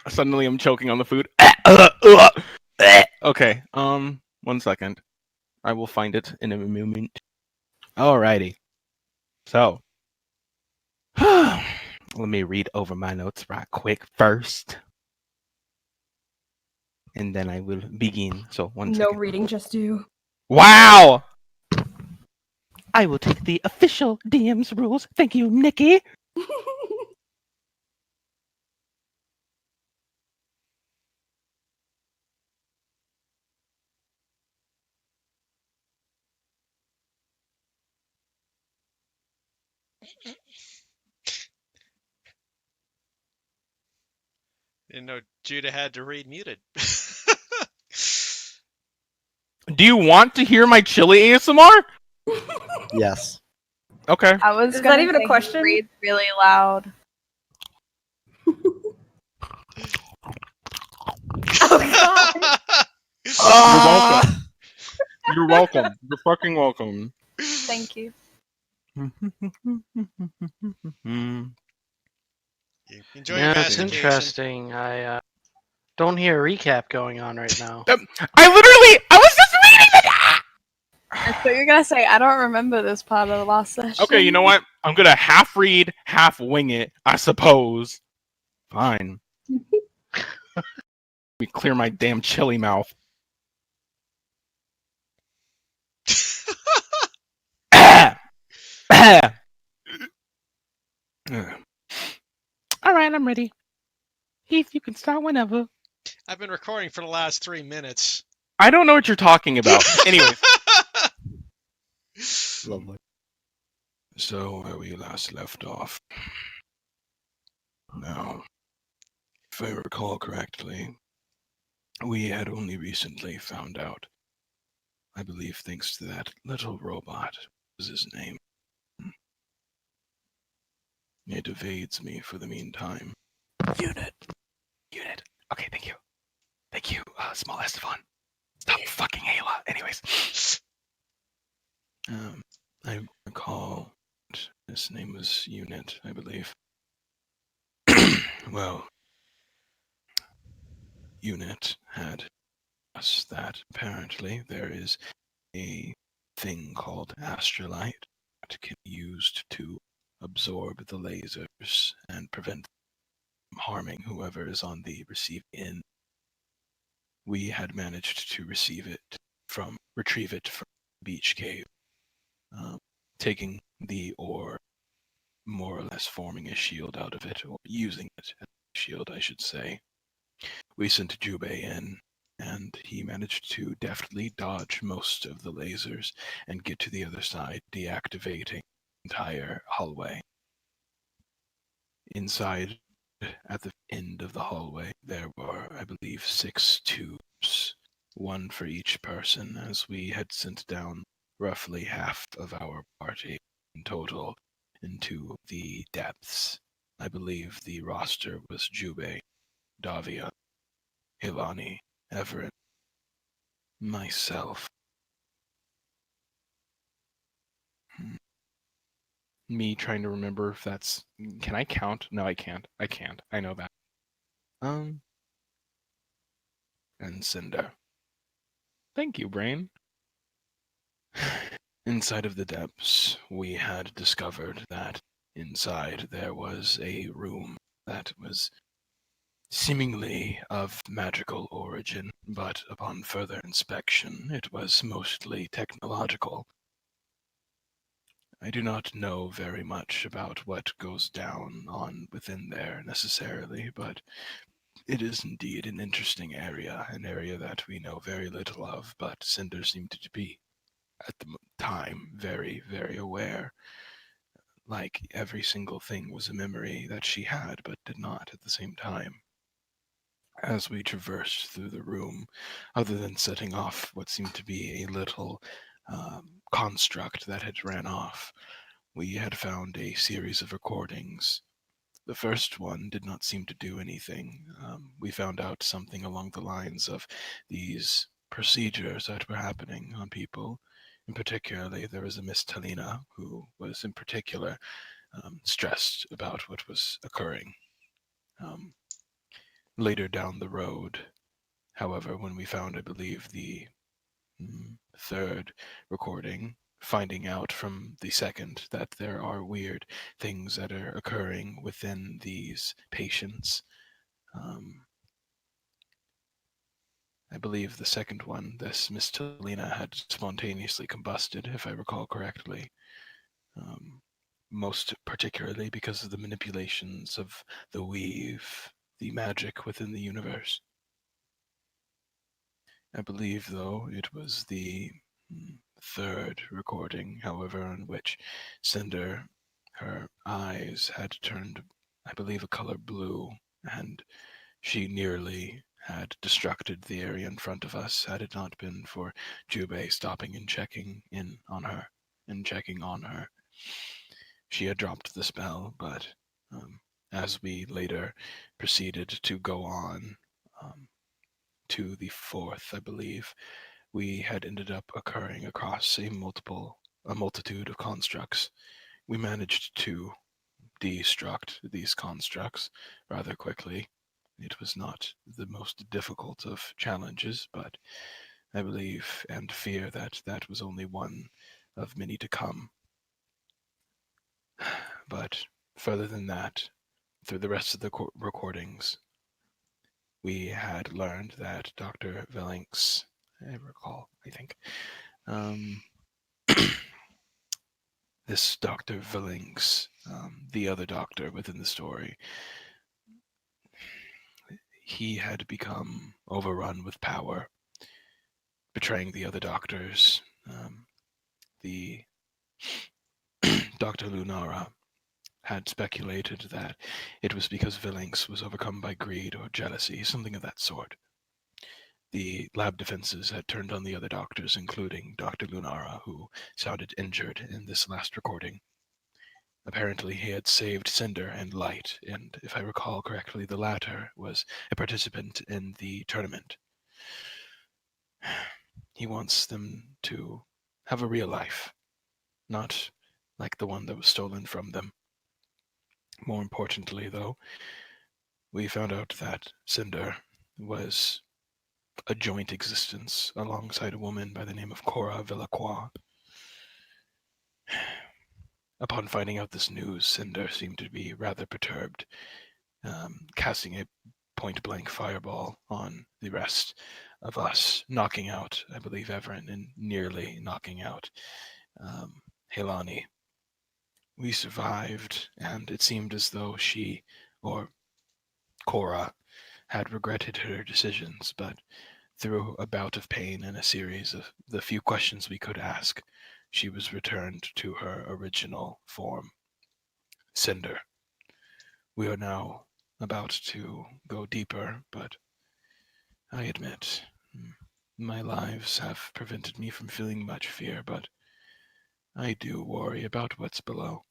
Suddenly, I'm choking on the food. Okay. 1 second. I will find it in a moment. Alrighty. So, let me read over my notes right quick first, and then I will begin. So, one No second. reading, just you. Wow! I will take the official DM's rules. Thank you, Nikki. Didn't know Judah had to read muted. Do you want to hear my chili ASMR? Yes. Okay. I was Is gonna that even a say question? he reads really loud. Oh god. You're welcome. You're fucking welcome. Thank you. Enjoy your Yeah, it's mastication. interesting. I don't hear a recap going on right now. I was just reading it. So you're gonna say I don't remember this part of the last session. Okay, you know what? I'm gonna half read, half wing it, I suppose. Fine. Let me clear my damn chili mouth. Alright, I'm ready. Heath, you can start whenever. I've been recording for the last 3 minutes. I don't know what you're talking about. Anyways. Lovely. So, where we last left off. Now, if I recall correctly, we had only recently found out, I believe thanks to that little robot, was his name. It evades me for the meantime. Unit. Okay, thank you. Thank you, small Estefan. Stop fucking Ayla. Anyways. I recall his name was Unit, I believe. Well, Unit had us that apparently there is a thing called astrolite that can be used to absorb the lasers and prevent them from harming whoever is on the receiving end. We had managed to retrieve it from the beach cave, taking the ore, more or less forming a shield out of it, or using it as a shield, I should say. We sent Jubei in, and he managed to deftly dodge most of the lasers and get to the other side, deactivating the entire hallway. Inside, at the end of the hallway, there were, I believe, 6 tubes, one for each person, as we had sent down roughly half of our party in total into the depths. I believe the roster was Jubei, Davia, Hilani, Everett, myself. Me trying to remember if that's... Can I count? No, I can't. I can't. I know that. And Cinder. Thank you, Brain. Inside of the depths, we had discovered that inside there was a room that was seemingly of magical origin, but upon further inspection, it was mostly technological. I do not know very much about what goes down on within there necessarily, but it is indeed an interesting area, an area that we know very little of, but Cinder seemed to be, at the time, very, very aware. Like every single thing was a memory that she had, but did not at the same time. As we traversed through the room, other than setting off what seemed to be a little construct that had ran off, we had found a series of recordings. The first one did not seem to do anything. We found out something along the lines of these procedures that were happening on people. In particularly, there was a Miss Talina who was in particular stressed about what was occurring. later down the road. However, when we found, I believe, the third recording, finding out from the second that there are weird things that are occurring within these patients. I believe the second one, this Miss Talina, had spontaneously combusted, if I recall correctly. Most particularly because of the manipulations of the weave, the magic within the universe. I believe, though, it was the third recording, however, in which Cinder, her eyes had turned, I believe, a color blue, and she nearly had destructed the area in front of us had it not been for Jubei stopping and checking on her. She had dropped the spell, but as we later proceeded to go on to the fourth, I believe, we had ended up occurring across a multitude of constructs. We managed to destruct these constructs rather quickly. It was not the most difficult of challenges, but I believe and fear that that was only one of many to come. But further than that, through the rest of the recordings, we had learned that Dr. Villinks, I think, this Dr. Villinks, the other doctor within the story, he had become overrun with power, betraying the other doctors. The Dr. Lunara had speculated that it was because Villinks was overcome by greed or jealousy, something of that sort. The lab defenses had turned on the other doctors, including Dr. Lunara, who sounded injured in this last recording. Apparently, he had saved Cinder and Light, and if I recall correctly, the latter was a participant in the tournament. He wants them to have a real life, not like the one that was stolen from them. More importantly, though, we found out that Cinder was a joint existence alongside a woman by the name of Cora Villacroix. Upon finding out this news, Cinder seemed to be rather perturbed, casting a point-blank fireball on the rest of us, knocking out, I believe, Everin, and nearly knocking out Helani. We survived, and it seemed as though she, or Cora, had regretted her decisions, but through a bout of pain and a series of the few questions we could ask, she was returned to her original form, Cinder. We are now about to go deeper, but I admit, my lives have prevented me from feeling much fear, but I do worry about what's below.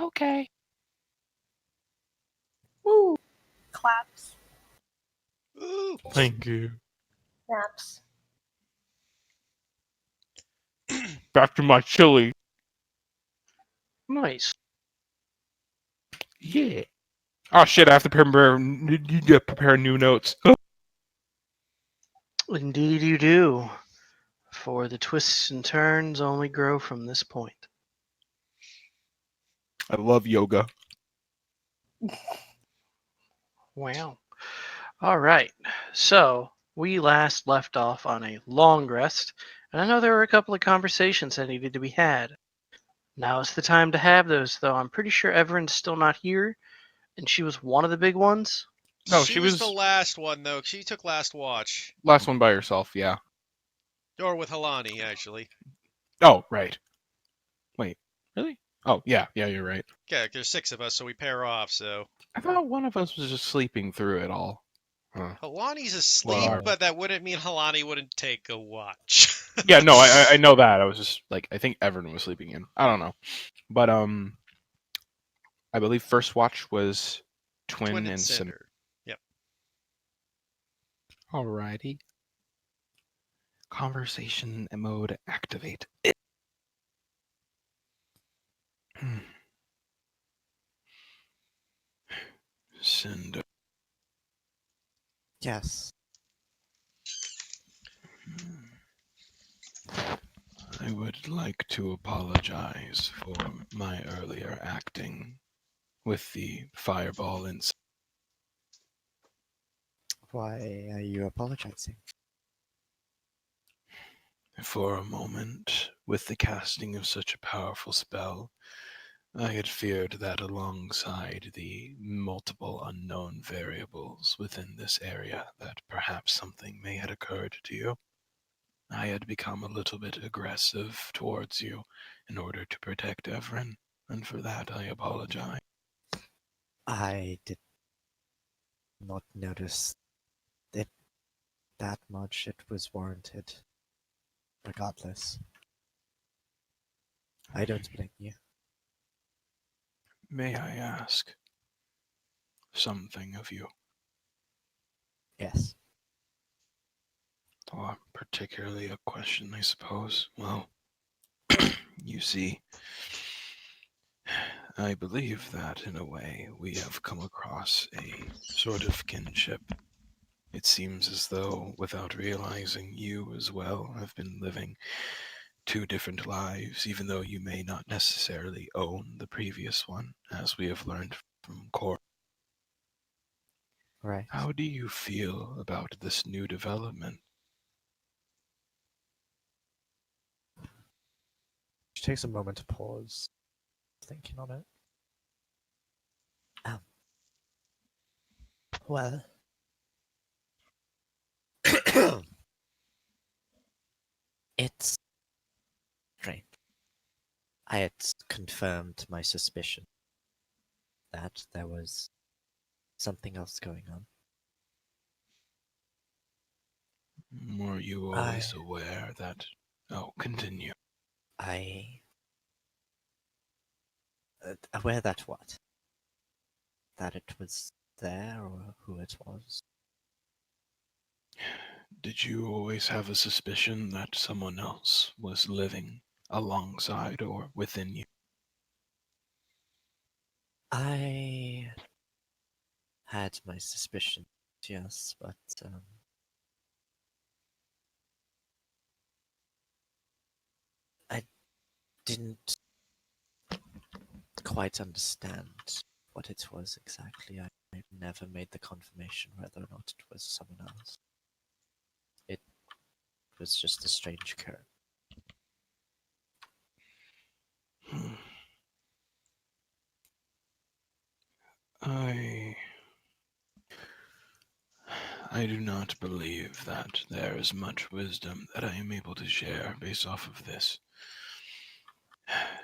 Okay. Woo! Claps. Ooh. Thank you. Snaps. Back to my chili. Nice. Yeah. Oh shit! I have to prepare new notes. Indeed you do. For the twists and turns only grow from this point. I love yoga. Wow. All right. So we last left off on a long rest, and I know there were a couple of conversations that needed to be had. Now is the time to have those, though. I'm pretty sure Everin's still not here, and she was one of the big ones. No, she she was was the last one though. She took last watch, last one by herself. Yeah. or with Halani actually. Oh, right. Wait, really? Oh, yeah, you're right. Yeah, there's 6 of us, so we pair off. So I thought one of us was just sleeping through it all. Huh. Halani's asleep, Well, but that wouldn't mean Halani wouldn't take a watch. Yeah, no, I know that. I was just like, I think Everin was sleeping in. I don't know, but I believe first watch was Twin and Cinder. Cinder. Yep. Alrighty. Conversation mode activate. Cinder. Yes. I would like to apologize for my earlier acting with the fireball and Why are you apologizing? for a moment, with the casting of such a powerful spell, I had feared that alongside the multiple unknown variables within this area, that perhaps something may have occurred to you. I had become a little bit aggressive towards you in order to protect Everin, and for that I apologize. I did not notice it that much. It was warranted. Regardless. I don't blame you. May I ask something of you, Yes. or particularly a question, I suppose? Well, you see, I believe that in a way we have come across a sort of kinship. It seems as though, without realizing, you as well have been living two different lives, even though you may not necessarily own the previous one, as we have learned from Cor. Right. How do you feel about this new development? She takes a moment to pause, thinking on it. Well, it's strange. I had confirmed my suspicion that there was something else going on. Were you always aware that... Oh, continue. I aware that what? That it was there or who it was? Did you always have a suspicion that someone else was living alongside or within you? I had my suspicions, yes, but I didn't quite understand what it was exactly. I never made the confirmation whether or not it was someone else. It was just a strange occurrence. Hmm. I do not believe that there is much wisdom that I am able to share based off of this.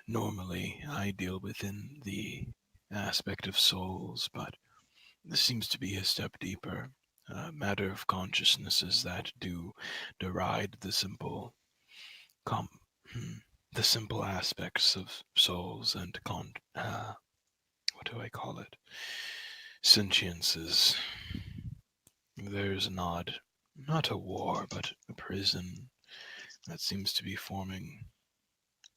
Normally, I deal within the aspect of souls, but this seems to be a step deeper. A matter of consciousnesses that do deride the simple, com- hmm, the simple aspects of souls and what do I call it? Sentiences. There's an odd, not a war, but a prison that seems to be forming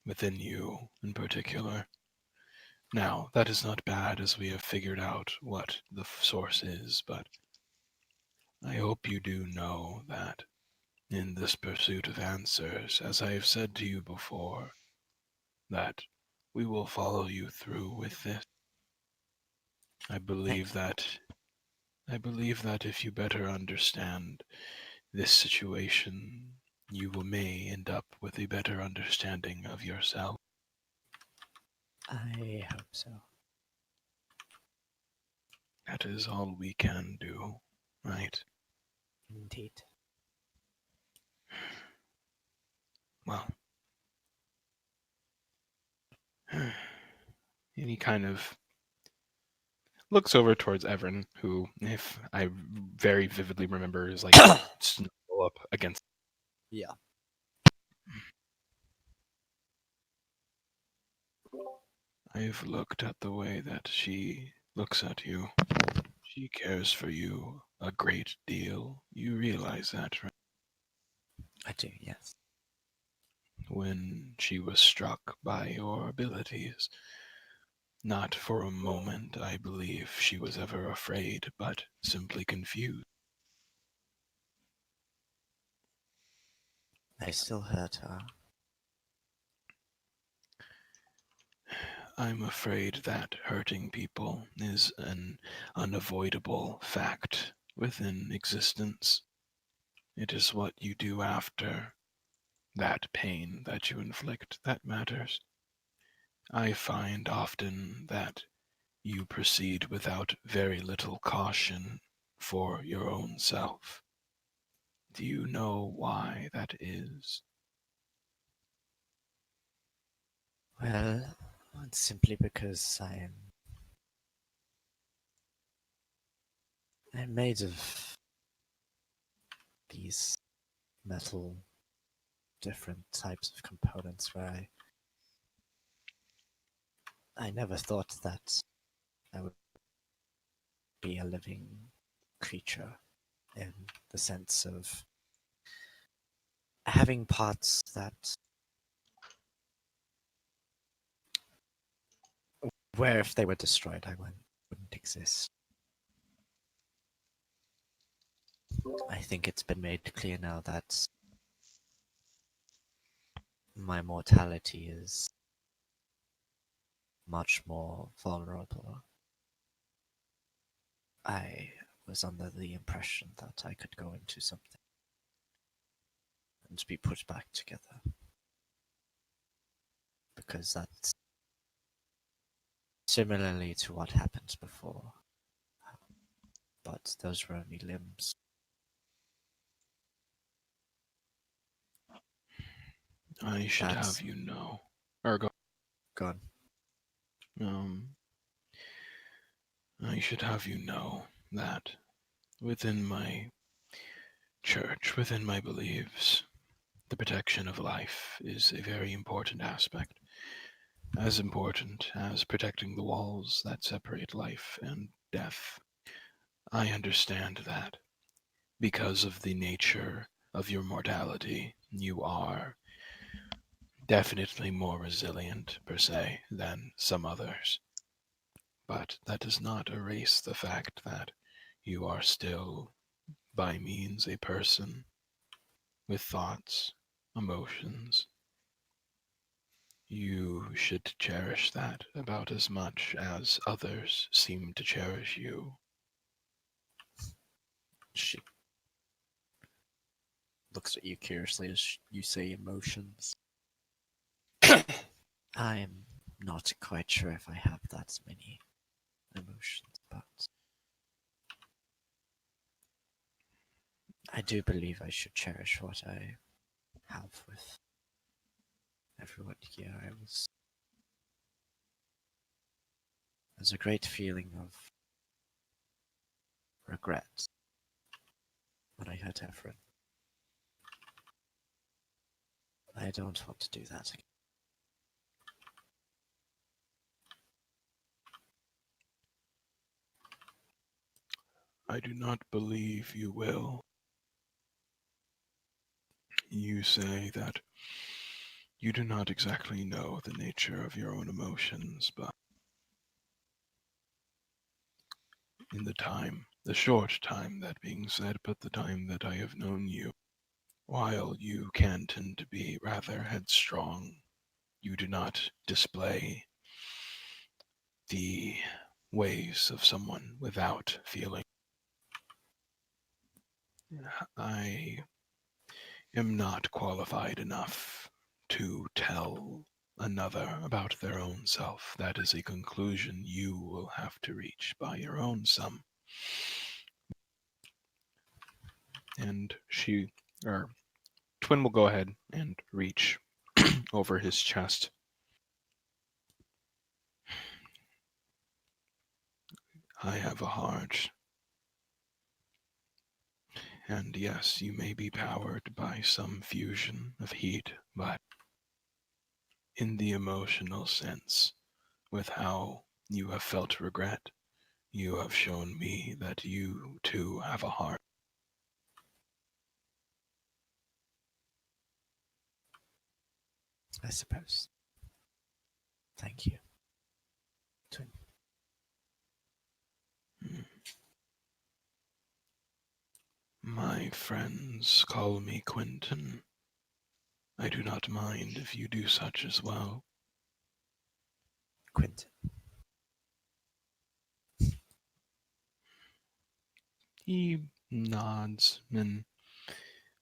within you in particular. Now, that is not bad as we have figured out what the source is, but I hope you do know that in this pursuit of answers, as I have said to you before, that we will follow you through with this. I believe Thank you. that if you better understand this situation, you may end up with a better understanding of yourself. I hope so. That is all we can do, right? Indeed. Well, any kind of looks over towards Everin, who, if I very vividly remember, is like snuggle up against. Yeah. I've looked at the way that she looks at you. She cares for you a great deal. You realize that, right? I do, yes. When she was struck by your abilities, Not for a moment I believe she was ever afraid, but simply confused. I still hurt her. I'm afraid that hurting people is an unavoidable fact within existence. It is what you do after that pain that you inflict that matters. I find often that you proceed without very little caution for your own self. Do you know why that is? Well, it's simply because I'm made of these metal, different types of components where I never thought that I would be a living creature in the sense of having parts that where if they were destroyed I wouldn't exist. I think it's been made clear now that my mortality is much more vulnerable. I was under the impression that I could go into something and be put back together. Because that's similarly to what happened before. But those were only limbs. I should That's have you know. Or go. gone. Um, I should have you know that within my church, within my beliefs, the protection of life is a very important aspect. As important as protecting the walls that separate life and death. I understand that because of the nature of your mortality, you are definitely more resilient, per se, than some others. But that does not erase the fact that you are still, by means, a person with thoughts, emotions. You should cherish that about as much as others seem to cherish you. She looks at you curiously as you say emotions. I'm not quite sure if I have that many emotions, but I do believe I should cherish what I have with everyone here. There's a great feeling of regret when I hurt Efren. I don't want to do that again. I do not believe you will. You say that you do not exactly know the nature of your own emotions, but in the short time, that being said, but the time that I have known you, while you can tend to be rather headstrong, you do not display the ways of someone without feeling. I am not qualified enough to tell another about their own self. That is a conclusion you will have to reach by your own sum. And Twin will go ahead and reach over his chest. I have a heart. And yes, you may be powered by some fusion of heat, but in the emotional sense, with how you have felt regret, you have shown me that you too have a heart. I suppose. Thank you. My friends call me Quentin. I do not mind if you do such as well. Quentin. He nods and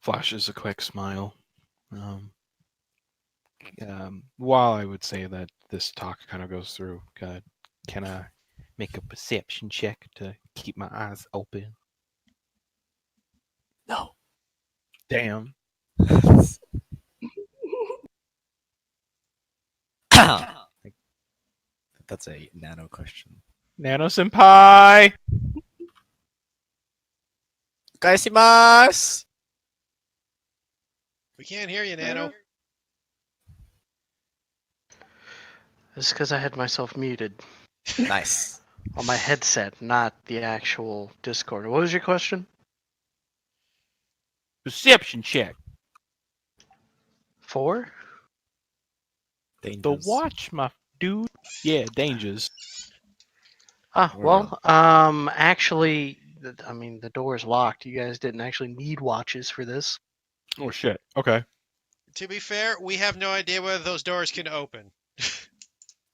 flashes a quick smile. While I would say that this talk kind of goes through, can I make a perception check to keep my eyes open? No. Damn. That's a nano question. Nano Senpai! Gaisimasu! We can't hear you, Nano. This is because I had myself muted Nice. on my headset, not the actual Discord. What was your question? Perception check. 4? The Dangers. watch, my dude. Yeah, dangers. Well, actually, I mean, the door is locked. You guys didn't actually need watches for this. Oh shit. Okay. To be fair, we have no idea whether those doors can open.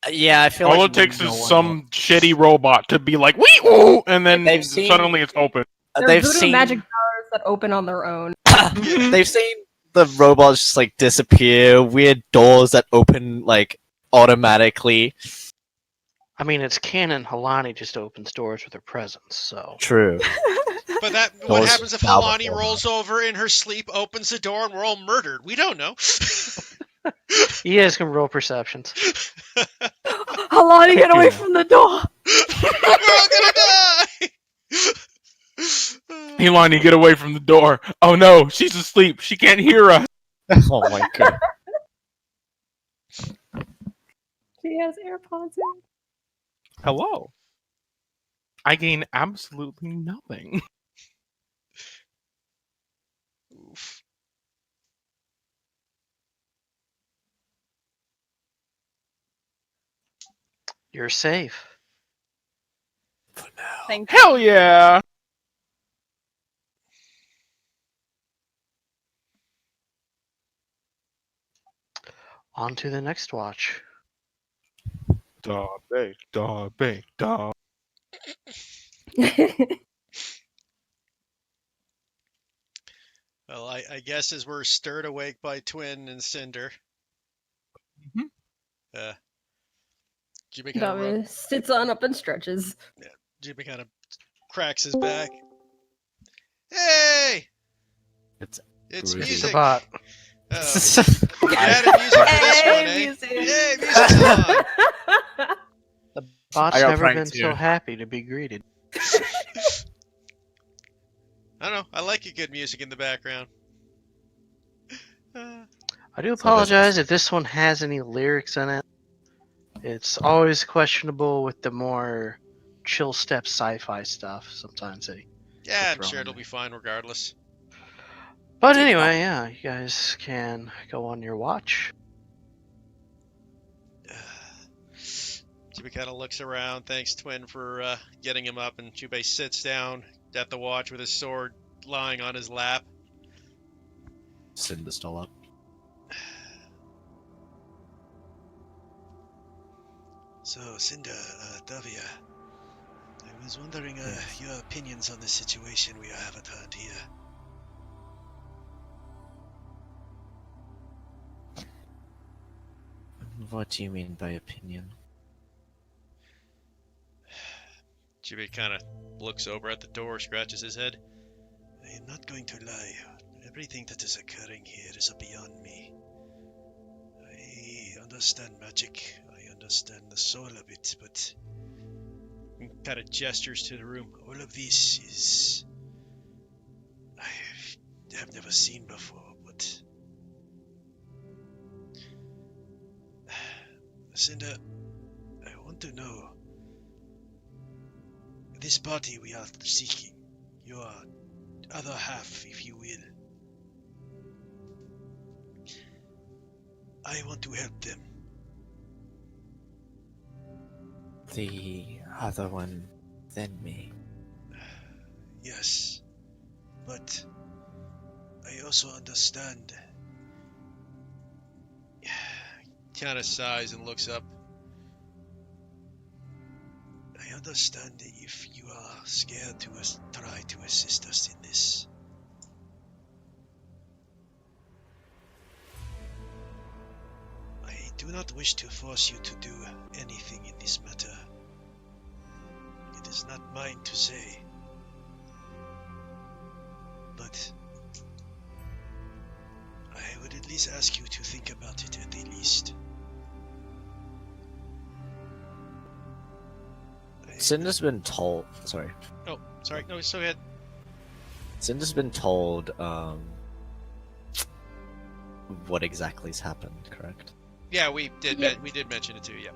Yeah, I feel All like it takes no is one some shitty robot to be like, wee oo, and then They've seen- suddenly it's open. They're they've voodoo seen magic powers that open on their own. they've seen the robots just like disappear, weird doors that open like automatically. I mean, it's canon. Halani just opens doors with her presence, so. True. But what Doors happens if bow Halani before rolls over in her sleep, opens the door, and we're all murdered? We don't know. You guys can roll perceptions. Halani, get away from the door! We're all gonna die! Helani, get away from the door. Oh no, she's asleep. She can't hear us. Oh my god. She has AirPods in. Hello. I gain absolutely nothing. Oof. You're safe. For now. Thank you. Hell yeah. On to the next watch. Da bay, da bay, da. Well, I guess as we're stirred awake by Twin and Cinder, Mhm. Jimmy kind of Davi sits on up and stretches. cracks his back. Hey! It's It's groovy. It's music. the bot. Oh, you added music for this Hey, one, eh? music. Yay, music's on! The bot's I got never pranked been too. so happy to be greeted. I don't know. I like a good music in the background. I do apologize if this one has any lyrics in it. It's always questionable with the more chill step sci-fi stuff. Sometimes they. Yeah, I'm throw sure in it'll there. be fine regardless. But Take it anyway, yeah, you guys can go on your watch. Jubei kind of looks around, thanks Twin for getting him up, and Jubei sits down at the watch with his sword lying on his lap. Cinder's still up. So, Cinder, Davia, I was wondering Yes. your opinions on the situation we have at hand here. What do you mean by opinion? Jubei kind of looks over at the door, scratches his head. I am not going to lie. Everything that is occurring here is beyond me. I understand magic. I understand the soul of it, but he kind of gestures to the room. All of this is I have never seen before, but Cinder, I want to know this body we are seeking, your other half, if you will. I want to help them. The other one than me. Yes. but I also understand. Kind of sighs and looks up. I understand if you are scared to try to assist us in this. I do not wish to force you to do anything in this matter. It is not mine to say. But I would at least ask you to think about it at the least. Cinder's been told. Sorry. Oh, sorry. No, so ahead. Cinder's been told what exactly has happened, correct? Yeah, we did. Yep. We did mention it too. Yeah.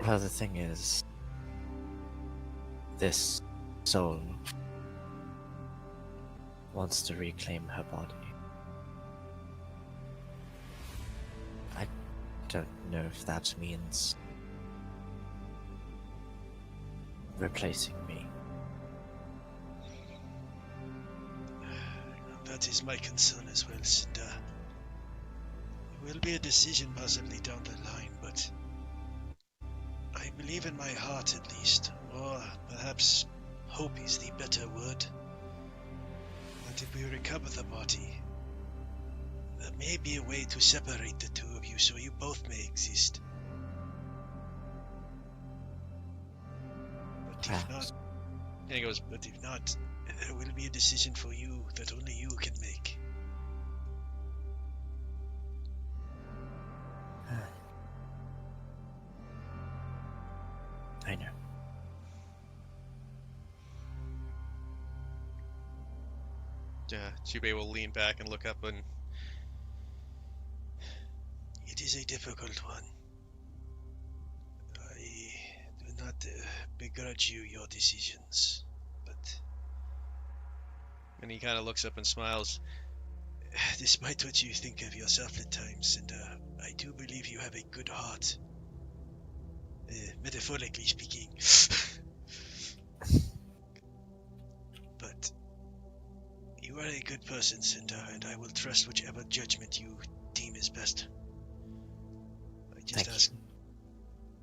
Well, the thing is, this soul wants to reclaim her body. I don't know if that means replacing me. That is my concern as well, Cinder. It will be a decision possibly down the line, but I believe in my heart at least, or perhaps hope is the better word, that if we recover the body, there may be a way to separate the two of you so you both may exist. But if not, Perhaps. and he goes, but if not, there will be a decision for you that only you can make. I know. Jubei will lean back and look up and... It is a difficult one. I do not begrudge you your decisions, but... And he kind of looks up and smiles. Despite what you think of yourself at times, and I do believe you have a good heart. Metaphorically speaking. But you are a good person, Cinder, and I will trust whichever judgment you deem is best. I just Thank ask you.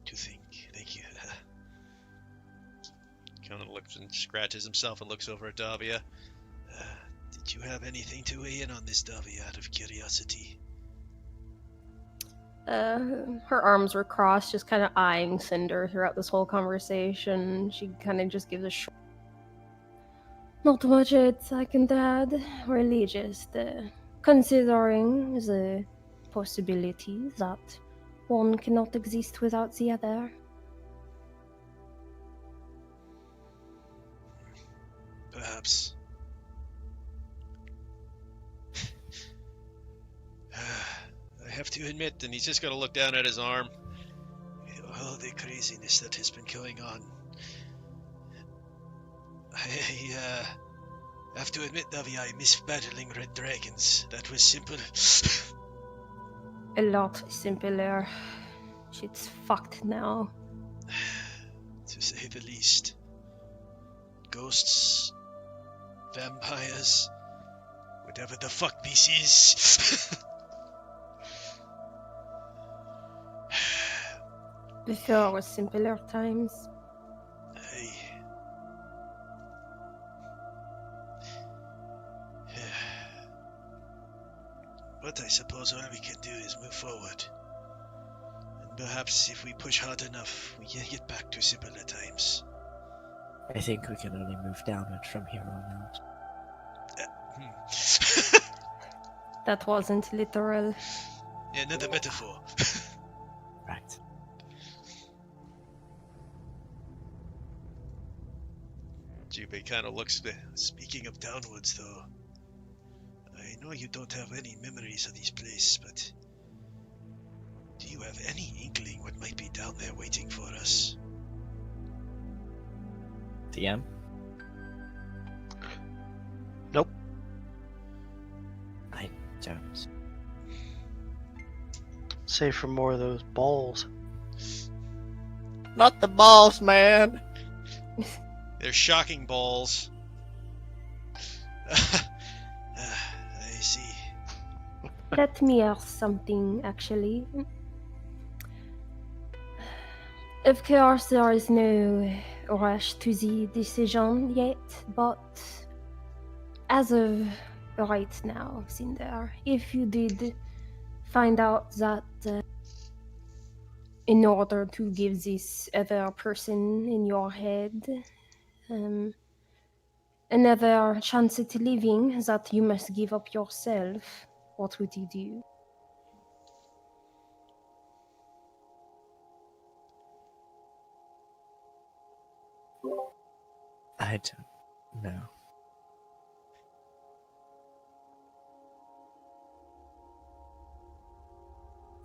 to think. Thank you. Kind of looks and scratches himself and looks over at Davia. Did you have anything to weigh in on this, Davia, out of curiosity? Her arms were crossed, just kind of eyeing Cinder throughout this whole conversation. She kind of just gives a shrug. Not much I can add. Really just considering the possibility that one cannot exist without the other. Perhaps. I have to admit, and he's just going to look down at his arm. All the craziness that has been going on. I have to admit, Davi, I miss battling red dragons. That was simple. A lot simpler. Shit's fucked now. To say the least. Ghosts, vampires, whatever the fuck this is. Before was simpler times. But I suppose all we can do is move forward. And perhaps if we push hard enough, we can get back to simpler times. I think we can only move downward from here on out. That wasn't literal. Yeah, another metaphor. Right. Jubei kind of looks. Speaking of downwards, though, I know you don't have any memories of this place, but do you have any inkling what might be down there waiting for us? DM? Nope. I don't. Save for more of those balls. Not the balls, man! They're shocking balls. I see. Let me ask something, actually. Of course, there is no rush to the decision yet, but as of right now, Cinder, if you did find out that in order to give this other person in your head another chance at living, that you must give up yourself, what would you do? I don't know.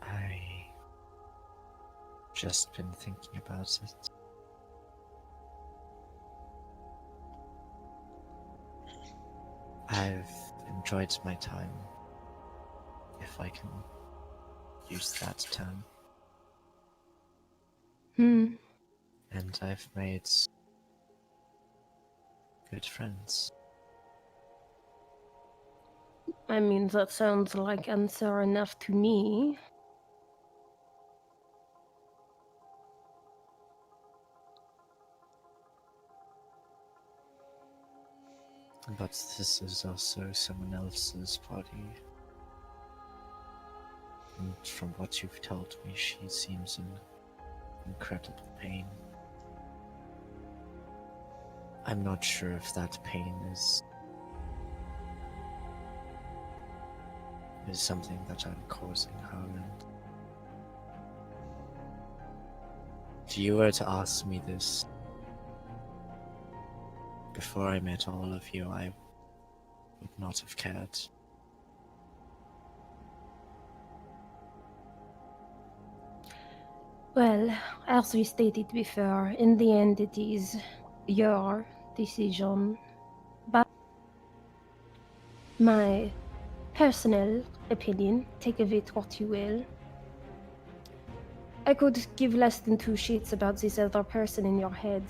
I just been thinking about it. I've enjoyed my time, if I can use that term. And I've made good friends. I mean, that sounds like answer enough to me. But this is also someone else's body. And from what you've told me, she seems in incredible pain. I'm not sure if that pain is something that I'm causing her. And if you were to ask me this before I met all of you, I would not have cared. Well, as we stated before, in the end it is your decision. But my personal opinion, take of it what you will, I could give less than two shits about this other person in your head.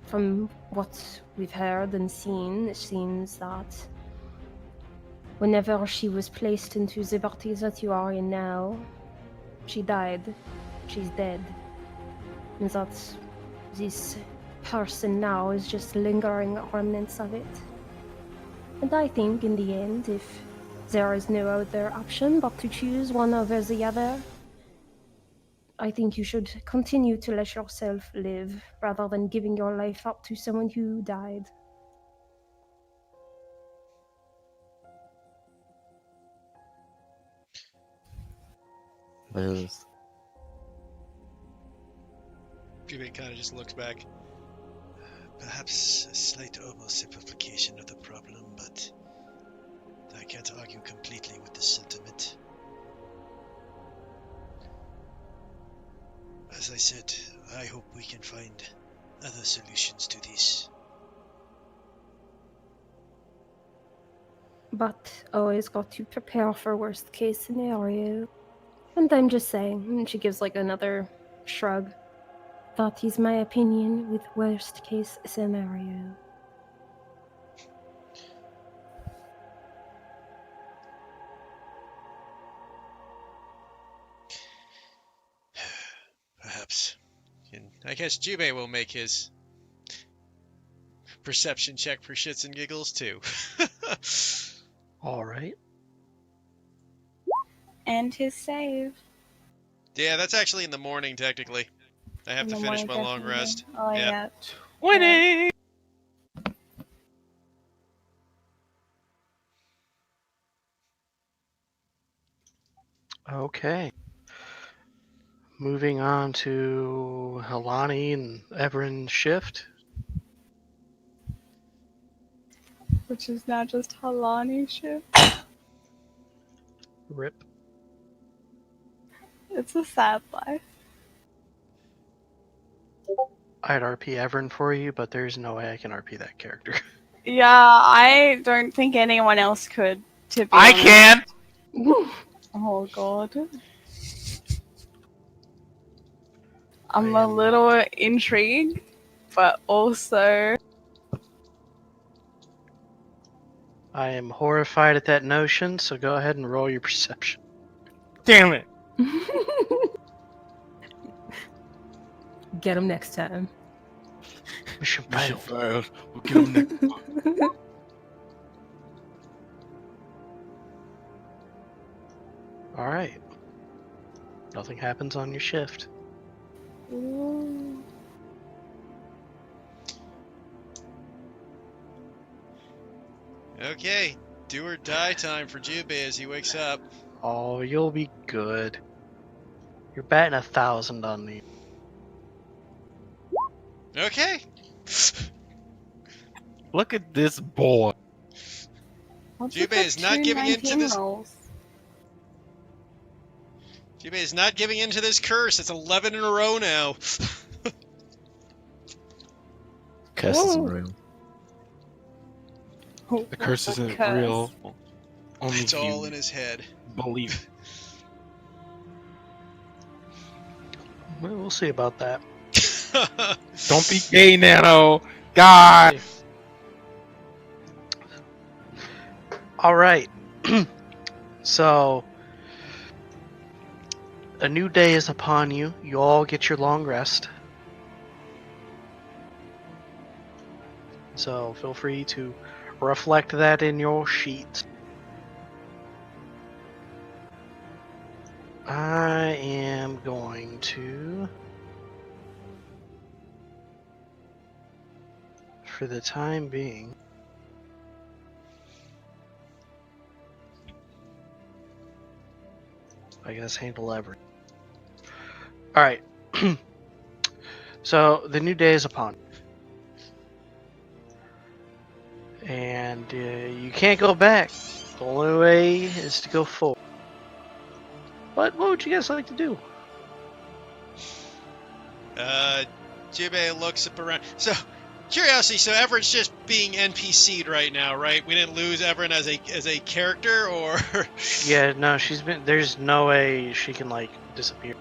From what we've heard and seen, it seems that whenever she was placed into the body that you are in now, she died. She's dead. And that this person now is just lingering remnants of it. And I think in the end, if there is no other option but to choose one over the other, I think you should continue to let yourself live rather than giving your life up to someone who died. Well, Jubei kind of just looks back. Perhaps a slight oversimplification of the problem, but I can't argue completely with the sentiment. As I said, I hope we can find other solutions to this. But always got to prepare for worst case scenario. And I'm just saying, and she gives like another shrug. That is my opinion with worst case scenario. Perhaps. And I guess Jubei will make his perception check for shits and giggles too. All right. And his save. Yeah, that's actually in the morning technically. I have In to the finish my morning, long definitely. rest. Oh, Yeah. yeah. 20! Okay. Moving on to Helani and Everin's shift. Which is now just Halani's ship. Rip. It's a sad life. I'd RP Everin for you, but there's no way I can RP that character. Yeah, I don't think anyone else could, to be I honest. can! Oh god. I'm a little intrigued, but also I am horrified at that notion, so go ahead and roll your perception. Damn it! Get him next time. Mission Mission failed. failed. We'll get him next one. Alright. Nothing happens on your shift. Okay, do or die time for Jubei as he wakes up. Oh, you'll be good. You're batting 1,000 on me. Okay. Look at this boy. what's Jubei with the is not two giving in to 19 this- rolls? Jubei is not giving in to this curse. It's 11 in a row now. Curse isn't Whoa. real. The curse What's a isn't curse? real. Only It's if all you in his head. believe. Well, we'll see about that. Don't be gay, Nano. God. Alright. So, a new day is upon you. You all get your long rest. So, feel free to reflect that in your sheet. I am going to, for the time being, I guess handle everything. Alright. So, the new day is upon you. And you can't go back. The only way is to go forward. But what would you guys like to do? Jubei looks up around. So, curiosity. So Everett's just being NPC'd right now, right? We didn't lose Everett as a character, or Yeah, no, she's been. There's no way she can like disappear.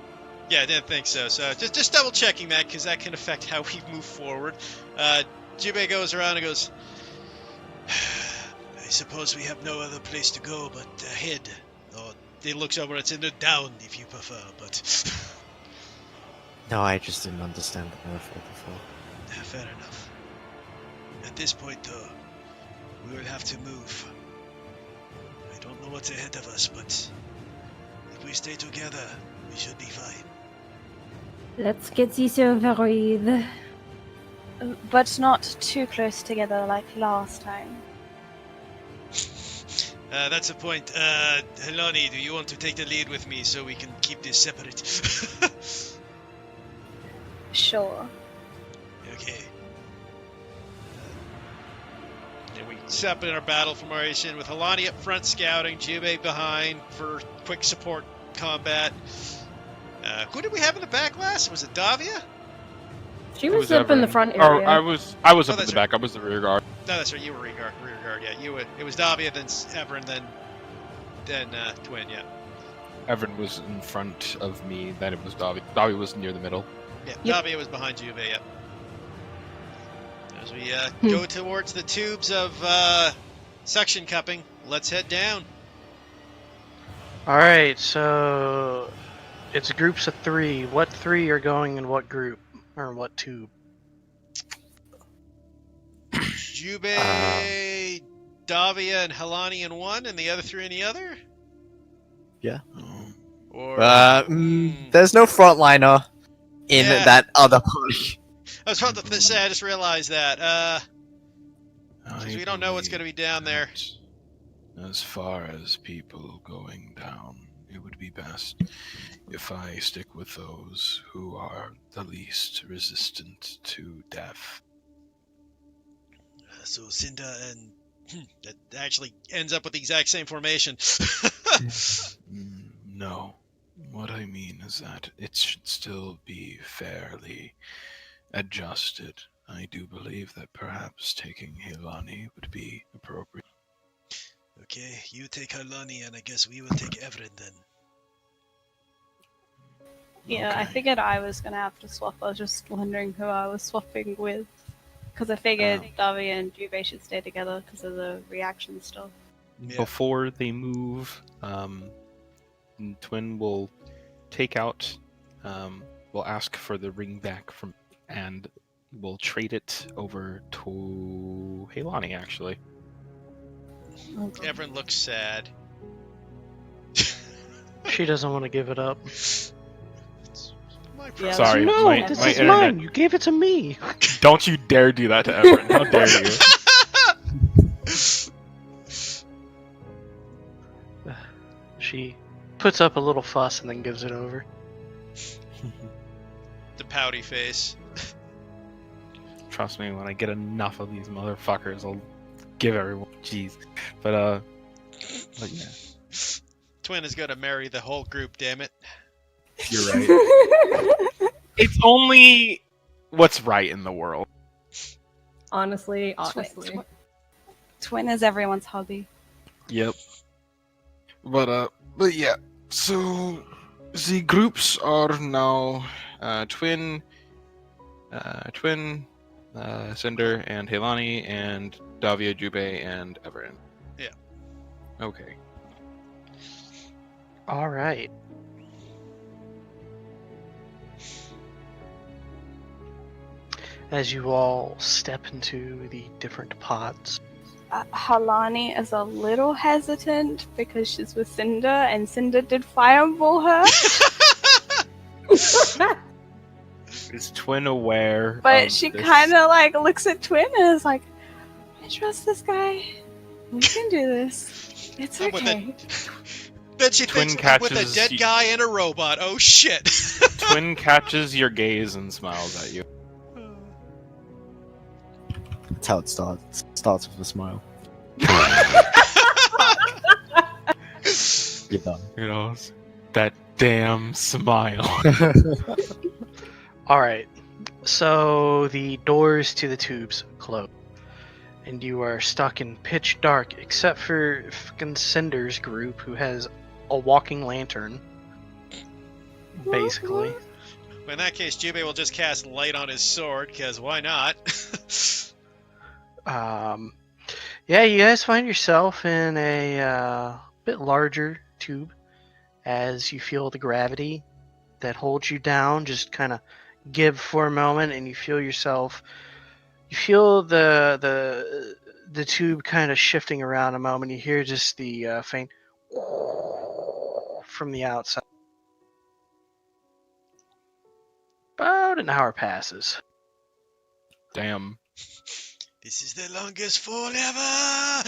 yeah, I didn't think so. So just double checking that because that can affect how we move forward. Jubei goes around and goes, I suppose we have no other place to go but ahead. Or it looks over, it's in the down if you prefer, but No, I just didn't understand the metaphor before. fair enough. At this point, though, we will have to move. I don't know what's ahead of us, but if we stay together, we should be fine. Let's get this over with. But not too close together like last time. That's the point. Heloni, do you want to take the lead with me so we can keep this separate? Sure. Okay. And we set up in our battle formation with Helani up front scouting, Jubei behind for quick support combat. Who did we have in the back last? Was it Davia? She It was up in the Everin. front Oh, area. I was Oh, up in that's the back. I was the rear guard. No, that's right. You were rear guard. Yeah, it was Davia, then Everin, then Twin. Yeah, Everin was in front of me. Then it was Davi. Davi was near the middle. yeah. Yep. Davia was behind Jubei. Yep. As we go towards the tubes of suction cupping, let's head down. Alright, so it's groups of 3. What 3 are going in what group? Or what tube? Jubei, Davia, and Helani in one, and the other 3 in the other? Yeah. Or There's no frontliner in Yeah. that other party. I was about to say, I just realized that. Because we don't know what's gonna be down there. As far as people going down, it would be best if I stick with those who are the least resistant to death. So Cinda and that actually ends up with the exact same formation. No. What I mean is that it should still be fairly adjusted. I do believe that perhaps taking Hilani would be appropriate. Okay, you take Helani, and I guess we will take Everett then. Yeah, I Okay. figured I was gonna have to swap. I was just wondering who I was swapping with. Because I figured Davi and Jubei should stay together because of the reaction stuff. Yeah. Before they move, Twin will take out, will ask for the ring back from, and will trade it over to Halani, actually. Oh, God. Everyone looks sad. She doesn't want to give it up. It's my Yeah, problem. Sorry, no, my this my is internet. mine. You gave it to me. Don't you dare do that to Everett. How dare you? She puts up a little fuss and then gives it over. The pouty face. Trust me, when I get enough of these motherfuckers, I'll give everyone. Jeez. But yeah, Twin is gonna marry the whole group, damn it. you're right. It's only what's right in the world. Honestly. Twin is everyone's hobby. Yep. But yeah. So the groups are now Twin, Cinder, and Helani, and Davia, Jubei, and Everin. Yeah. Okay. All right. As you all step into the different pods, Halani is a little hesitant because she's with Cinder, and Cinder did fireball her. Is Twin aware? But of she this? kind of like looks at Twin and is like, I trust this guy. We can do this. It's I'm with okay. Then she Twin thinks I'm with a catches dead y- guy and a robot. Oh shit. Twin catches your gaze and smiles at you. That's how it starts. It starts with a smile. You're done. You know, that damn smile. all right. So the doors to the tubes close, and you are stuck in pitch dark, except for fucking Cinder's group, who has a walking lantern. Basically, In that case, Jubei will just cast light on his sword, because why not? yeah, you guys find yourself in a bit larger tube, as you feel the gravity that holds you down just kind of give for a moment, and you feel yourself. You feel the tube kind of shifting around a moment. You hear just the faint from the outside. About an hour passes. Damn. This is the longest fall ever!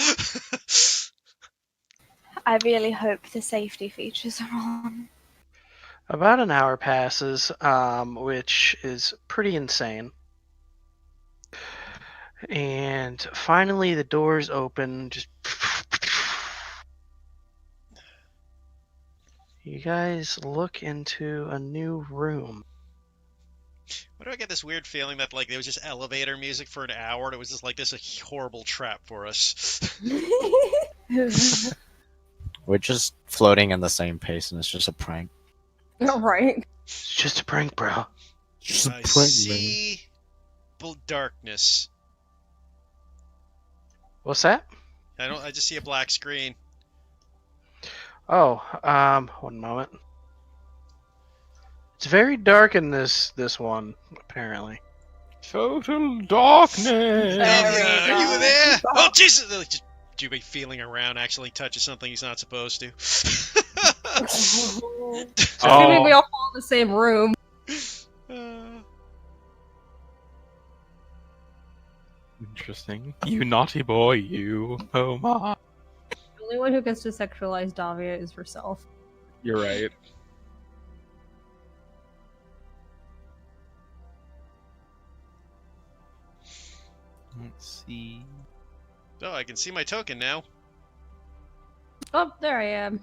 I really hope the safety features are on. About an hour passes, which is pretty insane. And finally, the doors open. Just you guys look into a new room. Why do I get this weird feeling that like there was just elevator music for an hour and it was just like this a horrible trap for us? We're just floating in the same pace, and it's just a prank. Right. It's just a prank, bro. Just a I prank, see darkness. What's that? I just see a black screen. Oh, one moment. It's very dark in this one, apparently. Total darkness. Davia, we are you go. there? Oh Jesus! Just Jubei feeling around actually touches something he's not supposed to. Assuming we all fall in the same room. Interesting. You naughty boy, you. Oh my. The only one who gets to sexualize Davia is herself. You're right. Let's see. Oh, I can see my token now. Oh, there I am.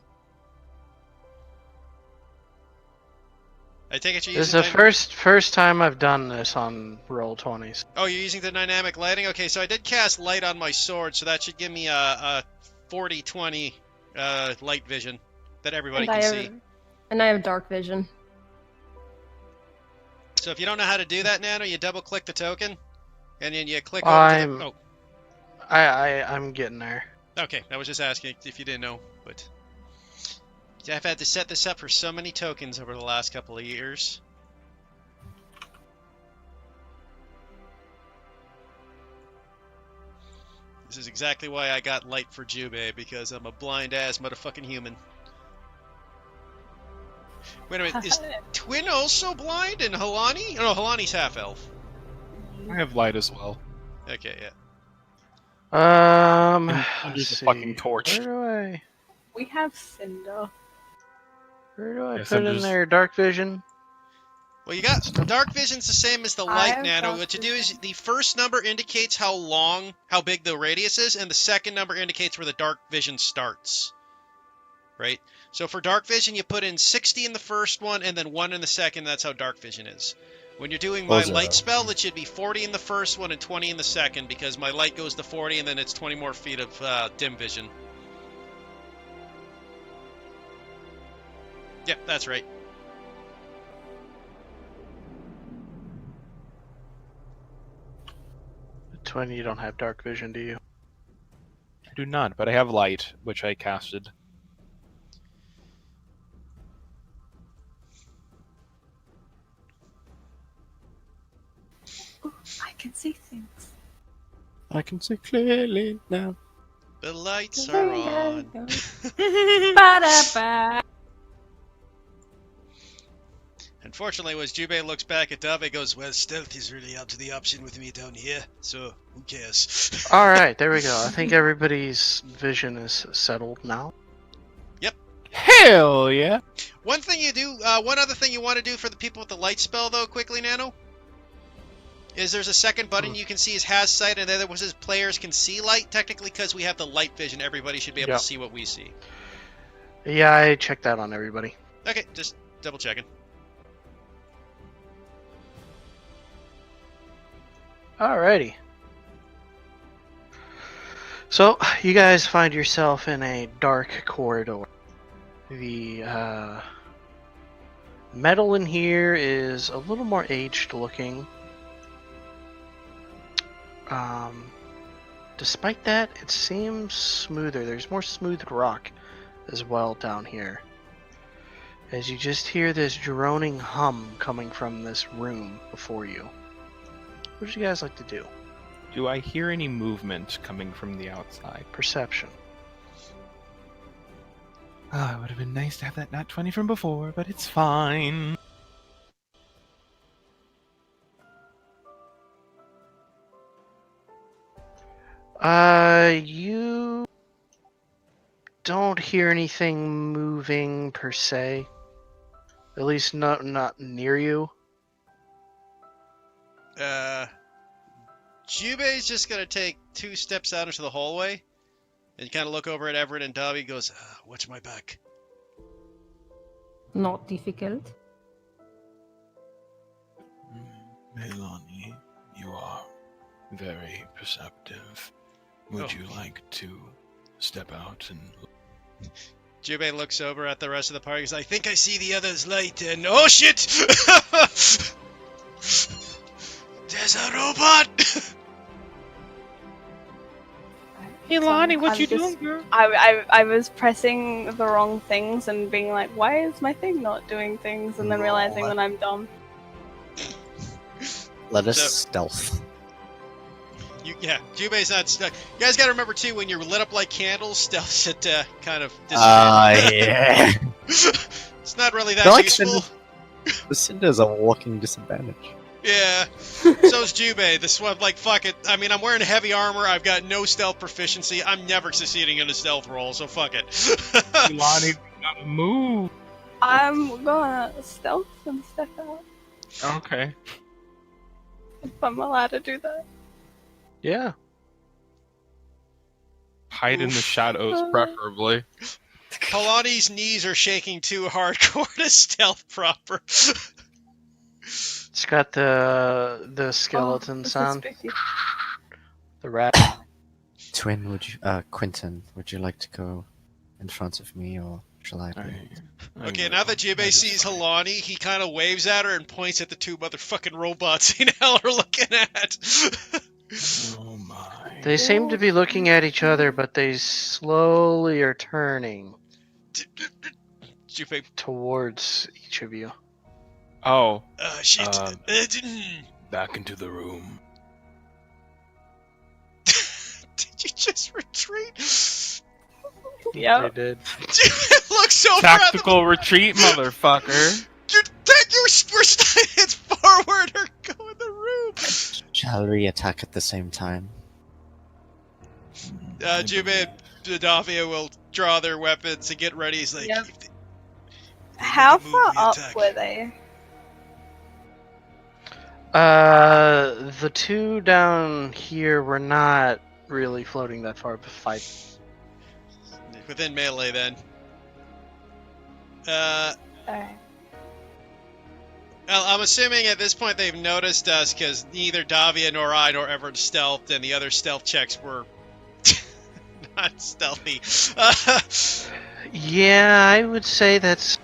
I take it you're This is using the first time I've done this on Roll20s. Oh, you're using the dynamic lighting? Okay, so I did cast light on my sword, so that should give me a 40-20 light vision that everybody can see. And I have dark vision. So if you don't know how to do that, Nano, you double-click the token, and then you click over to the... Oh, I'm getting there. okay. I was just asking if you didn't know, but... I've had to set this up for so many tokens over the last couple of years. This is exactly why I got light for Jubei, because I'm a blind-ass motherfucking human. Wait a minute, is Twin also blind and Halani? Oh, no, Halani's half-elf. I have light as well. Okay, yeah. And Let's there's a see. fucking torch. We have Cinder. Where do I Yes, put I'm in just- there dark vision? Well, you got dark vision's the same as the I light, have Nano. dark What you do is vision. the first number indicates how big the radius is, and the second number indicates where the dark vision starts. Right? So for dark vision, you put in 60 in the first one and then 1 in the second. That's how dark vision is. When you're doing my Those are- light spell, it should be 40 in the first one and 20 in the second, because my light goes to 40 and then it's 20 more feet of dim vision. Yep, that's right. Twin, you don't have dark vision, do you? I do not, but I have light, which I casted. Ooh, I can see things. I can see clearly now. The lights are on. Ba-da-ba. Unfortunately, as Jubei looks back at Dave, he goes, well, stealth is really out to the option with me down here, so who cares? Alright, there we go. I think everybody's vision is settled now. Hell yeah! One other thing you want to do for the people with the light spell, though, quickly, Nano, is there's a second button you can see is has sight, and the other one says players can see light. Technically, because we have the light vision, everybody should be able Yep. to see what we see. Yeah, I checked that on everybody. Okay, just double checking. Alrighty. So, you guys find yourself in a dark corridor. The metal in here is a little more aged looking. Despite that, it seems smoother. There's more smooth rock as well down here. As you just hear this droning hum coming from this room before you. What would you guys like to do? Do I hear any movement coming from the outside? Perception. Ah, it would have been nice to have that nat 20 from before, but it's fine. You don't hear anything moving per se. At least not near you. Jubei's just gonna take 2 steps out into the hallway and kind of look over at Everett and Dobby. Goes, watch my back. Not difficult. Melanie, you are very perceptive. Would Oh. you like to step out and... Jubei looks over at the rest of the party. Goes, I think I see the other's light, and oh shit! There's a robot! Hey, Lonnie, what you doing, girl? I was pressing the wrong things and being like, why is my thing not doing things? And then realizing that I'm dumb. Let us So- stealth. Jubei's not stuck. You guys gotta remember too, when you're lit up like candles, stealth should kind of disappear. Yeah. It's not really that I like useful. The Cinder's a walking disadvantage. Yeah. So's Jubei. This one, like, fuck it. I mean, I'm wearing heavy armor. I've got no stealth proficiency. I'm never succeeding in a stealth roll, so fuck it. Lonnie, gotta move. I'm gonna stealth and step out. Okay. If I'm allowed to do that. Yeah. Hide in the Oof. shadows, preferably. Kalani's knees are shaking too hardcore to stealth proper. It's got the skeleton this is sound. spooky. The rat. Twin, Quentin, would you like to go in front of me, or Shall I be? Okay, now that Jibe sees Halani, he kind of waves at her and points at the two motherfucking robots he now are looking at. Oh my. They seem to be looking at each other, but they slowly are turning Jibe, towards each of you. Oh, shit. back into the room. Did you just retreat? Yep. They did. Jibe looks over Tactical retreat, motherfucker. Take your hands forward or go in the room. Shall we attack at the same time? Jibe and Davia will draw their weapons and get ready. He's like, Yep. if they How make a move, far we up attack. were they? The two down here were not really floating that far, but fight. Within melee, then. Alright. Well, I'm assuming at this point they've noticed us because neither Davia nor I nor Everett stealthed, and the other stealth checks were not stealthy. Yeah, I would say that's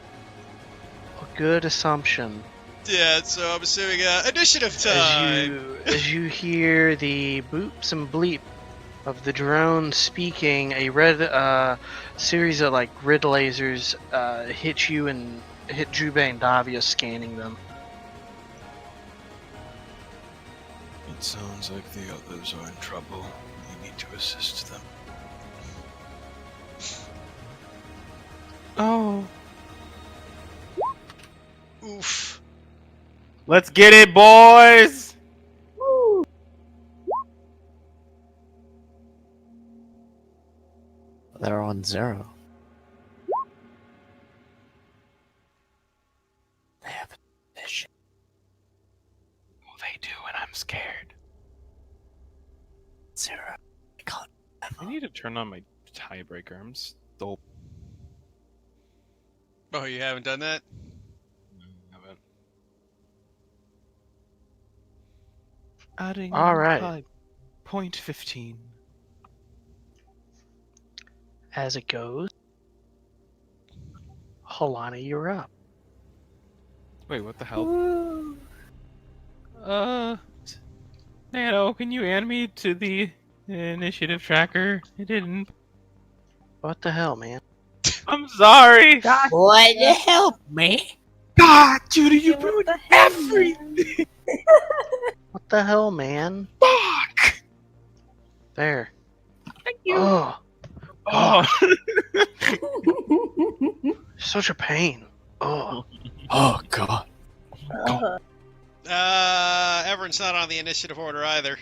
a good assumption. Yeah, so I'm assuming initiative time. As you hear the boops and bleep of the drone speaking, a red series of like grid lasers hit you and hit Jube and Davia, scanning them. It sounds like the others are in trouble. We need to assist them. Oh. Oof. Let's get it, boys! They're on 0. They have a vision. Well, they do, and I'm scared. 0. I can't. I need to turn on my tiebreaker. I'm still. Oh, you haven't done that? Adding All right. point 15. As it goes, Halani, you're up. Wait, what the hell? Woo. Nano, can you add me to the initiative tracker? It didn't. What the hell, man? I'm sorry! What? Help me! God, Judy, you What ruined the hell, everything! What the hell, man? Fuck! There. Thank you. Oh, Oh. such a pain. Oh. Oh god. Everett's not on the initiative order either.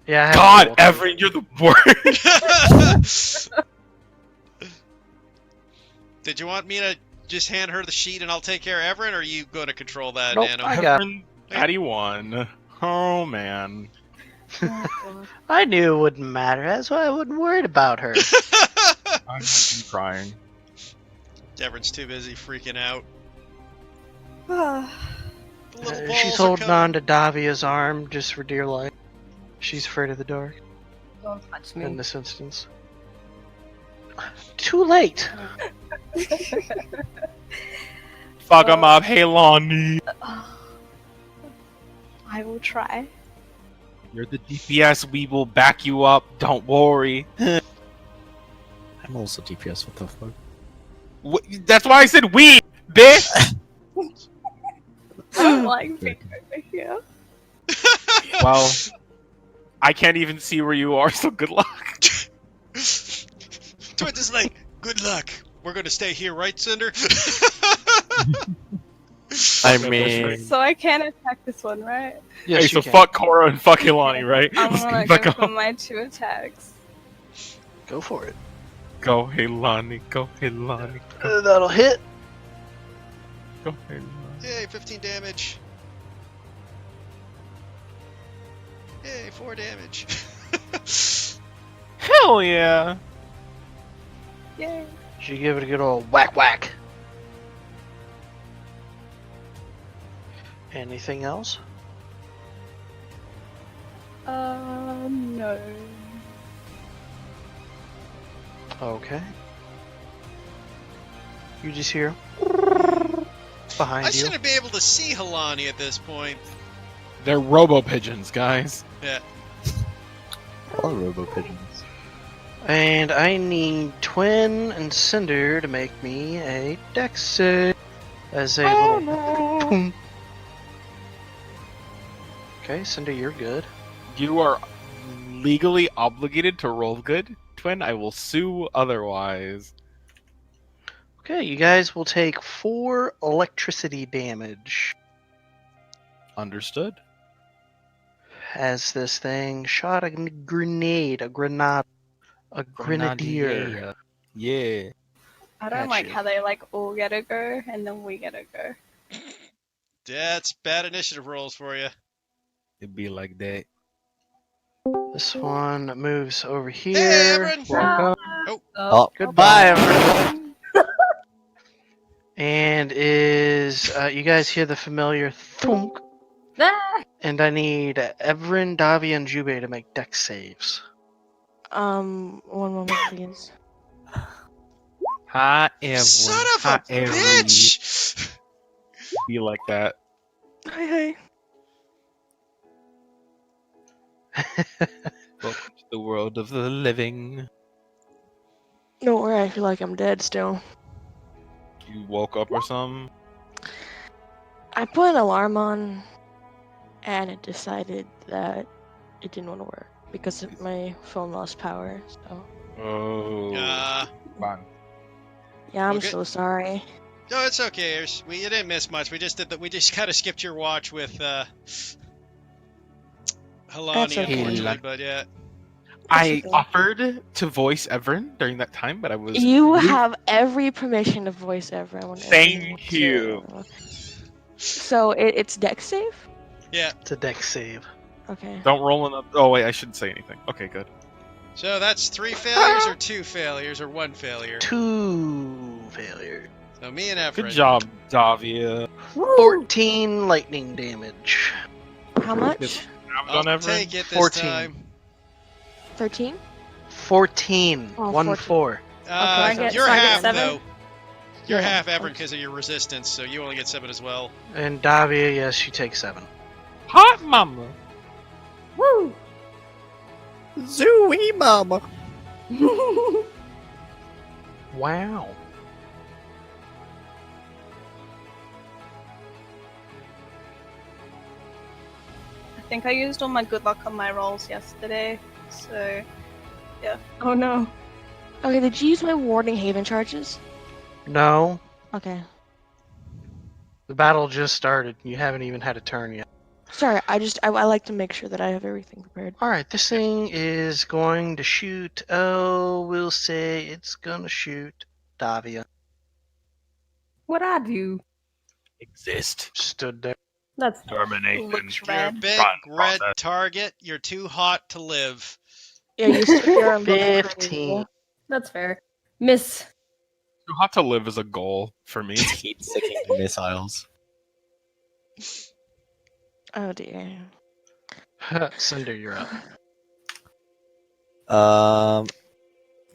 Yeah. I have God, rolled. Everett, you're the worst! Did you want me to just hand her the sheet and I'll take care of Everett, or are you going to control that, Nope, Nano? I got Everett, Daddy won. Oh, man. I knew it wouldn't matter. That's why I wasn't worried about her. I'm crying. Everett's too busy freaking out. Ah. The little She's balls are holding coming. on to Davia's arm just for dear life. She's afraid of the dark Don't touch in me. this instance. Too late. Fuck him up, hey Lonnie. I will try. You're the DPS, we will back you up, don't worry. I'm also DPS, what the fuck? That's why I said we, bitch! I don't like being over here. Well, I can't even see where you are, so good luck. Twins is like, good luck. We're going to stay here, right, Cinder? I mean, So I can't attack this one, right? Yes, Hey, so you can. fuck Cora and fuck Ilani, right? I'm Let's gonna get back go for on. my 2 attacks. Go for it. Go, Hilani, go, Hilani, That'll hit. go, Hilani. Yay, 15 damage. Yay, 4 damage. Hell yeah! Yay. She give it a good old whack whack. Anything else? No. Okay. You just hear behind I you. shouldn't be able to see Halani at this point. They're robo pigeons, guys. Yeah. All robo pigeons. And I need Twin and Cinder to make me a dex save. As a little boom. Okay, Cinder, you're good. You are legally obligated to roll good, Twin. I will sue otherwise. Okay, you guys will take 4 electricity damage Understood. as this thing shot a grenade, a grenadier. Grenadier. Yeah. I don't At like you. how they like all get a go and then we get a go. That's bad initiative rolls for you. It'd be like that. This one moves over Hey, here. Everin! Welcome. Oh, Goodbye, everyone. And you guys hear the familiar thunk. Ah! And I need Everin, Davi, and Jube to make dex saves. 1 moment, please. Hi, Evan. Son of Hi, a Evan. bitch! Be like that. Hi. Welcome to the world of the living. Don't worry, I feel like I'm dead still. You woke up or something? I put an alarm on, and it decided that it didn't want to work because my phone lost power. So Oh. Fun. yeah, I'm Okay. so sorry. No, it's okay. You didn't miss much. We just did that. We just kind of skipped your watch with Halani, That's okay. unfortunately. But yeah, I okay. offered to voice Everin during that time, but I was. You have every permission to voice everyone. Thank you. So it's dex save? yeah. It's a dex save. Okay. Don't roll in. Oh wait, I shouldn't say anything. Okay, good. So that's 3 failures or 2 failures or 1 failure. 2 failures. So me and Efren. Good job, Davia. 14 lightning damage. How much? I'll Everin. take it this 14. time. 13? 14. Oh, 1 14. 4. I get- You're so I get half 7? though. You're Yeah. half Efren because of your resistance, so you only get 7 as well. And Davia, yes, you take 7. Hot mama. Woo! Zooey mama. Wow. I think I used all my good luck on my rolls yesterday, so Oh no. Okay, did you use my Warding Haven charges? No, Okay. the battle just started. You haven't even had a turn yet. Sorry, I like to make sure that I have everything prepared. Alright, this thing is going to shoot. Oh, we'll say it's gonna shoot Davia. What I do? Exist. Stood there. That's Termination. looks You're a red. big Run, red process. target. You're too hot to live. Yeah, you sit there and look 15. that's fair. Miss. Too hot to live is a goal for me. Heat seeking missiles. Oh dear. Cinder, you're up.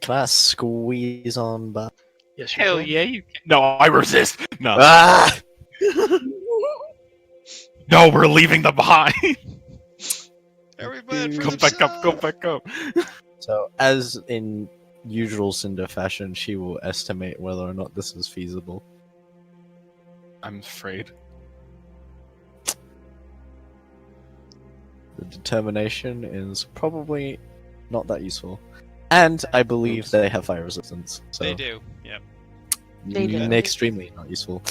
Can I squeeze on back? Yes, you Hell can. yeah, you can. No, I resist. No. Ah! No, we're leaving them behind. Everybody for Go back up, go themselves. back up. So, as in usual Cinder fashion, she will estimate whether or not this is feasible. I'm afraid. The determination is probably not that useful. And I believe they have fire resistance. So They do. Yep. They do. extremely not useful.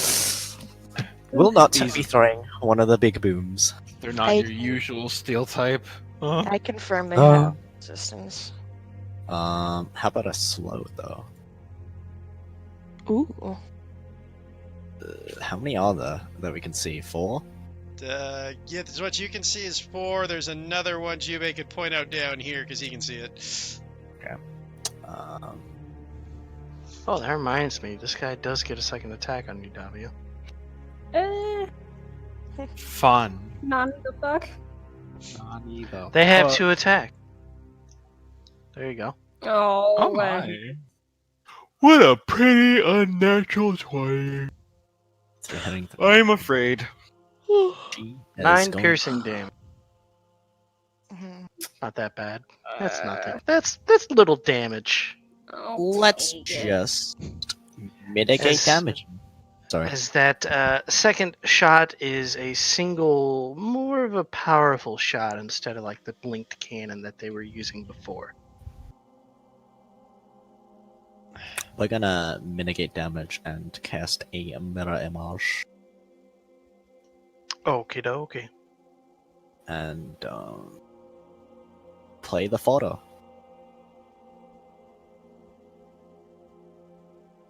Will not These- be throwing one of the big booms. They're not I- your usual steel type. Huh? I confirm they Oh. have resistance. How about a slow though? Ooh. How many are there that we can see? 4? Yeah, this is what you can see is 4. There's another one Jube could point out down here because he can see it. Um, Oh, that reminds me. This guy does get a second attack on you, Davia. Fun. None the fuck. Nani the They have fuck? 2 attack. There you go. Oh, Oh my. What a pretty unnatural 20. They're heading the I'm afraid. She is 9 going- piercing damage. Mhm. Not that bad. That's nothing. That's little damage. Let's take it. just mitigate As- damage. Sorry. As that second shot is a single, more of a powerful shot instead of like the blinked cannon that they were using before. We're gonna mitigate damage and cast a mirror image Okie dokie. and play the photo.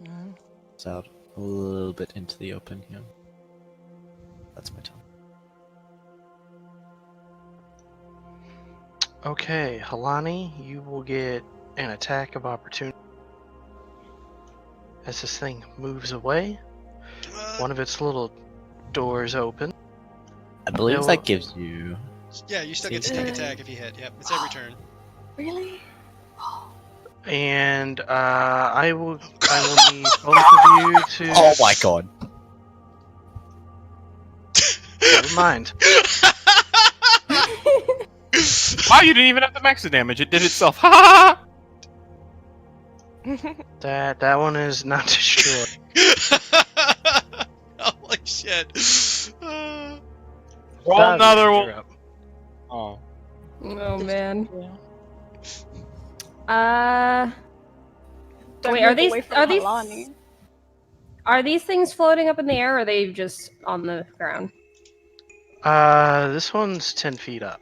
Mhm. It's out a little bit into the open here. That's my turn. Okay, Halani, you will get an attack of opportunity. As this thing moves away, one of its little doors open. I believe It'll- that gives you. Yeah, you still get to take attack if you hit. Yep, it's every turn. Really? And I will need both of you to. Oh my god! Never mind. Wow, you didn't even have the max damage. It did itself. Ha That one is not destroyed. Holy shit. Roll Davia, another you're one. up. Oh. Oh man. Yeah. Don't Wait, move are these away from are these Halani. are these things floating up in the air, or are they just on the ground? This one's 10 feet up.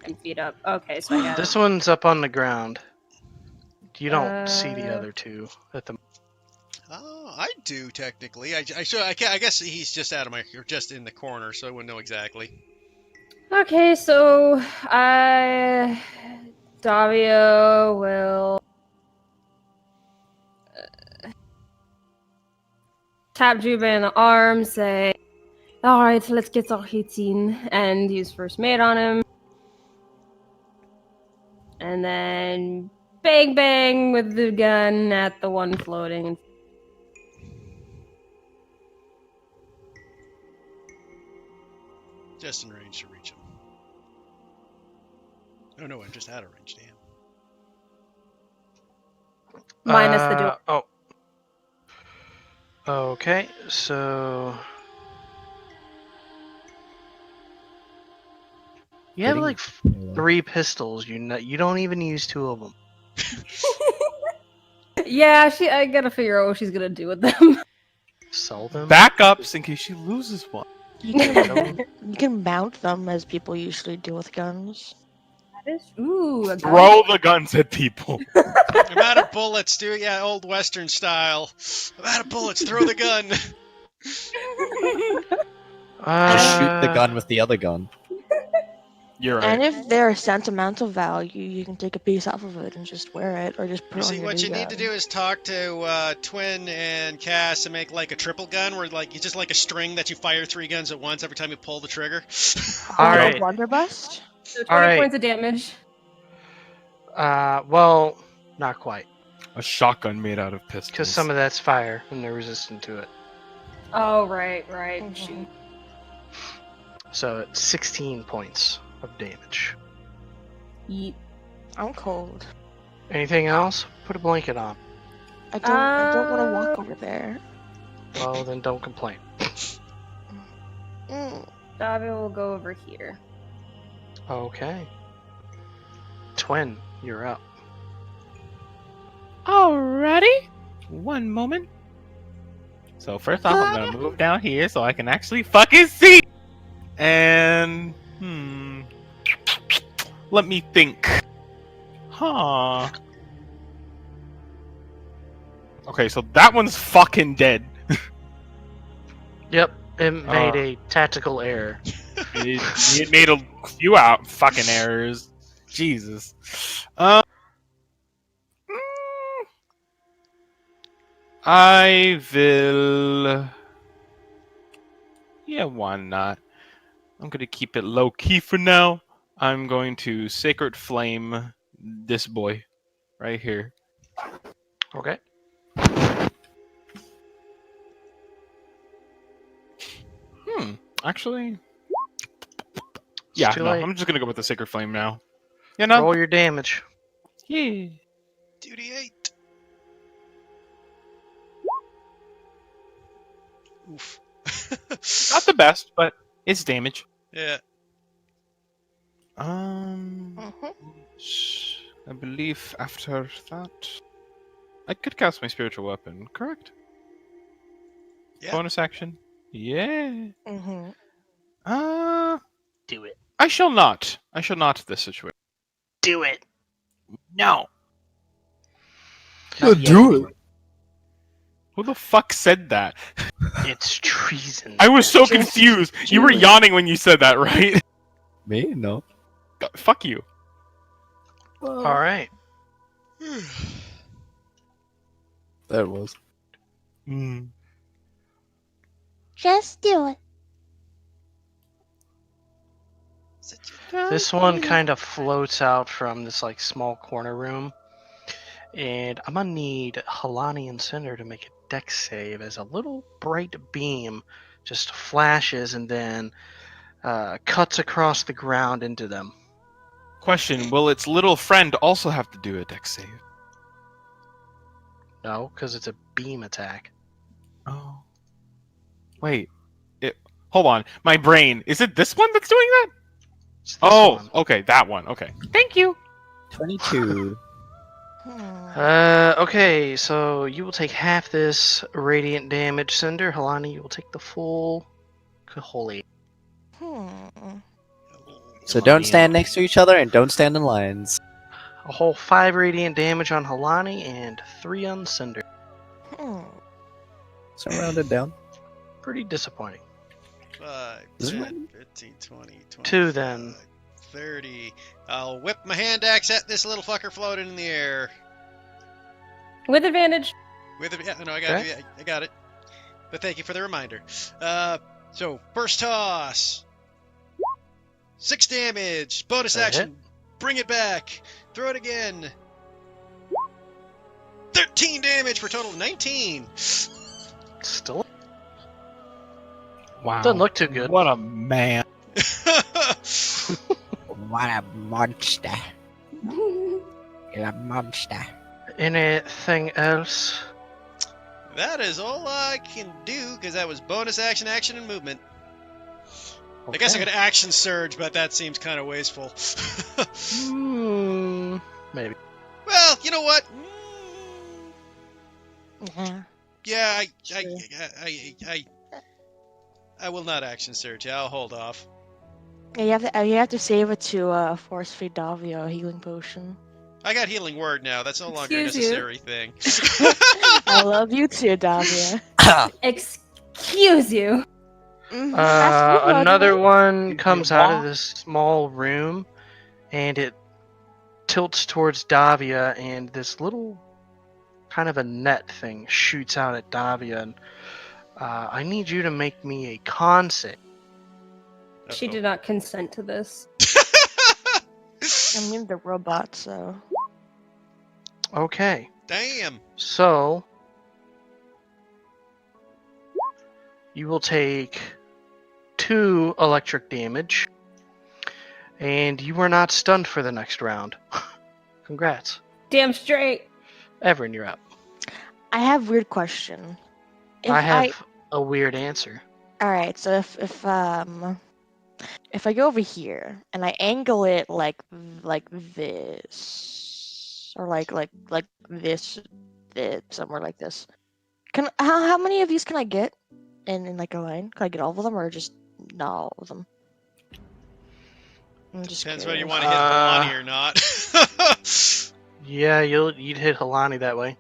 10 feet up. Okay, so I got This one's up on the ground. You don't see the other two at the. Oh, I do technically. I guess he's just out of my, or just in the corner, so I wouldn't know exactly. Okay, so Davio will tap Juba in the arm, say, "Alright, let's get our hits in," and use first mate on him. And then bang bang with the gun at the one floating. Just in range to reach him. Oh no, I'm just out of range, damn. Minus the dual. Oh. Okay, so. You have Hitting like 3 pistols. You don't even use 2 of them. Yeah, I gotta figure out what she's gonna do with them. Sell them. Backups in case she loses one. You can, you can mount them as people usually do with guns. Ooh, a gun. Throw the guns at people. I'm out of bullets, dude. Yeah, old Western style. I'm out of bullets. Throw the gun. Just shoot the gun with the other gun. You're And right. if they're sentimental value, you can take a piece off of it and just wear it, or just put You it on see, your what new you need to gun. do is talk to Twin and Cass and make like a triple gun, where like you just like a string that you fire 3 guns at once every time you pull the trigger. All Like a right. blunderbuss? So 20 All right. points of damage. Well, not quite, A shotgun made out of pistols. because some of that's fire and they're resistant to it. Oh, right. Mhm. Shoot. So it's 16 points of damage. Yeet. I'm cold. Anything else? Put a blanket on. I don't want to walk over there. Well, then don't complain. Davio will go over here. Okay. Twin, you're up. Alrighty. One moment. So first off, I'm gonna move down here so I can actually fucking see. And let me think. Huh. Okay, so that one's fucking dead. Yep, it made a tactical error. It made a few fucking errors. Jesus. I will. Yeah, why not? I'm gonna keep it low key for now. I'm going to Sacred Flame this boy right here. Okay. Actually, It's yeah, too no, late. I'm just gonna go with the Sacred Flame now. You know? Roll your damage. Yeah. 2d8. Oof. Not the best, but it's damage. Yeah. I believe after that, I could cast my spiritual weapon. Correct? Yeah. Bonus action. Yeah. Mm-hmm. Do it. I shall not. I shall not this situation. Do it. No. Not yet, anyway. Who the fuck said that? It's treason. I was so Just confused. You were do it. yawning when you said that, right? Me? No. Fuck you. All right. There it was. Just do it. This one kind of floats out from this like small corner room, and I'm gonna need Halani and Cinder to make a dex save as a little bright beam just flashes and then cuts across the ground into them. Question: will its little friend also have to do a dex save? No, because it's a beam attack. Oh. Wait. Hold on. My brain. Is it this one that's doing that? It's this Oh, one. okay, that one. Okay. Thank you. 22. Okay, so you will take half this radiant damage, Cinder. Halani, you will take the full Kaholi. So don't stand next to each other and don't stand in lines. A whole 5 radiant damage on Halani and 3 on Cinder. So round it down. Pretty disappointing. 5, Is it 10, 15, 20, 25, 2 then. 30. I'll whip my hand axe at this little fucker floating in the air. With advantage. With it, yeah, no, I got it. I got it. But thank you for the reminder. So first toss, 6 damage. Bonus That action. Bring it back. Throw it again. 13 damage for a total of 19. Still Wow. doesn't look too good. What a man. What a monster. You're a monster. Anything else? That is all I can do because that was bonus action, action, and movement. I guess I could action surge, but that seems kind of wasteful. Maybe. Well, you know what? Yeah, Sure. I will not action surge. I'll hold off. Yeah, you have to save it to force feed Davia a healing potion. I got healing word now. That's no longer a Excuse you. necessary thing. I love you too, Davia. Excuse you. Another one comes out of this small room, and it tilts towards Davia, and this little kind of a net thing shoots out at Davia, and I need you to make me a con save. She did not consent to this. I mean the robot, so. Okay, Damn. so you will take 2 electric damage, and you are not stunned for the next round. Congrats. Damn straight. Everin, you're up. I have a weird question. I have a weird answer. Alright, so if I go over here and I angle it like this, or like this, somewhere like this, how many of these can I get in like a line? Can I get all of them or just not all of them? I'm just Depends whether you curious. want to hit Halani or not. Yeah, you'd hit Halani that way.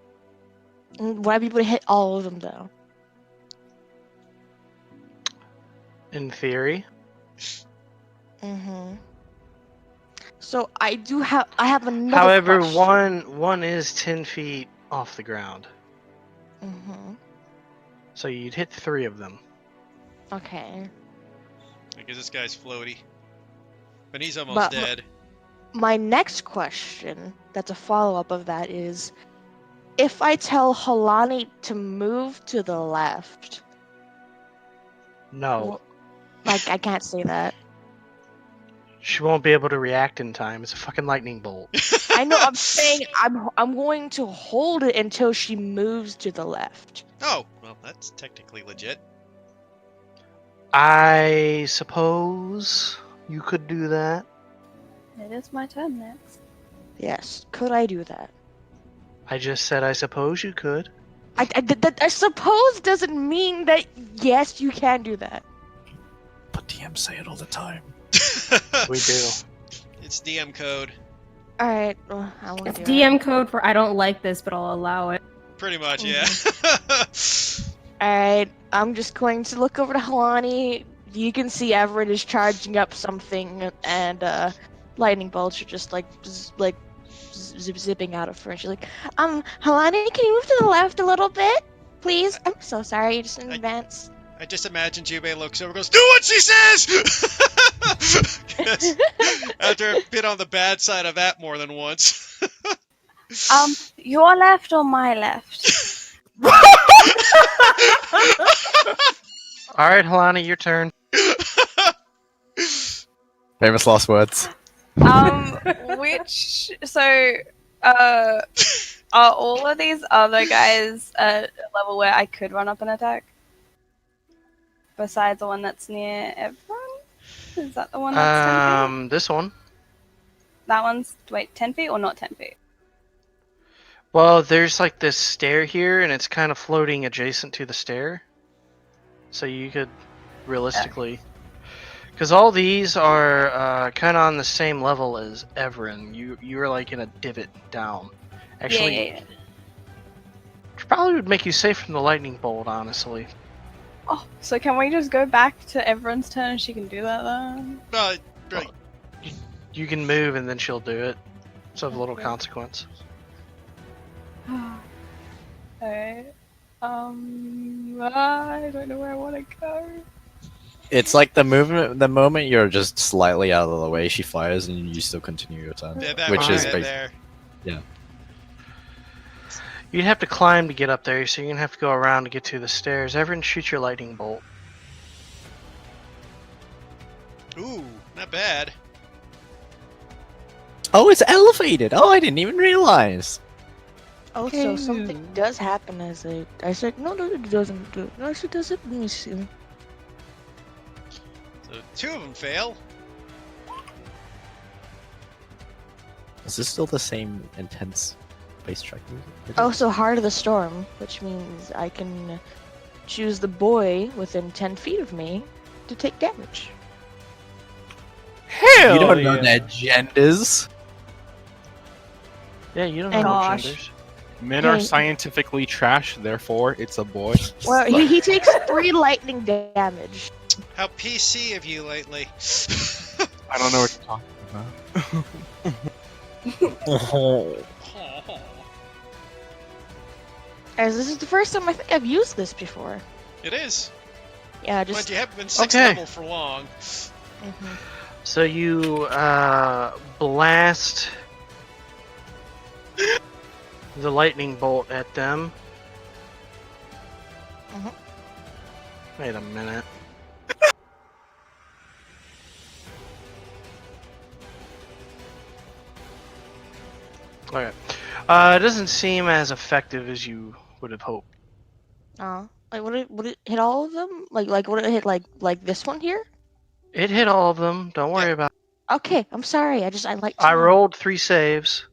Would I be able to hit all of them though? In theory. Mm-hmm. So I have another However, question. one is 10 feet off the ground. Mm-hmm. So you'd hit 3 of them. Okay. Because this guy's floaty. But he's almost dead. My next question, that's a follow-up of that, is if I tell Halani to move to the left. No. Like, I can't say that. She won't be able to react in time. It's a fucking lightning bolt. I know. I'm saying I'm going to hold it until she moves to the left. Oh, well, that's technically legit. I suppose you could do that. It is my turn next. Yes. Could I do that? I just said I suppose you could. I suppose doesn't mean that yes, you can do that. But DMs say it all the time. We do. It's DM code. All right. Well, I want It's to DM code for I don't like this, but I'll allow it. Pretty much, yeah. All right. I'm just going to look over to Halani. You can see Everett is charging up something, and lightning bolts are just zipping out of her. And she's like, Halani, can you move to the left a little bit, please? I'm so sorry, just in advance. I just imagine Jubei looks over and goes, do what she says! After I've been on the bad side of that more than once. Your left or my left? Alright, Halani, your turn. Famous last words. Are all of these other guys at a level where I could run up and attack? Besides the one that's near everyone? Is that the one that's 10 feet? This one. That one's, 10 feet or not 10 feet? Well, there's like this stair here, and it's kind of floating adjacent to the stair. So you could realistically... Because all these are kind of on the same level as Everin. You're like in a divot down. Actually, Yeah. which probably would make you safe from the lightning bolt, honestly. Oh, so can we just go back to everyone's turn and she can do that then? Right. You can move and then she'll do it. It's of little Okay. consequence. Alright. I don't know where I want to go. It's like the moment you're just slightly out of the way, she fires and you still continue your turn. Yeah, that Which was is it basic. there. Yeah. You'd have to climb to get up there, so you're gonna have to go around to get to the stairs. Everyone shoot your lightning bolt. Ooh, not bad. Oh, it's elevated! Oh, I didn't even realize! Also, something does happen as I said, no, it doesn't. No, it doesn't. Let me see. So 2 of them fail. Is this still the same intense bass track music? Also, Heart of the Storm, which means I can choose the boy within 10 feet of me to take damage. Hell You don't know their genders. Yeah, you don't And know what gosh. genders. Men are Hey. scientifically trash, therefore it's a boy. Well, he takes 3 lightning damage. How PC of you lately. I don't know what you're talking about. As this is the first time I think I've used this before. It is. Yeah, But just. you haven't been 6th Okay. level for long. Mhm. So you blast the lightning bolt at them. Mhm. Wait a minute. Okay. It doesn't seem as effective as you would have hoped. Like would it hit all of them? Like would it hit like this one here? It hit all of them. Don't worry Yeah. about it. Okay, I'm sorry. I like. I rolled 3 saves.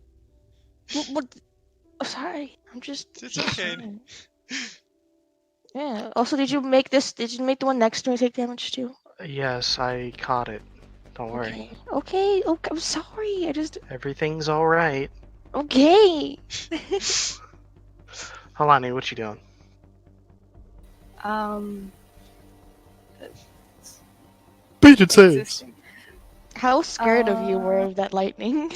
What? Oh, sorry. I'm just. It's okay. fine. Yeah. Also, did you make the one next to me take damage too? Yes, I caught it. Don't worry. Okay. Okay. Okay. I'm sorry. I just. Everything's alright. Okay. Halani, what you doing? Beat it saves! Existing. How scared of you were of that lightning?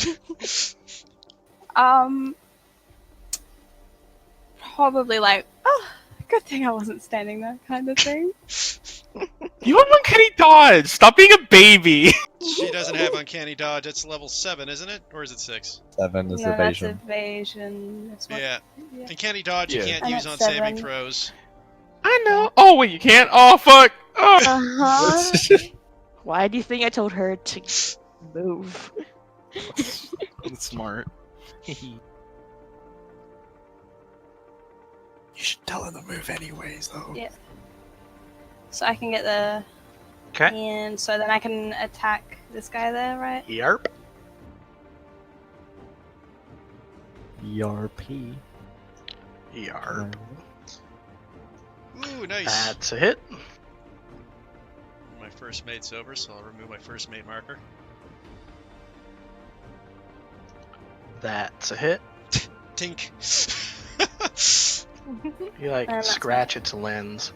Probably like, oh, good thing I wasn't standing there kind of thing. You have uncanny dodge! Stop being a baby! She doesn't have uncanny dodge. It's level 7, isn't it? Or is it 6? 7 is No, evasion. that's evasion. That's what- Yeah. yeah. Uncanny dodge you Yeah. can't And use it's on saving 7. throws. I know. Oh wait, you can't. Oh fuck. Oh. Uh-huh. Why do you think I told her to move? That's smart. You should tell her to move anyways, though. Yeah. So I can get the... Okay. And so then I can attack this guy there, right? Yarp. ERP. Yarp. Ooh, nice. That's a hit. My first mate's over, so I'll remove my first mate marker. That's a hit. Tink. You like that's scratch its lens.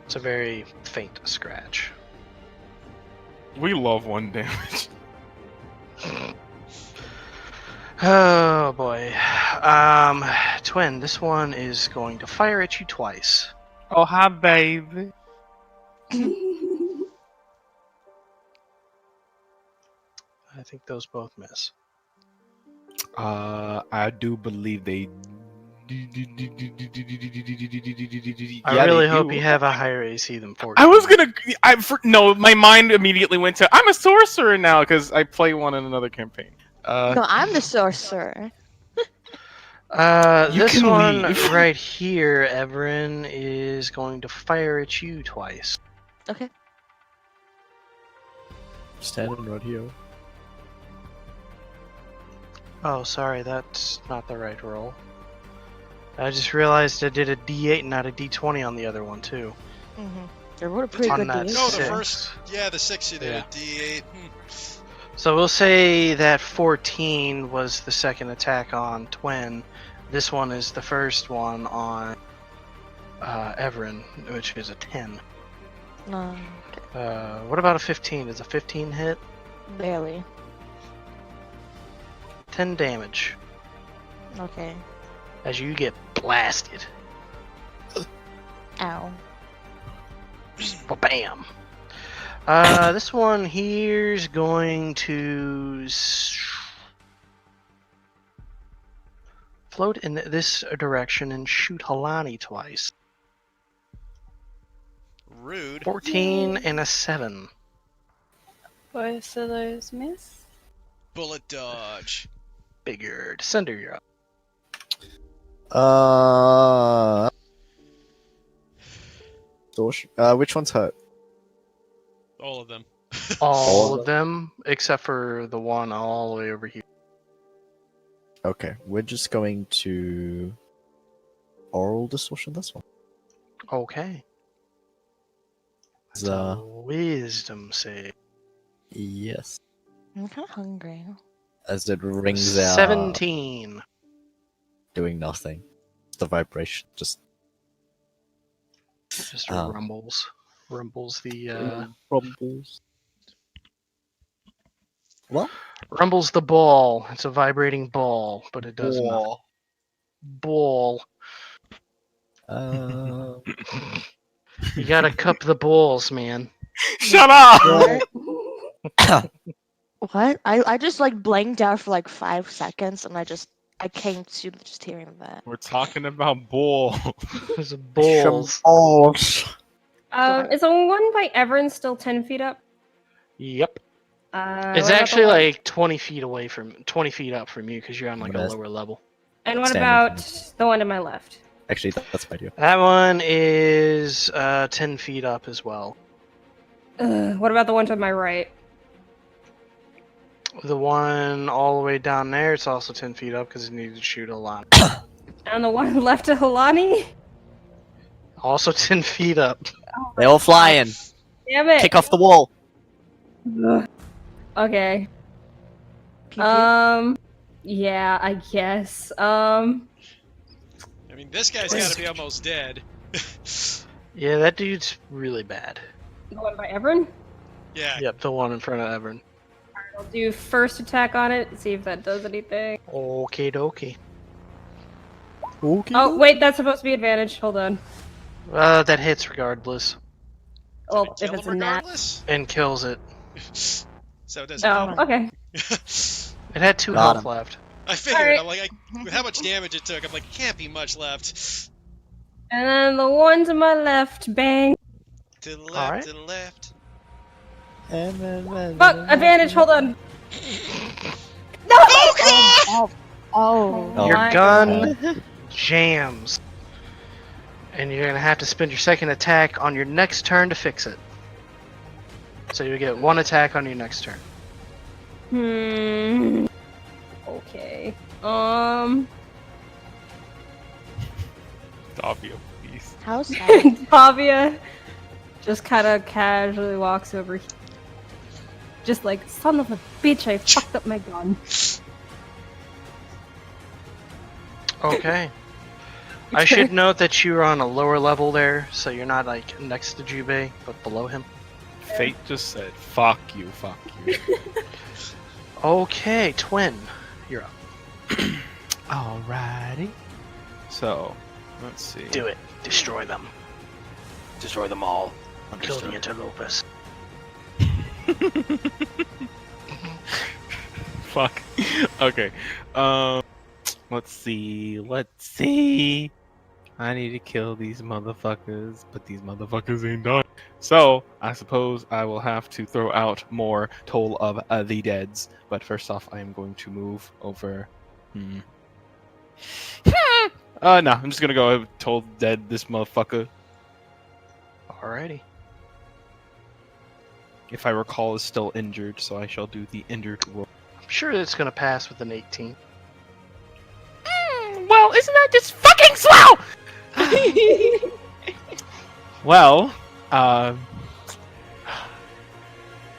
It's a very faint scratch. We love 1 damage. Oh boy. Twin, this one is going to fire at you twice. Oh hi, baby. I think those both miss. I do believe they. I really hope you have a higher AC than 14. I was gonna. No, my mind immediately went to. I'm a sorcerer now because I play one in another campaign. No, I'm the sorcerer. You This can one leave. right here, Everin, is going to fire at you twice. Okay. Standing right here. Oh, sorry, that's not the right roll. I just realized I did a D8 and not a D20 on the other one too. They wrote a pretty On good that deal. No, the six. first. Yeah, the 6 you did Yeah. a D8. So we'll say that 14 was the second attack on Twin. This one is the first one on Everin, which is a 10. No, What about a 15? Is a 15 hit? barely. 10 damage Okay. as you get blasted. Ow. Bam! This one here's going to float in this direction and shoot Halani twice. Rude. 14 and a 7. Both of those miss. Bullet dodge. Figured. Cinder, you're up. Which one's hurt? All of them. All of them, except for the one all the way over here. Okay, we're just going to oral distortion this one. Okay. It's, uh, Wisdom save. yes. I'm kind of hungry. As it rings out, 17. doing nothing. The vibration just Rumbles. Rumbles the rumbles. Well, rumbles the ball. It's a vibrating ball, but it does not. Ball. You gotta cup the balls, man. Shut up! What? I just like blanked out for like 5 seconds, and I came to just hearing that. We're talking about bull. There's balls. balls. Is the one by Everin still 10 feet up? Yep. What It's about the actually one- like 20 feet away from 20 feet up from you because you're on like a Yes. lower level. And what Standing about the one to my left? Actually, that's my idea. That one is 10 feet up as well. What about the one to my right? The one all the way down there, it's also 10 feet up because it needs to shoot a lot. And the one left to Halani? Also 10 feet up. They all flying. Damn it! Kick off the wall. Okay. PG? Yeah, I guess. I mean, this guy's gotta be almost dead. Yeah, that dude's really bad. The one by Everin? Yeah. Yep, the one in front of Everin. I'll do first attack on it, see if that does anything. Okie dokie. Okay. Oh, wait, that's supposed to be advantage. Hold on. That hits regardless. Well, Kill if him it's a nat. regardless? And kills it. So it doesn't Oh, matter. okay. It had 2 Got health him. left. I figured. Alright. I'm like, with how much damage it took, I'm like, can't be much left. And then the one to my left, bang. To the left, Alright. to the left. Fuck, advantage, hold on. No! Oh, Oh. Your my gun God. jams. And you're going to have to spend your second attack on your next turn to fix it. So you get one attack on your next turn. Okay. Davio, please. How sad. Tavia just kind of casually walks over here. Just like, son of a bitch, I fucked up my gun. Okay. I should note that you're on a lower level there, so you're not like next to Jubei, but below him. Fate just said, fuck you, fuck you. Okay, Twin, you're up. Alrighty. So, let's see. Do it. Destroy them. Destroy them all. Kill the interlopers. Fuck. Okay. Let's see. I need to kill these motherfuckers, but these motherfuckers ain't done. So, I suppose I will have to throw out more Toll of the Deads. But first off, I am going to move over. No, I'm just gonna go Toll Dead this motherfucker. Alrighty. If I recall, is still injured, so I shall do the injured roll. I'm sure it's gonna pass with an 18. Well, isn't that just fucking slow? Well, I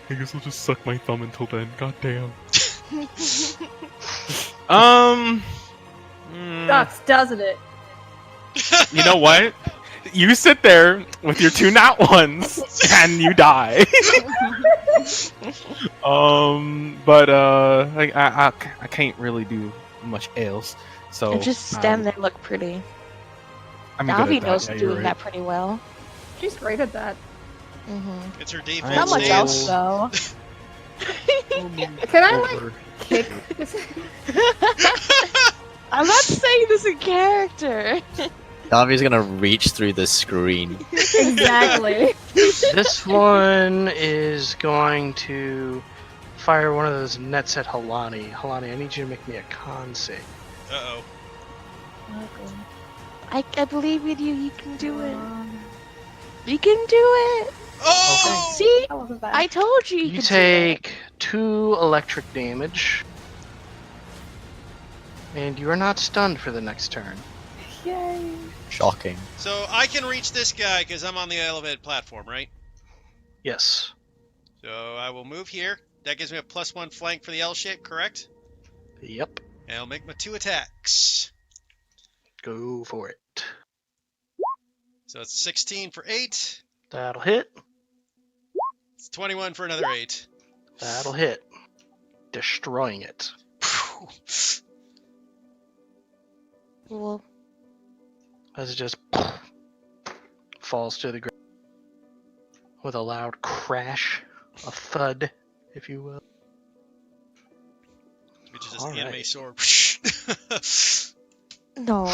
guess I'll just suck my thumb until then. God damn. Sucks, doesn't it? You know what? You sit there with your 2 nat ones and you die. But I can't really do much else. So And just stand there and look pretty. I'm good Davi at that. knows Yeah, you're doing right. that pretty well. She's great at that. Mm-hmm. it's her defense. Not much stance. else though. Can I, like, kick this? I'm not saying this in character. Davi's gonna reach through the screen. Exactly. This one is going to fire one of those nets at Halani. Halani, I need you to make me a con save. Uh-oh. I believe in you. You can do it. You can do it. Oh! See, That wasn't bad. I told you. You could take 2 electric damage. And you are not stunned for the next turn. Yay. Shocking. So I can reach this guy because I'm on the elevated platform, right? Yes. So I will move here. That gives me a +1 flank for the L shape, correct? Yep. And I'll make my 2 attacks. Go for it. So it's 16 for 8. That'll hit. It's 21 for another 8. That'll hit. Destroying it. Well, As it just falls to the ground with a loud crash, a thud, if you will. Which is just All anime right. sword. no,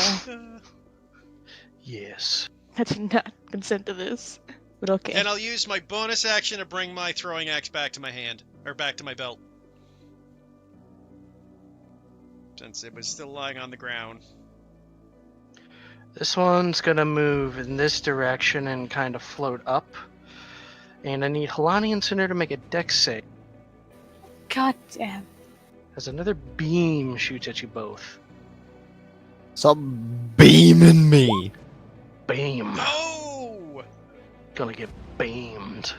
Yes. I did not consent to this. But okay. And I'll use my bonus action to bring my throwing axe back to my hand. Or back to my belt. Since it was still lying on the ground. This one's gonna move in this direction and kind of float up. And I need Halani and Cinder to make a dex save. God damn. As another beam shoots at you both. Stop beaming me. Beam. No! Gonna get beamed.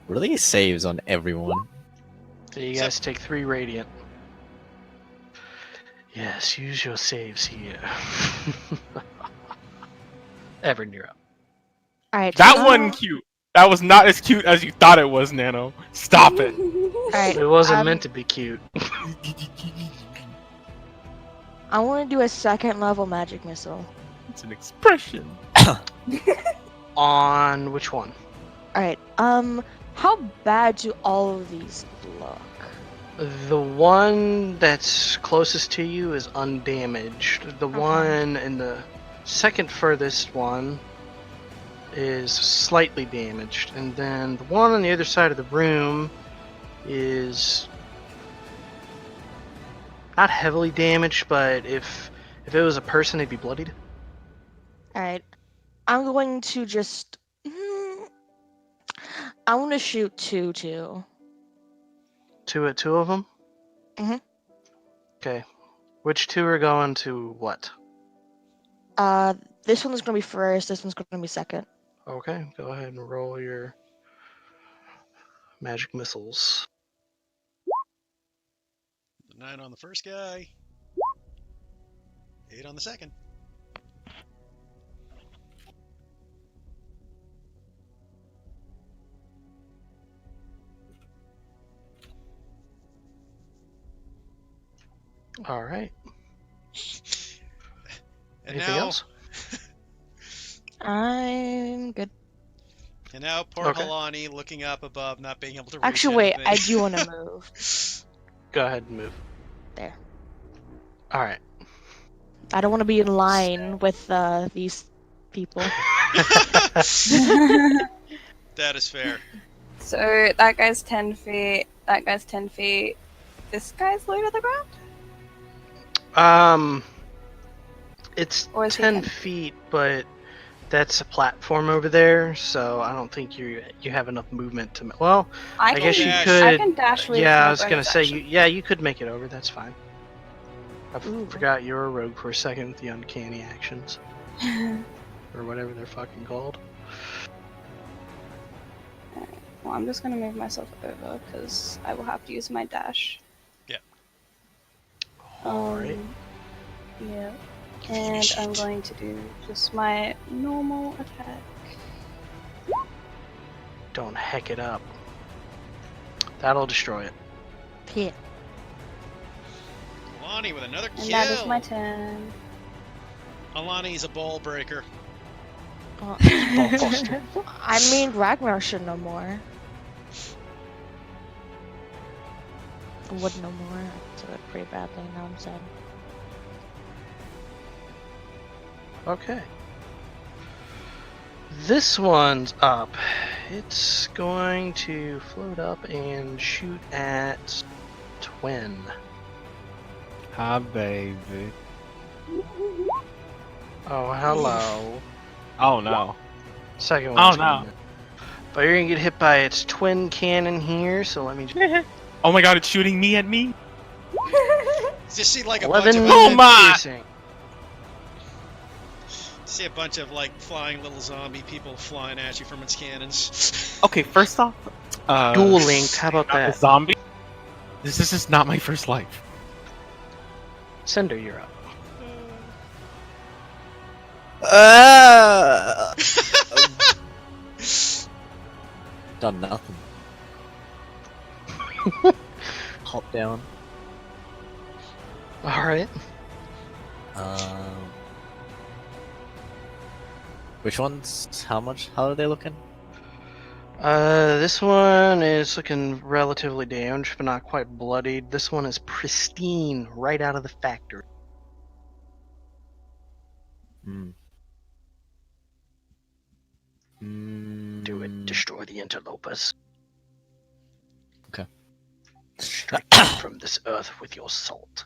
Really saves on everyone. So you guys take 3 radiant. Yes, use your saves here. Evan, you're up. All right. That wasn't cute. That was not as cute as you thought it was, Nano. Stop it. All right. It wasn't meant to be cute. I want to do a 2nd level magic missile. It's an expression. On which one? All right. How bad do all of these look? The one that's closest to you is undamaged. The one in the second furthest one is slightly damaged. And then the one on the other side of the room is not heavily damaged, but if it was a person, it'd be bloodied. Alright. I'm going to just... I want to shoot two. Two of them? Mhm. Okay. Which two are going to what? This one's going to be first, this one's going to be second. Okay, go ahead and roll your magic missiles. 9 on the first guy. 8 on the second. All right. And Anything now, else? I'm good. And now poor Okay. Halani looking up above, not being able to reach Actually, wait, anything. I do want to move. Go ahead and move. There. All right. I don't want to be in line with these people. That is fair. So that guy's 10 feet. That guy's 10 feet. This guy's low to the ground? It's Or is he 10 10? feet, but that's a platform over there, so I don't think you have enough movement to. Well, I guess you dash. could. I can dash with yeah, my I was gonna bonus say action. you could make it over. That's fine. I Ooh. forgot you're a rogue for a second with the uncanny actions or whatever they're fucking called. Well, I'm just gonna move myself over because I will have to use my dash. Yeah. Alright. Yeah. And I'm going to do just my normal attack. Don't heck it up. That'll destroy it. Yeah. Alani with another And kill. that is my turn. Alani's a ball breaker. I mean, Ragnar should know more. Would know more. I took it pretty badly, now I'm sad. Okay. This one's up. It's going to float up and shoot at Twin. Hi, baby. Oh, hello. Oh no. Second Oh, one's no. gonna- But you're gonna get hit by its twin cannon here, so let me just... Oh my god, it's shooting me at me? Just see like a 11 bunch of Oh my! piercing. see a bunch of like flying little zombie people flying at you from its cannons. Okay, first off, Dual linked, how about not a that? zombie. This is not my first life. Cinder, you're up. Done nothing. Hop down. Alright. Which ones? How much? How are they looking? This one is looking relatively damaged, but not quite bloodied. This one is pristine, right out of the factory. Hmm. Do it. Destroy the interlopers. Okay. Strike them from this earth with your salt.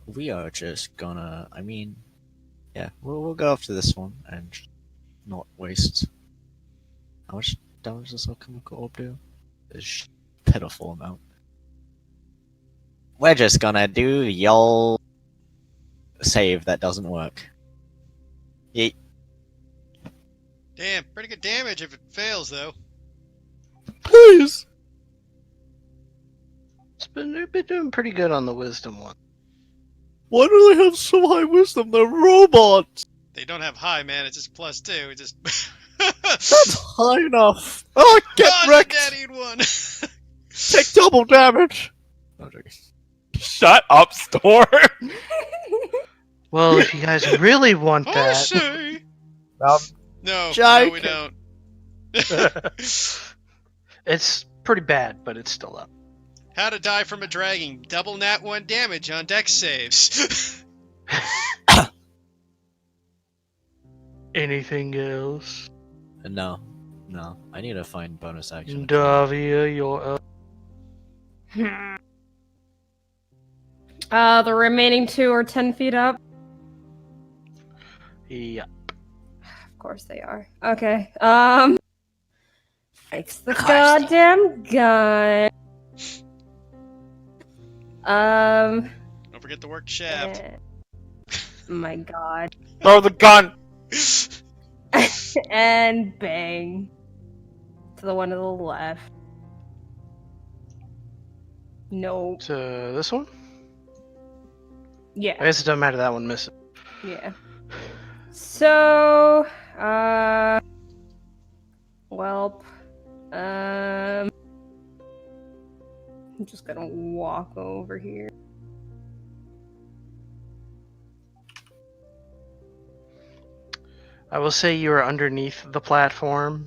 We are just gonna. I mean, yeah, we'll go after this one and not waste. How much damage does alchemical orb do? A pitiful amount. We're just gonna do the old save that doesn't work. Yeet. Damn, pretty good damage if it fails though. Please. They've been doing pretty good on the wisdom one. Why do they have so high wisdom? They're robots. They don't have high, man. It's just +2. It just. That's high enough. Oh, get Oh, wrecked. Daddy one. Take double damage. No, joking. Shut up, Storm. Well, if you guys really want Oh, that, say. Um, No, Jake. no, we don't. it's pretty bad, but it's still up. How to die from a dragon. Double nat 1 damage on dex saves. Anything else? No. I need to find bonus action. Davia, you're up. The remaining 2 are 10 feet up. Yeah. Of course they are. Okay. Fix the Christ. goddamn gun. Don't forget to work shaft. My god. Throw the gun! And bang. To the one to the left. Nope. So this one? Yeah. I guess it doesn't matter, that one misses. Yeah. So, welp. I'm just gonna walk over here. I will say you are underneath the platform.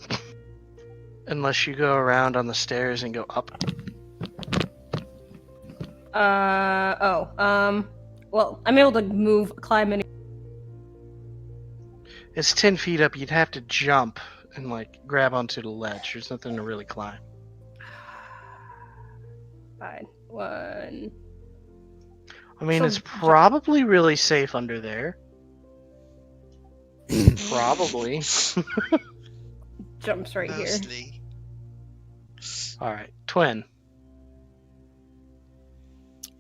Unless you go around on the stairs and go up. Well, I'm able to climb any. It's 10 feet up, you'd have to jump and like grab onto the ledge. There's nothing to really climb. Fine. 1. I mean, So it's probably really safe under there. Probably. Jumps right here. Mostly. Alright, twin.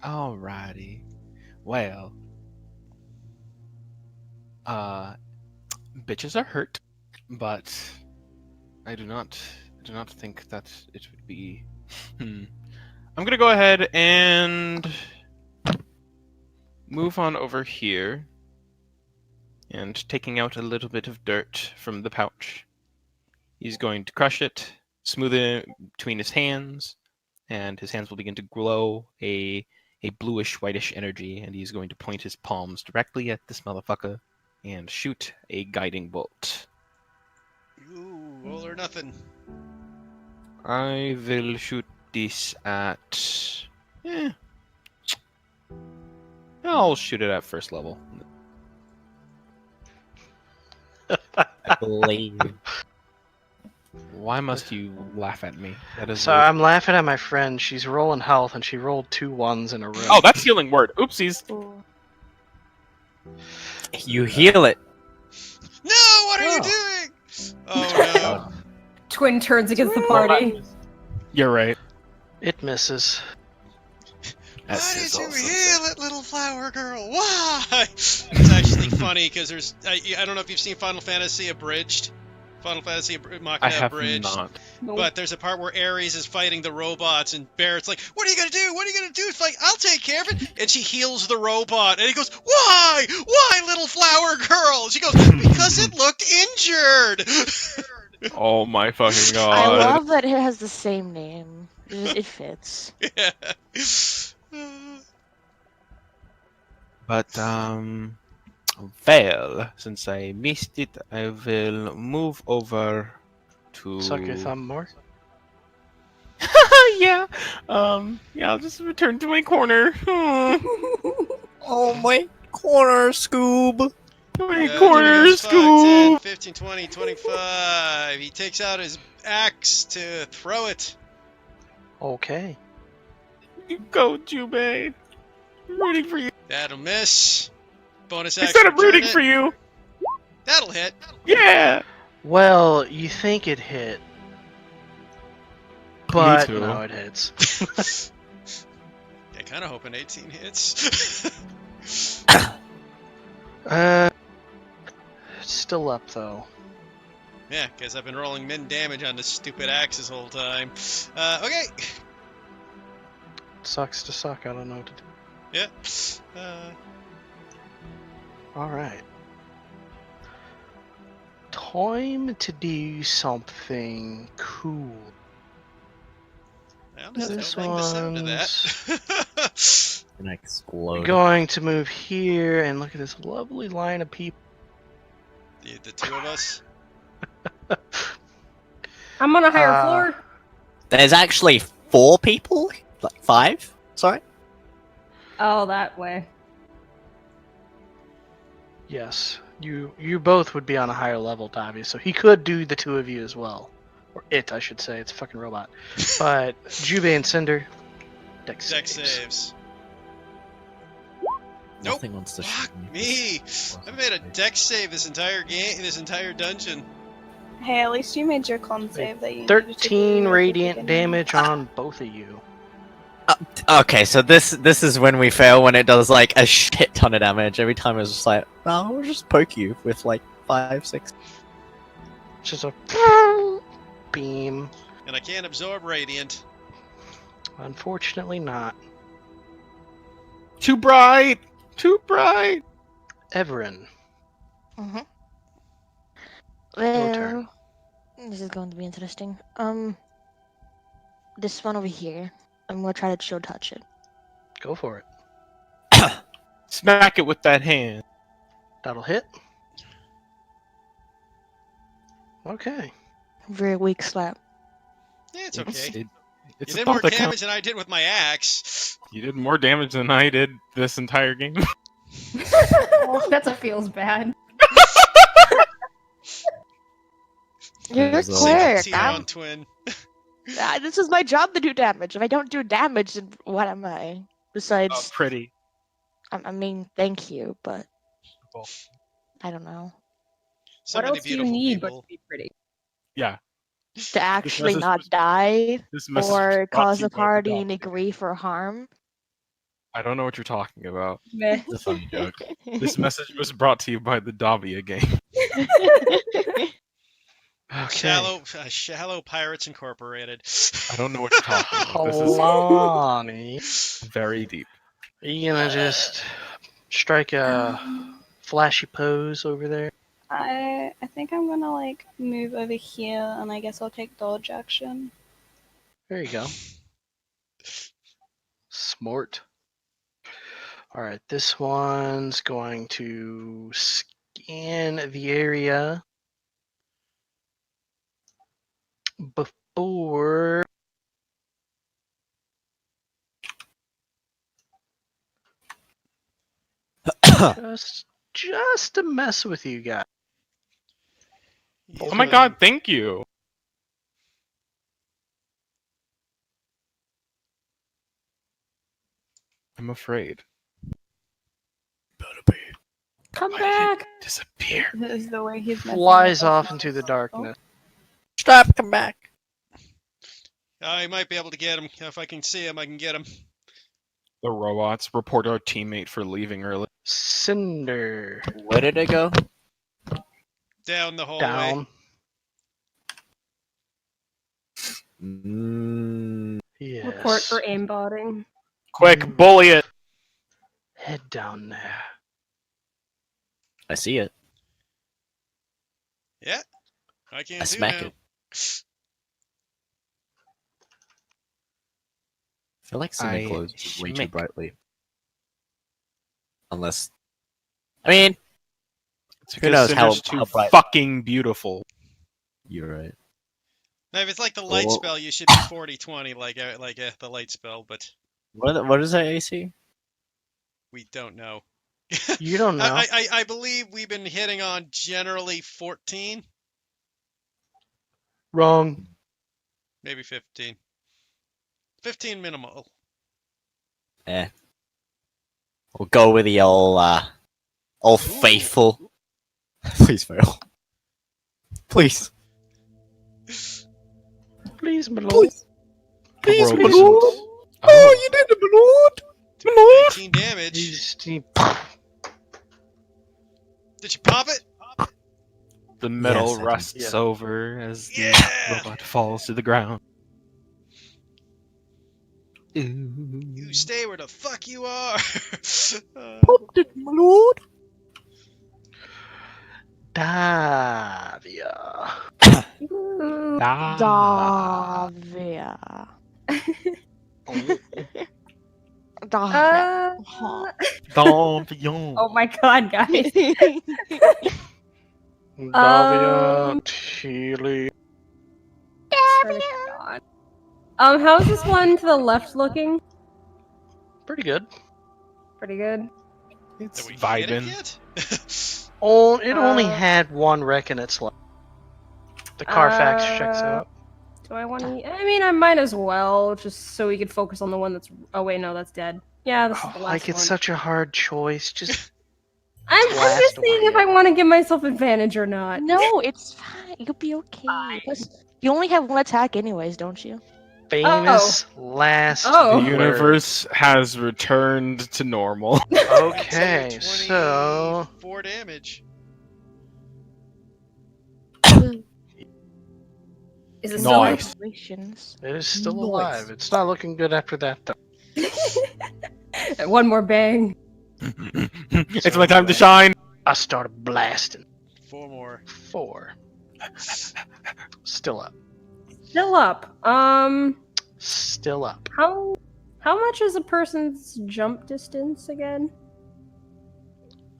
Alrighty. Well. Bitches are hurt, but I do not think that it would be. I'm gonna go ahead and move on over here, and taking out a little bit of dirt from the pouch. He's going to crush it, smooth it between his hands, and his hands will begin to glow a bluish whitish energy, and he's going to point his palms directly at this motherfucker and shoot a guiding bolt. Ooh, all or nothing. I will shoot this at... I'll shoot it at first level. I believe. Why must you laugh at me? That is So I'm laughing at my friend. She's rolling health and she rolled 2 1s in a row. Oh, that's healing word. Oopsies. You heal it. No, what are you doing? Oh no. Twin turns against the party. You're right. It misses. Why did you heal it, little flower girl? Why? It's actually funny because there's I don't know if you've seen Final Fantasy Abridged. Final Fantasy Machina I have Abridged. not. Nope. But there's a part where Ares is fighting the robots, and Barrett's like, "What are you gonna do? What are you gonna do?" It's like, "I'll take care of it." And she heals the robot, and he goes, "Why? Why, little flower girl?" She goes, "Because it looked injured." Oh my fucking god. I love that it has the same name. It fits. Yeah. But, well, since I missed it, I will move over to... Suck your thumb more. yeah. Yeah, I'll just return to my corner. Oh my corner, Scoob. My corner, 5, 10, Scoob. 15, 20, 25. He takes out his axe to throw it. Okay. You go, Jubei. I'm rooting for you. That'll miss. Bonus I action. said I'm rooting return for it. you. That'll hit. Yeah. Well, you think it hit. But too. no, it hits. Yeah, kind of hoping 18 hits. It's still up though. Yeah, because I've been rolling min damage on this stupid axe this whole time. Okay. Sucks to suck. I don't know what to do. Yeah. Alright. Time to do something cool. I honestly This don't like the sound of that. An explode. Going to move here and look at this lovely line of people. The two of us. I'm on a higher floor. There's actually 4 people? Like 5? Sorry? Oh, that way. Yes. You both would be on a higher level, Davy, so he could do the two of you as well. Or it, I should say. It's a fucking robot. But Jubei and Cinder, Dex Dex saves. saves. Nothing wants to shoot Fuck me! I made a dex save this entire game, this entire dungeon. Hey, at least you made your con save that you needed to 13 do at the radiant beginning. damage on both of you. Okay, so this is when we fail, when it does like a shit ton of damage. Every time it's just like, oh, we'll just poke you with like 5, 6. It's just a beam. And I can't absorb radiant. Unfortunately not. Too bright! Too bright! Everin. Mm-hmm. Your turn. Well, this is going to be interesting. This one over here. I'm gonna try to chill touch it. Go for it. Smack it with that hand. That'll hit. Okay. Very weak slap. Yeah, it's okay. It's You a did more thought that damage than I did with my axe. You did more damage than I did this entire game. That's a feels bad. You're a There's a- cleric. T-on twin. This is my job to do damage. If I don't do damage, then what am I? Besides, Pretty. I mean, thank you, but Cool. I don't know. So What many else do you beautiful need people. but to be pretty? Yeah. To actually message not was- die This message was or brought to cause you the by party dog. any grief or harm. I don't know what you're talking about. Meh. It's a funny joke. This message was brought to you by the Davia game. Okay. Shallow Pirates Incorporated. I don't know what you're talking about. This Kalani. is very deep. Are you gonna just strike a flashy pose over there? I think I'm gonna like move over here, and I guess I'll take dodge action. There you go. Smart. Alright, this one's going to scan the area before just to mess with you guys. Oh my god, thank you! I'm afraid. Come Why did it back! disappear? This is the way he's messing Flies with us. off into the darkness. Stop, come back. I might be able to get him. If I can see him, I can get him. The robots report our teammate for leaving early. Cinder. Where did it go? Down the hallway. Down. Yes. Report for aimbotting. Quick, bully it! Head down there. I see it. Yeah. I can I do smack now. it. I feel like Cinder I glows way too schmick. brightly. Unless, I mean, It's Who because knows how- Cinder's too how bright- fucking beautiful. you're right. Now, if it's like the light Well- spell, you should be 40-20, like the light spell, but What is that AC? we don't know. You don't know. I believe we've been hitting on generally 14, Wrong. maybe 15. 15 minimal. Eh. We'll go with the old faithful. Please fail. Please. Please, my lord. Please. Please, Bro, my listen. lord. Oh, you did it, my lord. My lord. 18 damage. He- Did you pop it? The metal Yes, I did. rusts Yeah. over as the Yeah! robot falls to the ground. You stay where the fuck you are. Popped it, my lord. Davia. Ooh. Davia. Davia. Uh, Dampion. oh my god, guys. Davia. Teely. Swear to God. How's this one to the left looking? Pretty good. Pretty good. It's Did we hit it vibing. yet? Oh, it only Uh, had one wreck in its life. The Carfax checks out. Do I want to? I mean, I might as well, just so we could focus on the one that's. Oh wait, no, that's dead. Yeah, this is the last Like, it's one. such a hard choice. Just I'm blast just seeing if away. I want to give myself advantage or not. No, it's fine. You'll be okay. Plus, you only have one attack, anyways, don't you? famous last Oh. The word. universe has returned to normal. Okay, so 4 damage. Is it Nice. Congratulations. it is still Nice. alive. It's not looking good after that, though. still? One more bang. It's my time to shine. I started blasting. 4 more. 4. Still up. Still up. Still up. How much is a person's jump distance again?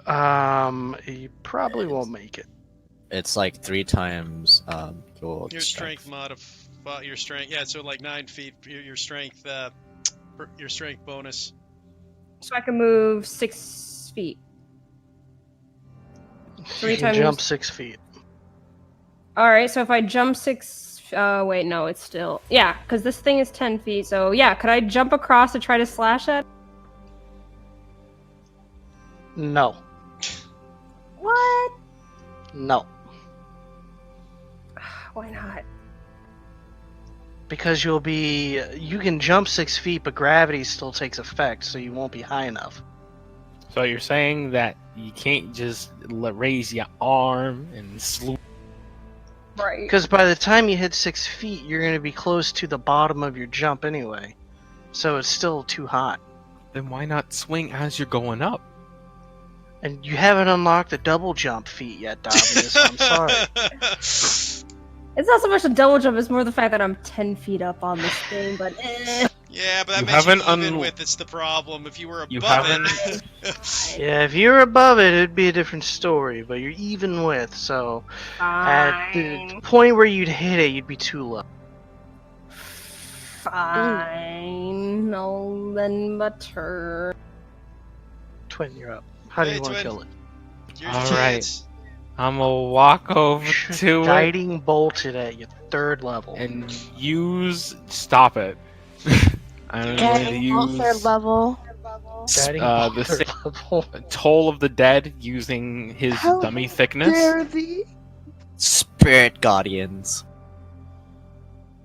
You probably won't make it. It's like 3 times Your strength your strength. Yeah, so like 9 feet. Your strength. Your strength bonus. So I can move 6 feet. You can jump 6 feet. All right. So if I jump 6. Wait, no, it's still. Yeah, because this thing is 10 feet. So yeah, could I jump across to try to slash at? No. What? No. Why not? Because you can jump 6 feet, but gravity still takes effect, so you won't be high enough. So you're saying that you can't just raise your arm and swoop? Right. Because by the time you hit 6 feet, you're going to be close to the bottom of your jump anyway. So it's still too high. Then why not swing as you're going up? And you haven't unlocked the double jump feat yet, Dominus. I'm sorry. It's not so much a double jump; it's more the fact that I'm 10 feet up on this thing. But Yeah, but that You makes you haven't even with it's the problem. If you were You above haven't- it. Yeah, if you're above it, it'd be a different story, but you're even with, so at the point where you'd hit it, you'd be too low. fine, I'll lend my turn. Twin, you're up. How do Hey, you want to Twin. kill it? Here's your All chance. I'm gonna walk over to it Guiding bolted at your 3rd level. and stop it. I'm going to use 3rd level. Guiding the bolt same 3rd level. Toll of the Dead using his How dummy thickness. dare thee? Spirit Guardians.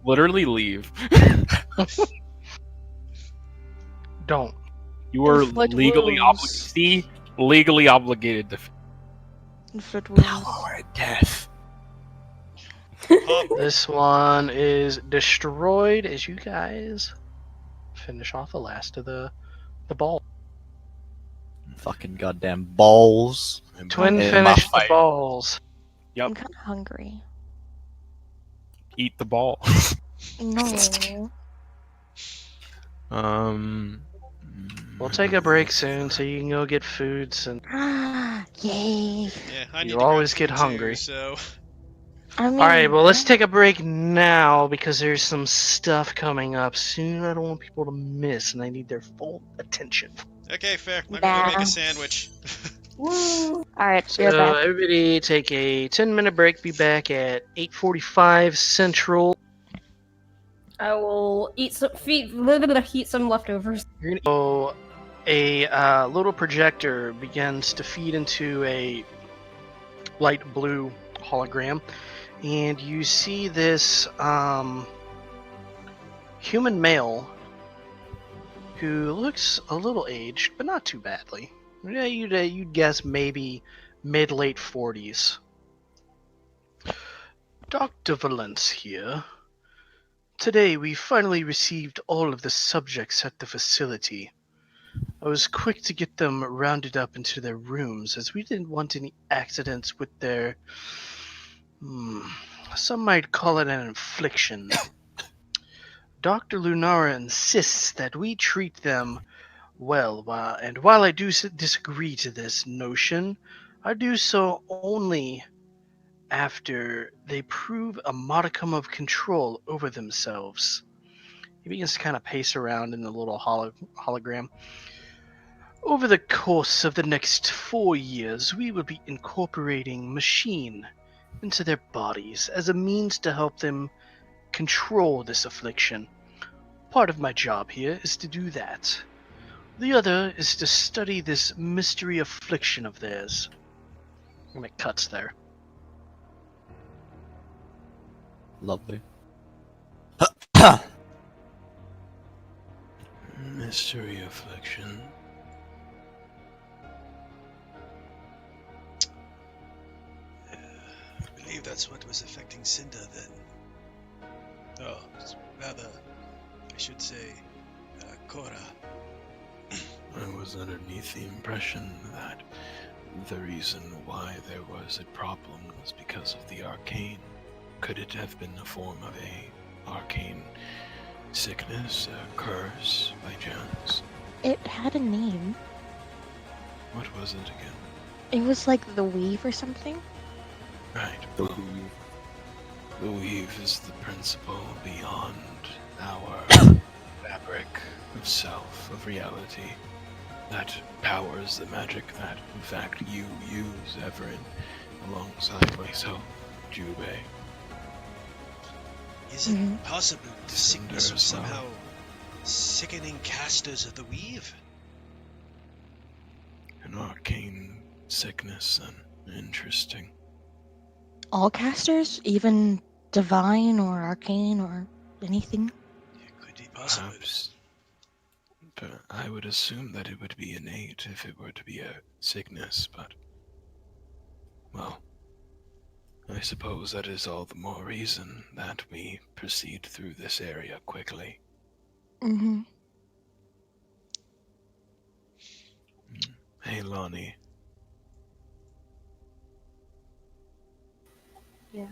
Literally leave. Don't. You are Inflict legally wounds. legally obligated to. Inflict wounds. Power and death. Pop. This one is destroyed as you guys finish off the last of the ball. Fucking goddamn balls. Twin in my finished the fight. balls. I'm kind of hungry. Eat the ball. No. We'll take a break soon so you can go get foods, and Yay. Yeah, I need you to grab always get food hungry. Too, so I mean, Alright, well, let's take a break now because there's some stuff coming up soon I don't want people to miss, and I need their full attention. okay, fair. I'm gonna go make Nah. a sandwich. Woo. Alright, So, we're back. everybody take a 10-minute break. Be back at 8:45 Central. I will eat some leftovers. You're gonna go. A little projector begins to feed into a light blue hologram, and you see this human male who looks a little aged, but not too badly. Yeah, you'd guess maybe mid-late 40s. Dr. Valence here. Today we finally received all of the subjects at the facility. I was quick to get them rounded up into their rooms as we didn't want any accidents with their... some might call it an infliction. Dr. Lunara insists that we treat them well, and while I do disagree to this notion, I do so only after they prove a modicum of control over themselves. He begins to kind of pace around in the little hologram. Over the course of the next 4 years, we will be incorporating machine into their bodies as a means to help them control this affliction. Part of my job here is to do that. The other is to study this mystery affliction of theirs. And it cuts there. Lovely. Mystery affliction. I believe that's what was affecting Cinder then. Oh, rather, I should say, Cora. I was underneath the impression that the reason why there was a problem was because of the arcane. Could it have been a form of a arcane sickness, a curse, by chance? It had a name. What was it again? It was like the Weave or something. Right. The well, the weave is the principle beyond our fabric of self, of reality, that powers the magic that, in fact, you use, Everin, alongside myself, Jubei. Is it possible the Cinder sickness was as well. somehow sickening casters of the weave? An arcane sickness, then. Interesting. All casters, even divine or arcane or anything. It could be possible. Perhaps. But I would assume that it would be innate if it were to be a sickness, but... well, I suppose that is all the more reason that we proceed through this area quickly. Mm-hmm. Hey, Lonnie. Yes.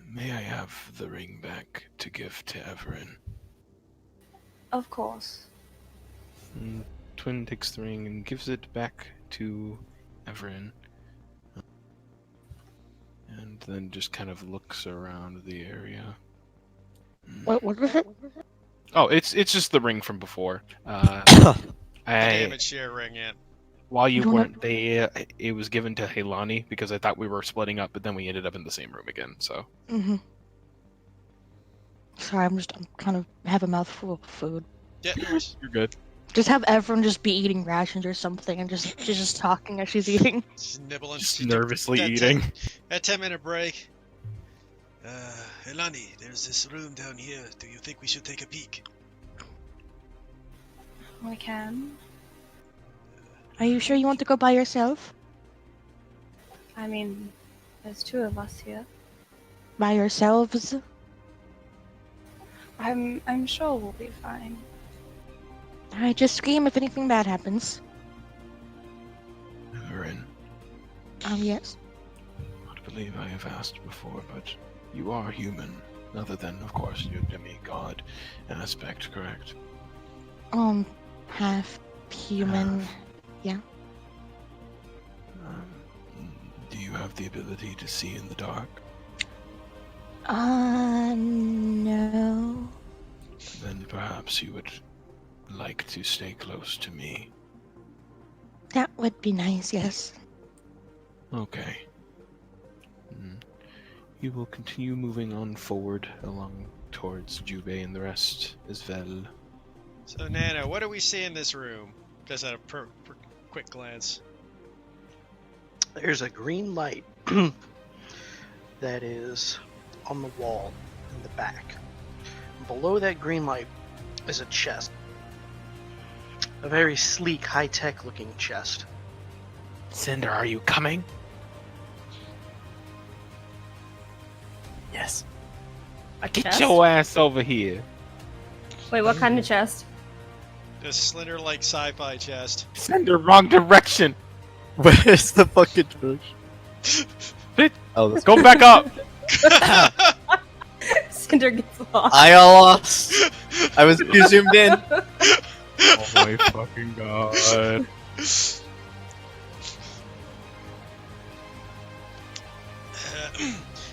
May I have the ring back to give to Everin? Of course. Twin takes the ring and gives it back to Everin. And then just kind of looks around the area. What was it? Oh, it's just the ring from before. I haven't shared a ring yet. While you You don't weren't, it was given to Helani because I thought we were splitting up, but then we ended up in the same room again. So Mm-hmm. Sorry, I'm kind of have a mouthful of food. Yeah, no worries. you're good. Just have everyone just be eating rations or something and just talking as she's eating. Just nibbling. Just nervously eating. A 10-minute break. Elani, there's this room down here. Do you think we should take a peek? We can. Are you sure you want to go by yourself? I mean, there's two of us here. By yourselves? I'm sure we'll be fine. Alright, just scream if anything bad happens. Everin, Yes. I believe I have asked before, but you are human, other than, of course, your demigod aspect, correct? Half human. Half. Yeah. Do you have the ability to see in the dark? No. Then perhaps you would like to stay close to me. That would be nice, yes. Okay. You will continue moving on forward along towards Jubei and the rest as well. So, Nana, what do we see in this room? Just at a quick glance. There's a green light that is on the wall in the back. Below that green light is a chest. A very sleek, high-tech looking chest. Cinder, are you coming? Yes. Get chest? your ass over here. Wait, what kind of chest? This slender-like sci-fi chest. Cinder, wrong direction. Where's the fucking bush? Bitch. Oh, that's Go back up. Cinder gets lost. I lost. I was too zoomed in. Oh my fucking god.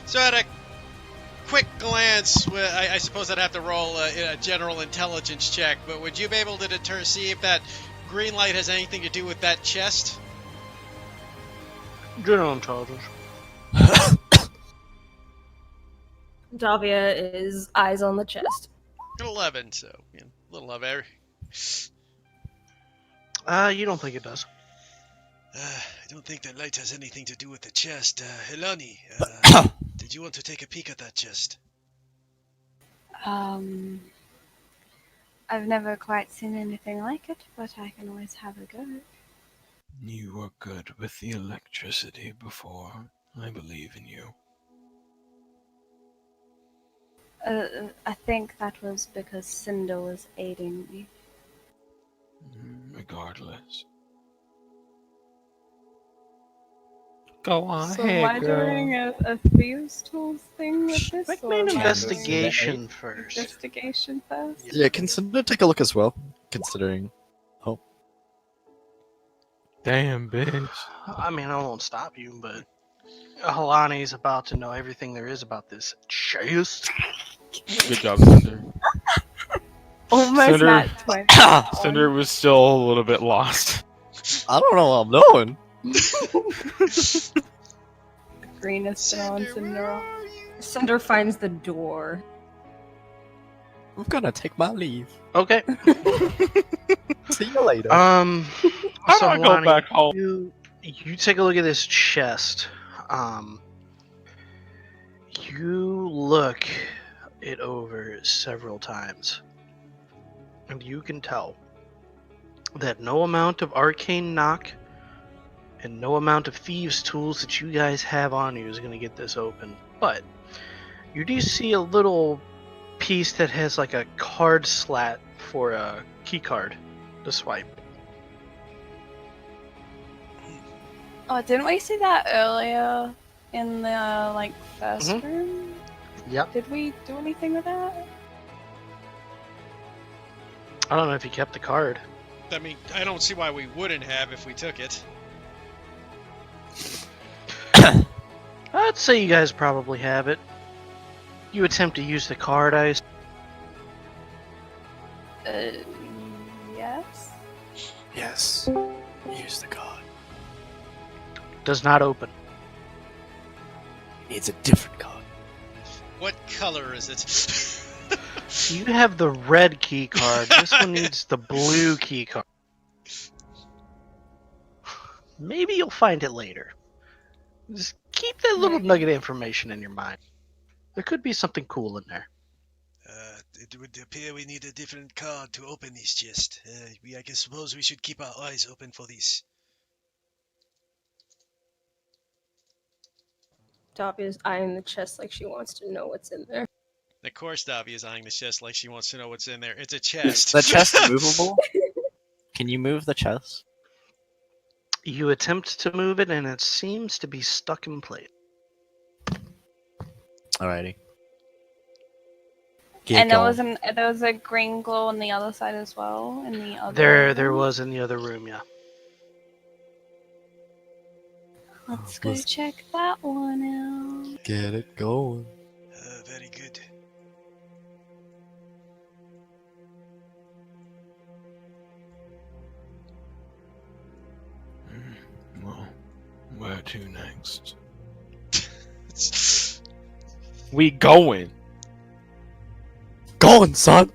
So at a quick glance, I suppose I'd have to roll a general intelligence check, but would you be able to see if that green light has anything to do with that chest? General intelligence. Davia is eyes on the chest. 11, so a little of every. You don't think it does? I don't think that light has anything to do with the chest. Helani, did you want to take a peek at that chest? I've never quite seen anything like it, but I can always have a go. You were good with the electricity before. I believe in you. I think that was because Cinder was aiding me. Regardless. Go on So am I doing a Thieves' Tools thing with this? Make or me an am I investigation doing first. Investigation first? Yeah, consider take a look as well, considering. Oh. Damn, bitch. I mean, I won't stop you, but Halani's about to know everything there is about this chest. Good job, Cinder. Almost Cinder- not 20. Cinder was still a little bit lost. I don't know what I'm doing. Green is still on Cinder. Cinder finds the door. I'm gonna take my leave. Okay. See you later. How do I go Halani, back home? You take a look at this chest. You look it over several times, and you can tell that no amount of arcane knock and no amount of thieves' tools that you guys have on you is going to get this open. But you do see a little piece that has like a card slat for a key card to swipe. Oh, didn't we see that earlier in the first room? Yep. Did we do anything with that? I don't know if you kept the card. I mean, I don't see why we wouldn't have if we took it. I'd say you guys probably have it. You attempt to use the card, Yes. Yes. Use the card. does not open. It's a different card. What color is it? You have the red key card. This one needs the blue key card. Maybe you'll find it later. Just keep that little nugget of information in your mind. There could be something cool in there. It would appear we need a different card to open this chest. I suppose we should keep our eyes open for this. Davia's eyeing the chest like she wants to know what's in there. Of course, Davy is eyeing the chest like she wants to know what's in there. It's a chest. The chest movable? Can you move the chest? You attempt to move it, and it seems to be stuck in place. Alrighty. And there was a green glow on the other side as well. In the other There room? was in the other room, yeah. Let's go check that one out. Get it going. Very good. Well, where to next? We going. Going, son!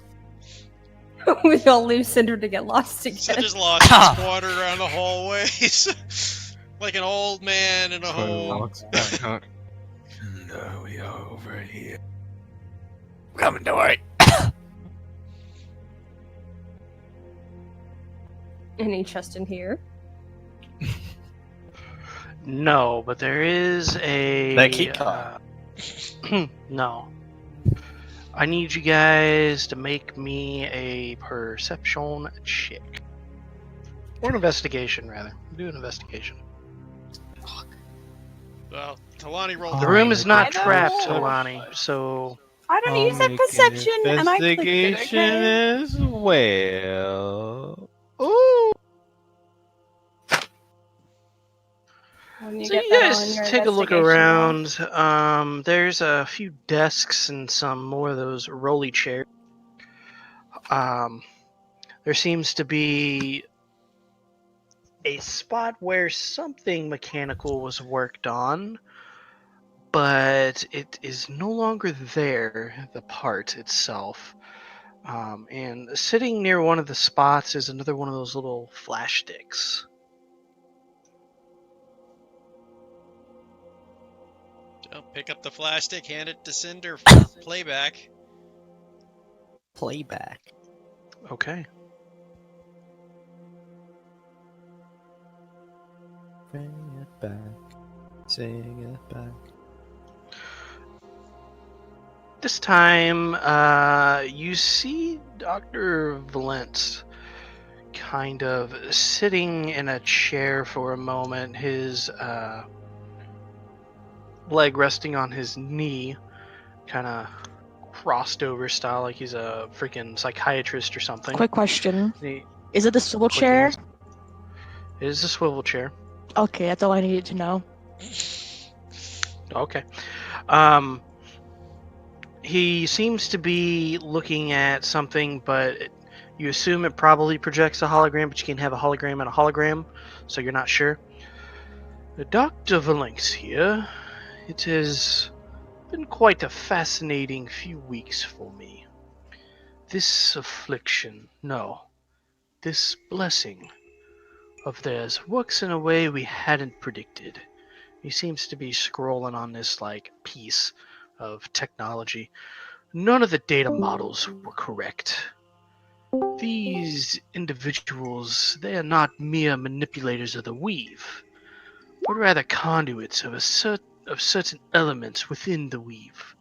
We all leave Cinder to get lost again. So just lost his water around the hallways. Like an old man in a hole. And we are over here. Coming, don't worry. Any chest in here? No, but there is a... That key card. No. I need you guys to make me a perception check. Or an investigation, rather. Do an investigation. Well, Talani rolled The room is not I don't trapped, know. Talani, so... I don't use that perception, and I clicked it, Investigation okay? as well. Ooh. When you So get you that on guys your take a look investigation roll. around. There's a few desks and some more of those rolly chairs. There seems to be a spot where something mechanical was worked on, but it is no longer there, the part itself. And sitting near one of the spots is another one of those little flash sticks. I'll pick up the flash stick, hand it to Cinder for playback. Playback. Okay. Bring it back. Sing it back. This time, you see Dr. Valence kind of sitting in a chair for a moment, his leg resting on his knee, kind of crossed over style, like he's a freaking psychiatrist or something. Quick question. He- Is it the swivel quick chair? answer. It is a swivel chair. Okay, that's all I needed to know. Okay. He seems to be looking at something, but you assume it probably projects a hologram, but you can have a hologram and a hologram, so you're not sure. Dr. Valinx here. It has been quite a fascinating few weeks for me. This affliction, no, this blessing of theirs works in a way we hadn't predicted. He seems to be scrolling on this, piece of technology. None of the data models were correct. These individuals, they are not mere manipulators of the weave, but rather conduits of certain elements within the weave.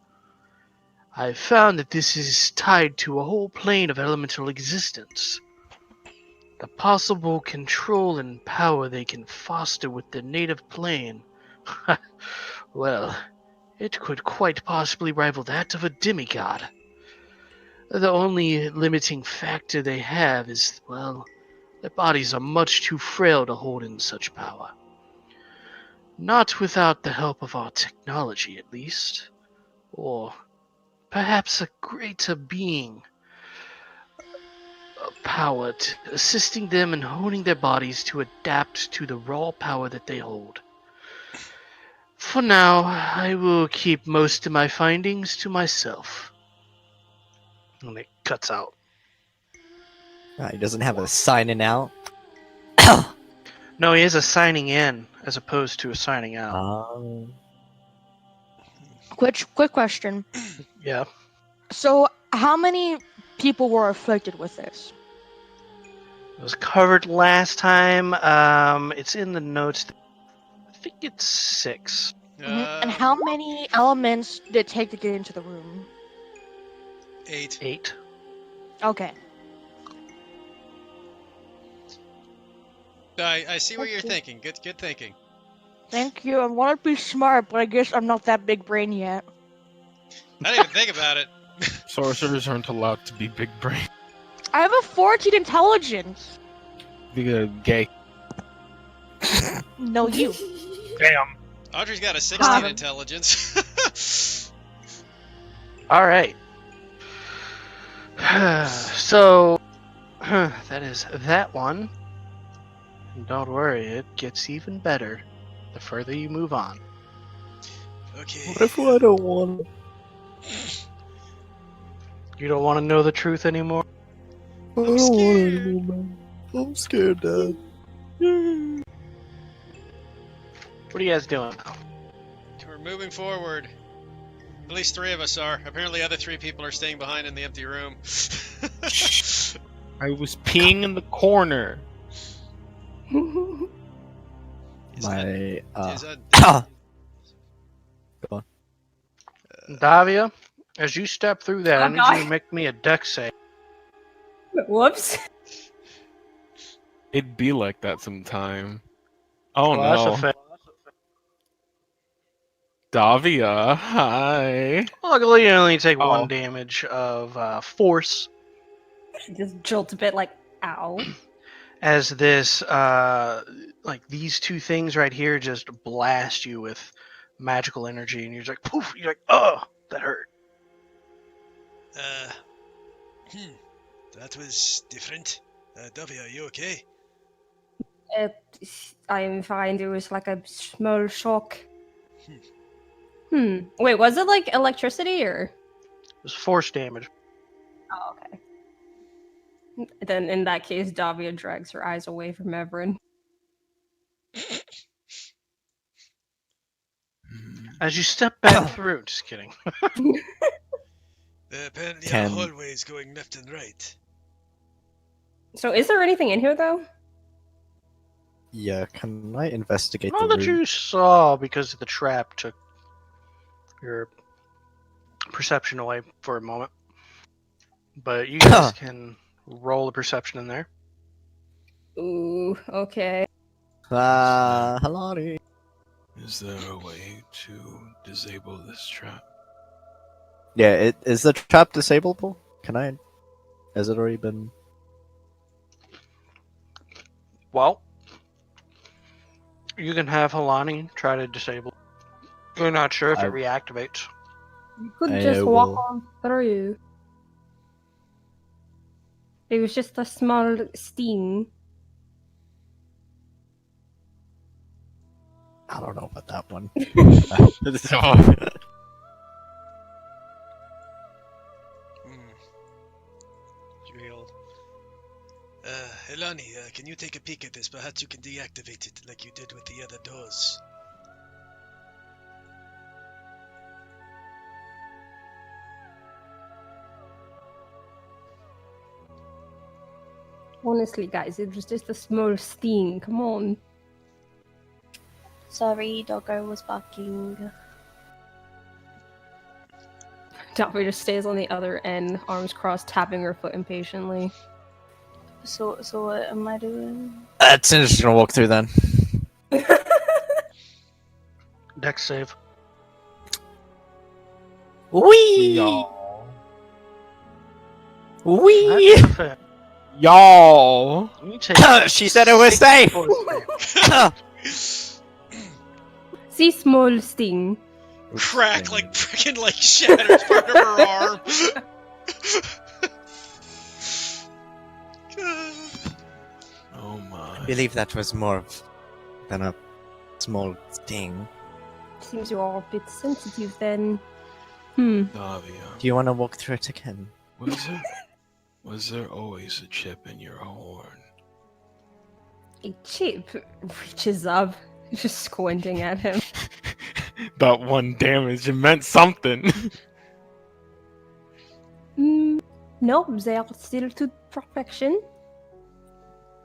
I've found that this is tied to a whole plane of elemental existence. The possible control and power they can foster with their native plane, well, it could quite possibly rival that of a demigod. The only limiting factor they have is, well, their bodies are much too frail to hold in such power. Not without the help of our technology, at least. Or perhaps a greater being, a power assisting them in honing their bodies to adapt to the raw power that they hold. For now, I will keep most of my findings to myself. And it cuts out. He doesn't have a signing out. No, he is a signing in as opposed to a signing out. Quick question. Yeah. So, how many people were afflicted with this? It was covered last time. It's in the notes. I think it's 6. And how many elements did it take to get into the room? 8. 8. Okay. I see what you're thinking. Good thinking. Thank you. I want to be smart, but I guess I'm not that big brain yet. I didn't even think about it. Sorcerers aren't allowed to be big brain. I have a 14 intelligence. They're gay. No, you. Damn. Audrey's got a 16 intelligence. All right. So, that is that one. And don't worry, it gets even better the further you move on. Okay. What if I don't want? You don't want to know the truth anymore? I don't want it anymore, man. I'm scared, Dad. What are you guys doing now? We're moving forward. At least 3 of us are. Apparently, other 3 people are staying behind in the empty room. I was peeing in the corner. My Go on. Davia, as you step through that, Oh, I need God. you to make me a dex save. Whoops. It'd be like that sometime. Oh Well, that's a no. fail. Davia, hi. Luckily, you only take Oh. 1 damage of force. Just jolt a bit like, ow. as this, like these two things right here just blast you with magical energy, and you're just like, poof, you're like, oh, that hurt. That was different. Dovey, are you okay? I'm fine. It was like a small shock. Wait, was it like electricity or? It was force damage. Oh, okay. Then in that case, Davia drags her eyes away from Everin. As you step back through, just kidding. There apparently are hallways going left and right. So is there anything in here though? Yeah, can I investigate All the that room? you saw because the trap took your perception away for a moment. But you guys can roll a perception in there. Ooh, okay. Hello. Is there a way to disable this trap? Yeah, is the trap disableable? Can I? Has it already been? Well, you can have Halani try to disable. You're not sure if it reactivates. You could I just walk will- on through. It was just a small sting. I don't know about that one. Real. Elani, can you take a peek at this? Perhaps you can deactivate it like you did with the other doors. Honestly, guys, it was just a small sting. Come on. Sorry, doggo was barking. Davia just stays on the other end, arms crossed, tapping her foot impatiently. So what am I doing? That's just gonna walk through then. Dex save. Wee! Y'all. Wee! That's fair. Y'all. You take She said it was safe! See, small sting. Crack like freaking like shatters part of her arm. Oh my. I believe that was more than a small sting. Seems you're all a bit sensitive then. Davia, Do you want to walk through it again? was there always a chip in your horn? A chip reaches up, just squinting at him. That one damage, it meant something. No, they are still to perfection.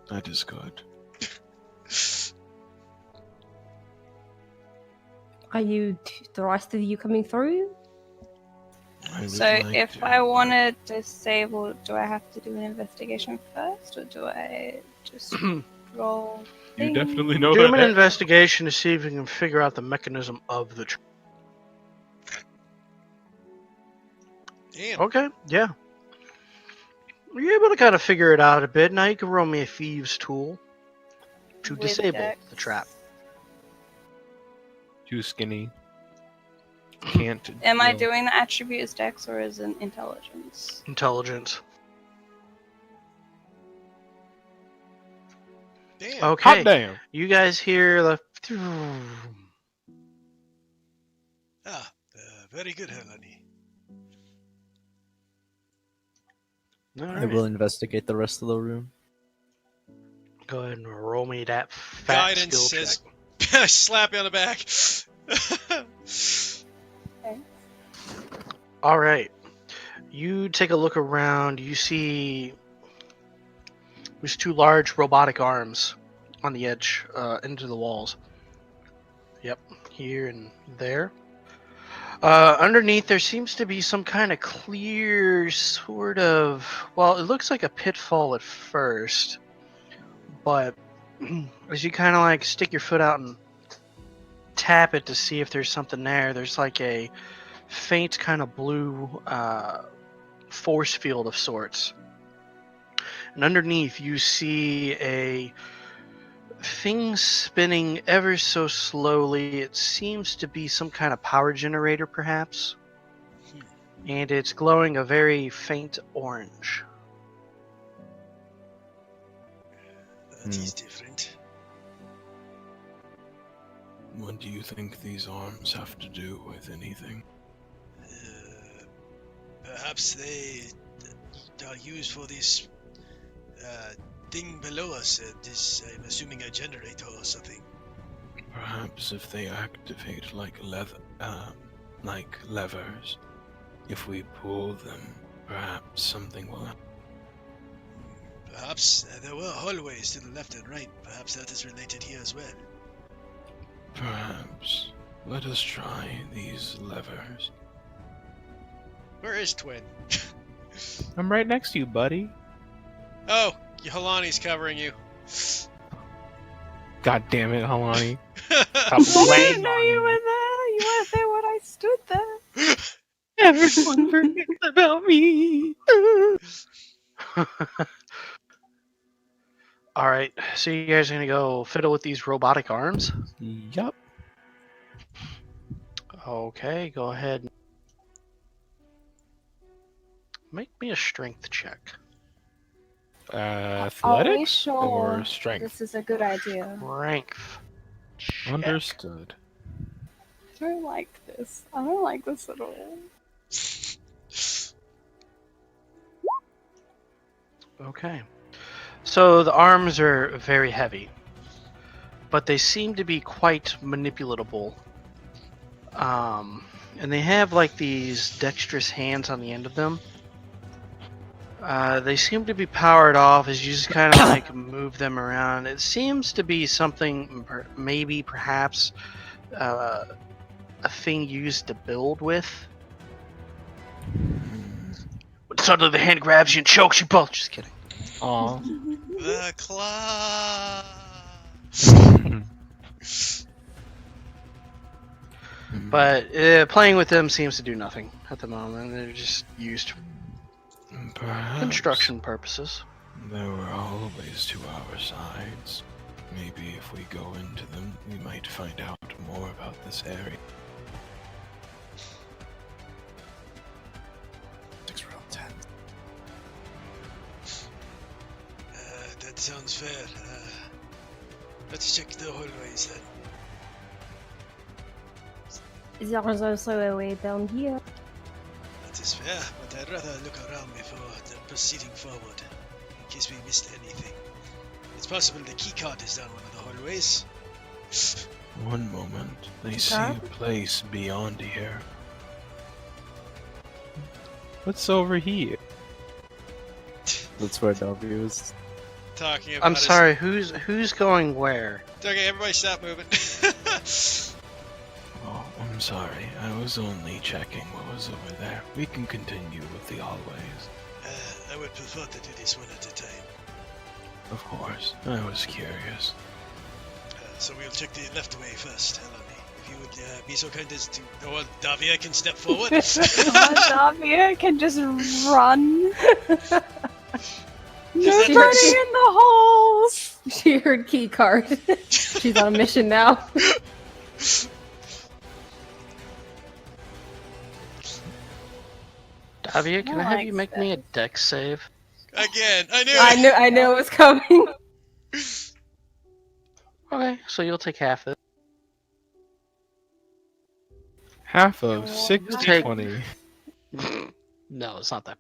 That is good. Are you, the rest of you coming through? I would So like if to. I want to disable, do I have to do an investigation first, or do I just roll? You thing? definitely know Do that. an investigation to see if you can figure out the mechanism of the trap. Damn. Okay, yeah. You're able to kind of figure it out a bit. Now you can roll me a thieves' tool to With disable Dex. the trap. Too skinny. Can't. Am I no. doing the attribute as Dex or as an intelligence? Intelligence. Damn. Okay. Hot damn. You guys hear the. Very good, Helani. I will investigate the rest of the room. Go ahead and roll me that fat Guidance skill says, check. slap you on the back. All right. You take a look around. You see there's two large robotic arms on the edge into the walls. Yep, here and there. Underneath, there seems to be some kind of clear sort of. Well, it looks like a pitfall at first, but as you kind of like stick your foot out and tap it to see if there's something there, there's like a faint kind of blue force field of sorts. and underneath you see a thing spinning ever so slowly. It seems to be some kind of power generator, perhaps. And it's glowing a very faint orange. That is different. What do you think these arms have to do with anything? Perhaps they are used for this thing below us. This, I'm assuming, a generator or something. Perhaps if they activate like levers, if we pull them, perhaps something will happen. Perhaps there were hallways to the left and right. Perhaps that is related here as well. Perhaps. Let us try these levers. Where is Twin? I'm right next to you, buddy. Oh, Halani's covering you. God damn it, Halani. I didn't know you were there. You weren't there when I stood there. Everyone forgets about me. Alright, so you guys are gonna go fiddle with these robotic arms? Yup. Okay, go ahead. Make me a strength check. Are we Athletics sure or strength? this is a good idea? Strength. Check. Understood. I don't like this. I don't like this at all. Okay. So the arms are very heavy, but they seem to be quite manipulatable. And they have like these dexterous hands on the end of them. They seem to be powered off as you just kind of like move them around. It seems to be something, maybe perhaps a thing used to build with. But suddenly the hand grabs you and chokes you both. Just kidding. Aw. The claw. But playing with them seems to do nothing at the moment. They're just used for Perhaps construction purposes. there were always to our sides. Maybe if we go into them, we might find out more about this area. 6 round 10. That sounds fair. Let's check the hallways then. There's also a way down here. That is fair, but I'd rather look around before proceeding forward, in case we missed anything. It's possible the keycard is down one of the hallways. One moment, I see a place beyond here. What's over here? That's where W is. Talking about I'm sorry, who's going where? Okay, everybody stop moving. Oh, I'm sorry. I was only checking what was over there. We can continue with the hallways. I would prefer to do this one at a time. Of course. I was curious. So we'll check the left way first, Eleni. If you would be so kind as to... Oh, well, Davia can step forward. Davia can just run. No Just running in the holes. She heard key card. She's on a mission now. Davia, can I have you make me a dex save? Again, I knew it! I knew it was coming. Okay, so you'll take half of it. Half of 60, Take- 20. No, it's not that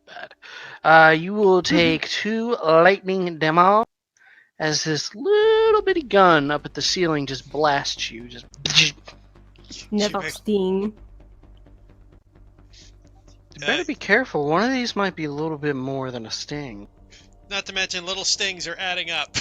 bad. You will take 2 lightning damage as this little bitty gun up at the ceiling just blasts you. Just Never sting. you better be careful. One of these might be a little bit more than a sting. Not to mention, little stings are adding up.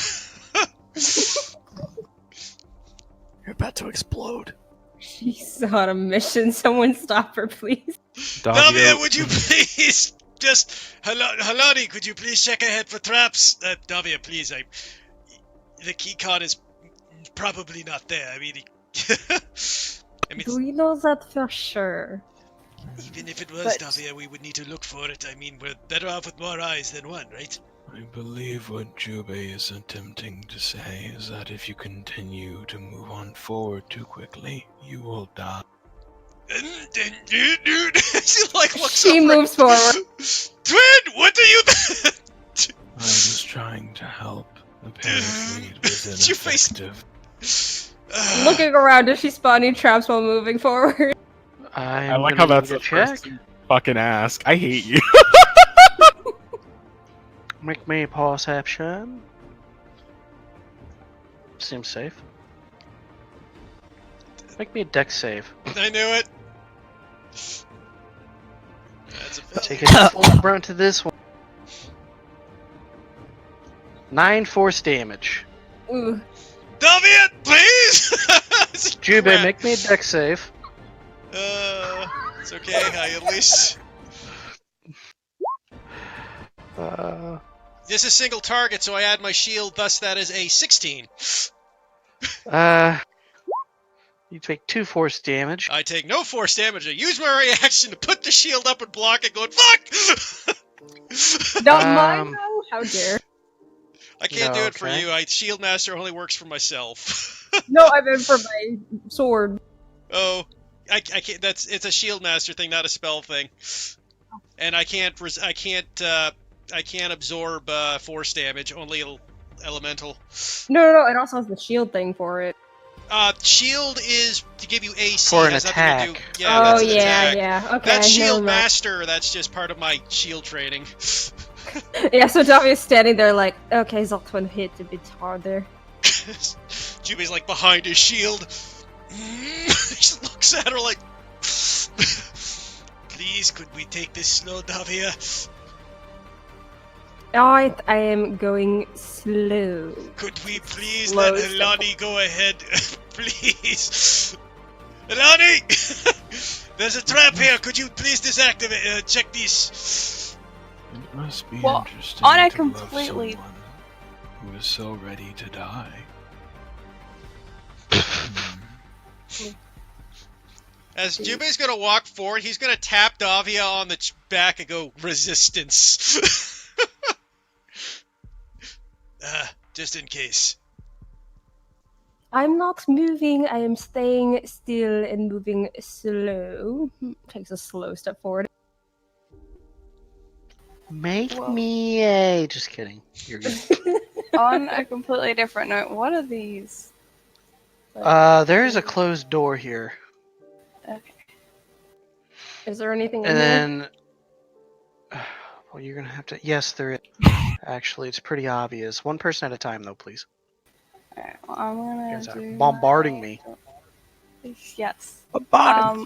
You're about to explode. She's on a mission. Someone stop her, please. Davia, would you please just... Halani, could you please check ahead for traps? Davia, please, the key card is probably not there. I mean, Do we know that for sure? even if it was Davia, we would need to look for it. I mean, we're better off with more eyes than one, right? I believe what Jubei is attempting to say is that if you continue to move on forward too quickly, you will die. She like looks She over. moves forward. Twin, what do you? I was trying to help. Apparently, it was You face- ineffective. Looking around, does she spawn any traps while moving forward? I'm I like how gonna that's need a the first check. you fucking ask. I hate you. Make me a perception. Seems safe. Make me a dex save. I knew it. That's a failure. Taking the full brunt of this one. 9 force damage. Ooh. Davian, please! Jubei, make me a dex save. It's okay. I at least. This is single target, so I add my shield. Thus, that is a 16. You take 2 force damage. I take no force damage. I use my reaction to put the shield up and block it, going fuck. Not mine, though? How dare. I can't do it for Okay. you. Shield master only works for myself. No, I meant for my sword. Oh, I can't. It's a shield master thing, not a spell thing. And I can't absorb force damage. Only elemental. No, it also has the shield thing for it. Shield is to give you AC. For an has nothing to attack. do. Yeah, that's an attack. Yeah. Okay. That's shield never mind. master. That's just part of my shield training. Yeah, so Davia's standing there like, okay, Zoltwan hit a bit harder. Jubei's like behind his shield. He just looks at her like, please, could we take this slow, Davia? Alright, I am going slow. Could we please Slow let Helani go ahead? Please. Helani! There's a trap here. Could you please disactivate, check these? It must be Well, interesting on a to love completely- someone who is so ready to die. As Jubei's gonna walk forward, he's gonna tap Davia on the back and go, resistance. Just in case. I'm not moving, I am staying still and moving slow. Takes a slow step forward. Make Whoa. me a. Just kidding. You're good. On a completely different note, what are these? There is a closed door here. Okay. Is there anything in And here? then. Well, you're gonna have to. Yes, there is. Actually, it's pretty obvious. One person at a time, though, please. Alright, well, I'm You gonna guys are do bombarding me. Yes.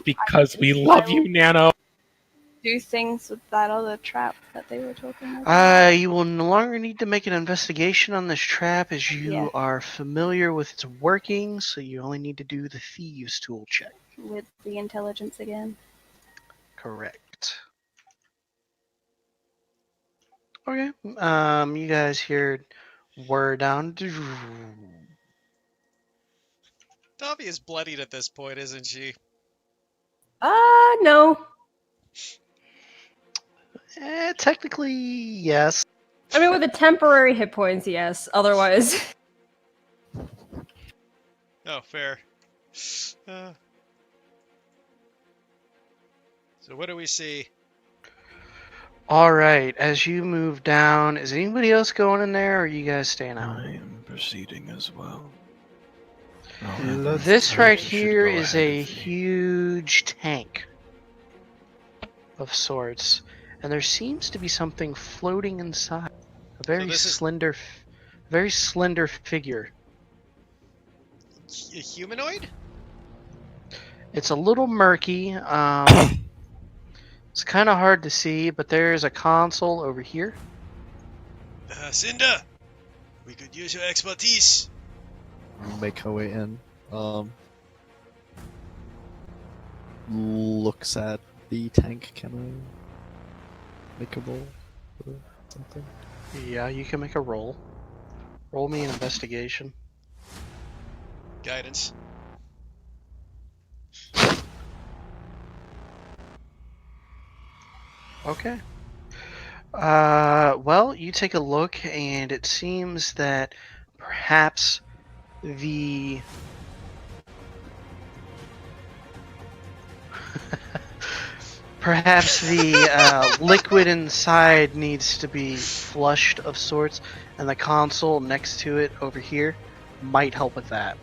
Because we love you, Nano. Do things with that other trap that they were talking about. You will no longer need to make an investigation on this trap as you Yeah. are familiar with its workings, so you only need to do the Thieves' Tool check. With the intelligence again. Correct. Okay. You guys hear word down. Davia is bloodied at this point, isn't she? No. Technically, yes. I mean, with the temporary hit points, yes. Otherwise... Oh, fair. So what do we see? Alright, as you move down, is anybody else going in there, or are you guys staying out? I am proceeding as well. This right should here go is ahead a of me. huge tank of sorts, and there seems to be something floating inside. A very this is- very slender figure. A humanoid? It's a little murky. It's kind of hard to see, but there is a console over here. Cinda! We could use your expertise. We'll make our way in. Looks at the tank. Can I make a roll or something? Yeah, you can make a roll. Roll me an investigation. Guidance. Okay. Well, you take a look, and it seems that perhaps the liquid inside needs to be flushed of sorts, and the console next to it over here might help with that.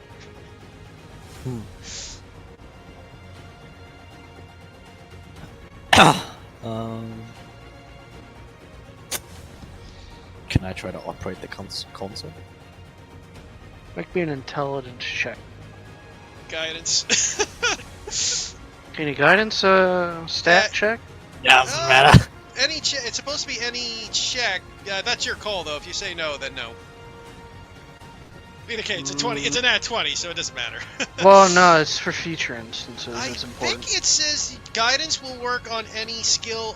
Can I try to operate the console? Make me an intelligence check. Guidance. Any guidance stat check? Yeah, doesn't matter. It's supposed to be any check. That's your call, though. If you say no, then no. Okay, it's a 20. It's an at 20, so it doesn't matter. Well, no, it's for future instances. It's important. I think it says guidance will work on any skill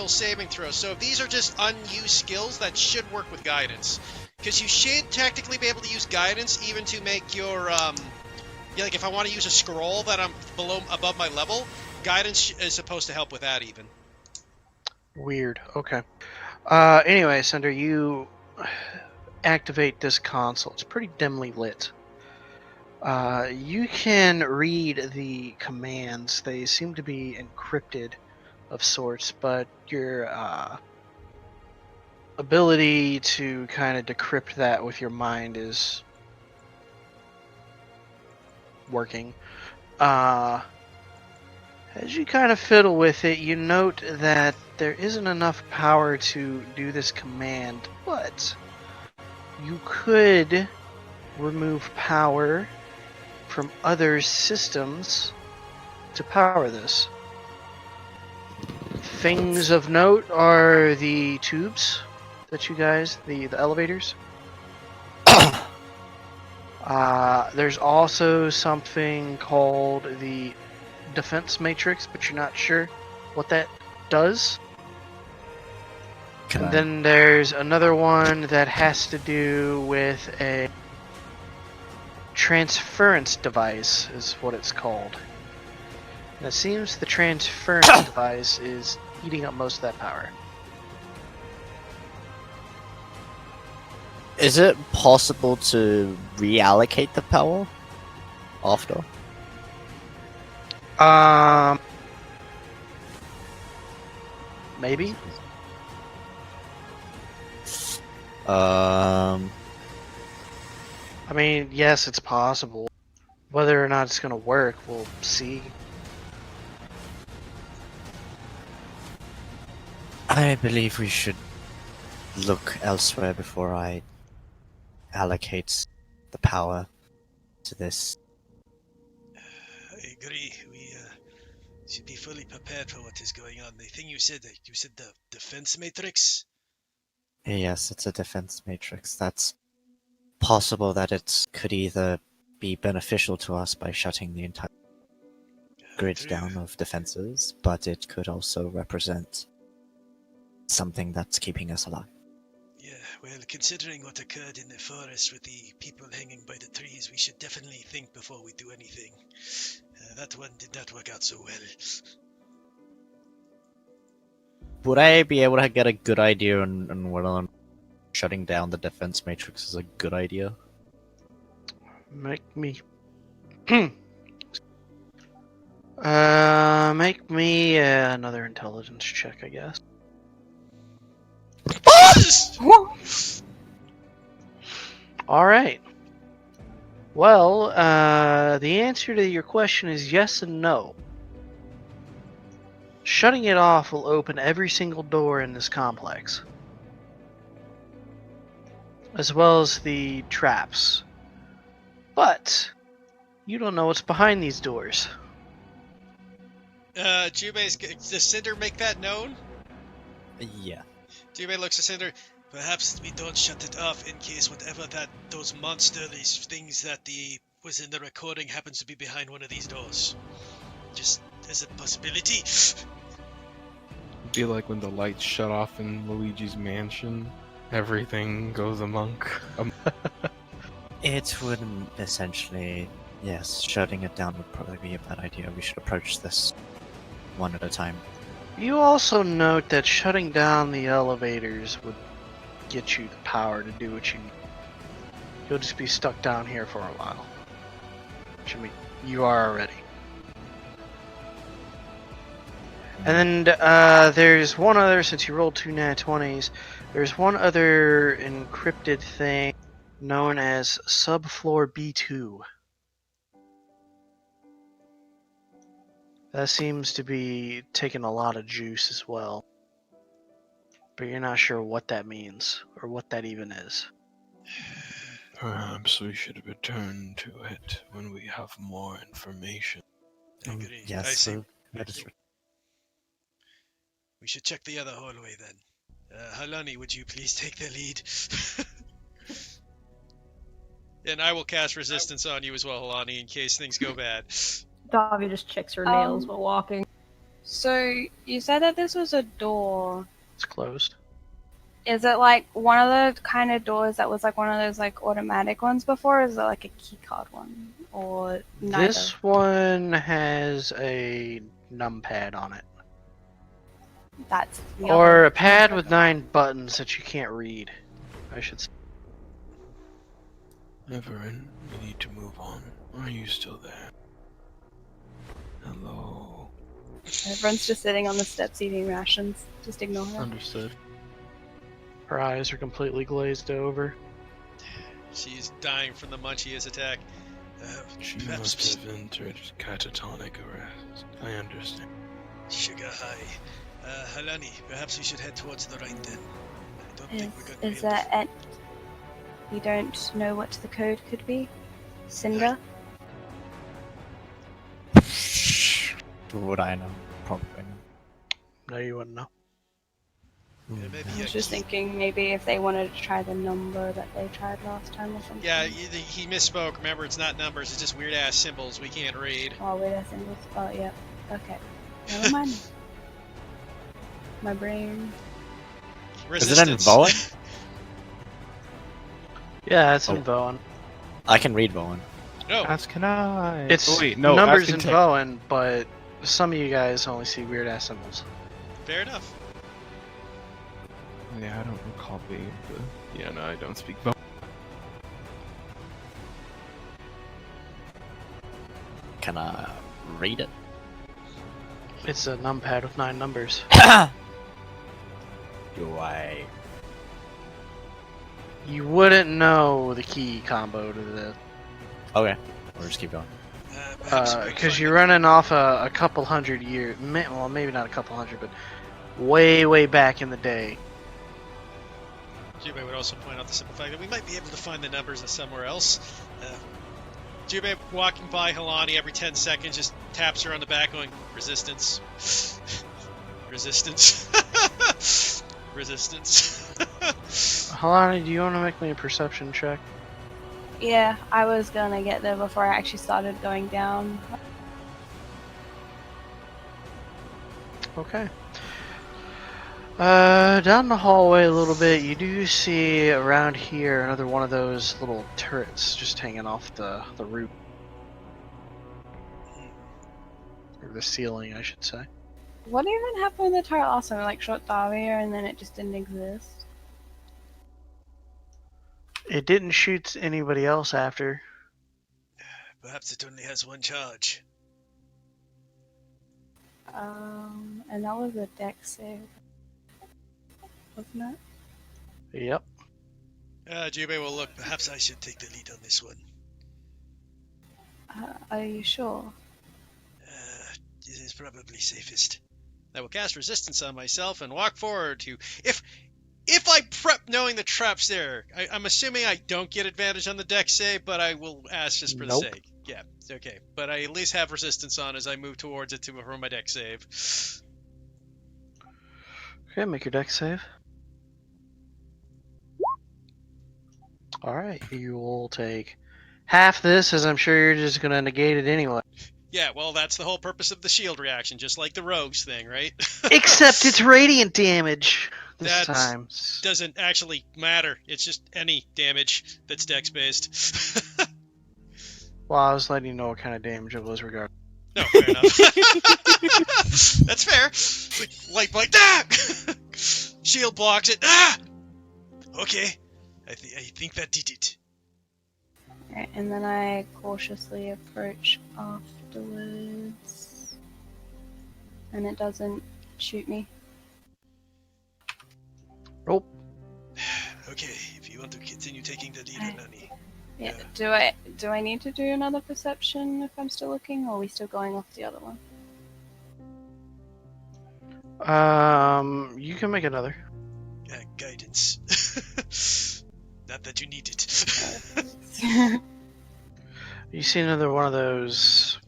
saving throw. So if these are just unused skills, that should work with guidance, because you should technically be able to use guidance even to make your like if I want to use a scroll that I'm above my level, guidance is supposed to help with that even. Weird. Okay. Anyway, Cinder, you activate this console. It's pretty dimly lit. You can read the commands. They seem to be encrypted of sorts, but your ability to kind of decrypt that with your mind is working. As you kind of fiddle with it, you note that there isn't enough power to do this command, but you could remove power from other systems to power this. Things of note are the tubes that you guys, the elevators. There's also something called the defense matrix, but you're not sure what that does. And then there's another one that has to do with a transference device, is what it's called. And it seems the transference device is eating up most of that power. Is it possible to reallocate the power after? Maybe. I mean, yes, it's possible. Whether or not it's gonna work, we'll see. I believe we should look elsewhere before I allocate the power to this. I agree. We should be fully prepared for what is going on. The thing you said the defense matrix? Yes, it's a defense matrix. That's possible that it could either be beneficial to us by shutting the entire grid down of defenses, but it could also represent something that's keeping us alive. Yeah, well, considering what occurred in the forest with the people hanging by the trees, we should definitely think before we do anything. That one did not work out so well. Would I be able to get a good idea on whether or not shutting down the defense matrix is a good idea? Make me... make me another intelligence check, I guess. Alright. Well, the answer to your question is yes and no. Shutting it off will open every single door in this complex, as well as the traps. But you don't know what's behind these doors. Jubei, does Cinder make that known? Yeah. Jubei looks at Cinder. Perhaps we don't shut it off in case whatever those these things that was in the recording happens to be behind one of these doors. Just as a possibility. It'd be like when the lights shut off in Luigi's mansion. Everything goes amok. It would essentially, yes, shutting it down would probably be a bad idea. We should approach this one at a time. You also note that shutting down the elevators would get you the power to do what you need. You'll just be stuck down here for a while. Which, I mean, you are already. And then there's one other, since you rolled 2 nat 20s, there's one other encrypted thing known as Subfloor B2. That seems to be taking a lot of juice as well. But you're not sure what that means, or what that even is. Perhaps we should return to it when we have more information. Agree. I Yes, see. that is We should check the other hallway then. Halani, would you please take the lead? And I will cast resistance on you as well, Halani, in case things go bad. Davi just checks her nails while walking. So you said that this was a door. It's closed. Is it like one of the kind of doors that was like one of those like automatic ones before, or is it like a keycard one? Or neither? This one has a numpad on it. That's the Or other a pad one. with 9 buttons that you can't read, I should say. Everin, we need to move on. Are you still there? Hello. Everyone's just sitting on the steps eating rations. Just ignore her. Understood. Her eyes are completely glazed over. She's dying from the Munchies attack. She Perhaps must have entered catatonic arrest. I understand. sugar high. Halani, perhaps we should head towards the right then. I don't think we're going to Is be able there an... You don't know what the code could be? Cinder? Would I know? Probably not. No, you wouldn't know. maybe I a was just key. thinking maybe if they wanted to try the number that they tried last time or something. Yeah, he misspoke. Remember, it's not numbers. It's just weird-ass symbols we can't read. Oh, wait, that's symbols. Oh, yeah. Okay. Never mind. My brain. Is it in Resistance. Bowen? Yeah, it's Oh. in Bowen. I can read Bowen. No. As can I. It's oh, wait, no, numbers as can in Tech. Bowen, but some of you guys only see weird ass symbols. Fair enough. Yeah, I don't recall being the... Yeah, no, I don't speak Bo. Can I read it? It's a numpad with 9 numbers. Do I? You wouldn't know the key combo to the Okay, we'll just keep going. Perhaps we can because find you're the- running off a couple hundred years. Well, maybe not a couple hundred, but way back in the day. Jubei would also point out the simple fact that we might be able to find the numbers somewhere else. Jubei walking by Halani every 10 seconds just taps her on the back going, resistance. Resistance. Resistance. Halani, do you want to make me a perception check? Yeah, I was gonna get there before I actually started going down. Okay. Down the hallway a little bit, you do see around here another one of those little turrets just hanging off the roof. Or the ceiling, I should say. What even happened with the turret last time? Like shot Davia and then it just didn't exist? It didn't shoot anybody else after. Perhaps it only has one charge. And that was a deck save. Wasn't it? Yep. Jubei will look. Perhaps I should take the lead on this one. Are you sure? This is probably safest. I will cast resistance on myself and walk forward to... If I prep knowing the trap's there, I'm assuming I don't get advantage on the deck save, but I will ask just for the Nope. sake. Yeah, okay. But I at least have resistance on as I move towards it to for my deck save. Okay, make your deck save. Alright, you will take half this, as I'm sure you're just gonna negate it anyway. Yeah, well, that's the whole purpose of the shield reaction, just like the rogues thing, right? Except it's radiant damage this That's- time. Doesn't actually matter. It's just any damage that's dex based. Well, I was letting you know what kind of damage it was regardless. No, fair enough. That's fair. It's like light bite. Ah! Shield blocks it. Ah! Okay. I think that did it. Alright, and then I cautiously approach afterwards. And it doesn't shoot me. Nope. Okay, if you want to continue taking the lead, Nani. Yeah. Do I need to do another perception if I'm still looking, or are we still going off the other one? You can make another. Guidance. Not that you need it. You see another one of those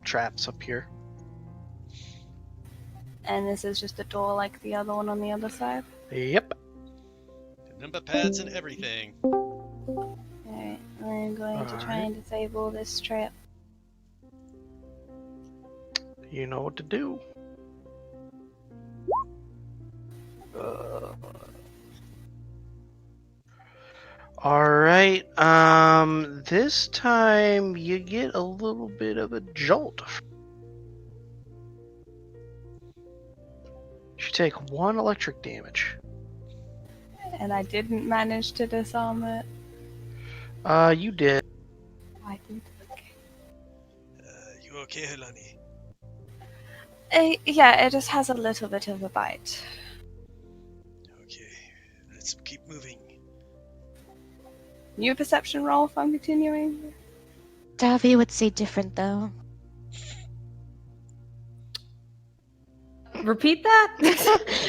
traps up here. And this is just a door like the other one on the other side? Yep. Number pads and everything. Alright, I'm going to try and disable this trap. You know what to do. Alright, this time you get a little bit of a jolt. You take 1 electric damage. And I didn't manage to disarm it. You did. I did. Okay. You okay, Helani? Yeah, it just has a little bit of a bite. Okay, let's keep moving. New perception roll if I'm continuing. Davy would say different though. Repeat that?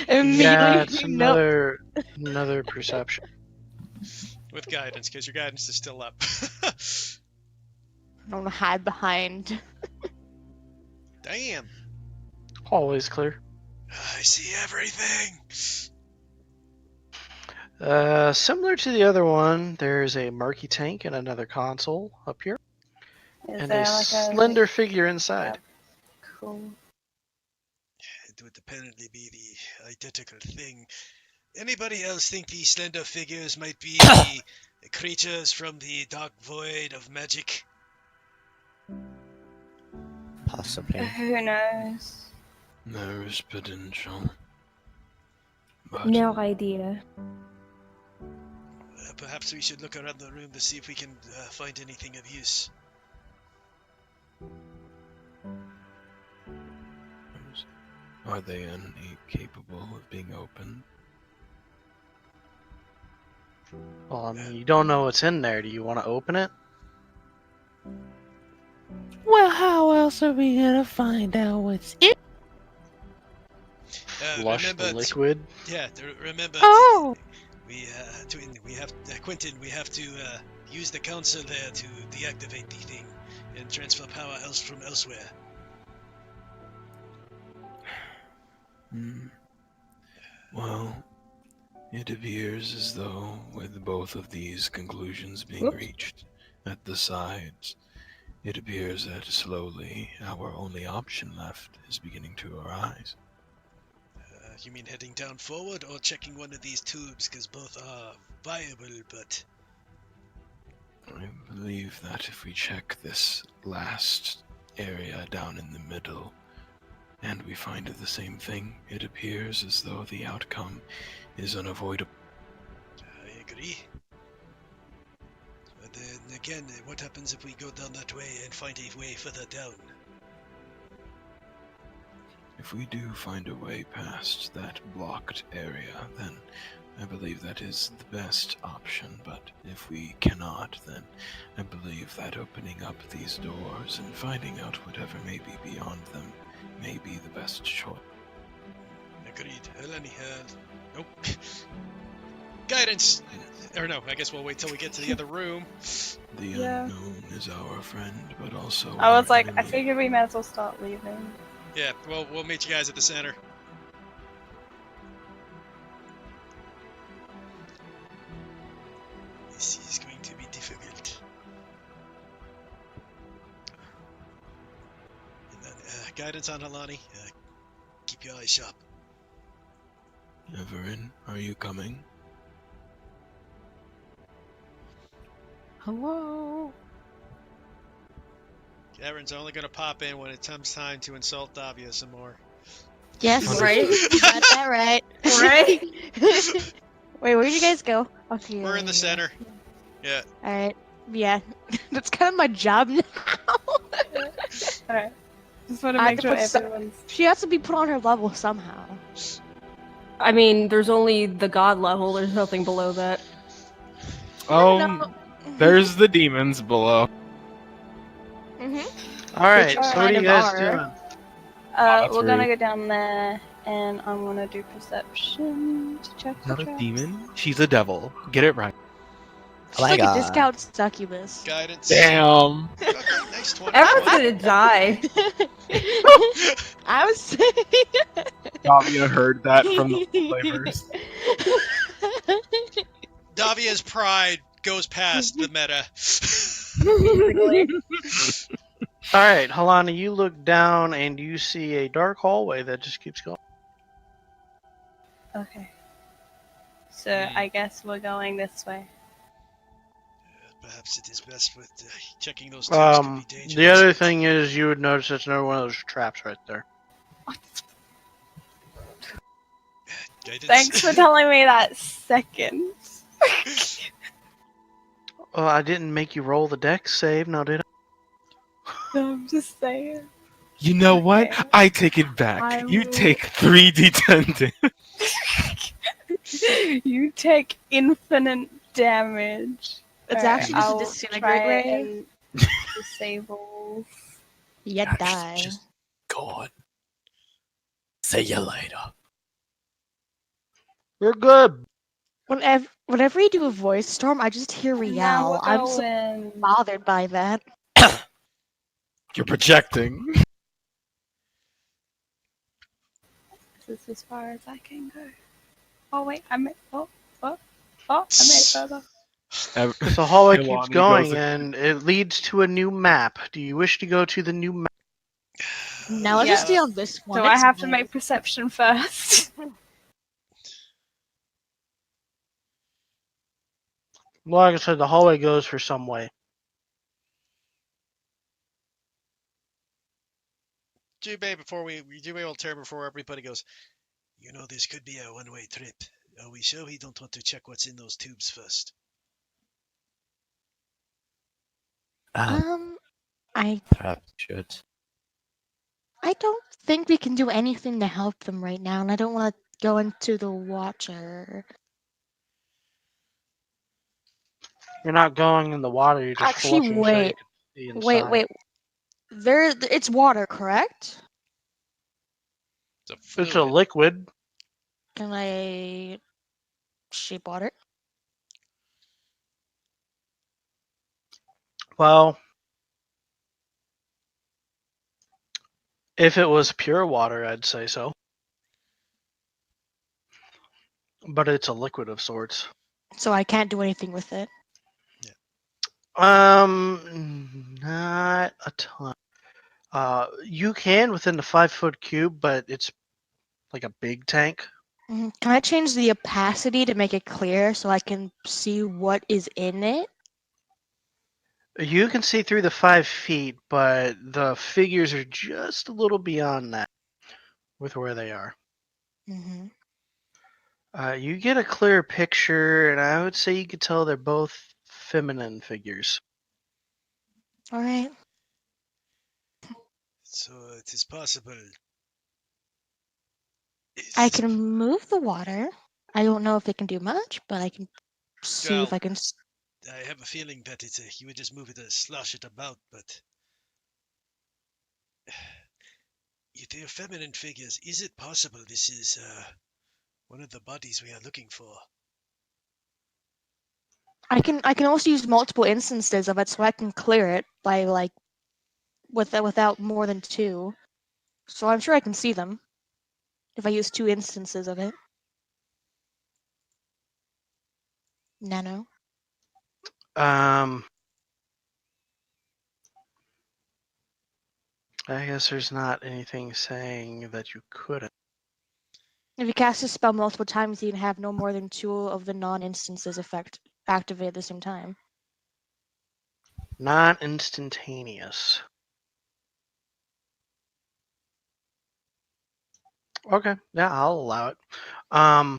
Yeah, it's another perception. With guidance, because your guidance is still up. I don't want to hide behind. Damn. Always clear. I see everything. Similar to the other one, there's a murky tank and another console up here. Is And there a like slender figure inside. Cool. It would apparently be the identical thing. Anybody else think these slender figures might be the creatures from the dark void of magic? Possibly. Who knows? There's potential. But No idea. Perhaps we should look around the room to see if we can find anything of use. are they any capable of being opened? Well, I mean, you don't know what's in there. Do you want to open it? Well, how else are we gonna find out what's in? Flush the liquid. Remember. Oh! Quentin, we have to use the council there to deactivate the thing and transfer power from elsewhere. Well, it appears as though, with both of these conclusions being reached at the sides, it appears that slowly our only option left is beginning to arise. You mean heading down forward or checking one of these tubes, because both are viable, but... I believe that if we check this last area down in the middle, and we find the same thing, it appears as though the outcome is unavoidable. I agree. But then again, what happens if we go down that way and find a way further down? If we do find a way past that blocked area, then I believe that is the best option, but if we cannot, then I believe that opening up these doors and finding out whatever may be beyond them may be the best choice. Agreed. Nope. Guidance! Or no, I guess we'll wait till we get to the other room. The unknown is our friend, but also I was like, enemy. I figured we might as well start leaving. Yeah, well, we'll meet you guys at the center. This is going to be difficult. And then, guidance on Halani. Keep your eyes sharp. Everin, are you coming? Hello? Aaron's only gonna pop in when it comes time to insult Davia some more. Yes, Right? you got that right. Right? Wait, where'd you guys go? Okay, We're in the yeah. center. Yeah. All right. Yeah, that's kind of my job now. Alright. Just want to I make have to sure put so- everyone's. She has to be put on her level somehow. I mean, there's only the god level, there's nothing below that. No. There's the demons below. Mhm. All right, Which so what are kind you of guys are. doing? We're three. gonna go down there, and I'm gonna do perception to check the Not a traps. demon. She's a devil. Get it right. She's my like God. a discount succubus. Guidance. Damn. Okay, nice 20. Everyone's gonna die. I was saying. Davia heard that from the flavors. Davia's pride goes past the meta. All right, Halana, you look down and you see a dark hallway that just keeps going. Okay. So I guess we're going this way. Perhaps it is best with checking those tubes could be dangerous. The other thing is you would notice there's another one of those traps right there. Guidance. Thanks for telling me that second. Well, I didn't make you roll the dex save, now did I? I'm just saying. You know what? Okay. I take it back. I You will- take 3d10 damage. You take infinite damage. It's Alright, actually just a I'll disintegrate try ray. and disable. You Gosh, die. just go on. See you later. We're good. Whenever you do a voice storm, I just hear Now Rial. we're I'm so going. bothered by that. You're projecting. This is as far as I can go. Oh wait, I made. I made it further. The hallway Ilani keeps going goes- and it leads to a new map. Do you wish to go to the new map? Now let's just stay Yes. on this one. So I It's have to fine. make perception first. Like I said, the hallway goes for some way. Jubei, before Jubei will turn before everybody goes, you know this could be a one-way trip. Are we sure we don't want to check what's in those tubes first? I Perhaps should. I don't think we can do anything to help them right now, and I don't want to go into the Watcher. You're not going in the water, you're just Actually, flushing so you can see inside. wait. It's water, correct? It's a liquid. Can I shape water? Well, if it was pure water, I'd say so. But it's a liquid of sorts. So I can't do anything with it. Not a ton. You can within the 5-foot cube, but it's like a big tank. Can I change the opacity to make it clear so I can see what is in it? You can see through the 5 feet, but the figures are just a little beyond that with where they are. Mm-hmm. You get a clear picture, and I would say you could tell they're both feminine figures. All right. So it is possible. I can move the water. I don't know if it can do much, but I can see if Well, I can. I have a feeling that you would just move it and slosh it about, but if they're feminine figures, is it possible this is one of the bodies we are looking for? I can also use multiple instances of it, so I can clear it by without more than 2. So I'm sure I can see them if I use 2 instances of it. Nano. I guess there's not anything saying that you couldn't. If you cast a spell multiple times, you can have no more than 2 of the non-instances activate at the same time. Not instantaneous. Okay, yeah, I'll allow it. Um,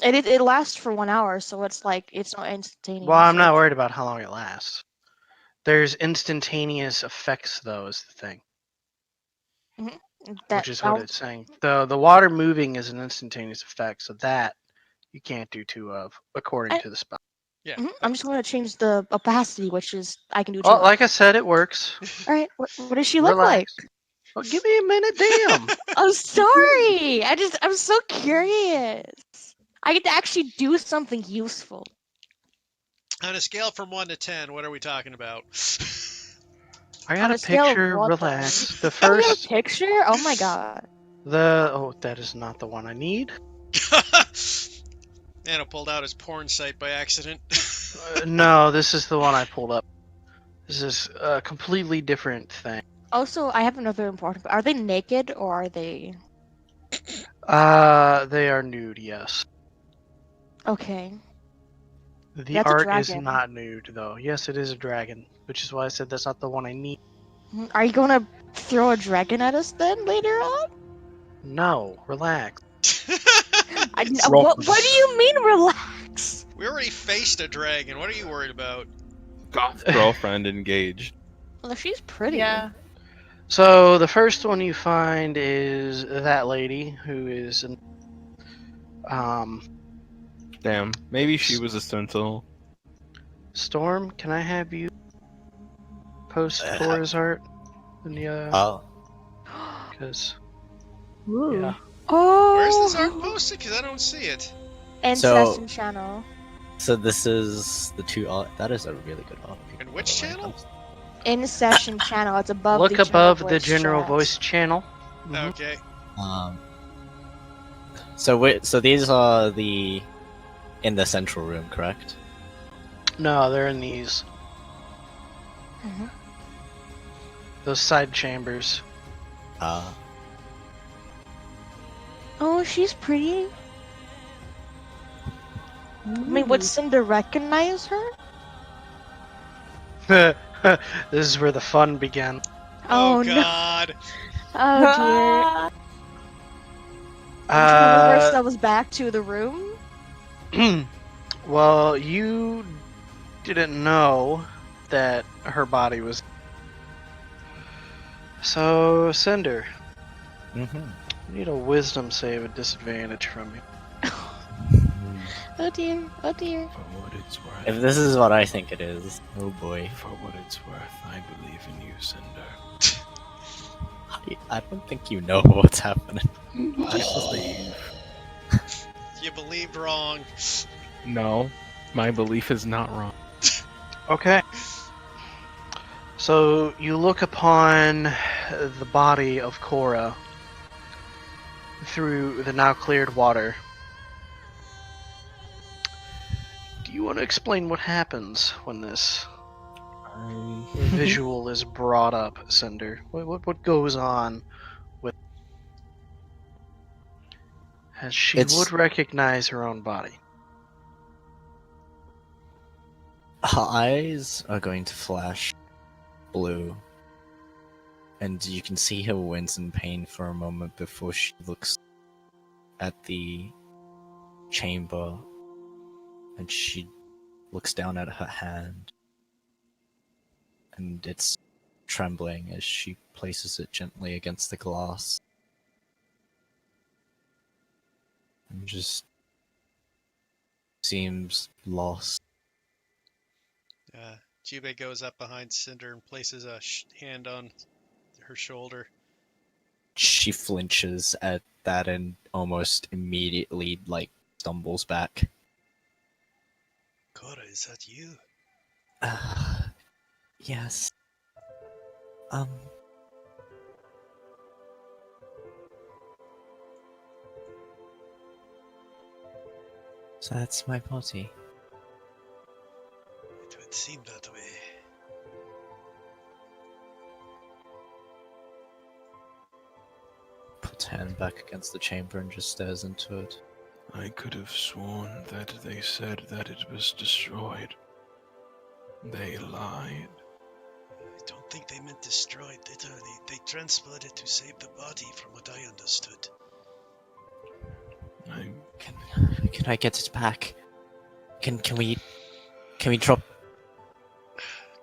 It lasts for 1 hour, so it's like it's not instantaneous. well, I'm not worried about how long it lasts. There's instantaneous effects, though, is the thing, which is what it's saying. The water moving is an instantaneous effect, so that you can't do two of, according to the spell. Yeah. I'm just going to change the opacity, which is I can do two. Well, like I said, it works. All right, what does she look like? Relax. Well, give me a minute, damn. I'm sorry. I'm so curious. I get to actually do something useful. On a scale from 1 to 10, what are we talking about? I got On a scale of picture. what, Relax. The Oh, you have first, a picture? Oh my god. that is not the one I need. Anna pulled out his porn site by accident. No, this is the one I pulled up. This is a completely different thing. Also, I have another important. Are they naked or are they? They are nude, yes. Okay. The That's a art is dragon. not nude, though. Yes, it is a dragon, which is why I said that's not the one I need. Are you gonna throw a dragon at us then later on? No, relax. What do you mean, relax? We already faced a dragon. What are you worried about? Goth girlfriend engaged. Well, she's pretty. Yeah. So the first one you find is that lady who is an Damn, maybe she was a sentinel. Storm. Can I have you post Cora's art? Oh, Because Ooh. yeah. Oh. Where's this art posted? Because I don't see it. And So- Session channel. so this is the two art. That is a really good art. And which By the way, channel? In Session channel. It's above. Look the above general the voice general chat. voice channel. Mhm. Okay. So these are the in the central room, correct? No, they're in these Mhm. those side chambers. Oh, she's pretty. I mean, would Cinder recognize her? This is where the fun began. Oh, no. God. Oh dear. Would you reverse ourselves back to the room? Well, you didn't know that her body was. So, Cinder, Mm-hmm. I need a wisdom save at disadvantage from you. Oh dear. Oh dear. For what it's worth. If this is what I think it is, oh boy. For what it's worth, I believe in you, Cinder. I don't think you know what's happening. I believe. You believed wrong. No, my belief is not wrong. Okay. So, you look upon the body of Cora through the now cleared water. Do you want to explain what happens when this visual is brought up, Cinder? What goes on with as she would recognize her own body? Her eyes are going to flash blue, and you can see her wince in pain for a moment before she looks at the chamber, and she looks down at her hand, and it's trembling as she places it gently against the glass. And just seems lost. Jubei goes up behind Cinder and places a hand on her shoulder. She flinches at that and almost immediately, stumbles back. Cora, is that you? Yes. So that's my body. It would seem that way. Puts hand back against the chamber and just stares into it. I could have sworn that they said that it was destroyed. They lied. I don't think they meant destroyed, literally. They transported it to save the body, from what I understood. Can I get it back? Can we drop?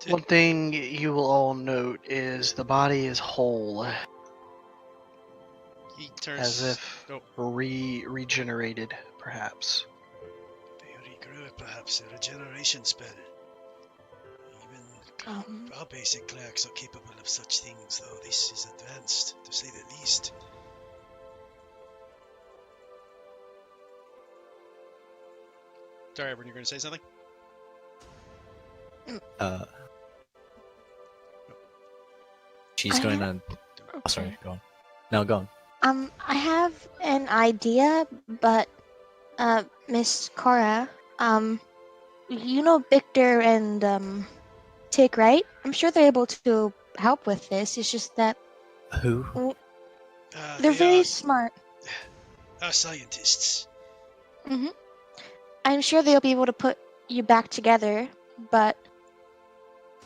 One thing you will all note is the body is whole, He turns as if regenerated, perhaps. They regrew it, perhaps a regeneration spell. Even our basic clerics are capable of such things, though this is advanced, to say the least. Sorry, Everett, you're going to say something? She's going to. Oh, sorry, go on. No, go on. I have an idea, but Miss Cora, you know Victor and Tick, right? I'm sure they're able to help with this. It's just that Who? they're very smart. Scientists. I'm sure they'll be able to put you back together, but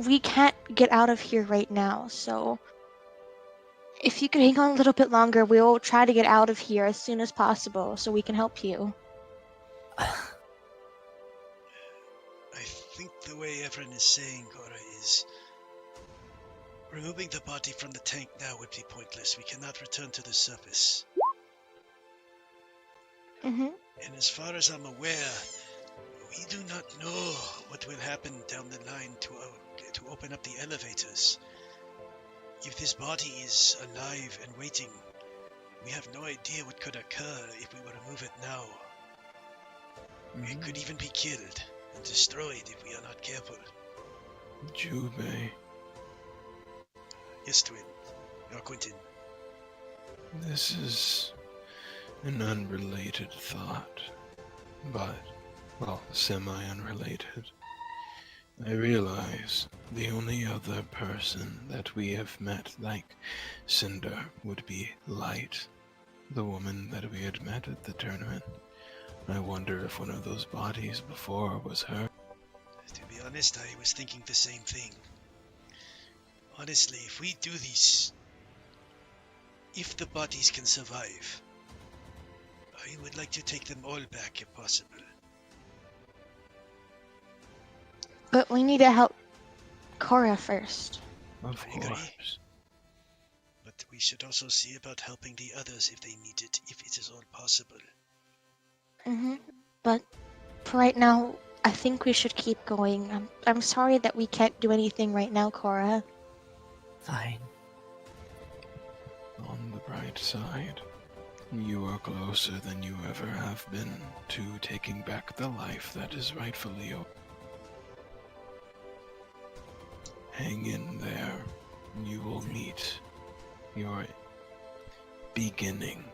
we can't get out of here right now, so if you could hang on a little bit longer, we'll try to get out of here as soon as possible so we can help you. I think the way Everett is saying, Cora, is removing the body from the tank now would be pointless. We cannot return to the surface. And as far as I'm aware, we do not know what will happen down the line to open up the elevators. If this body is alive and waiting, we have no idea what could occur if we were to move it now. It could even be killed and destroyed if we are not careful. Jubei. Yes, Twin. Or Quentin. This is an unrelated thought, but, well, semi-unrelated. I realize the only other person that we have met like Cinder would be Light, the woman that we had met at the tournament. I wonder if one of those bodies before was her. To be honest, I was thinking the same thing. Honestly, if we do this, if the bodies can survive, I would like to take them all back if possible. But we need to help Cora first. Of course. But we should also see about helping the others if they need it, if it is all possible. But for right now, I think we should keep going. I'm sorry that we can't do anything right now, Cora. Fine. On the bright side, you are closer than you ever have been to taking back the life that is rightfully yours. Hang in there. You will meet your beginning.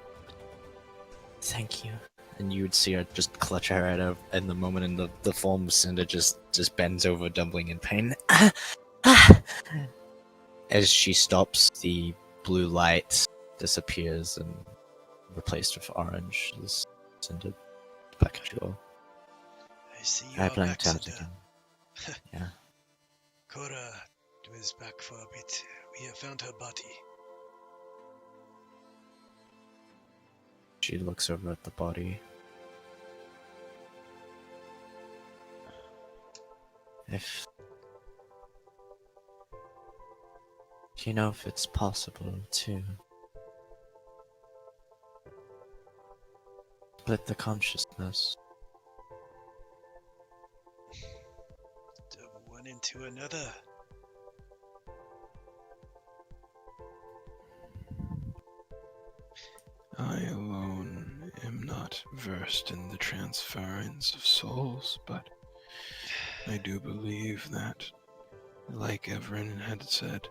Thank you. And you would see her just clutch her head out in the moment, and the form of Cinder just bends over, doubling in pain. As she stops, the blue light disappears and replaced with orange. As Cinder back at you all. I see you I are blanked back, out Cinder. again. Yeah. Cora was back for a bit. We have found her body. She looks over at the body. Do you know if it's possible to split the consciousness? One into another. I alone am not versed in the transference of souls, but I do believe that, like Everin had said,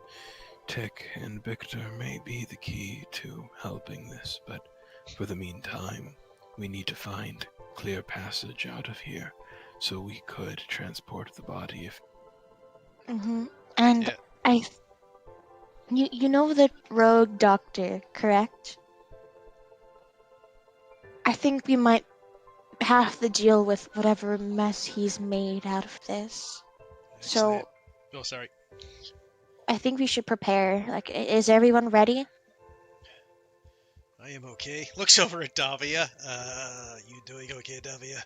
Tick and Victor may be the key to helping this, but for the meantime, we need to find clear passage out of here so we could transport the body if... And yeah. You know the rogue doctor, correct? I think we might have to deal with whatever mess he's made out of this. Excellent. So... Oh, sorry. I think we should prepare. Like, is everyone ready? I am okay. Looks over at Davia. You doing okay, Davia?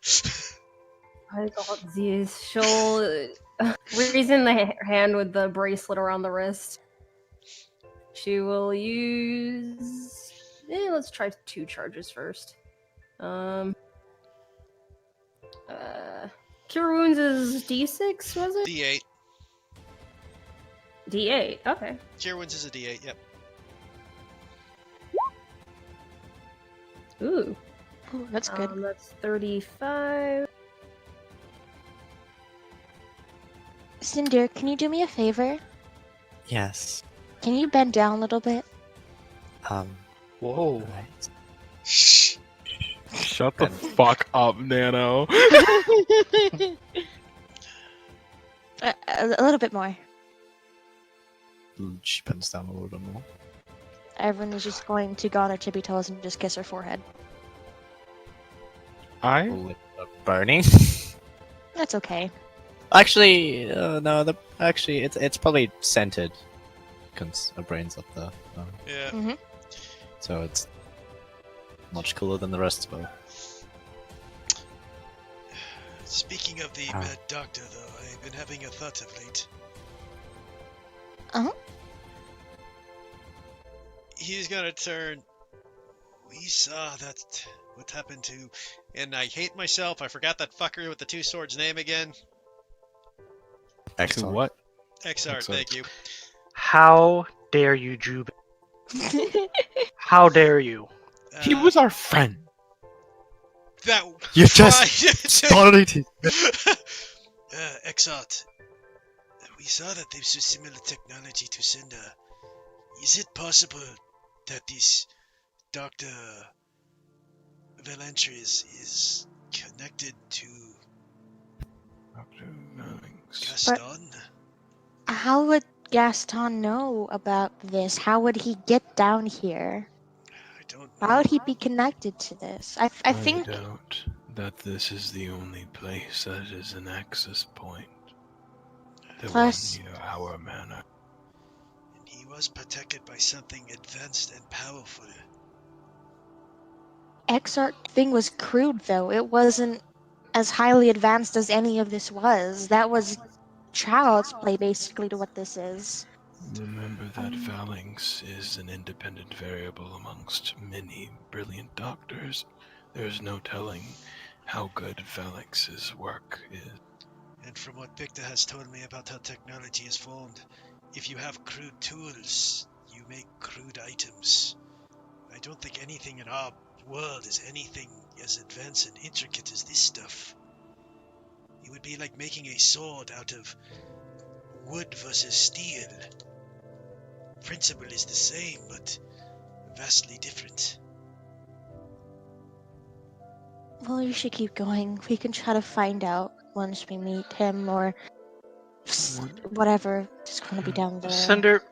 I got this. She'll raising the hand with the bracelet around the wrist. She will use. Let's try 2 charges first. Cure wounds is D6, was it? D8. D8. Okay. Cure wounds is a D8. Yep. Ooh. Ooh, that's good. That's 35. Cinder, can you do me a favor? Yes. Can you bend down a little bit? Whoa. Right. Shh. Shut the fuck up, Nano. A little bit more. She bends down a little bit more. Everyone is just going to go on their tippy toes and just kiss her forehead. Burning. That's okay. Actually, no. Actually, it's probably scented. Because her brain's up there. Yeah. Mm-hmm. So it's much cooler than the rest of her. Speaking of the bad doctor, though, I've been having a thought of late. Uh-huh. He's gonna turn. We saw that. What happened to. And I hate myself, I forgot that fucker with the 2 swords name again. To Excellent. what? Exart, thank you. How dare you, Jubin? How dare you? He was our friend. That. You just started it. Exart. We saw that there's a similar technology to Cinder. Is it possible that this Dr. Valentris is connected to Dr. Mellings. Gaston? How would Gaston know about this? How would he get down here? I don't know. How would he be connected to this? I think. doubt that this is the only place that is an access point. The Plus- one near our manor. And he was protected by something advanced and powerful. Exarch thing was crude, though. It wasn't as highly advanced as any of this was. That was child's play, basically, to what this is. Remember that phalanx is an independent variable amongst many brilliant doctors. There's no telling how good phalanx's work is. And from what Victor has told me about how technology is formed, if you have crude tools, you make crude items. I don't think anything in our world is anything as advanced and intricate as this stuff. It would be like making a sword out of wood versus steel. Principle is the same, but vastly different. Well, you should keep going. We can try to find out once we meet him, or whatever. Just gonna be down there. Cinder,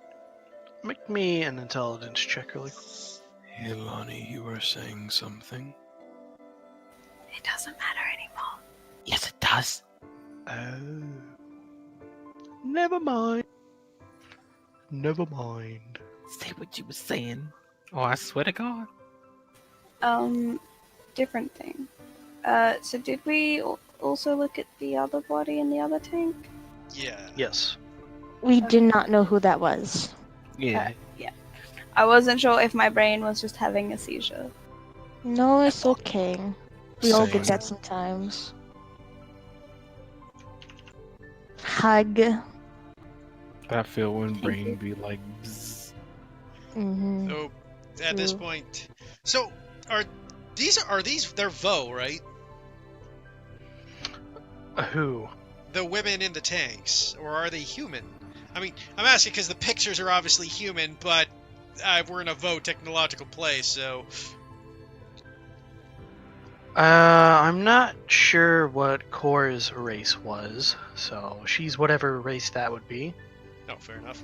make me an intelligence check really quick. Hey, Lonnie, you were saying something? It doesn't matter anymore. Yes, it does. Oh. Never mind. Never mind. Say what you were saying. Oh, I swear to God. Different thing. So did we also look at the other body in the other tank? Yeah. Yes. We did not know who that was. Yeah. I wasn't sure if my brain was just having a seizure. No, it's okay. We all get Same. that sometimes. Hug. I feel when brain be like, bzz. Mm-hmm. So, at this True. point... So, are these... They're Vo, right? Who? The women in the tanks, or are they human? I mean, I'm asking because the pictures are obviously human, but we're in a Vo technological place, so... I'm not sure what Cora's race was, so she's whatever race that would be. No, fair enough.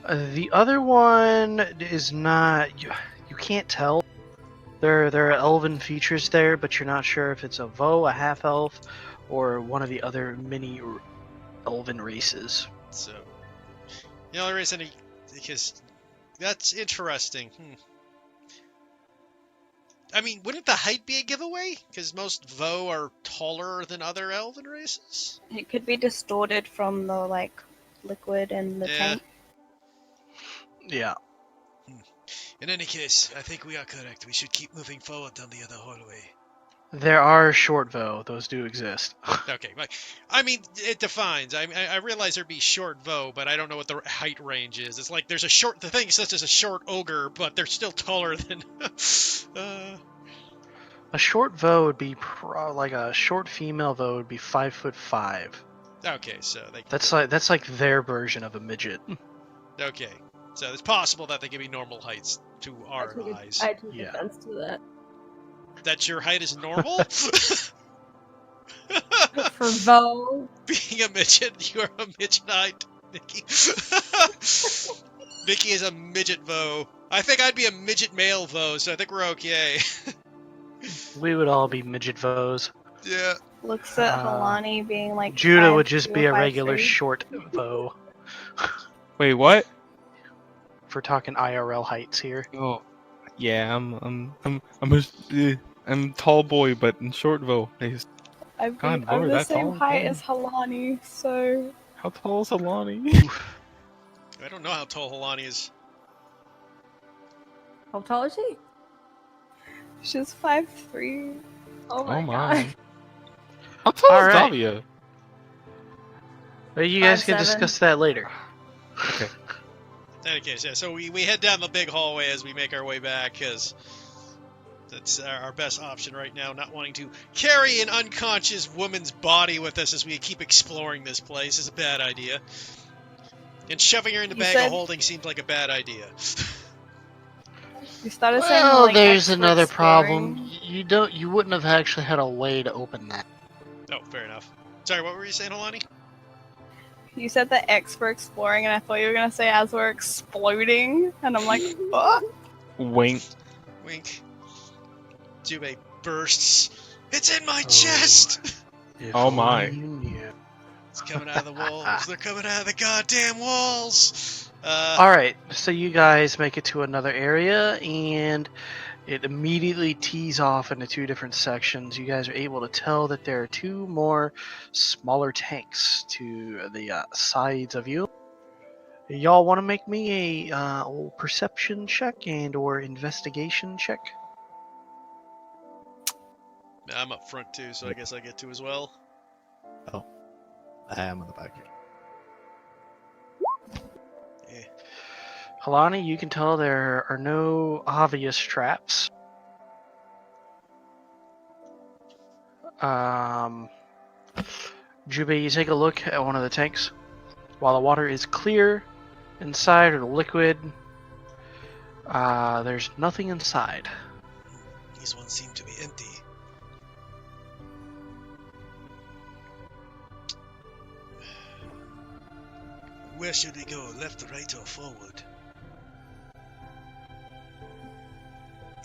The other one is not. You can't tell. There are elven features there, but you're not sure if it's a Vo, a half elf, or one of the other many elven races. So, the only reason because that's interesting. I mean, wouldn't the height be a giveaway? Because most Vo are taller than other elven races. It could be distorted from the like liquid in the Yeah. tank. Yeah. In any case, I think we are correct. We should keep moving forward down the other hallway. There are short Vo. Those do exist. Okay, I mean, it defines. I realize there'd be short Vo, but I don't know what the height range is. It's like there's a short, the thing such as a short ogre, but they're still taller than. A short Vo would be like a short female Vo would be 5'5". Okay, so they. That's like their version of a midget. Okay, so it's possible that they could be normal heights to our eyes. I took Yeah. offense to that. That your height is normal? For Vo. Being a midget, you're a midget height, Nikki. Nikki is a midget Vo. I think I'd be a midget male Vo, so I think we're okay. We would all be midget Vos. Yeah. Looks at Halani being like. Judah would 5'2" just or be a regular 5'3". short Vo. Wait, what? If we're talking IRL heights here. Oh, yeah, I'm tall boy, but in short Vo. I'm God, I'm boy, the that's same all. height Damn. as Halani, so How tall is Alani? I don't know how tall Halani is. How tall is she? she's 5'3". Oh Oh my my. god. How tall All is right. Davia? But you guys can 5'7". discuss that later. Okay. In any case, yeah, so we head down the big hallway as we make our way back, because that's our best option right now, not wanting to carry an unconscious woman's body with us as we keep exploring this place is a bad idea. And shoving her in the You bag of said- holding seemed like a bad idea. You started saying Well, like there's expert another problem. exploring. You wouldn't have actually had a way to open that. Oh, fair enough. Sorry, what were you saying, Alani? You said the X were exploring, and I thought you were gonna say as we're exploding, and I'm like, oh. Wink. Wink. Jubei bursts. It's in my chest! If Oh my. only you knew. It's coming out of the walls. They're coming out of the goddamn walls! Alright, so you guys make it to another area, and it immediately tees off into two different sections. You guys are able to tell that there are two more smaller tanks to the sides of you. Y'all want to make me a old perception check and or investigation check? I'm up front too, so I guess I get to as well. I am on the back. Yeah. Halani, you can tell there are no obvious traps. Jubei, you take a look at one of the tanks. While the water is clear inside or liquid, there's nothing inside. These ones seem to be empty. Where should we go? Left, right, or forward?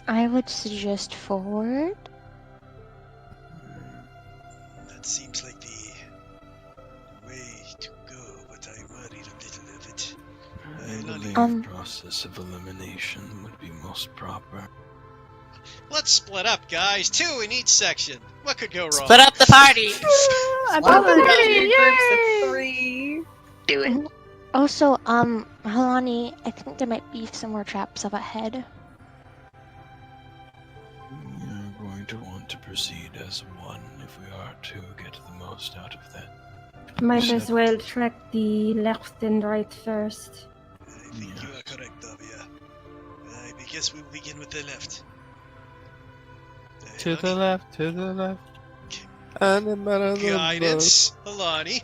I would suggest forward. That seems like the way to go, but I worried a little of it. I believe Um, process of elimination would be most proper. Let's split up, guys. 2 in each section. What could go wrong? Split up the party! I Wow. thought we were in groups of 3. Do it. Also, Halani, I think there might be some more traps up ahead. We're going to want to proceed as one if we are to get the most out of that. Might as well track the left and right first. I think you are correct, Davia. I guess we'll begin with the left. To the left, to the left. Guidance, Alani.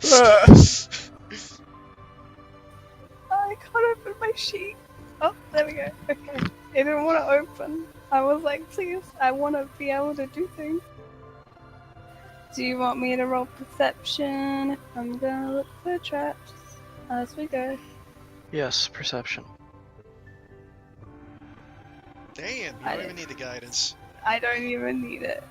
I can't open my sheet. Oh, there we go. Okay. It didn't want to open. I was like, please, I want to be able to do things. Do you want me to roll perception? I'm gonna look for traps as we go. Yes, perception. Damn, you don't even need the guidance. I don't even need it.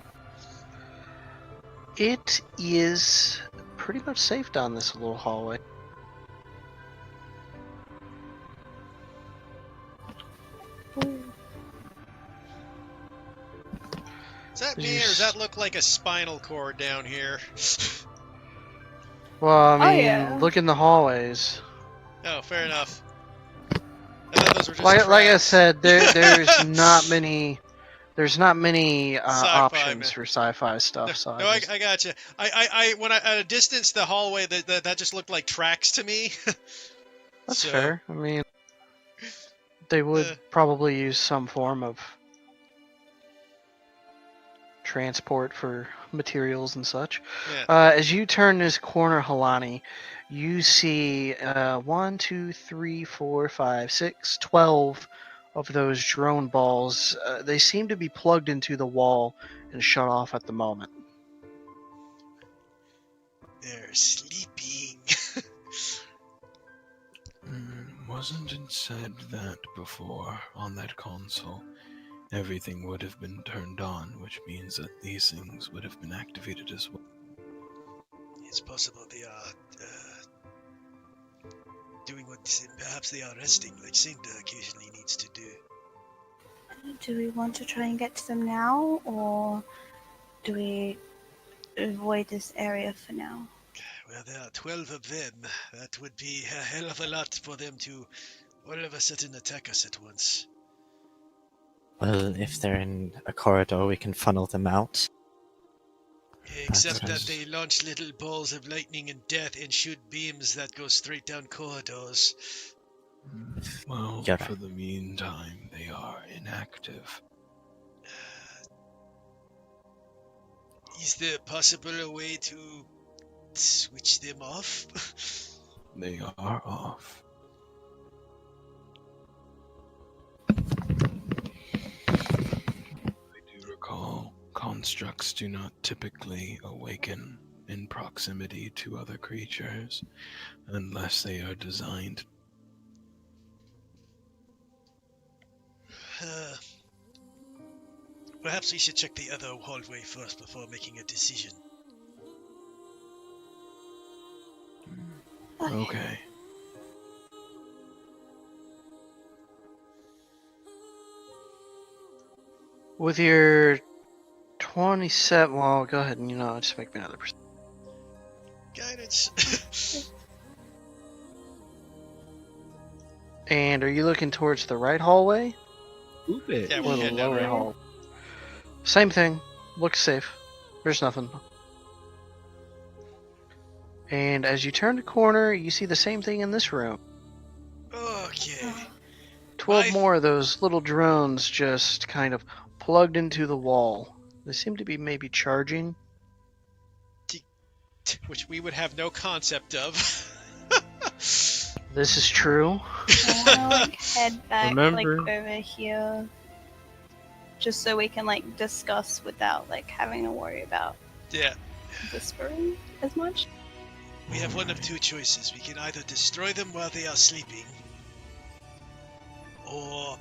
It is pretty much safe down this little hallway. Ooh. Did me, you or does s- that look like a spinal cord down here? Well, I Oh, mean, yeah. look in the hallways. Oh, fair enough. I thought those were just Like I tracks. said, there's not many Sci-fi, options man. for sci-fi No, stuff. So no, I just, I gotcha. When I at a distance, the hallway that just looked like tracks to me. that's So, fair. I mean, they would uh, probably use some form of transport for materials and such. yeah. As you turn this corner, Halani, you see 1, 2, 3, 4, 5, 6, 12 of those drone balls. They seem to be plugged into the wall and shut off at the moment. They're sleeping. Wasn't it said that before on that console everything would have been turned on, which means that these things would have been activated as well? It's possible they are doing what perhaps they are resting, like Cinda occasionally needs to do. Do we want to try and get to them now, or do we avoid this area for now? Well, there are 12 of them. That would be a hell of a lot for them to all of a sudden attack us at once. Well, if they're in a corridor, we can funnel them out. Except that is- they launch little balls of lightning and death and shoot beams that go straight down corridors. Well, You're for right. the meantime, they are inactive. Is there possible a way to switch them off? They are off. I do recall constructs do not typically awaken in proximity to other creatures unless they are designed. Perhaps we should check the other hallway first before making a decision. Okay. With your 27, well, go ahead and just make me another percent. Guidance. And are you looking towards the right hallway Oop it. Yeah, or we're the heading down lower right. hall? Same thing. Looks safe. There's nothing. And as you turn the corner, you see the same thing in this room. Okay. 12 My- more of those little drones just kind of plugged into the wall. They seem to be maybe charging. Which we would have no concept of. This is true. I want to head back Remember- over here, just so we can discuss without having to worry about Yeah. whispering as much. We have one of two choices. We can either destroy them while they are sleeping, or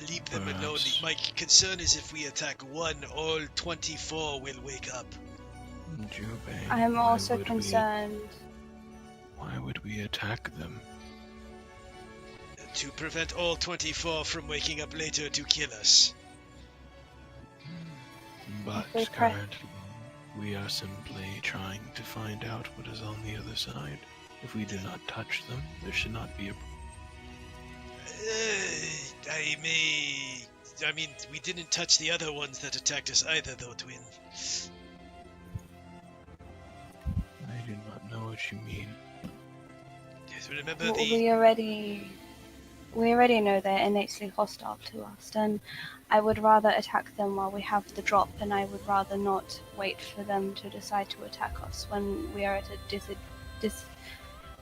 leave them alone. Perhaps. My concern is if we attack one, all 24 will wake up. Jubei, I'm why also would concerned. Why would we attack them? To prevent all 24 from waking up later to kill us. But We pray- currently, we are simply trying to find out what is on the other side. If we do not touch them, there should not be a... I mean, we didn't touch the other ones that attacked us either, though, Twin. I do not know what you mean. Remember Well, the... we already know they're innately hostile to us, and I would rather attack them while we have the drop, and I would rather not wait for them to decide to attack us when we are at a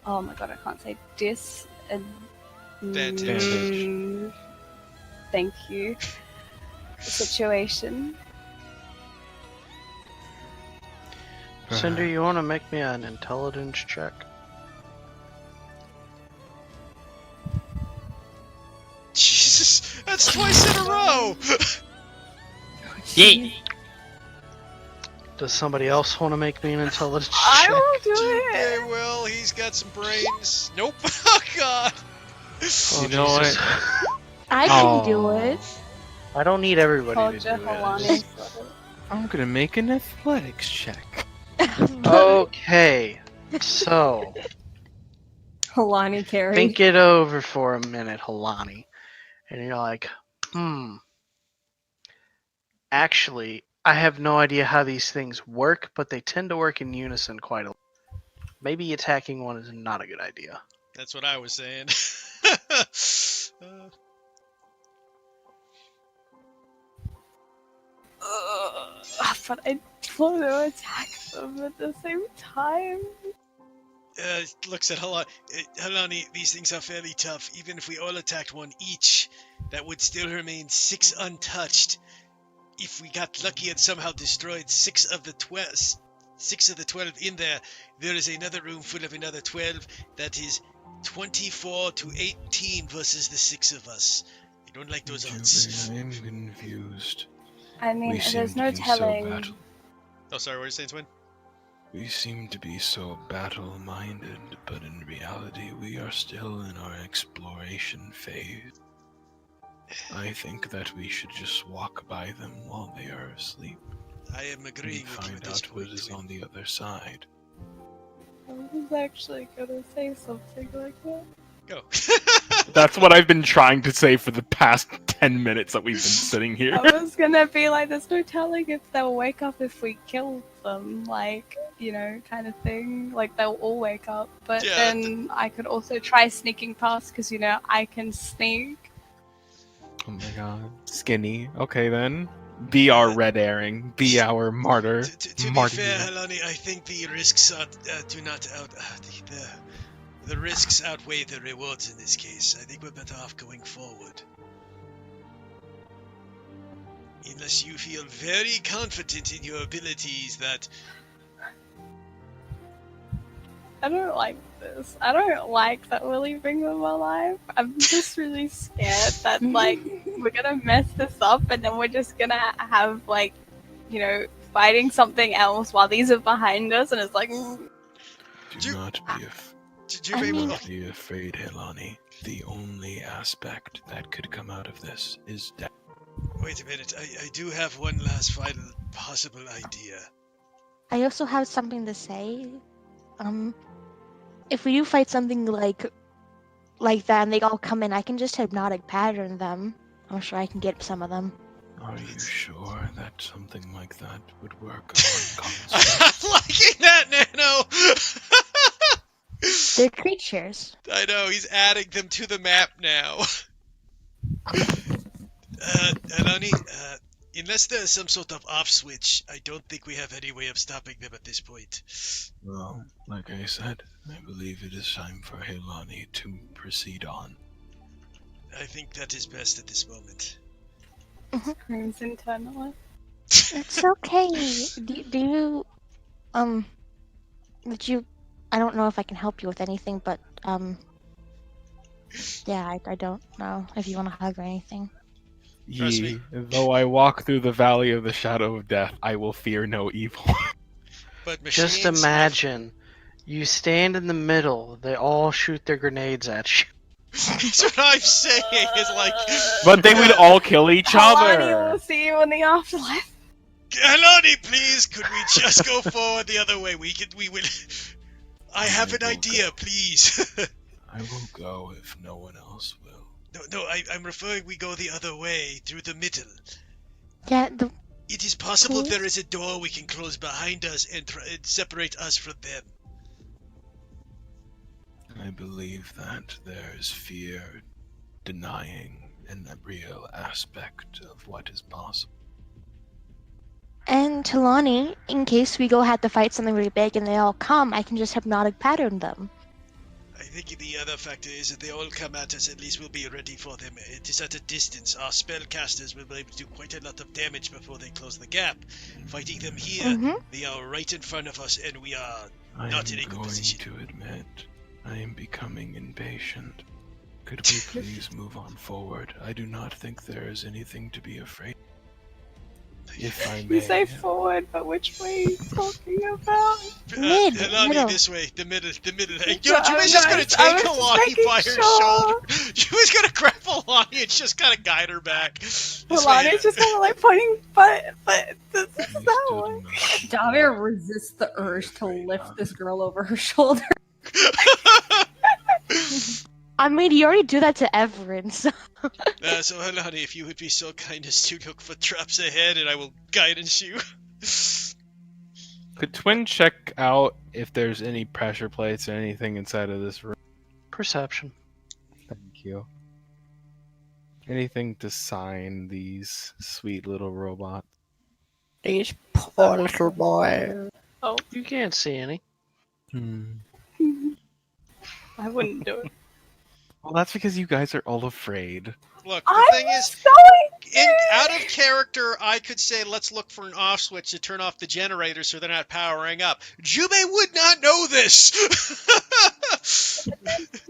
oh my god, I can't say Advantage. Thank you. Situation. Cinder, you want to make me an intelligence check? Jesus, that's twice in a row! Yeet. Does somebody else want to make me an intelligence I check? will do Okay, it. well, he's got some brains. Nope. Oh, God. Oh, You know Jesus. what? I can do it. I don't need everybody Told to you do Halani it. said I'm gonna make an athletics check. Okay, so Halani carried. think it over for a minute, Halani. And you're like, actually, I have no idea how these things work, but they tend to work in unison quite a lot. Maybe attacking one is not a good idea. That's what I was saying. but I want to attack them at the same time. Looks at Halani. These things are fairly tough. Even if we all attacked one each, that would still remain 6 untouched. If we got lucky and somehow destroyed 6 of the 12 in there, there is another room full of another 12. That is 24 to 18 versus the 6 of us. I don't like those odds. I am confused. I mean, We seem there's to no be so telling. Oh, sorry, what are you saying, Twin? We seem to be so battle-minded, but in reality we are still in our exploration phase. I think that we should just walk by them while they are asleep I am agreeing and with you at find this out what point, is Twin. on the other side. I was actually gonna say something like that. Go. That's what I've been trying to say for the past 10 minutes that we've been sitting here. I was gonna be like, there's no telling if they'll wake up if we kill them, like, you know, kind of thing. Like, they'll all wake up. But Yeah, then I could also try sneaking past, because, you know, I can sneak. Oh my god. Skinny. Okay then. Be our red herring. Be our martyr. To be fair, Halani, I think the risks do not out. The risks outweigh the rewards in this case. I think we're better off going forward. Unless you feel very confident in your abilities that... I don't like this. I don't like that we're leaving them alive. I'm just really scared that, like, we're gonna mess this up and then we're just gonna have, like, you know, fighting something else while these are behind us, and it's like... Do not be afraid, Helani. The only aspect that could come out of this is death. Wait a minute, I do have one last final possible idea. I also have something to say. If we do fight something like that and they all come in, I can just hypnotic pattern them. I'm sure I can get some of them. Are you sure that something like that would work on I'm liking that, Nano! They're creatures. I know, he's adding them to the map now. Alani, unless there's some sort of off switch, I don't think we have any way of stopping them at this point. Well, like I said, I believe it is time for Helani to proceed on. I think that is best at this moment. Screams internally. It's okay. Do you, would you, I don't know if I can help you with anything, but, yeah, I don't know if you want to hug or anything. Yea, though I walk through the valley of the shadow of death, I will fear no evil. But just imagine, you stand in the middle, they all shoot their grenades at you. That's what I'm saying, is like... But they would all kill each Alani other! will see you in the afterlife. Alani, please, could we just go forward the other way? We will... I have an idea, please. I will go if no one else will. No, I'm referring we go the other way, through the middle. Yeah, It is possible there is a door we can close behind us and separate us from them. I believe that there is fear denying an real aspect of what is possible. And Talani, in case we go have to fight something really big and they all come, I can just hypnotic pattern them. I think the other factor is that they all come at us, at least we'll be ready for them. It is at a distance. Our spellcasters will be able to do quite a lot of damage before they close the gap. Fighting them here, they are right in front of us and we are not in a good position. I am going to admit, I am becoming impatient. Could we please move on forward? I do not think there is anything to be afraid. if I You say may. forward, but which way are you talking about? Mid, Helani, middle. this way. The middle. No, Jume's just gonna guys, I take was just Helani making by her sure. shoulder. Jume's gonna grab Helani and just kind of guide her back. This way, Milani's just kind of like pointing, but this is Understood that way. enough. Davia resists the urge to lift this girl over her shoulder. I mean, you already do that to Everin, so. So Helani, if you would be so kind as to look for traps ahead, and I will guidance you. Could Twin check out if there's any pressure plates or anything inside of this room? Perception. Thank you. Anything to sign these sweet little robots? These poor little boys. You can't see any. I wouldn't do it. Well, that's because you guys are all afraid. Look, the I thing is, going out of character, I could say let's look for an off switch to turn off the generator so they're not powering up. Jubei would not know this.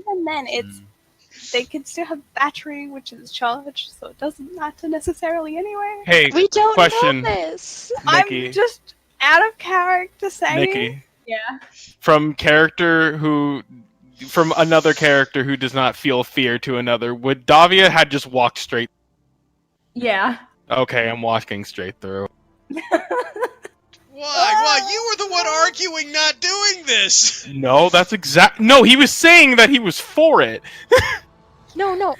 And then they can still have battery, which is charged, so it doesn't matter necessarily anyway. Hey, We don't question, know this. Nikki. I'm just out of character saying. Nikki, Yeah. from another character who does not feel fear to another, would Davia had just walked straight? Yeah. Okay, I'm walking straight through. Why? You were the one arguing not doing this. No, that's No, he was saying that he was for it. No,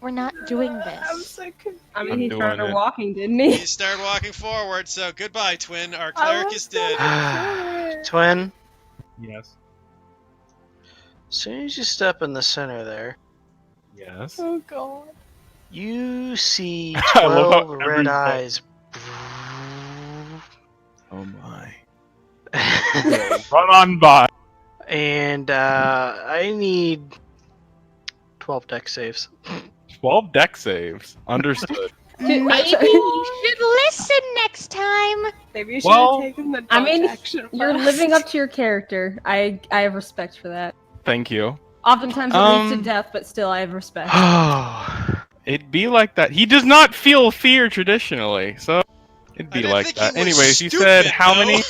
we're not doing I'm this. so confused. I mean, I'm he doing started it. walking, didn't he? You start walking forward, so goodbye, Twin. Our I cleric was is dead. gonna- Twin, Yes. as soon as you step in the center there, Yes. Oh god. you see I love how 12 every red day- eyes. Oh my. Run on by. And I need 12 deck saves. 12 deck saves. Understood. Dude, Maybe you should listen next time. Maybe you should Well, have taken the dodge I mean, action You're first. living up to your character. I have respect for that. Thank you. Oftentimes it leads to Um, death, but still I have respect. It'd be like that. He does not feel fear traditionally, so it'd I be didn't like think that. he was Anyways, you stupid, said how though. many?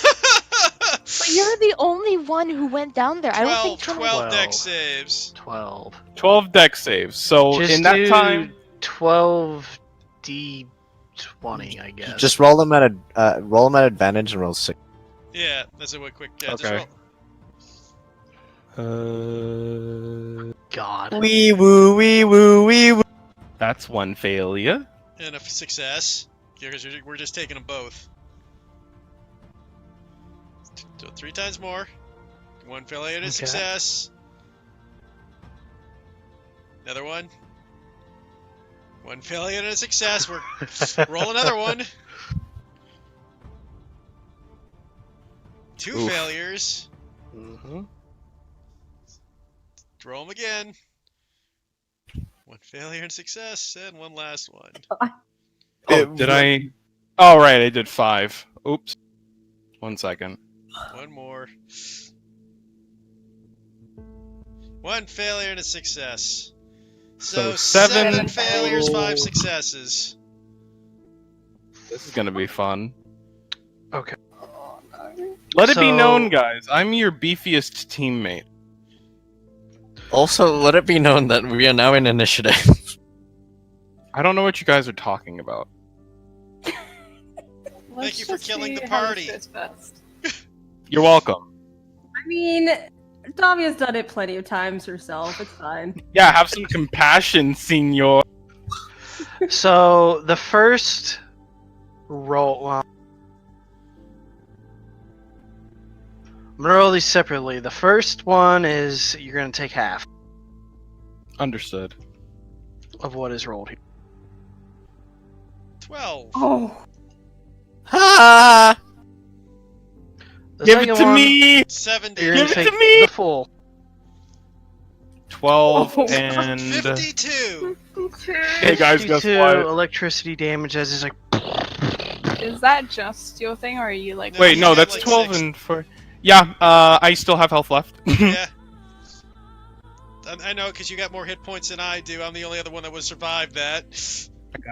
But you're the only one who went down there. I don't think 12 deck 12. saves. 12. 12 deck saves. So Just in that do time, 12 D20, I guess. Just roll them at advantage and roll 6. Yeah, that's a quick. Just Okay. roll. God. Wee woo, wee woo, wee woo. that's one failure. And a success. Because we're just taking them both. So 3 times more. 1 failure and a Okay. success. Another one. 1 failure and a success. We're roll another one. 2 Oof. failures. Mm-hmm. Roll them again. 1 failure and success, and 1 last one. Oh, did I? Oh, right, I did 5. Oops. 1 second. 1 more. 1 failure and a success. So So 7 7 failures, 5 total. successes. This is gonna be fun. Okay. Oh no. Let it be So- known, guys, I'm your beefiest teammate. Also, let it be known that we are now in initiative. I don't know what you guys are talking about. Let's you for just killing see the how this party. goes first. You're welcome. I mean, Davia's done it plenty of times herself. It's fine. Yeah, have some compassion, senor. So the first roll. Well, I'm gonna roll these separately. The first one is you're gonna take half Understood. of what is rolled here. 12. Oh, Ha! The Give it second to one, me! 70. You're gonna Give it take to me! the full. 12 Oh. and... 52. Hey guys, guess 52 what? electricity damage as it's like. Is that just your thing, or are you like? Wait, no, Yeah, that's like 12 6. and 4. Yeah, I still have health left. Yeah. I know, because you got more hit points than I do. I'm the only other one that would survive that.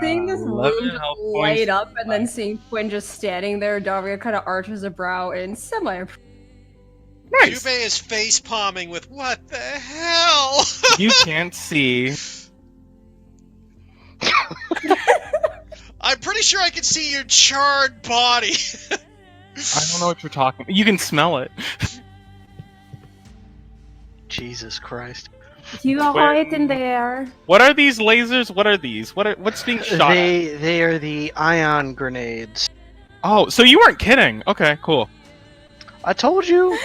Seeing this 11 room just health light points. up and then seeing Quinn just standing there, Davia kind of arches a brow in semi. Nice. Jubei is face palming with what the hell? You can't see. I'm pretty sure I can see your charred body. I don't know what you're talking. You can smell it. Jesus Christ. You are right in there. What are these lasers? What are these? What's being shot at? They are the ion grenades. Oh, so you weren't kidding. Okay, cool. I told you.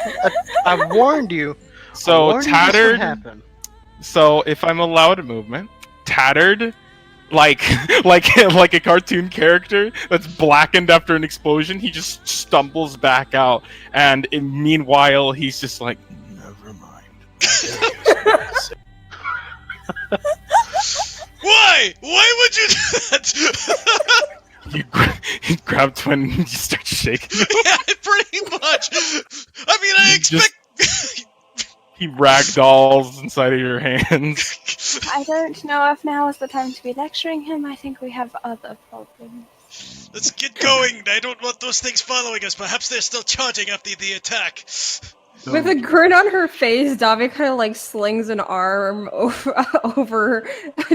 I warned you. So warned you this would tattered. happen. So if I'm allowed movement, tattered, like like a cartoon character that's blackened after an explosion, he just stumbles back out, and meanwhile he's just like, never mind. Why? Why would you do that? You grab Twin and you start shaking. Yeah, pretty much. I mean, I expect. He ragdolls inside of your hands. I don't know if now is the time to be lecturing him. I think we have other problems. Let's get going. I don't want those things following us. Perhaps they're still charging after the attack. With a grin on her face, Davia kind of like slings an arm over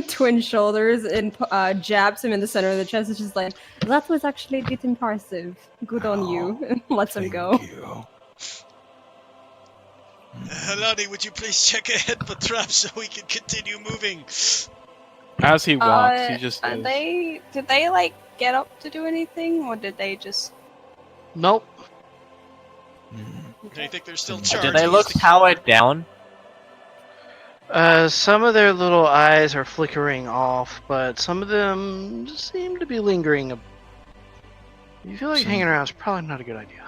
Twin's shoulders and jabs him in the center of the chest. It's just like, that was actually a bit impressive. Good on you. And lets him go. You. Halani, would you please check ahead for traps so we can continue moving? As he walks, he just Did is. they like get up to do anything, or did they just? Nope. I think they're still Do charging. they look powered down? Some of their little eyes are flickering off, but some of them seem to be lingering. You feel like hanging around is probably not a good idea.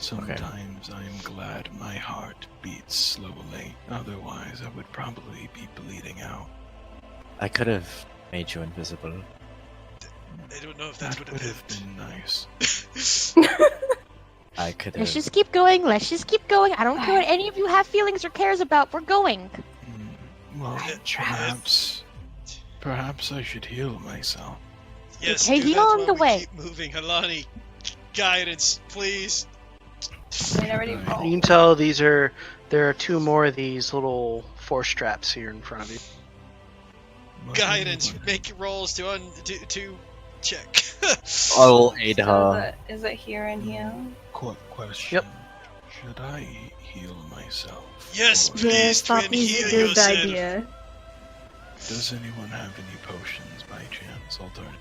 Sometimes I am glad my heart beats slowly. Otherwise, I would probably be bleeding out. I could have made you invisible. I don't know if that would have helped. been nice. I could Let's have. just keep going. Let's just keep going. I don't care what any of you have feelings or cares about. We're going. Well, perhaps I should heal myself. Yes, Okay, do heal that on while the we way. Keep moving, Halani. Guidance, please. I mean, already You rolled. can tell there are two more of these little force straps here in front of you. Guidance. Make rolls to check. I will aid her. Is it here and here? Question. Yep. Should I heal myself? Yes, Or please, Yes, Twin, that is heal a good yourself. idea. Does anyone have any potions by chance? Alternative.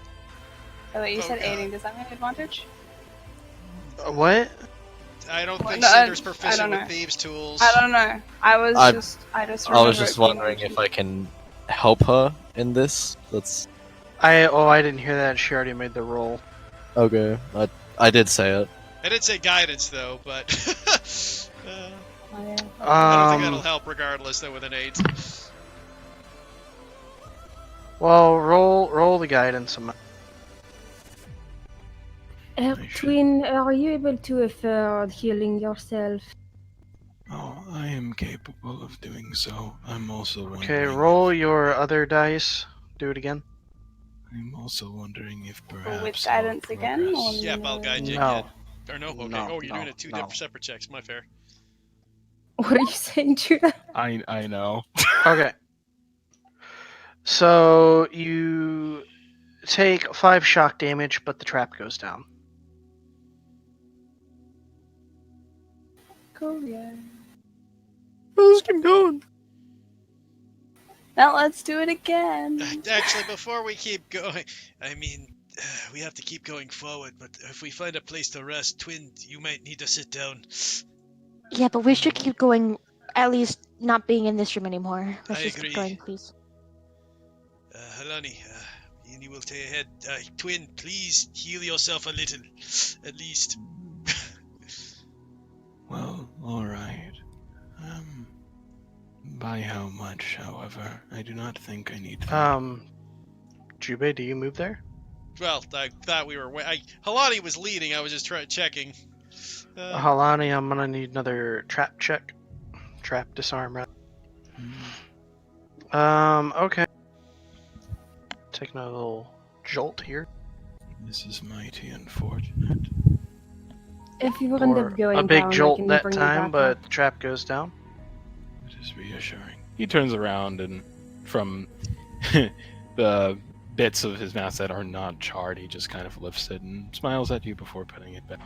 Oh wait, you said God. aiding. Does that mean advantage? What? I don't think No, Cinder's I proficient don't with know. thieves' tools. I don't know. I was I just was remember just it being wondering if mentioned. I can help her in this. That's I didn't hear that. She already made the roll. okay. I did say it. I did say guidance though, but Oh, yeah. I don't think that'll help regardless though with an 8. Well, roll the guidance. Twin, are you able to afford healing yourself? Oh, I am capable of doing so. I'm also wondering. Okay, roll your other dice. Do it again. I'm also wondering if perhaps. With guidance again? Or Yep, I'll guide you No. again. Or no? Okay. No, Oh, you're doing no, it two no. different separate checks. My fair. What are you saying, Judah? I know. Okay. So you take 5 shock damage, but the trap goes down. Cool, yeah. Let's keep going. Now let's do it again. Actually, before we keep going, I mean, we have to keep going forward. But if we find a place to rest, Twin, you might need to sit down. Yeah, but we should keep going. At least not being in this room anymore. Let's I just agree. keep going, please. Halani, you will take ahead. Twin, please heal yourself a little, at least. Well, alright. By how much, however? I do not think I need. Jubei, do you move there? Well, I thought we were. Halani was leading. I was just checking. Halani, I'm gonna need another trap check. Trap disarm, right? Okay. Take another little jolt here. This is mighty unfortunate. If you end Or up going a big down, I jolt can that bring you time, back but up. the trap goes down. It is reassuring. He turns around and from the bits of his mask that are not charred, he just kind of lifts it and smiles at you before putting it back.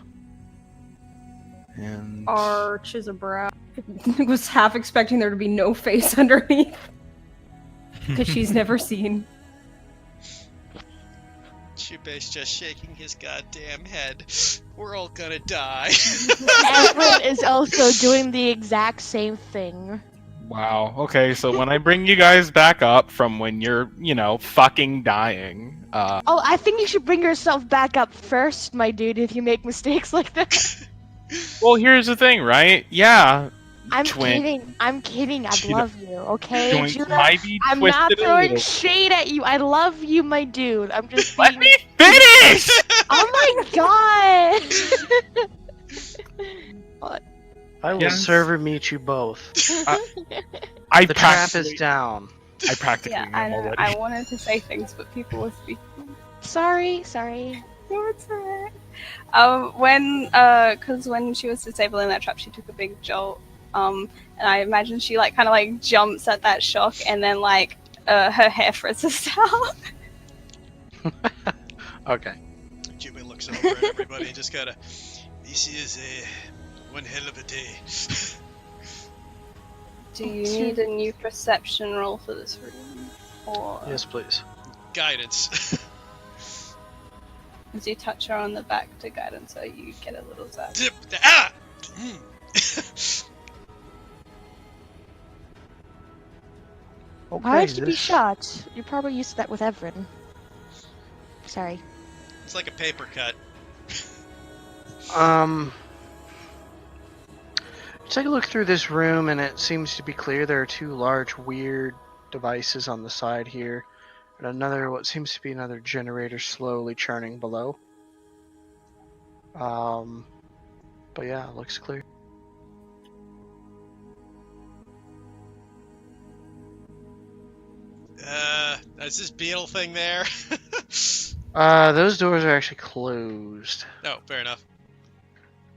And Arches a brow. Was half expecting there to be no face underneath. Because she's never seen. Chubei's just shaking his goddamn head. We're all gonna die. Everett is also doing the exact same thing. Wow. Okay, so when I bring you guys back up from when you're, fucking dying, Oh, I think you should bring yourself back up first, my dude, if you make mistakes like that. well, here's the thing, right? Yeah, I'm twin. kidding. I'm kidding. I Juna- love you, okay? joints Juna, might be I'm not twisted a throwing little. shade at you. I love you, my dude. I'm just Let being... me finish! Oh my god! I will Yes. server meet you both. I The trap is practically, down. I practically Yeah, I am know. already. I wanted to say things, but people were speaking. sorry. No, it's alright. Cause when she was disabling that trap, she took a big jolt. And I imagine she kind of jumps at that shock, and then her hair frizzes out. Okay. Jubei looks over at everybody and just gotta. This is one hell of a day. Do you need a new perception roll for this room, or Yes, please. Guidance. as you touch her on the back to guidance her, you get a little zap? Zip. Ah! Mm. Why would you be shot? You're probably used to that with Everett. Sorry. It's like a paper cut. Take a look through this room, and it seems to be clear there are two large, weird devices on the side here, and what seems to be another generator slowly churning below. But yeah, it looks clear. Is this beetle thing there? Those doors are actually closed. No, fair enough.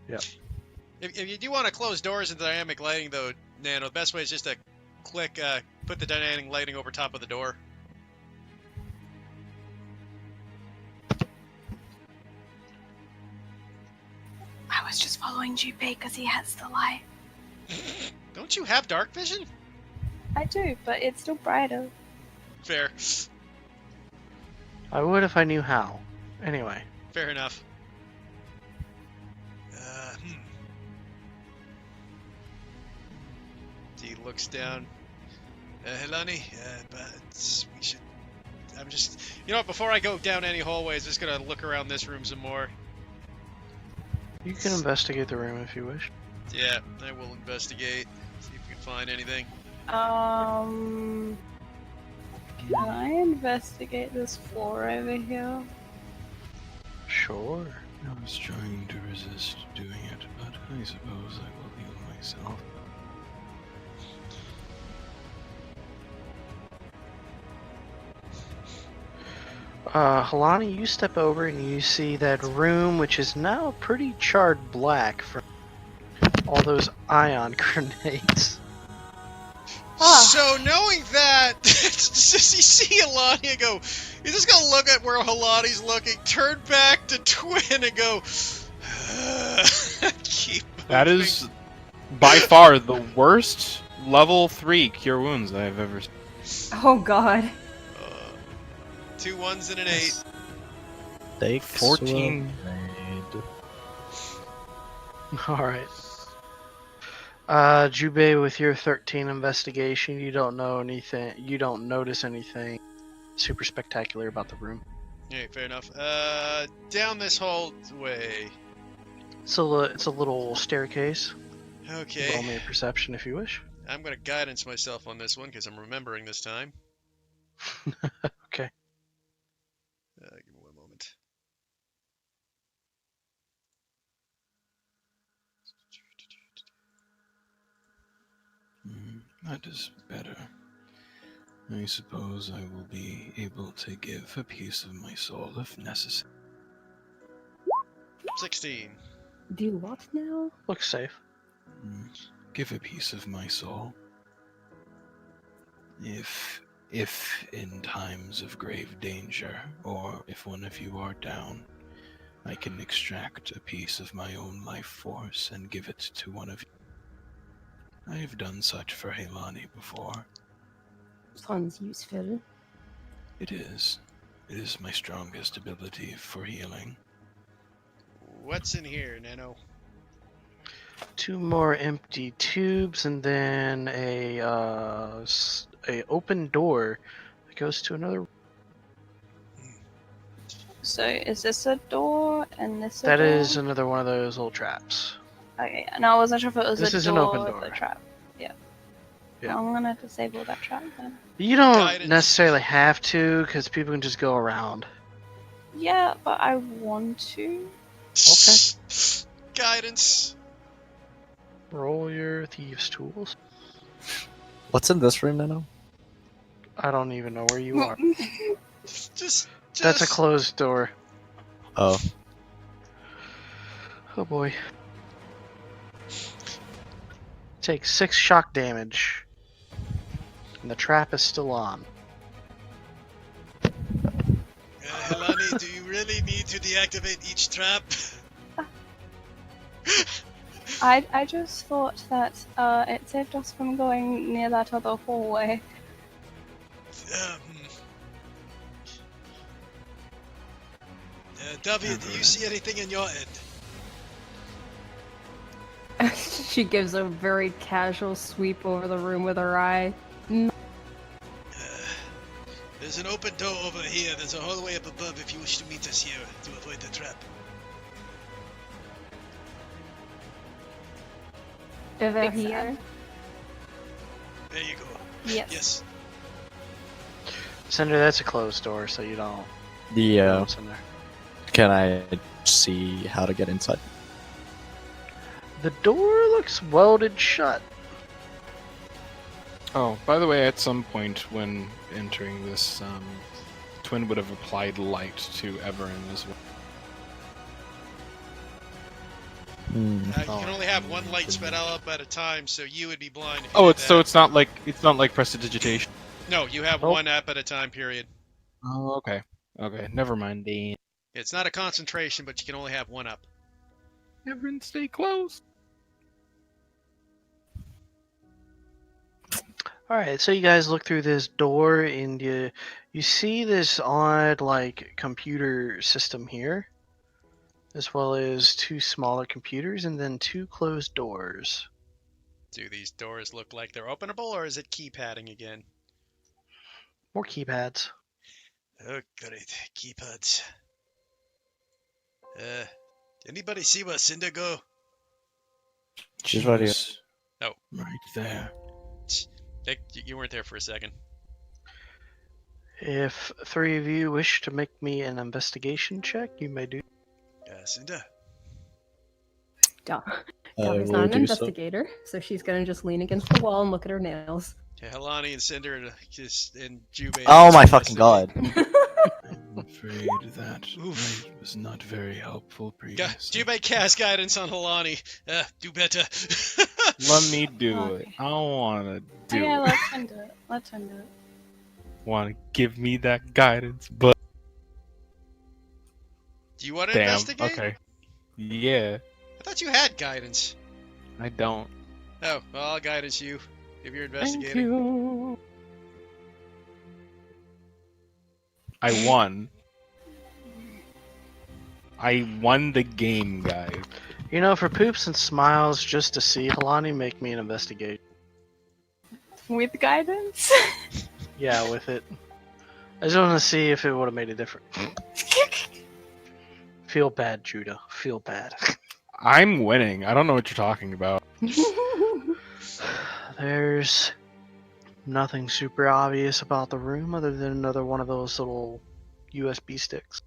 Yep. If you do want to close doors in dynamic lighting, though, Nano, the best way is just to put the dynamic lighting over top of the door. I was just following Junpei because he has the light. Don't you have dark vision? I do, but it's still brighter. Fair. I would if I knew how. Anyway. Fair enough. He looks down. Helani, but we should... I'm just... You know what, before I go down any hallways, I'm just gonna look around this room some more. You can investigate the room if you wish. Yeah, I will investigate. See if we can find anything. Can I investigate this floor over here? Sure. I was trying to resist doing it, but I suppose I will heal myself. Halani, you step over and you see that room, which is now pretty charred black from all those ion grenades. So knowing that, you see Alani and go, you're just gonna look at where Halani's looking, turn back to Twin and go, keep moving. That is by far the worst level 3 cure wounds I've ever seen. Oh god. 2 1s and an 8. They 14. Alright. Jubei, with your 13 investigation, you don't notice anything super spectacular about the room. Yeah, fair enough. Down this hallway. It's a little staircase. Okay. Roll me a perception if you wish. I'm gonna guidance myself on this one because I'm remembering this time. Okay. Give me one moment. That is better. I suppose I will be able to give a piece of my soul if necessary. 16. Do what now? Looks safe. Give a piece of my soul. If in times of grave danger, or if one of you are down, I can extract a piece of my own life force and give it to one of you. I have done such for Helani before. Sounds useful. It is. It is my strongest ability for healing. What's in here, Nano? 2 more empty tubes, and then a open door that goes to another. So is this a door and this a That door? is another one of those little traps. Okay, and I wasn't sure if it was This a is door an open or door. the trap. Yeah. Yeah. I'm gonna disable that trap then. You don't Guidance. necessarily have to, because people can just go around. Yeah, but I want to. Okay. Guidance. Roll your thieves' tools. What's in this room, Nano? I don't even know where you are. Just. That's a closed door. Oh, Oh boy. Take 6 shock damage. And the trap is still on. Helani, do you really need to deactivate each trap? I just thought that it saved us from going near that other hallway. David, do you see anything in your end? She gives a very casual sweep over the room with her eye. There's an open door over here. There's a hallway up above if you wish to meet us here to avoid the trap. Over Big here. fan. There you go. Yes. Yes. Cinder, that's a closed door, so you don't know the what's in there. can I see how to get inside? The door looks welded shut. Oh, by the way, at some point when entering this, Twin would have applied light to Everin as well. Hmm. You can only have one light spread out at a time, so you would be blind. If you Oh, did it's so that. it's not like prestidigitation. No, you have Oh. one app at a time. Period. Oh, okay. Okay, never mind, Dan. It's not a concentration, but you can only have one up. Everin, stay close. Alright, so you guys look through this door and you see this odd computer system here, as well as 2 smaller computers and then 2 closed doors. Do these doors look like they're openable, or is it keypadding again? More keypads. Oh, great. Keypads. Anybody see where Cinder go? She's right here. Oh. Right there. You weren't there for a second. If 3 of you wish to make me an investigation check, you may do. Cinder. Davi's will not an do so. investigator, so she's gonna just lean against the wall and look at her nails. Helani and Cinder and Jubei. Oh my fucking god. I'm afraid that Oof. light was not very helpful previously. Jubei cast guidance on Helani. Do better. Let me do Okay. it. I don't want to do Yeah, it. let him do it. Let him do it. Want to give me that guidance, but Do you want to damn. investigate? Okay. Yeah, I thought you had guidance. I don't. Oh, well, I'll guidance you if you're Thank investigating. you. I won. I won the game, guys. You know, for poops and smiles, just to see Helani, make me an investigation. With guidance? Yeah, with it. I just want to see if it would have made a difference. Feel bad, Judah. Feel bad. I'm winning. I don't know what you're talking about. There's nothing super obvious about the room other than another one of those little USB sticks.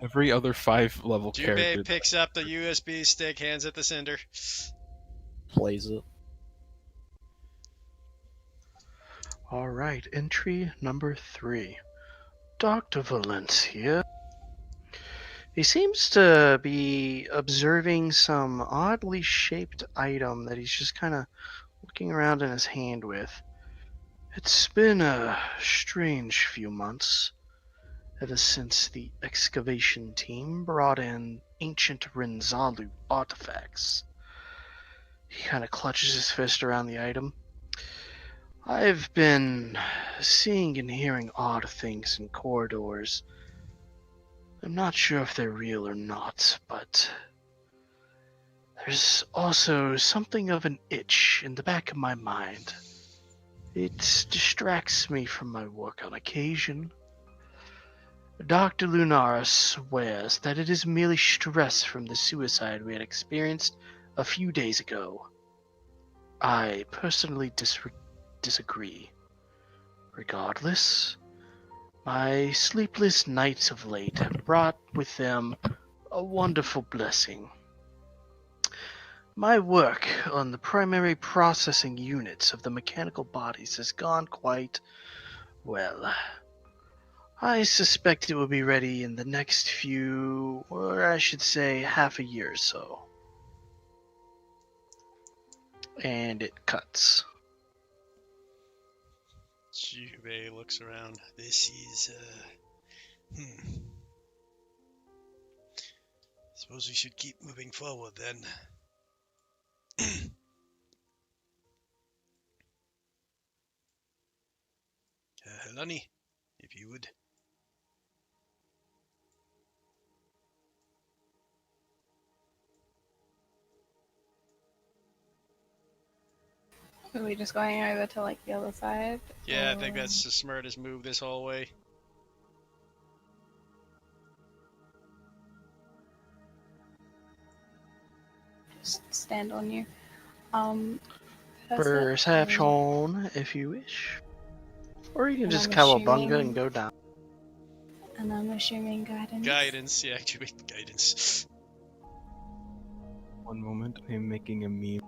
Every other 5-level Jubei character. picks up the USB stick, hands it to Cinder. Plays it. All right, entry number 3. Dr. Valencia. He seems to be observing some oddly shaped item that he's just kind of looking around in his hand with. It's been a strange few months, ever since the excavation team brought in ancient Renzalu artifacts. He kind of clutches his fist around the item. I've been seeing and hearing odd things in corridors. I'm not sure if they're real or not, but there's also something of an itch in the back of my mind. It distracts me from my work on occasion. Dr. Lunara swears that it is merely stress from the suicide we had experienced a few days ago. I personally disagree. Regardless, my sleepless nights of late have brought with them a wonderful blessing. My work on the primary processing units of the mechanical bodies has gone quite well. I suspect it will be ready in the next few, or I should say half a year or so. And it cuts. Jubei looks around. This is, Suppose we should keep moving forward then. Helani, if you would. Are we just going over to like the other side? Yeah, I think that's the smartest move this whole way. Just stand on you. Perception, if you wish. Or you can And just I'm cowabunga assuming- and go down. And I'm assuming guidance. Guidance, yeah, actually, guidance. One moment, I'm making a meme.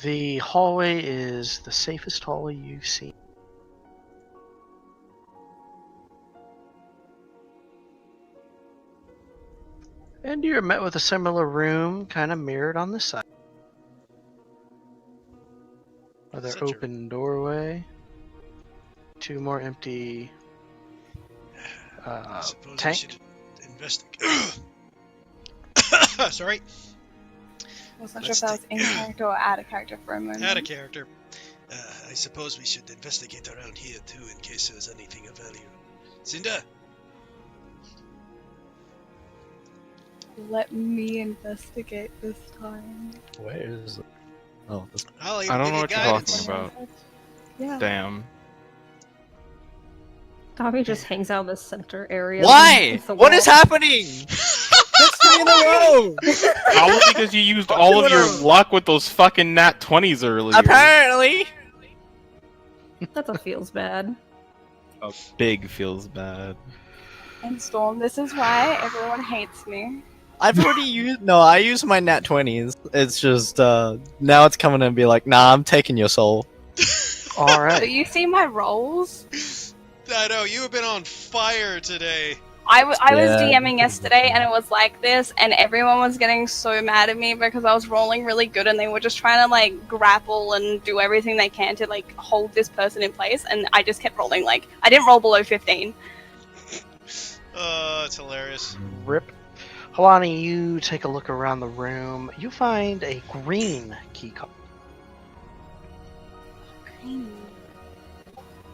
The hallway is the safest hallway you've seen. And you're met with a similar room, kind of mirrored on the side. Another Such a- open doorway. 2 more empty I suppose tank. we should investigate. Sorry, Wasn't sure Let's if that was in character or out of character for a moment. out of character. I suppose we should investigate around here too, in case there's anything of value. Cinda, Let me investigate this time. Where is it? Oh, this... I'll even I don't give know you what you're guidance. talking about. Yeah. Damn. Tommy just hangs out in the center area. Why? with the What is wall. happening? That's 3 in a row! Probably because you used all of your luck with those fucking nat 20s earlier. Apparently! That's a feels bad. A big feels bad. And Storm, this is why everyone hates me. I've already used... No, I use my nat 20s. It's just, now it's coming and be like, nah, I'm taking your soul. But Alright. you see my rolls? I know, you have been on fire today. I was Yeah. DMing yesterday and it was like this, and everyone was getting so mad at me because I was rolling really good and they were just trying to like grapple and do everything they can to like hold this person in place, and I just kept rolling. Like, I didn't roll below 15. Oh, it's hilarious. Rip. Halani, you take a look around the room. You find a green key card.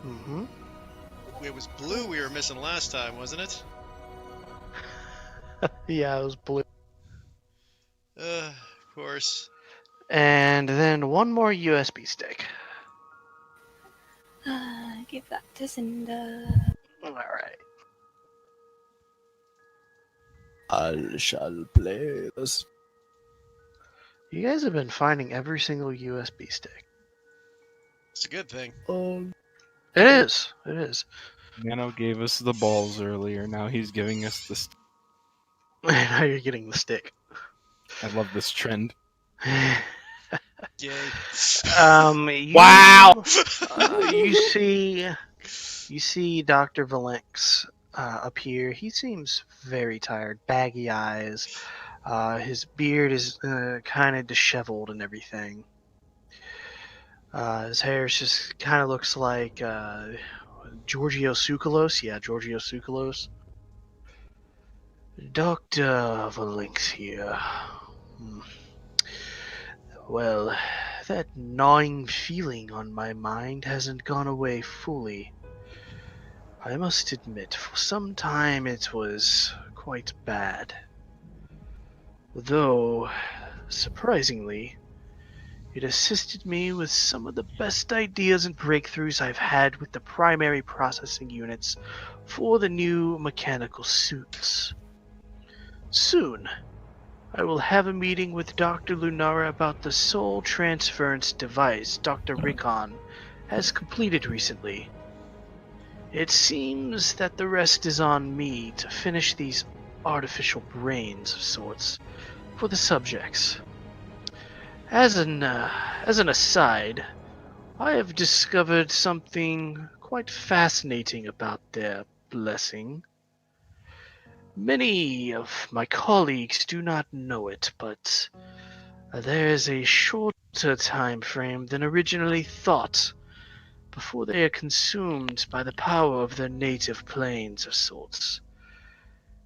Mm-hmm. It was blue we were missing last time, wasn't it? Yeah, it was blue. Of course. And then 1 more USB stick. Give that to Cinda. Alright. I shall play this. You guys have been finding every single USB stick. It's a good thing. It is. It is. Nano gave us the balls earlier, now he's giving us the Now you're getting the stick. I love this trend. Yay. Wow! You see Dr. Valenx appear. He seems very tired, baggy eyes. His beard is kind of disheveled and everything. His hair just kind of looks like Giorgio Tsoukalos. Yeah, Giorgio Tsoukalos. Dr. Valenx here. Hmm. Well, that gnawing feeling on my mind hasn't gone away fully. I must admit, for some time it was quite bad. Though, surprisingly, it assisted me with some of the best ideas and breakthroughs I've had with the primary processing units for the new mechanical suits. Soon, I will have a meeting with Dr. Lunara about the soul transference device Dr. Rickon has completed recently. It seems that the rest is on me to finish these artificial brains of sorts for the subjects. As an aside, I have discovered something quite fascinating about their blessing. Many of my colleagues do not know it, but there is a shorter time frame than originally thought before they are consumed by the power of their native planes of sorts.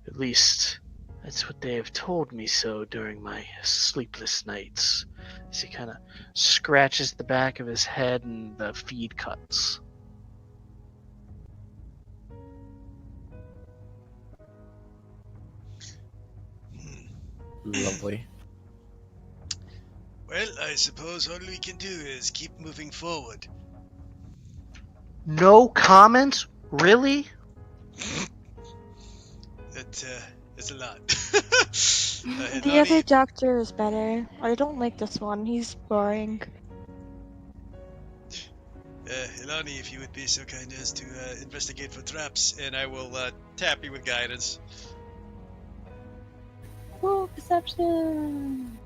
At least, that's what they have told me so during my sleepless nights. As he kind of scratches the back of his head and the feed cuts. Lovely. Well, I suppose all we can do is keep moving forward. No comments? Really? That's a lot. The other Hilani, doctor is better. I don't like this one. He's boring. Hilani, if you would be so kind as to investigate for traps, and I will tap you with guidance. Whoa, perception.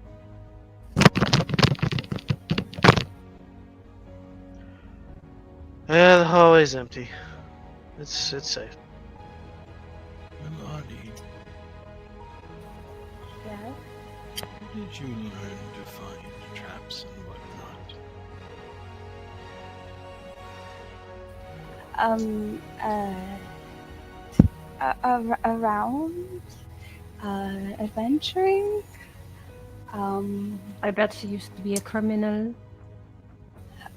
Yeah, the hallway's empty. It's safe. Melanie, Yeah. how did you learn to find traps and whatnot? Around, adventuring. I bet she used to be a criminal.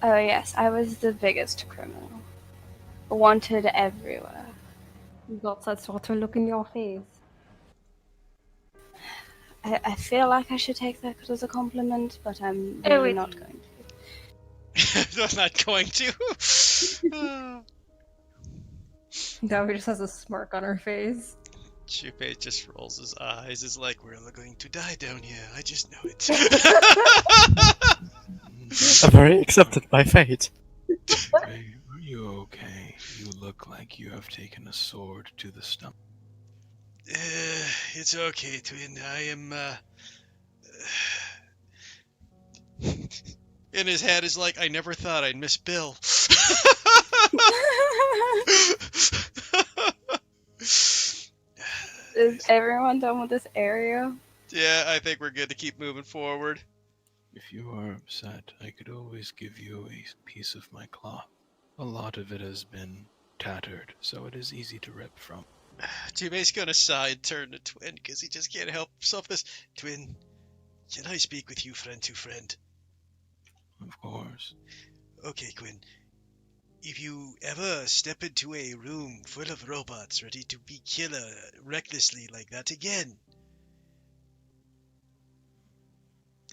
Oh yes, I was the biggest criminal. Wanted everywhere. You got that sort of look in your face. I feel like I should take that as a compliment, but I'm Oh, really wait. not going to. I'm not going to. Gabby just has a smirk on her face. Shupe just rolls his eyes. Is like, we're all going to die down here. I just know it. I'm very accepted by fate. Ray, are you okay? You look like you have taken a sword to the stomach. It's okay, Twin. I am, In his head is like, I never thought I'd miss Bill. Is everyone done with this area? Yeah, I think we're good to keep moving forward. If you are upset, I could always give you a piece of my cloth. A lot of it has been tattered, so it is easy to rip from. Tube's gonna sigh and turn to Twin because he just can't help himself. This Twin, can I speak with you, friend to friend? Of course. Okay, Quinn. If you ever step into a room full of robots ready to be killer recklessly like that again,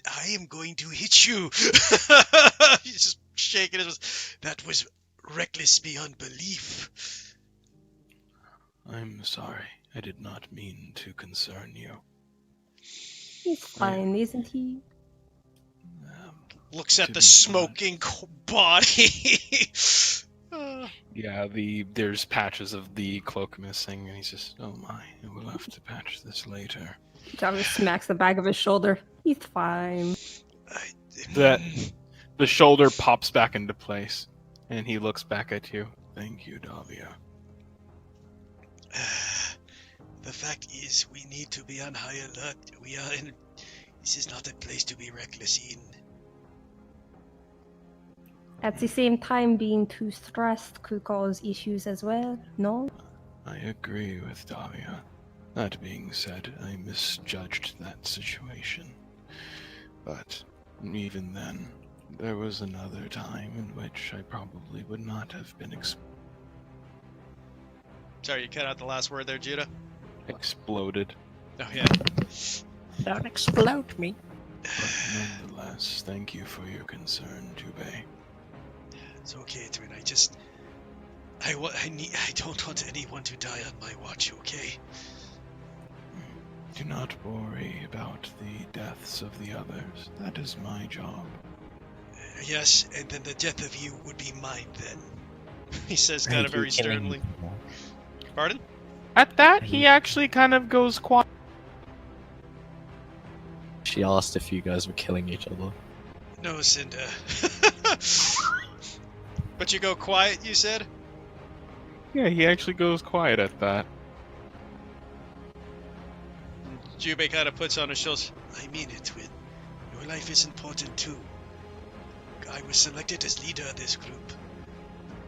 I am going to hit you. He's just shaking his. That was reckless beyond belief. I'm sorry. I did not mean to concern you. He's fine, isn't he? Looks at To the be smoking body. Yeah, there's patches of the cloak missing, and he's just, oh my, we'll have to patch this later. Gabby smacks the back of his shoulder. He's fine. That the shoulder pops back into place, and he looks back at you. Thank you, Davia. The fact is, we need to be on high alert. This is not a place to be reckless in. At the same time, being too stressed could cause issues as well, no? I agree with Davia. That being said, I misjudged that situation. But even then, there was another time in which I probably would not have been Sorry, you cut out the last word there, Judah. exploded. Oh yeah. Don't explode me. But nonetheless, thank you for your concern, Jubei. It's okay, Twin. I don't want anyone to die on my watch, okay? Do not worry about the deaths of the others. That is my job. Yes, and then the death of you would be mine then. He says kind of very sternly. Pardon? At that, he actually kind of goes quiet. She asked if you guys were killing each other. No, Cinder. But you go quiet, you said? Yeah, he actually goes quiet at that. Jubei kind of puts on his shoulders. I mean it, Twin. Your life is important too. I was selected as leader of this group.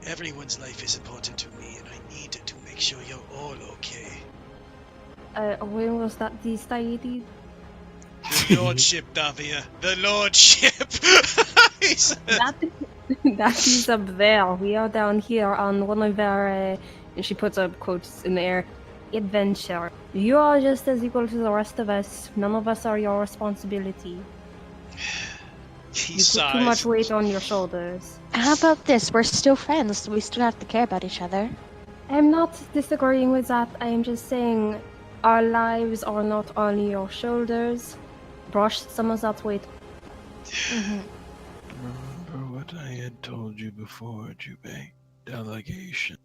Everyone's life is important to me, and I need to make sure you're all okay. When was that decided? The Lordship, Davia. The Lordship! He said. That is up there. We are down here on one of our, and she puts up quotes in the air, adventure. You are just as equal to the rest of us. None of us are your responsibility. He You put sighs. too much weight on your shoulders. How about this? We're still friends. We still have to care about each other. I'm not disagreeing with that. I am just saying our lives are not on your shoulders. Brush some of that weight. Remember what I had told you before, Jubei. Delegation.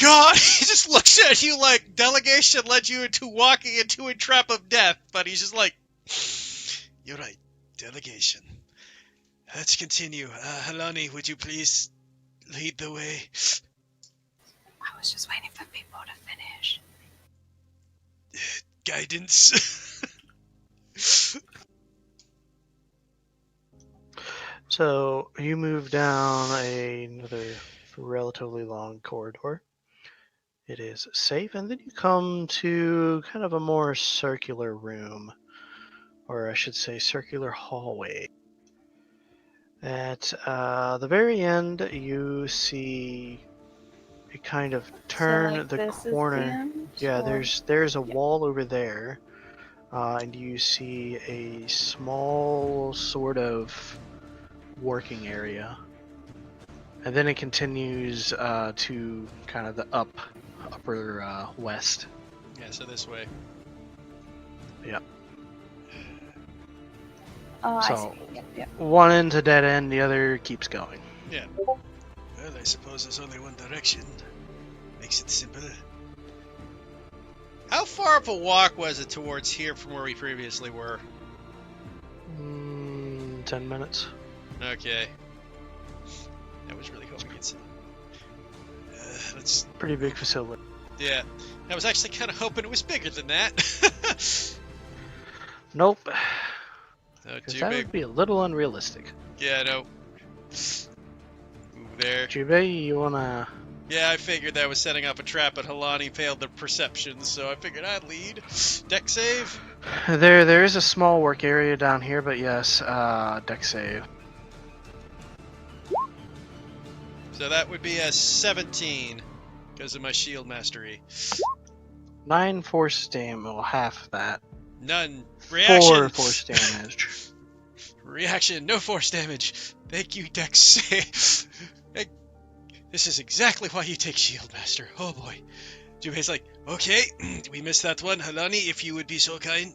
God, he just looks at you like delegation led you into walking into a trap of death, but he's just like, You're right. Delegation. Let's continue. Halani, would you please lead the way? I was just waiting for people to finish. Guidance. So you move down another relatively long corridor. It is safe, and then you come to kind of a more circular room, or I should say circular hallway. At the very end, you see a kind of turn like the this is the corner. end, Yeah, or- there's a wall over there, and you see a small sort of working area, and then it continues to kind of the upper west. yeah, so this way. Oh, So- I see. Yep. One end's a dead end, the other keeps going. Well, I suppose there's only one direction. Makes it simple. How far of a walk was it towards here from where we previously were? 10 minutes. Okay. I was really hoping it's... Let's. Pretty big facility. Yeah. I was actually kind of hoping it was bigger than that. Nope, Oh, because too that big. would be a little unrealistic. Yeah, no. Move there. Jubei, you wanna... Yeah, I figured that was setting up a trap, but Halani failed the perception, so I figured I'd lead. Deck save? There is a small work area down here, but yes, deck save. So that would be a 17, because of my shield mastery. 9 force damage, well, half that. None. 4 Reaction! force damage. Reaction, no force damage. Thank you, Dex save. This is exactly why you take shield master. Oh boy. Jubei's like, okay, we missed that one. Halani, if you would be so kind.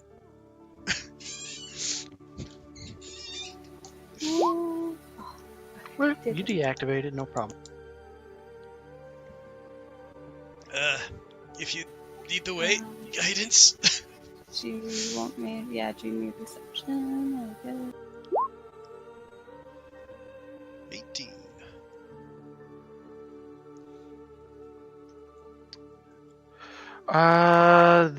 Well, you deactivate it, no problem. If you lead the way, guidance. Do you want me? Yeah, do you need perception? I guess. 18.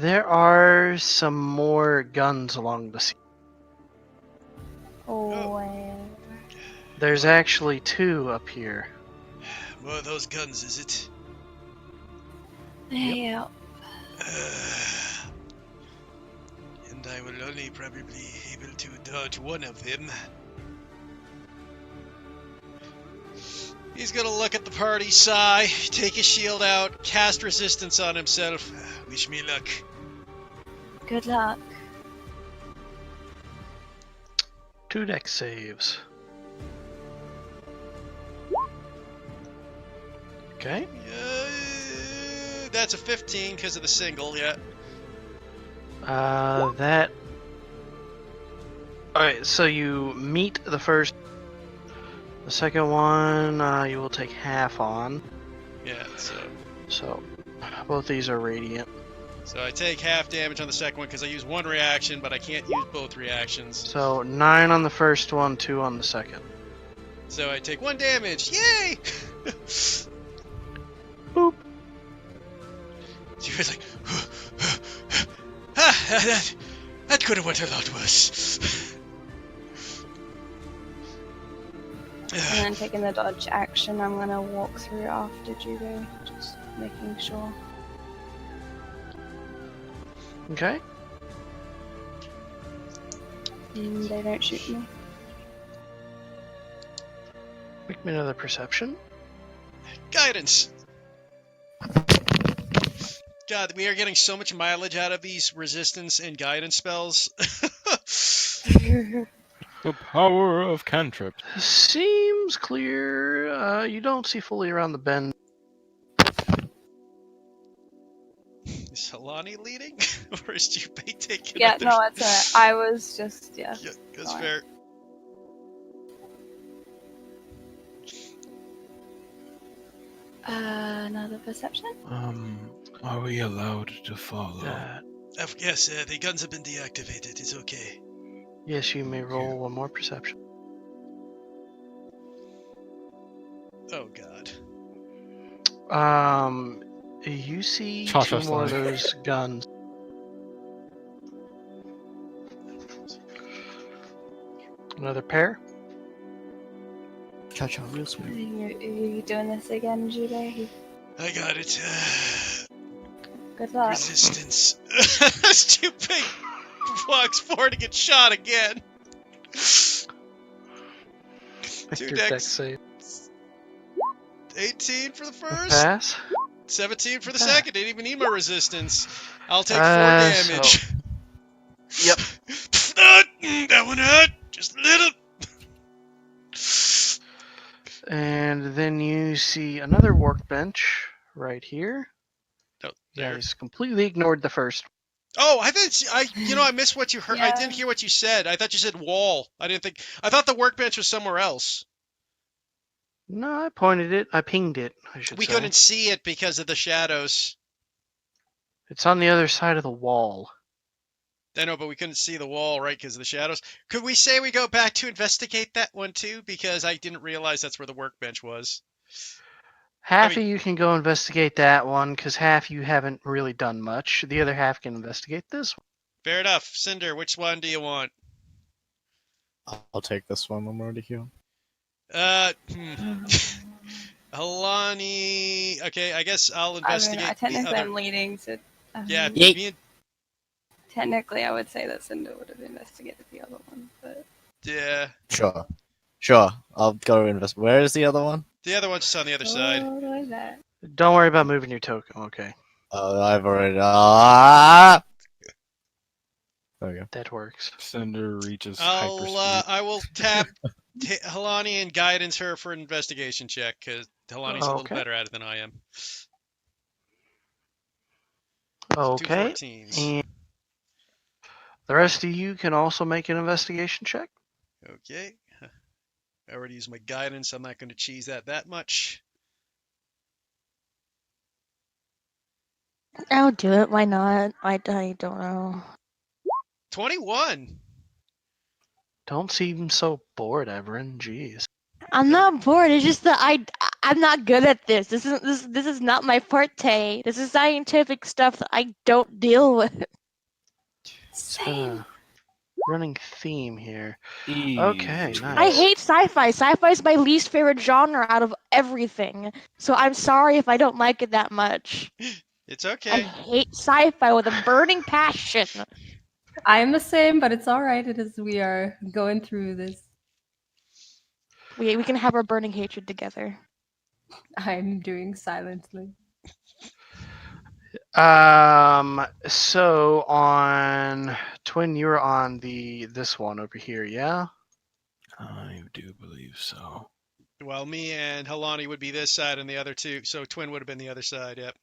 There are some more guns along the sea. Oh, There's actually 2 up here. More of those guns, is it? yeah. And I will only probably be able to dodge one of them. He's gonna look at the party, sigh, take his shield out, cast resistance on himself. Wish me luck. Good luck. 2 deck saves. Okay. That's a 15 because of the single, yeah. That. Alright, so you meet the first. The second one, you will take half on. Yeah, So, both these are radiant. so I take half damage on the second one because I use one reaction, but I can't use both reactions. So, 9 on the first one, 2 on the second. So I take 1 damage. Yay! Boop. She was like, that could have went a lot worse. And then taking the dodge action, I'm gonna walk through after Judo, just making sure. Okay. They don't shoot me. Make me another perception. Guidance. God, we are getting so much mileage out of these resistance and guidance spells. The power of cantrips. Seems clear. You don't see fully around the bend. Is Helani leading? Or is Jubei taking Yeah, other... no, it's alright. I was just, yeah. Yeah, that's Alright. fair. Another perception? Are we allowed to follow? Yes, the guns have been deactivated. It's okay. Yes, you may roll one more perception. Oh, God. You see Cha-cha 2 more of slide. those guns. Another pair. Cha-cha, real Are sweet. you doing this again, Judo? I got it. Good luck. Resistance. Stupid walks forward to get shot again. Make 2 your deck decks. save. 18 for the first. Pass. 17 for the Okay. second. Didn't even need my resistance. I'll take 4 damage. Yep. That one hurt. Just a little. And then you see another workbench right here. Oh, there. Guys completely ignored the first. Oh, I missed what you heard. I Yeah. didn't hear what you said. I thought you said wall. I thought the workbench was somewhere else. No, I pointed it. I pinged it, I should We say. couldn't see it because of the shadows. It's on the other side of the wall. I know, but we couldn't see the wall, right, because of the shadows. Could we say we go back to investigate that one, too? Because I didn't realize that's where the workbench was. Half of you can go investigate that one, because half you haven't really done much. The other half can investigate this one. Fair enough. Cinder, which one do you want? I'll take this one. I'm already here. Alani. Okay, I guess I'll investigate technically the other. I'm leading, so... Yeah, Yeet. me and... Technically, I would say that Cinder would have investigated the other one, but... Yeah. Sure. I'll go invest. Where is the other one? The other one's just on the other side. Oh, what is that? Don't worry about moving your token, okay? I've already. There we go. That works. Cinder reaches hyperspeed. I will tap Helani and guidance her for an investigation check, because Helani's a little Okay. better at it than I am. Okay. 2 14s. And the rest of you can also make an investigation check. Okay. I already used my guidance. I'm not going to cheese that much. I'll do it. Why not? I don't know. 21. Don't seem so bored, Everin. Jeez. I'm not bored. It's just that I'm not good at this. This is not my forte. This is scientific stuff that I don't deal with. It's a running theme here. Easy. Okay, I nice. hate sci-fi. Sci-fi is my least favorite genre out of everything. So I'm sorry if I don't like it that much. It's I okay. hate sci-fi with a burning passion. I am the same, but it's all right. It is. We are going through this. We can have our burning hatred together. I'm doing silently. So on Twin, you're on this one over here, yeah? I do believe so. Well, me and Helani would be this side and the other two, so Twin would have been the other side, yep.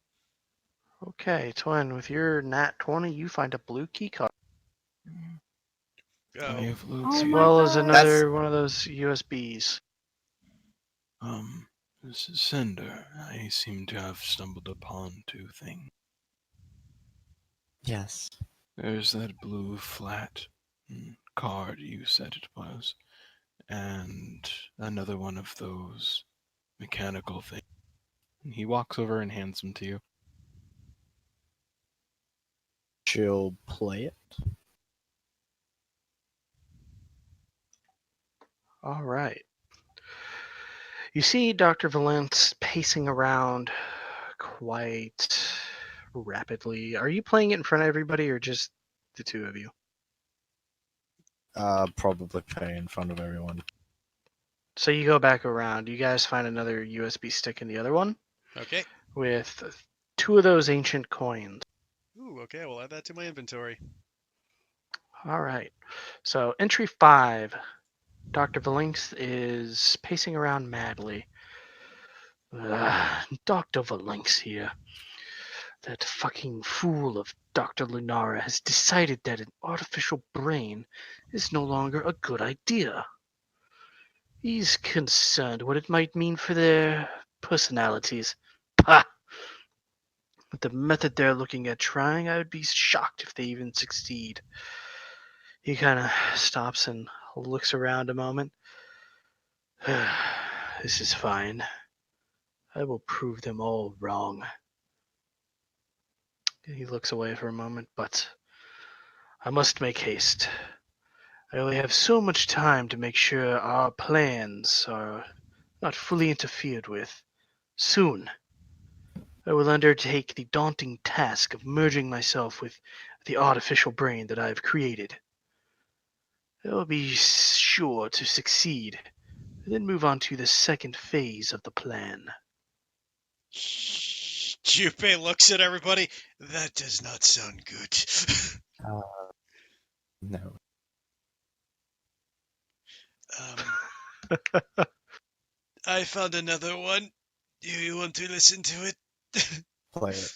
Okay, Twin, with your nat 20, you find a blue key card. Plenty Oh, of loot. Oh As my well as God. another one of those USBs. This is Cinder. I seem to have stumbled upon two things. Yes. There's that blue flat card you said it was, and another one of those mechanical things. He walks over and hands them to you. She'll play it. All right. You see Dr. Valence pacing around quite rapidly. Are you playing it in front of everybody or just the two of you? Probably play in front of everyone. So you go back around. You guys find another USB stick in the other one okay. with two of those ancient coins. Ooh, okay, we'll add that to my inventory. All right. So entry 5. Dr. Valence is pacing around madly. Dr. Valence here. That fucking fool of Dr. Lunara has decided that an artificial brain is no longer a good idea. He's concerned what it might mean for their personalities. Pah! With the method they're looking at trying, I would be shocked if they even succeed. He kind of stops and looks around a moment. This is fine. I will prove them all wrong. He looks away for a moment, but I must make haste. I only have so much time to make sure our plans are not fully interfered with. Soon, I will undertake the daunting task of merging myself with the artificial brain that I have created. I will be sure to succeed, and then move on to the second phase of the plan. Junpei looks at everybody. That does not sound good. No. I found another one. Do you want to listen to it? Play it.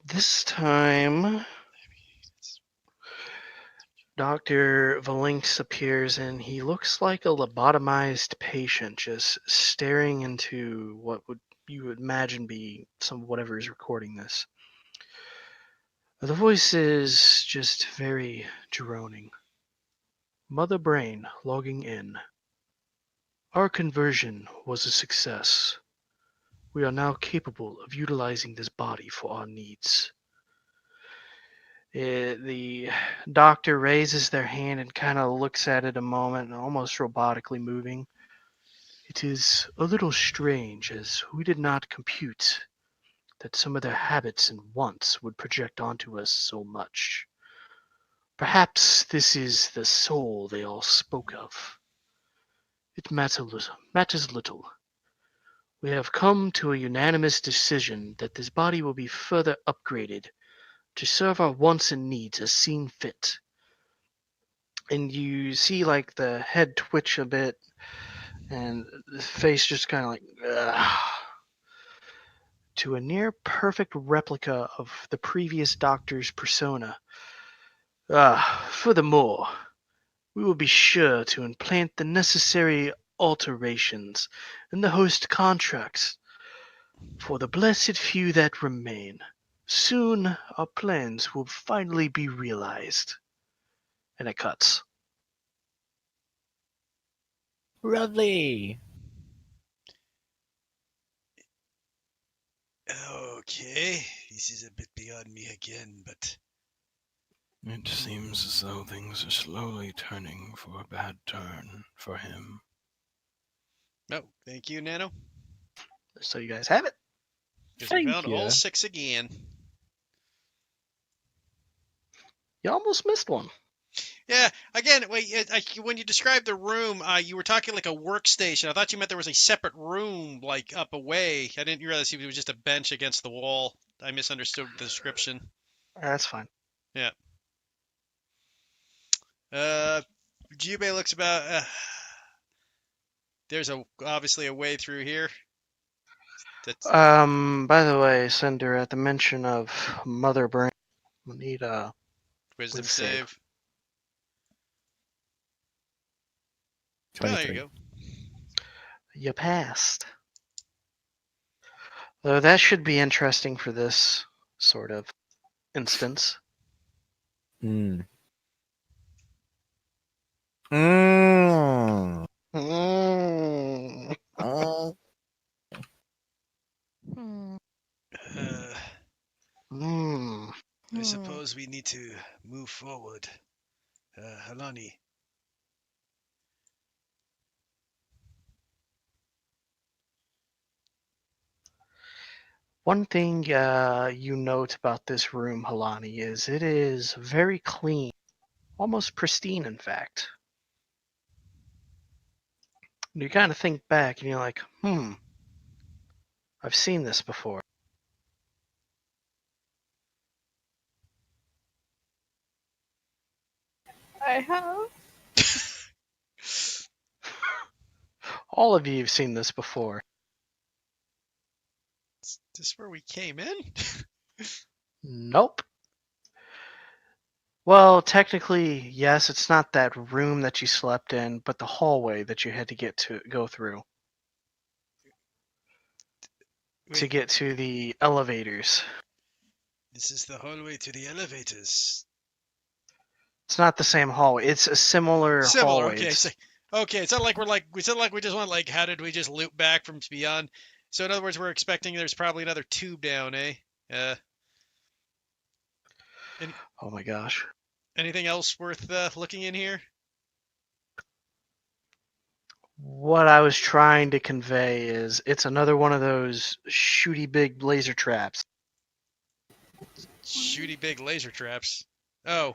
This time, Dr. Valence appears and he looks like a lobotomized patient, just staring into what you would imagine be whatever is recording this. The voice is just very droning. Mother Brain logging in. Our conversion was a success. We are now capable of utilizing this body for our needs. The doctor raises their hand and kind of looks at it a moment, almost robotically moving. It is a little strange, as we did not compute that some of their habits and wants would project onto us so much. Perhaps this is the soul they all spoke of. It matters little. We have come to a unanimous decision that this body will be further upgraded to serve our wants and needs as seen fit. And you see like the head twitch a bit and the face just kind of like ugh, to a near perfect replica of the previous doctor's persona. Furthermore, we will be sure to implant the necessary alterations in the host contracts for the blessed few that remain. soon our plans will finally be realized. And it cuts. Lovely. Okay, this is a bit beyond me again, but It seems as though things are slowly turning for a bad turn for him. No, thank you, Nano. So you guys have it. Because we Thank found you. all 6 again. You almost missed one. Yeah, again, when you described the room, you were talking like a workstation. I thought you meant there was a separate room, like up away. I didn't realize it was just a bench against the wall. I misunderstood the description. That's fine. Jubei looks about. There's obviously a way through here. That's By the way, Cinder, at the mention of Mother Brain, we'll need a wisdom save. save. Oh, there 23. you go. You passed. Though that should be interesting for this sort of instance. Mm. Mm. Mm. Oh. Hmm. Uh, Mm. I Hmm. suppose we need to move forward. Halani, One thing you note about this room, Halani, is it is very clean, almost pristine, in fact. You kind of think back and you're like, I've seen this before. I have. All of you have seen this before. is this where we came in? Nope. Well, technically, yes, it's not that room that you slept in, but the hallway that you had to go through to wait, get to the elevators. this is the hallway to the elevators. It's not the same hallway. It's a similar Similar. hallway. Okay. Okay. It's not like we just went like, how did we just loop back from beyond? So in other words, we're expecting there's probably another tube down, eh? Oh my gosh. Anything else worth looking in here? What I was trying to convey is it's another one of those shooty big laser traps. Shooty big laser traps. You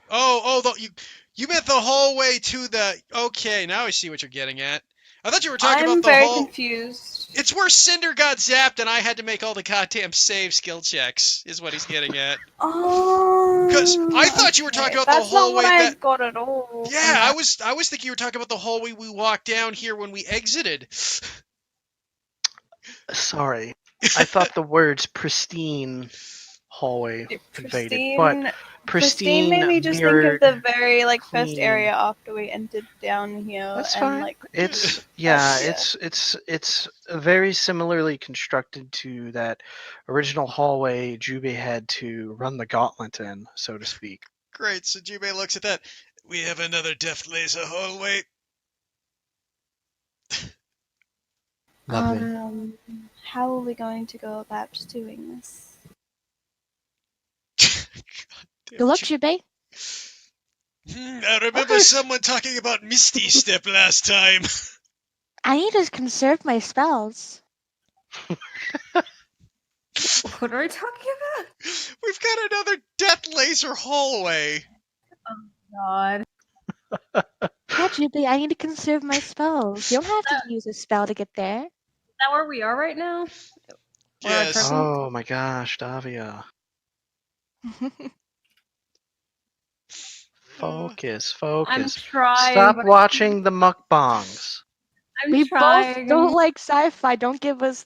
meant the hallway to the. Okay, now I see what you're getting at. I thought you were talking I'm about the very whole. confused. It's where Cinder got zapped and I had to make all the goddamn save skill checks, is what he's getting at. Oh. Because I thought you were talking about the That's not hallway what I that. got at all. Yeah, I was thinking you were talking about the hallway we walked down here when we exited. Sorry. I thought the words pristine hallway conveyed it, but Pristine made me just think of mirrored, the very first clean. area after we entered down here. That's and fine. It's it's very similarly constructed to that original hallway Jubei had to run the gauntlet in, so to speak. Great, so Jubei looks at that. We have another deft laser hallway. Lovely. How are we going to go about doing this? Good luck, Jubei. I remember someone talking about Misty Step last time. I need to conserve my spells. What are we talking about? We've got another death laser hallway. God. Yeah, Jubei, I need to conserve my spells. You don't have to use a spell to get there. Is that where we are right now? Yes. Oh my gosh, Davia. Focus. I'm trying. Stop but watching the mukbangs. I'm We trying. both don't like sci-fi. Don't give us.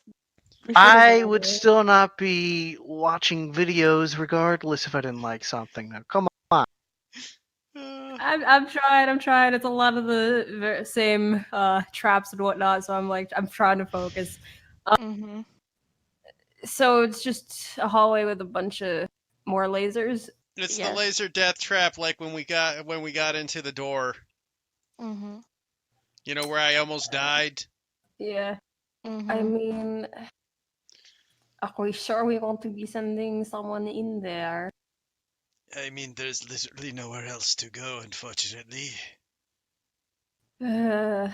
I would still not be watching videos regardless if I didn't like something. Now, come on. I'm trying. It's a lot of the same traps and whatnot, so I'm trying to focus. Mm-hmm. So it's just a hallway with a bunch of More lasers? It's the Yes. laser death trap, like when we got into the door. Mm-hmm. You know where I almost died. Yeah. Mm-hmm. I mean, are we sure we want to be sending someone in there? I mean, there's literally nowhere else to go, unfortunately. Uh,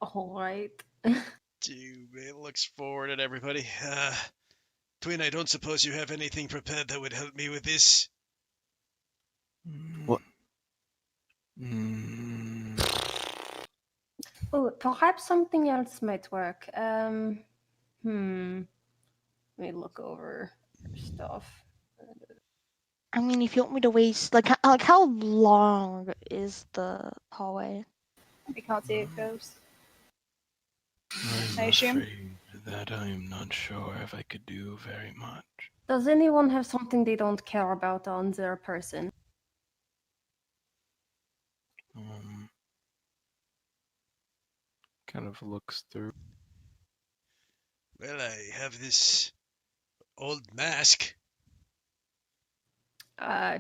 Alright. Jubei looks forward at everybody. Twin, I don't suppose you have anything prepared that would help me with this? What? Oh, perhaps something else might work. Let me look over stuff. I mean, if you want me to waste, like how long is the hallway? We can't see it goes. I'm I assume. afraid that I'm not sure if I could do very much. Does anyone have something they don't care about on their person? Kind of looks through. Well, I have this old mask.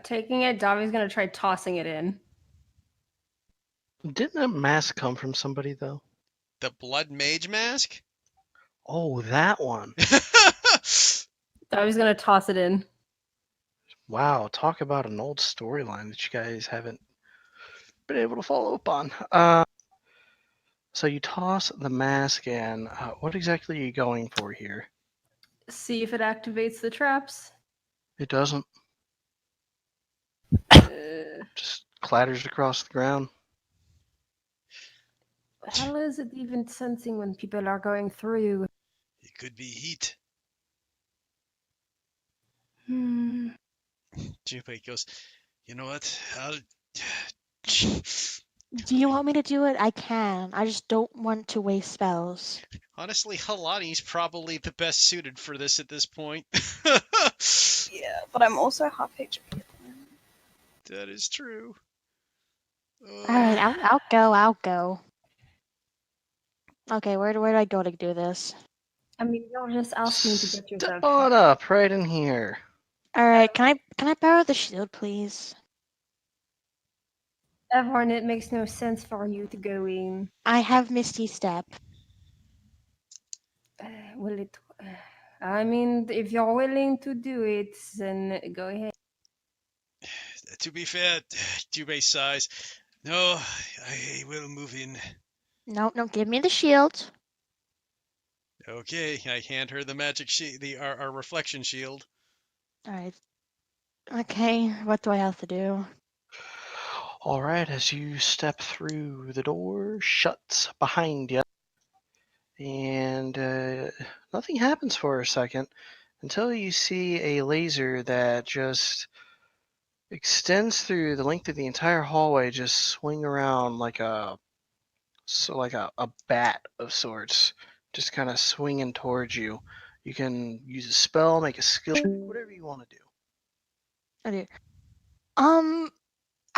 Taking it, Davi's gonna try tossing it in. Didn't that mask come from somebody though? The blood mage mask? Oh, that one. Davi's gonna toss it in. Wow, talk about an old storyline that you guys haven't been able to follow up on. So you toss the mask in. What exactly are you going for here? See if it activates the traps. It doesn't. Just clatters across the ground. How is it even sensing when people are going through? It could be heat. Jubei goes, you know what? Do you want me to do it? I can. I just don't want to waste spells. Honestly, Halani's probably the best suited for this at this point. Yeah, but I'm also half HP. That is true. Alright, I'll go, I'll go. Okay, where do I go to do this? I mean, you're just asking to get yourself. Step on up, right in here. Alright, can I borrow the shield, please? Everyone, it makes no sense for you to go in. I have Misty Step. Will it? I mean, if you're willing to do it, then go ahead. To be fair, Jubei sighs. No, I will move in. No, give me the shield. Okay, I hand her the magic shield, our reflection shield. Alright. Okay, what do I have to do? All right, as you step through, the door shuts behind you, and nothing happens for a second until you see a laser that just extends through the length of the entire hallway, just swing around like a bat of sorts, just kind of swinging towards you. You can use a spell, make a skill, whatever you want to do. Oh dear.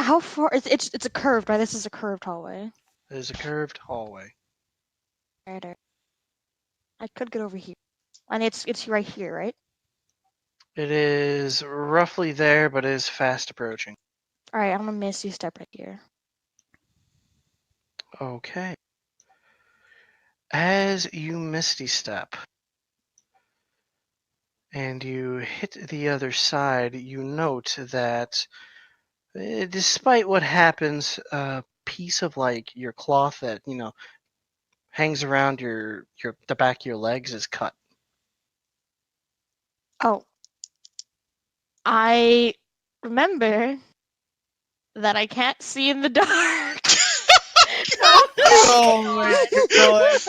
How far? It's a curved, right? This is a curved hallway. It is a curved hallway. Right. I could get over here, and it's right here, right? It is roughly there, but it is fast approaching. All right, I'm gonna Misty Step right here. Okay. As you Misty Step and you hit the other side, you note that despite what happens, a piece of like your cloth that hangs around the back of your legs is cut. Oh, I remember that I can't see in the dark. Oh my god.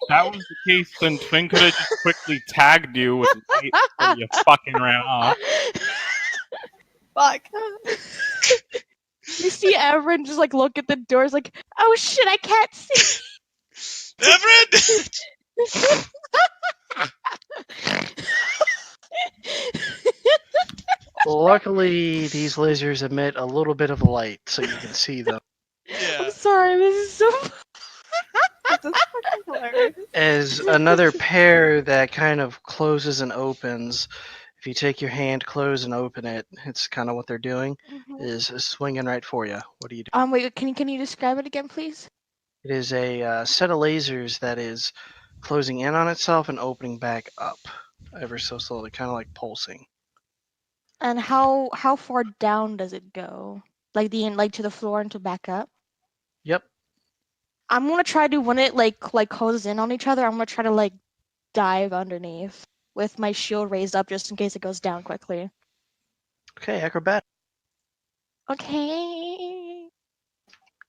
That was the case, then Twin could have just quickly tagged you with light before you fucking ran off. Fuck. You see Everett just like look at the doors like, oh shit, I can't see. Everett! Luckily, these lasers emit a little bit of light, so you can see them. Yeah. I'm sorry, this is so. This is fucking hilarious. as another pair that kind of closes and opens. If you take your hand, close and open it, it's kind of what they're doing. Is swinging right for you. What do you do? Wait, can you describe it again, please? It is a set of lasers that is closing in on itself and opening back up, ever so slowly, kind of like pulsing. And how far down does it go? Like to the floor and to back up? Yep. I'm gonna try to when it like closes in on each other. I'm gonna try to like dive underneath with my shield raised up just in case it goes down quickly. Okay, acrobat. Okay.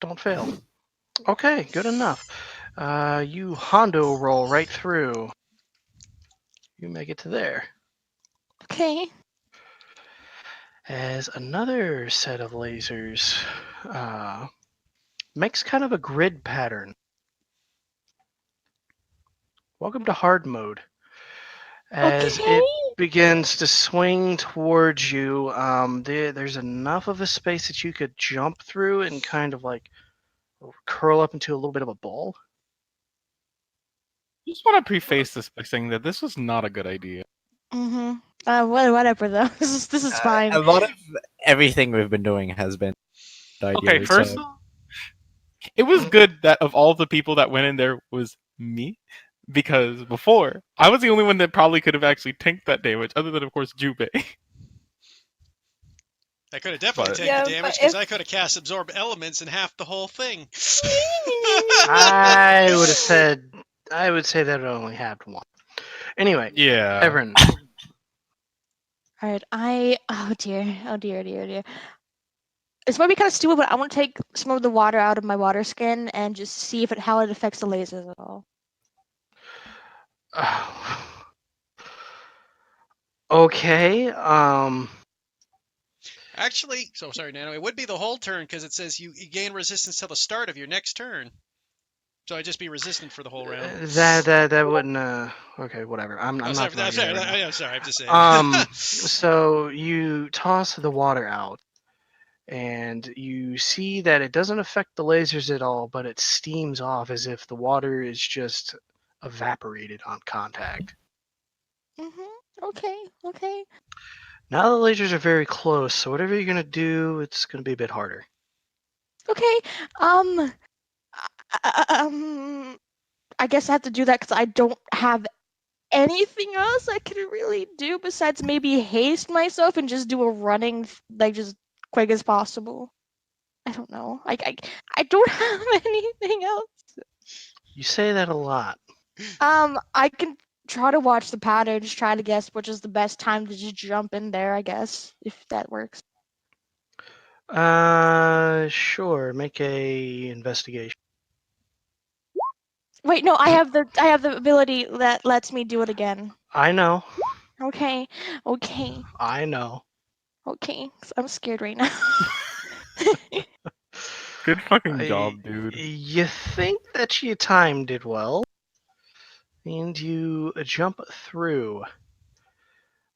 Don't fail. Okay, good enough. You Hondo roll right through. You make it to there. Okay. As another set of lasers makes kind of a grid pattern. Welcome to hard mode. As Okay. it begins to swing towards you, there's enough of a space that you could jump through and kind of like curl up into a little bit of a ball. Just want to preface this by saying that this was not a good idea. Mm-hmm. Whatever though. This is fine. A lot of everything we've been doing has been Okay, ideas. first, it was good that of all the people that went in there was me, because before I was the only one that probably could have actually tanked that damage, other than of course Jubei. I could have definitely But- taken Yeah, the damage but because if- I could have cast absorb elements in half the whole thing. I would say that it only had one. Anyway, Yeah. Everin, All right. Oh dear. Oh dear. Dear. Dear. This might be kind of stupid, but I want to take some of the water out of my water skin and just see how it affects the lasers at all. okay. Actually, so sorry, Nano. It would be the whole turn because it says you gain resistance till the start of your next turn. So I'd just be resistant for the whole round. That wouldn't. Okay, whatever. I'm Oh, not. sorry, gonna argue that right now. I'm sorry. I'm just saying. So you toss the water out, and you see that it doesn't affect the lasers at all, but it steams off as if the water is just evaporated on contact. Okay. Okay. Now the lasers are very close, so whatever you're gonna do, it's gonna be a bit harder. Okay. I guess I have to do that because I don't have anything else I can really do besides maybe haste myself and just do a running like just quick as possible. I don't know. I don't have anything else. You say that a lot. I can try to watch the patterns, try to guess which is the best time to just jump in there, I guess, if that works. Sure. Make a investigation. Wait, no, I have the ability that lets me do it again. I know. Okay. Okay. I know. Okay. 'Cause I'm scared right now. Good fucking job, dude. You think that you timed it well, and you jump through.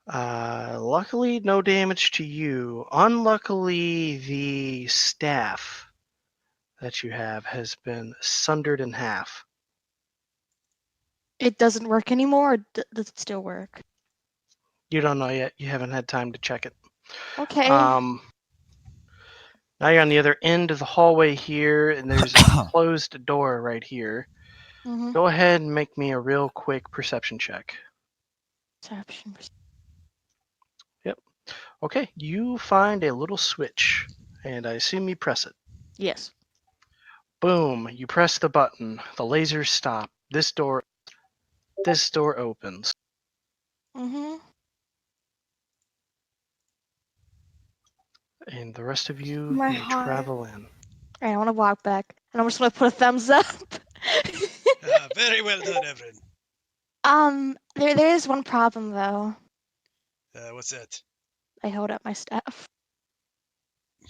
Luckily, no damage to you. Unluckily, the staff that you have has been sundered in half. It doesn't work anymore, or does it still work? You don't know yet. You haven't had time to check it. Okay. Now you're on the other end of the hallway here, and there's a closed door right here. Mm-hmm. Go ahead and make me a real quick perception check. Perception. Yep. Okay, you find a little switch, and I assume you press it. Yes. Boom, you press the button. The lasers stop. This door opens. Mm-hmm. And the rest of you My may heart. travel in. Alright, I want to walk back, and I'm just gonna put a thumbs up. Very well done, Everin. There is one problem though. What's that? I hold up my staff.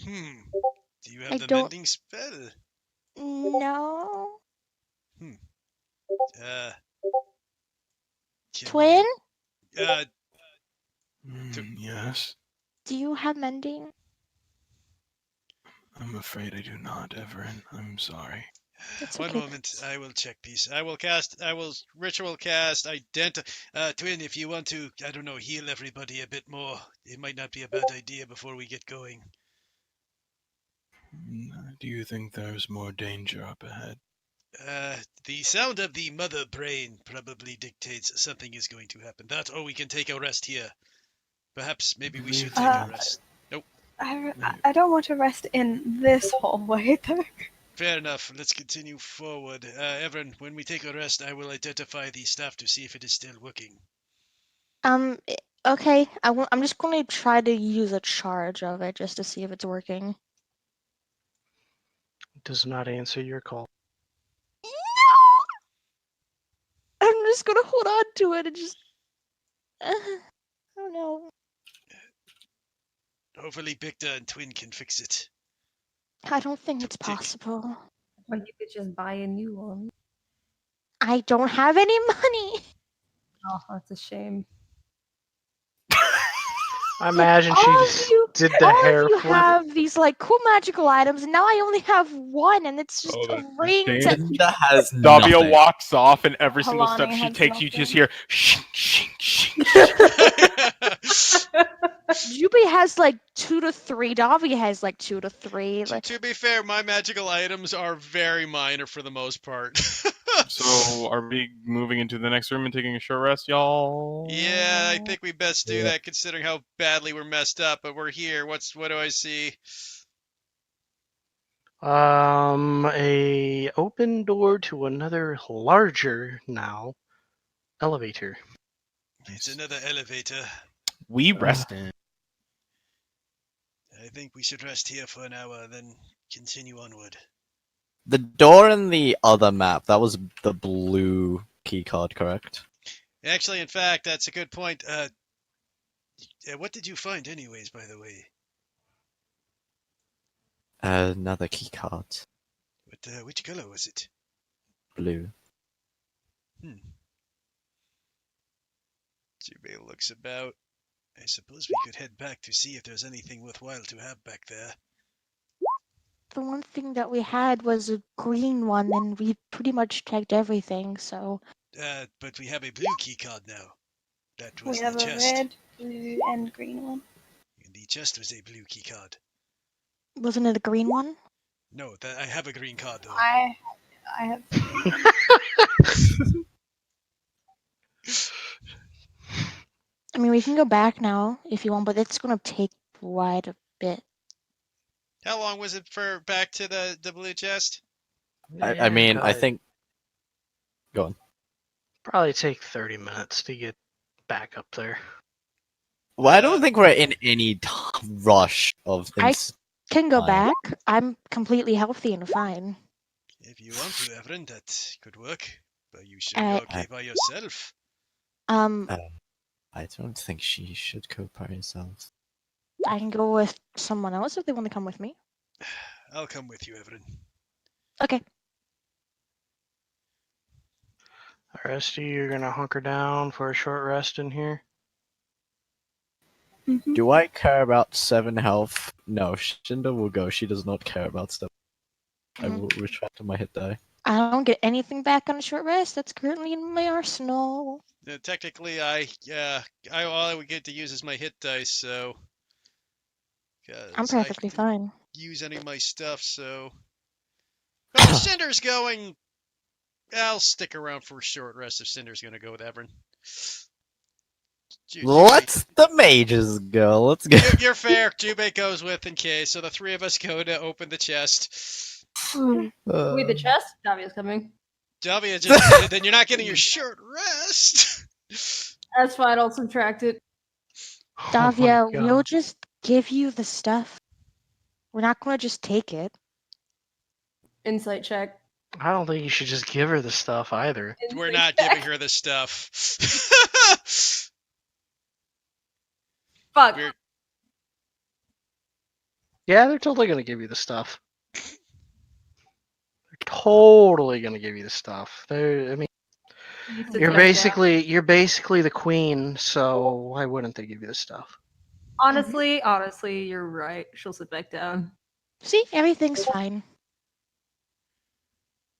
Do you have I the don't- mending spell? No. Can Twin, you- Yes, do you have mending? I'm afraid I do not, Everin. I'm sorry. It's One okay. moment, I will check peace. I will ritual cast Twin, if you want to, I don't know, heal everybody a bit more, it might not be a bad idea before we get going. Do you think there's more danger up ahead? The sound of the mother brain probably dictates something is going to happen. That, or we can take a rest here. Perhaps, maybe we should take a rest. Nope. I don't want to rest in this hallway, though. Fair enough. Let's continue forward. Everin, when we take a rest, I will identify the staff to see if it is still working. Okay. I'm just going to try to use a charge of it just to see if it's working. Does not answer your call. No! I'm just gonna hold on to it and just. I don't know. Hopefully Bicta and Twin can fix it. I don't think it's possible. But you could just buy a new one. I don't have any money. Oh, that's a shame. I imagine she All of just you, did the all hair of you flip. have these like cool magical items, and now I only have one, and it's just a ring. Linda has Davia nothing. walks off, and every single step Halani she has takes, you just nothing. hear shing, shing, shing, shing. Jubi has like 2 to 3. Davia has like 2 to 3. Like, To be fair, my magical items are very minor for the most part. So, are we moving into the next room and taking a short rest, y'all? Yeah, I think we best do Yeah. that considering how badly we're messed up, but we're here. What do I see? A open door to another larger now elevator. It's another elevator. We resting. I think we should rest here for an hour, then continue onward. The door in the other map, that was the blue keycard, correct? Actually, in fact, that's a good point. What did you find anyways, by the way? Another keycard. Which color was it? Blue. Jubei looks about. I suppose we could head back to see if there's anything worthwhile to have back there. the one thing that we had was a green one, and we pretty much checked everything. So But we have a blue key card now. That We was the have a chest. red, blue, and green one. And the chest was a blue key card. wasn't it a green one? No, I have a green card though. I have. I mean, we can go back now if you want, but it's gonna take quite a bit. How long was it for back to the blue chest? I mean, I probably- think. Go on. Probably take 30 minutes to get back up there. Well, I don't think we're in any rush of things. Can go Fine. back. I'm completely healthy and fine. If you want to, Everin, that could work. But you should be okay by yourself. I don't think she should go by herself. I can go with someone else if they want to come with me. I'll come with you, Everin. Okay. The rest of you are gonna hunker down for a short rest in here. Mhm. Do I care about 7 health? No, Shinda will go. She does not care about stuff. I will retract my hit die. I don't get anything back on a short rest. That's currently in my arsenal. Technically, all I would get to use is my hit dice, so. I'm perfectly fine. Use any of my stuff, so. But if Cinder's going, I'll stick around for a short rest if Cinder's going to go with Everin. Let the mages go. Let's go. You're fair. Jubei goes with in case, so the three of us go to open the chest. With the chest, Davia's coming. Davia just did it, then you're not getting your short rest. That's fine, I'll subtract it. Davia, Oh my we'll God. just give you the stuff. We're not going to just take it. Insight check. I don't think you should just give her the stuff either. We're Insight not check. giving her the stuff. Fuck. We're- Yeah, they're totally gonna give you the stuff. They're totally gonna give you the stuff. I mean, Sit you're down. basically the queen, so why wouldn't they give you the stuff? Honestly, you're right. She'll sit back down. See, everything's fine.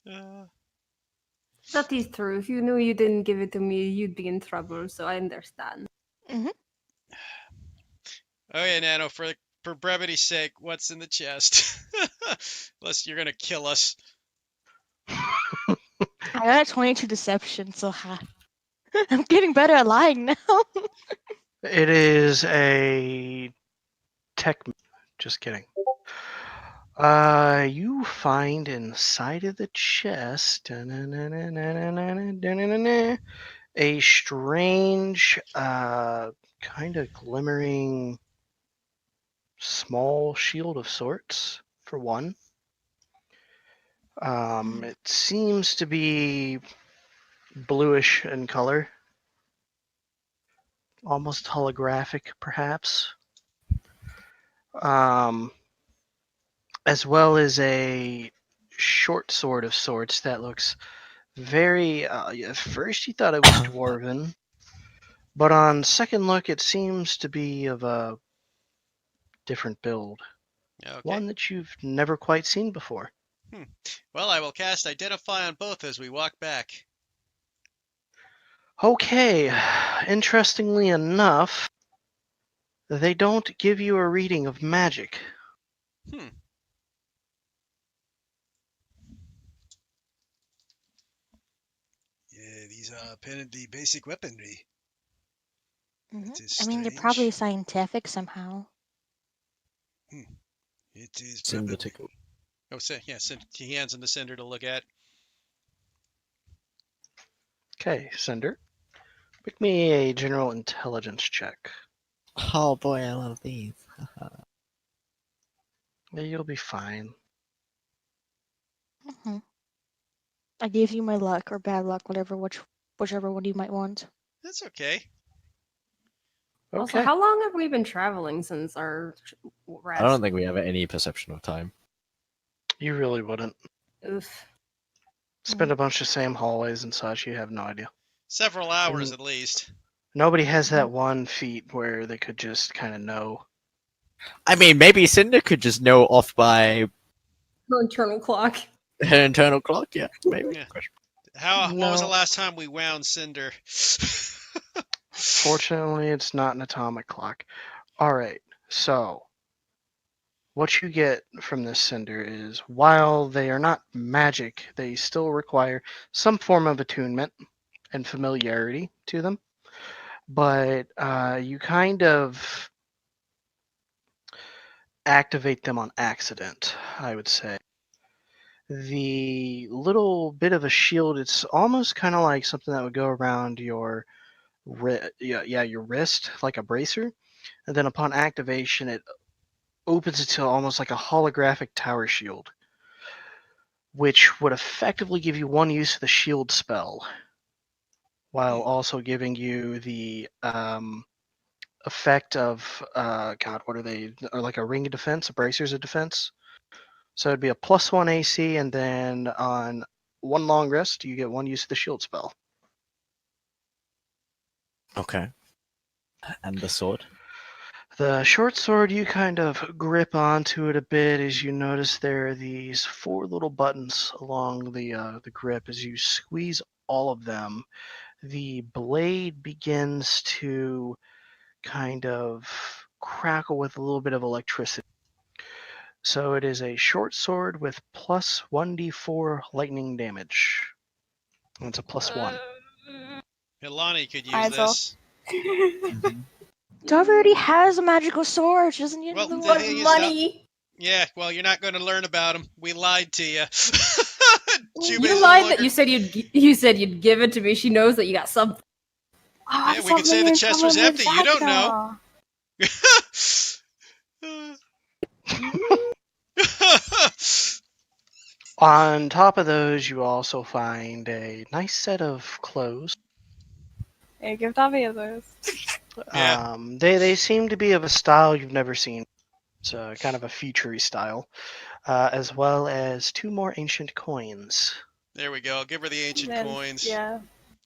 That is true. If you knew you didn't give it to me, you'd be in trouble, so I understand. Mm-hmm. Okay, Nano, for brevity's sake, what's in the chest? Unless you're gonna kill us. I got a 22 deception, so half. I'm getting better at lying now. It is a tech. Just kidding. You find inside of the chest a strange, kind of glimmering small shield of sorts, for one. It seems to be bluish in color, almost holographic, perhaps. As well as a short sword of sorts that looks very. At first, you thought it was dwarven, but on second look, it seems to be of a different build, Okay. one that you've never quite seen before. Well, I will cast Identify on both as we walk back. Okay, interestingly enough, they don't give you a reading of magic. Hmm. Yeah, these are apparently basic weaponry. Mhm. It is I mean, they're strange. probably scientific somehow. It is Cinder probably. tickle. Oh, yeah, he hands him the cinder to look at. Okay, Cinder, make me a general intelligence check. Oh boy, I love these. Yeah, you'll be fine. Hmm. I gave you my luck or bad luck, whichever one you might want. That's okay. Also, Okay. how long have we been traveling since our rest? I don't think we have any perception of time. You really wouldn't. Oof. It's been a bunch of same hallways and such. You have no idea. Several hours And at least. nobody has that one feat where they could just kind of know. I mean, maybe Cinder could just know off by Her internal clock. her internal clock. Yeah, maybe. Yeah. What was the No. last time we wound Cinder? Fortunately, it's not an atomic clock. All right. So, what you get from this cinder is while they are not magic, they still require some form of attunement and familiarity to them. But you kind of activate them on accident, I would say. The little bit of a shield, it's almost kind of like something that would go around your your wrist, like a bracer. And then upon activation, it opens it to almost like a holographic tower shield, which would effectively give you one use of the shield spell, while also giving you the effect of God, what are they? Or like a ring of defense, a bracers of defense. So it'd be a +1 AC, and then on one long rest, you get one use of the shield spell. Okay. And the sword. The short sword, you kind of grip onto it a bit as you notice there are these 4 little buttons along the grip. As you squeeze all of them, the blade begins to kind of crackle with a little bit of electricity. So it is a short sword with plus 1d4 lightning damage. And it's a +1. Hilani could use Eyes off. this. Dove already has a magical sword. She doesn't need Well, the the one. thing is, Money! yeah, well, you're not going to learn about him. We lied to you. You lied that you said you'd give it to me. She knows that you got something. Oh, Yeah, that's we could say the something in chest was common with empty. You don't know. On top of those, you also find a nice set of clothes. Hey, give Davi of those. Yeah. They seem to be of a style you've never seen. It's kind of a featurey style, as well as 2 more ancient coins. There we go. I'll give her the ancient Then, coins. yeah.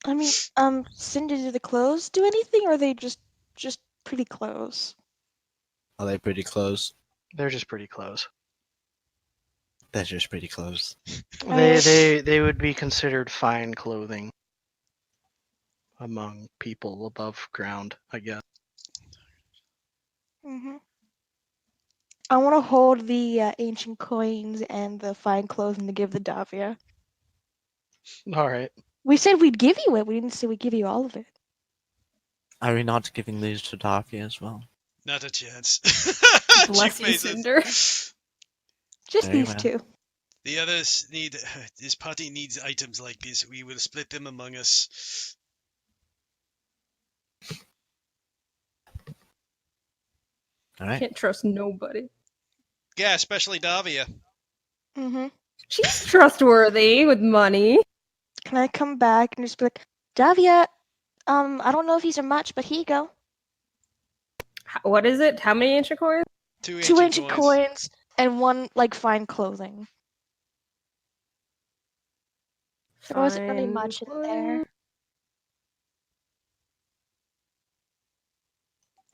I mean, Cinder, do the clothes do anything, or are they just pretty clothes? Are they pretty close? They're just pretty close. They're just pretty close. They would be considered fine clothing among people above ground, I guess. I want to hold the ancient coins and the fine clothing to give the Davia. All right. We said we'd give you it. We didn't say we'd give you all of it. Are we not giving these to Darky as well? Not a chance. Bless Two you, faces. Cinder. Just Very these well. two. The others need. This party needs items like this. We will split them among us. All right. Can't trust nobody. Yeah, especially Davia. She's trustworthy with money. Can I come back and just be like, Davia, I don't know if these are much, but here you go. What is it? How many ancient coins? Two ancient coins and one like fine clothing. There wasn't really Fine much in there.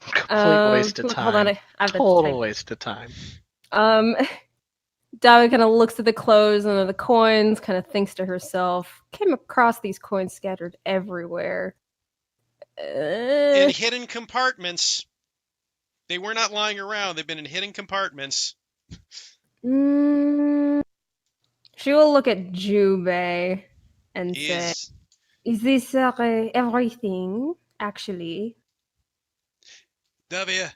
Complete waste of time. Hold on, I have to Total type. waste of time. Davi kind of looks at the clothes and the coins, kind of thinks to herself, came across these coins scattered everywhere. In hidden compartments. They were not lying around. They've been in hidden compartments. She will look at Jubei and say, is this everything, actually? Davia,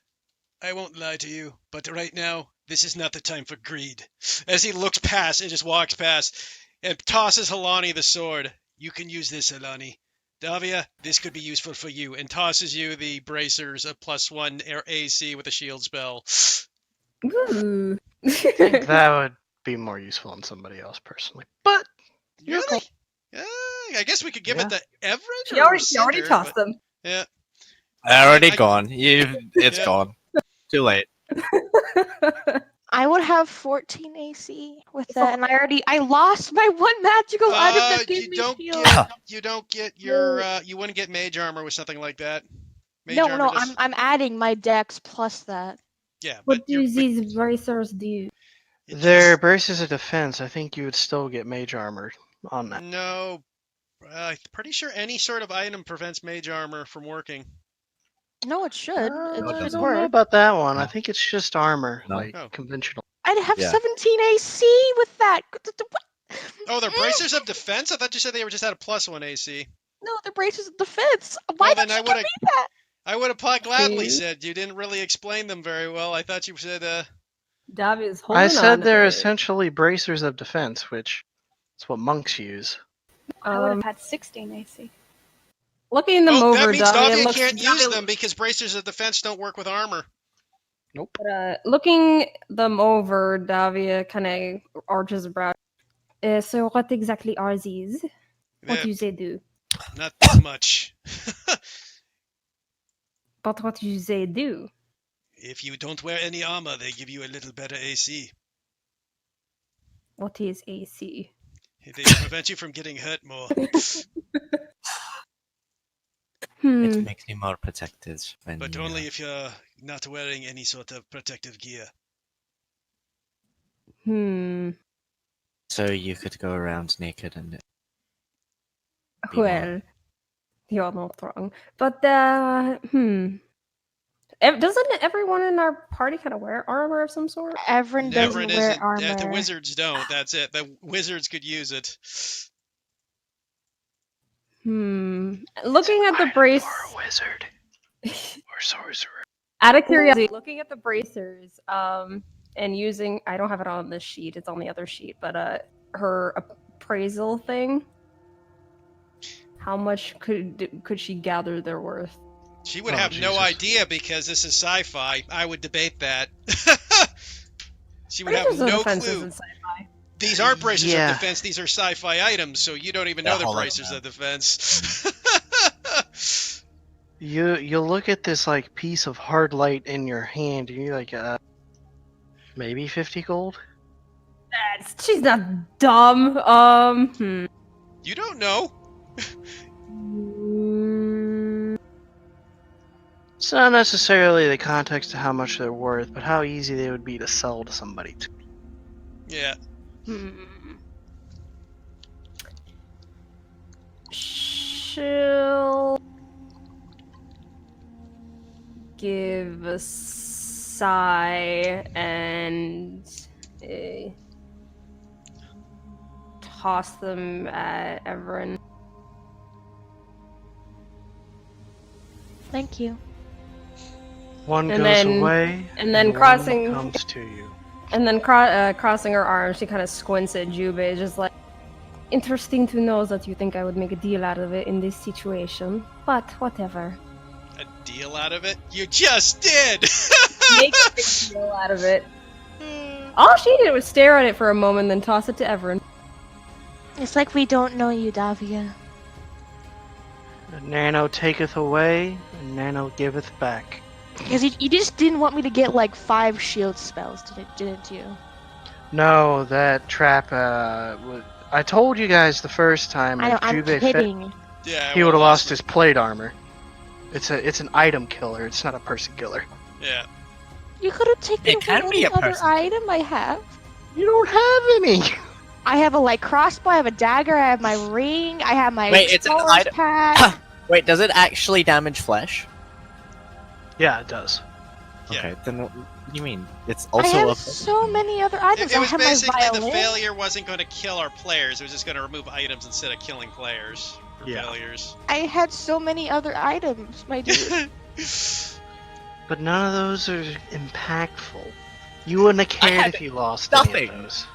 I won't lie to you, but right now, this is not the time for greed. As he looks past and just walks past and tosses Halani the sword. You can use this, Halani. Davia, this could be useful for you, and tosses you the bracers of +1 AC with a shield spell. Ooh. I think that would be more useful on somebody else personally. But really? I guess we could give it to Everett. She already tossed them. Yeah. Already gone. It's gone. Too late. I would have 14 AC with that, and I lost my one magical item that gave me shield. You don't get your you wouldn't get mage armor with something like that. No, I'm adding my dex plus that. Yeah, what do these bracers do? They're braces of defense. I think you would still get mage armor on that. No, I'm pretty sure any sort of item prevents mage armor from working. No, it should. I It don't should know work. about that one. I think it's just armor, like Oh. conventional. I'd have Yeah. 17 AC with that. Oh, they're bracers of defense? I thought you said they were just had a +1 AC. No, they're braces of defense. Why then did I you give me that? I would have gladly See? said you didn't really explain them very well. I thought you said Davi is holding I on said to they're it. essentially bracers of defense, which is what monks use. I would have had 16 AC. Looking them over, that means Davia Davia can't use them because bracers of defense don't work with armor. Nope. Looking them over, Davia kind of arches a brow. So what exactly are these? What do they do? Not that much. But what do they do? If you don't wear any armor, they give you a little better AC. What is AC? They prevent you from getting hurt more. It makes you more protected when But you, only if you're not wearing any sort of protective gear. So you could go around naked and. Well, you're not wrong. But, doesn't everyone in our party kind of wear armor of some sort? Everyone doesn't wear armor. The wizards don't. That's it. The wizards could use it. Looking at the brace. Or a wizard. Or sorcerer. Out of curiosity, looking at the bracers, and using, I don't have it on this sheet, it's on the other sheet, but her appraisal thing, how much could she gather they're worth? She would have no idea because this is sci-fi. I would debate that. She would have no clue. These aren't bracers of defense, these are sci-fi items, so you don't even know they're bracers of defense. You look at this like piece of hard light in your hand and you're like, maybe 50 gold? She's not dumb. You don't know. It's not necessarily the context of how much they're worth, but how easy they would be to sell to somebody. Yeah. She'll give a sigh and toss them at Everin. Thank you. One And goes then- away, and then one crossing- comes to you. And then crossing her arms, she kind of squints at Jubei, just like, interesting to know that you think I would make a deal out of it in this situation, but whatever. A deal out of it? You just did! Make a big deal out of it. All she did was stare at it for a moment, then toss it to Everin. It's like we don't know you, Davia. Nano taketh away, and Nano giveth back. Because you just didn't want me to get like 5 shield spells, didn't you? No, that trap, I told you guys the first time I know, if I'm Jubei kidding. Yeah, he would have lost his plate armor. It's an item killer, it's not a person killer. Yeah. You could have taken It can away be any a other person. item I have. You don't have any! I have a like crossbow, I have a dagger, I have my ring, I have my Wait, it's an explorer's item- pack. Wait, does it actually damage flesh? Yeah, it does. Yeah. Okay, then what do you mean? It's I also have a... so many other items. It I was have my basically the violin. failure wasn't going to kill our players, it was just going to remove items instead of killing players for Yeah. failures. I had so many other items, my dude. But none of those are impactful. You wouldn't have cared had if you lost nothing. any of those.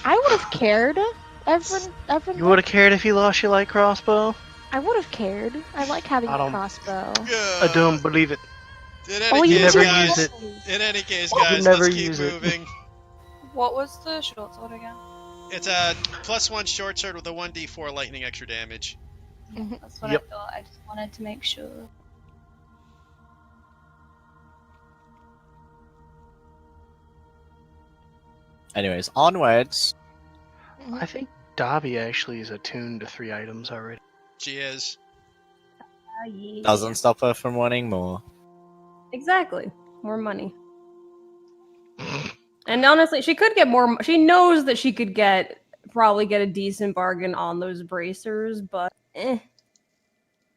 I would have cared. Everyone, You would have cared if you lost your light crossbow? I would have cared. I like having I a don't- crossbow. I don't believe it. In Oh, any you case, never guys, use it. in any case, You guys, never let's keep use it. moving. What was the short sword again? It's a +1 short sword with a 1d4 lightning extra damage. That's what Yep. I thought. I just wanted to make sure. Anyways, onwards. I think Dobby actually is attuned to 3 items already. She is. Yeah. Doesn't stop her from wanting more. Exactly. More money. And honestly, she could get more. She knows that she could probably get a decent bargain on those bracers, but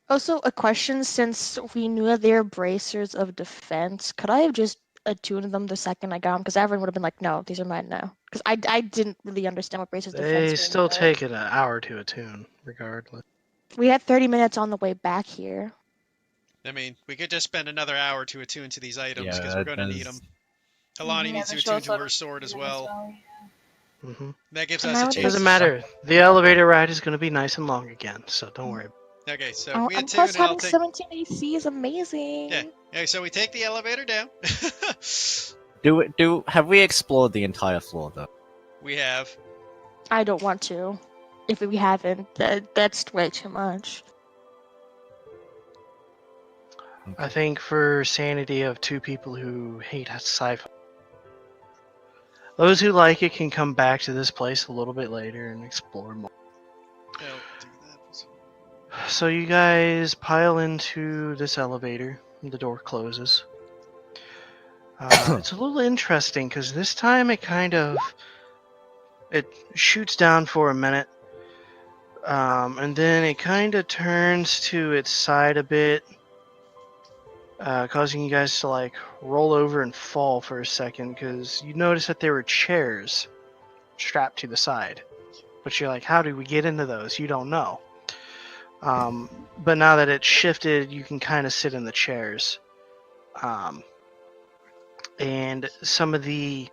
Also, a question: since we knew they're bracers of defense, could I have just attuned them the second I got them? Because everyone would have been like, "No, these are mine now." Because I didn't really understand what bracers of defense They mean, still but take it an hour to attune, regardless. We had 30 minutes on the way back here. I mean, we could just spend another hour to attune to these items because Yeah, we're going to need does- them. Alani Yeah, needs the to short attune to sword her sword as as well. yeah. hmm That gives And us I a would chance. Doesn't to- matter. The elevator ride is going to be nice and long again, so don't worry. Okay, so Oh, we and attune plus and I'll having take. 17 AC is amazing. Yeah. Okay, so we take the elevator down. Have we explored the entire floor though? We have. I don't want to. If we haven't, that's way too much. I think for sanity of 2 people who hate sci-fi, those who like it can come back to this place a little bit later and explore more. I'll do that. So you guys pile into this elevator. The door closes. It's a little interesting because this time it shoots down for a minute, and then it kind of turns to its side a bit, causing you guys to like roll over and fall for a second because you notice that there were chairs strapped to the side. But you're like, how did we get into those? You don't know. But now that it's shifted, you can kind of sit in the chairs. And some of the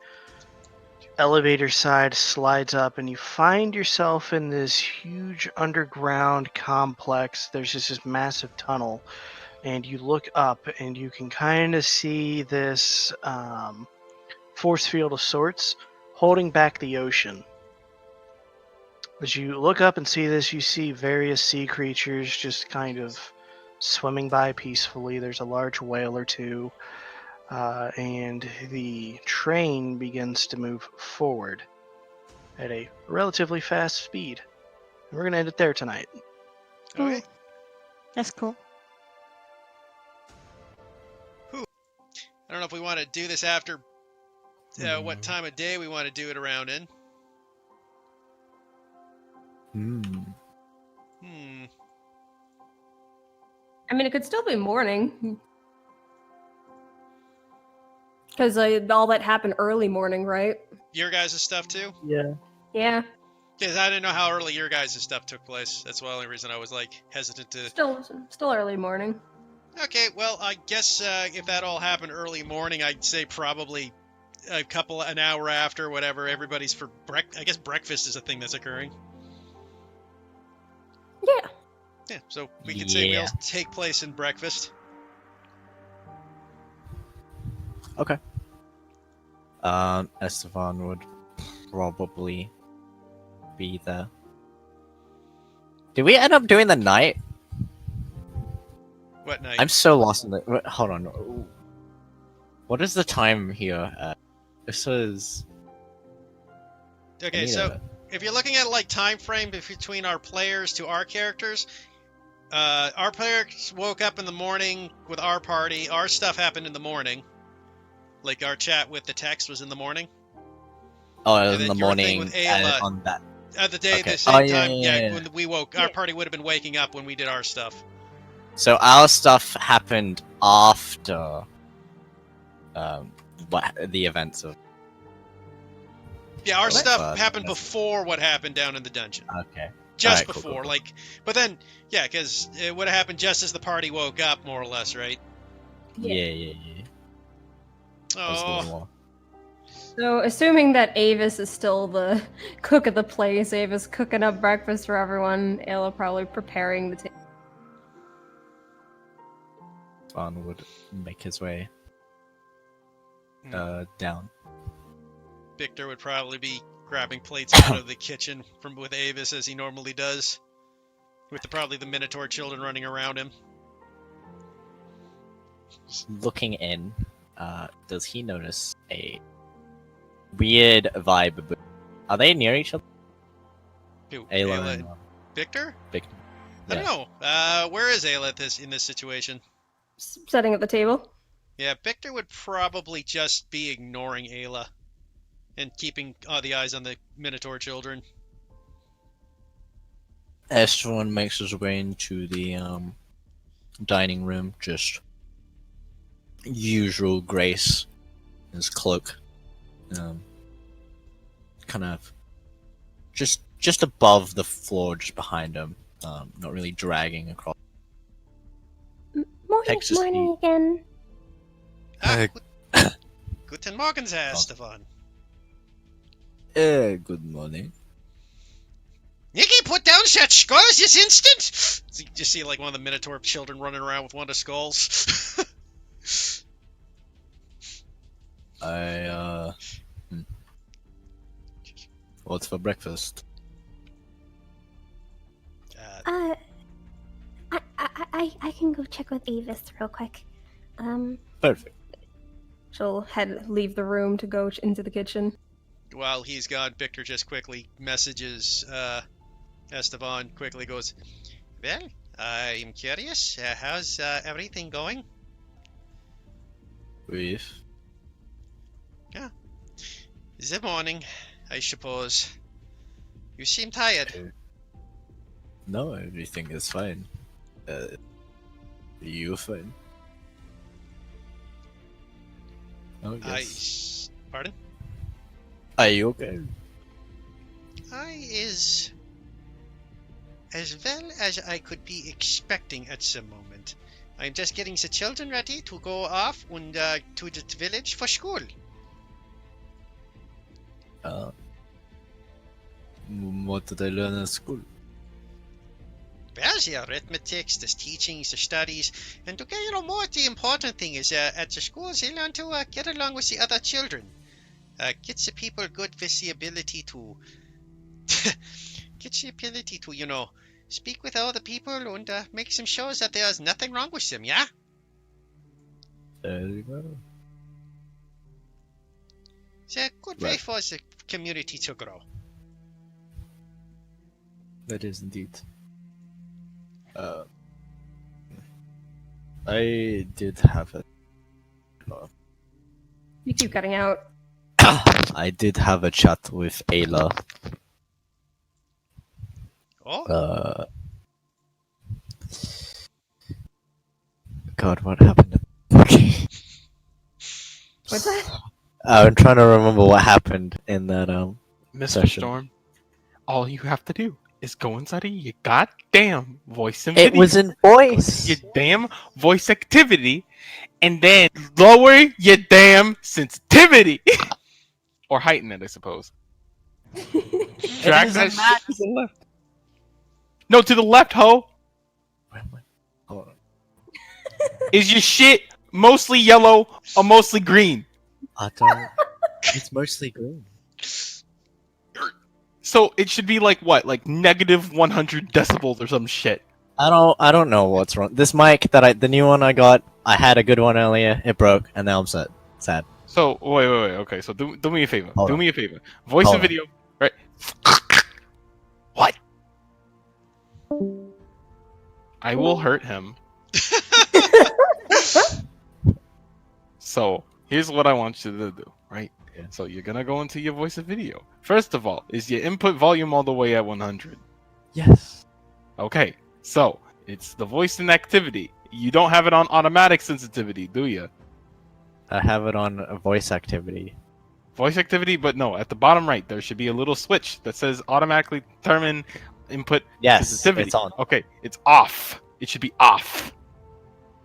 elevator side slides up, and you find yourself in this huge underground complex. There's just this massive tunnel, and you look up, and you can kind of see this force field of sorts holding back the ocean. As you look up and see this, you see various sea creatures just kind of swimming by peacefully. There's a large whale or two, and the train begins to move forward at a relatively fast speed. And we're going to end it there tonight. Okay. That's cool. I don't know if we want to do this after what time of day we want to do it around in. I mean, it could still be morning. Because all that happened early morning, right? Your guys' stuff too? Yeah. Yeah. Because I didn't know how early your guys' stuff took place. That's the only reason I was like hesitant to. Still early morning. Okay, well, I guess if that all happened early morning, I'd say probably an hour after, whatever. Everybody's for I guess breakfast is a thing that's occurring. Yeah. Yeah, so we could say Yeah. meals take place in breakfast. Okay. Esteban would probably be there. Did we end up doing the night? What night? I'm so lost in the. Wait, hold on. What is the time here? This is. Okay, so if you're looking at like time frame between our players to our characters, our players woke up in the morning with our party. Our stuff happened in the morning. Like our chat with the text was in the morning. Oh, it And was in then the your thing morning with Ayla, on that. at the day, Okay. the same Oh, yeah, time. yeah, yeah. When we woke, our party would have been waking up when we did our stuff. So our stuff happened after the events of. Yeah, our What? stuff happened before what happened down in the dungeon. Okay. Just Alright, cool, before, cool. like, but then, yeah, because it would have happened just as the party woke up, more or less, right? Yeah. That was a little Oh, more. So, assuming that Avis is still the cook of the place, Avis cooking up breakfast for everyone, Ayla probably preparing the table. Spawn would make his way down. Victor would probably be grabbing plates out of the kitchen with Avis as he normally does, with probably the Minotaur children running around him. Looking in, does he notice a weird vibe? Are they near each other? Who, Ayla and Victor? Victor. I don't know. Where is Ayla in this situation? Setting at the table. Yeah, Victor would probably just be ignoring Ayla and keeping the eyes on the Minotaur children. Esteban makes his way into the dining room, just usual grace, his cloak, kind of just above the floor, just behind him, not really dragging across. Takes his Morning again. Guten Morgen, Herr Stefan. Good morning. Nikki, put down that skulls this instant! So you just see like one of the Minotaur children running around with one of the skulls. What's for breakfast? I can go check with Avis real quick. Perfect. She'll leave the room to go into the kitchen. While he's gone, Victor just quickly messages Esteban, quickly goes, well, I'm curious, how's everything going? With? Yeah. The morning, I suppose. You seem tired. No, everything is fine. You fine? Oh, yes. Pardon? Are you okay? I is as well as I could be expecting at some moment. I'm just getting the children ready to go off and to the village for school. What did I learn at school? Well, the arithmetics, the teachings, the studies, and more the important thing is at the schools they learn to get along with the other children. Get the people good with the ability to speak with other people and make them show that there's nothing wrong with them, yeah? Very well. It's a good way for the community to grow. That is indeed. I did have a. You keep cutting out. I did have a chat with Ayla. Oh? god, what happened? Okay. What's that? I'm trying to remember what happened in that Mr. session. Storm, all you have to do is go inside of your goddamn voice and It video. was in Go voice. to your damn voice activity, and then lower your damn sensitivity. Or heighten it, I suppose. Drag is that a shit max. to the left. No, to the left, ho. Where am I? Hold on. Is your shit mostly yellow or mostly green? I don't. It's mostly green. So it should be like what? Like negative 100 decibels or some shit. I don't know what's wrong. This mic the new one I got, I had a good one earlier. It broke, and now I'm sad. So wait. Okay, so do me a favor. Hold do on. me a favor. Voice Hold and on. video. Right. What? I will hurt him. So here's what I want you to do. Right. Yeah. So you're gonna go into your voice and video. First of all, is your input volume all the way at 100? Yes. Okay. So it's the voice and activity. You don't have it on automatic sensitivity, do you? I have it on a voice activity. Voice activity, but no, at the bottom right, there should be a little switch that says automatically determine input Yes, sensitivity. it's on. Okay, it's off. It should be off.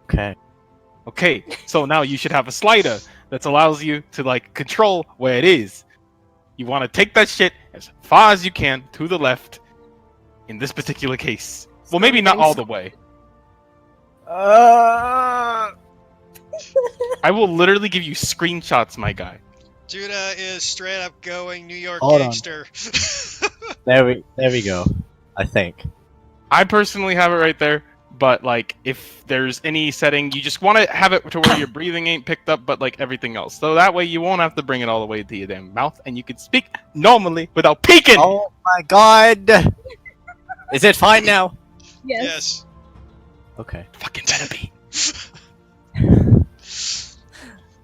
Okay. Okay, so now you should have a slider that allows you to like control where it is. You want to take that shit as far as you can to the left in this particular case. Well, maybe not all the way. I will literally give you screenshots, my guy. Judah is straight up going New York Hold on. gangster. There we go. I think. I personally have it right there, but like if there's any setting, you just want to have it to where your breathing ain't picked up, but like everything else. So that way you won't have to bring it all the way to your damn mouth, and you can speak normally without peeking. Oh my god! Is it fine now? Yes. Yes. Okay. Fucking better be.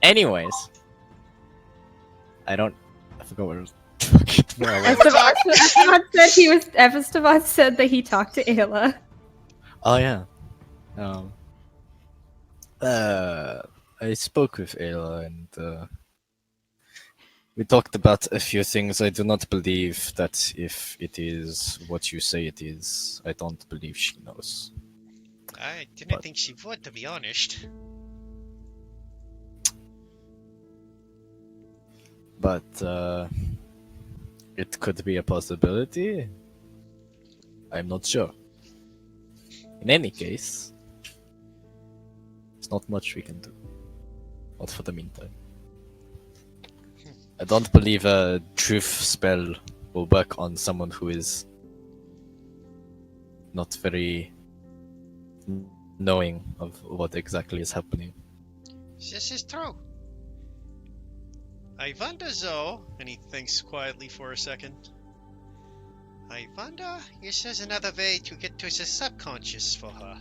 Anyways, I forgot what it was. Where I was. Esteban said that he talked to Ayla. Oh yeah. I spoke with Ayla and we talked about a few things. I do not believe that if it is what you say it is. I don't believe she knows. I didn't think she would, to be honest. But it could be a possibility. I'm not sure. In any case, there's not much we can do. Not for the meantime. I don't believe a truth spell will work on someone who is not very knowing of what exactly is happening. This is true. I wonder though, and he thinks quietly for a second. I wonder if there's another way to get to the subconscious for her.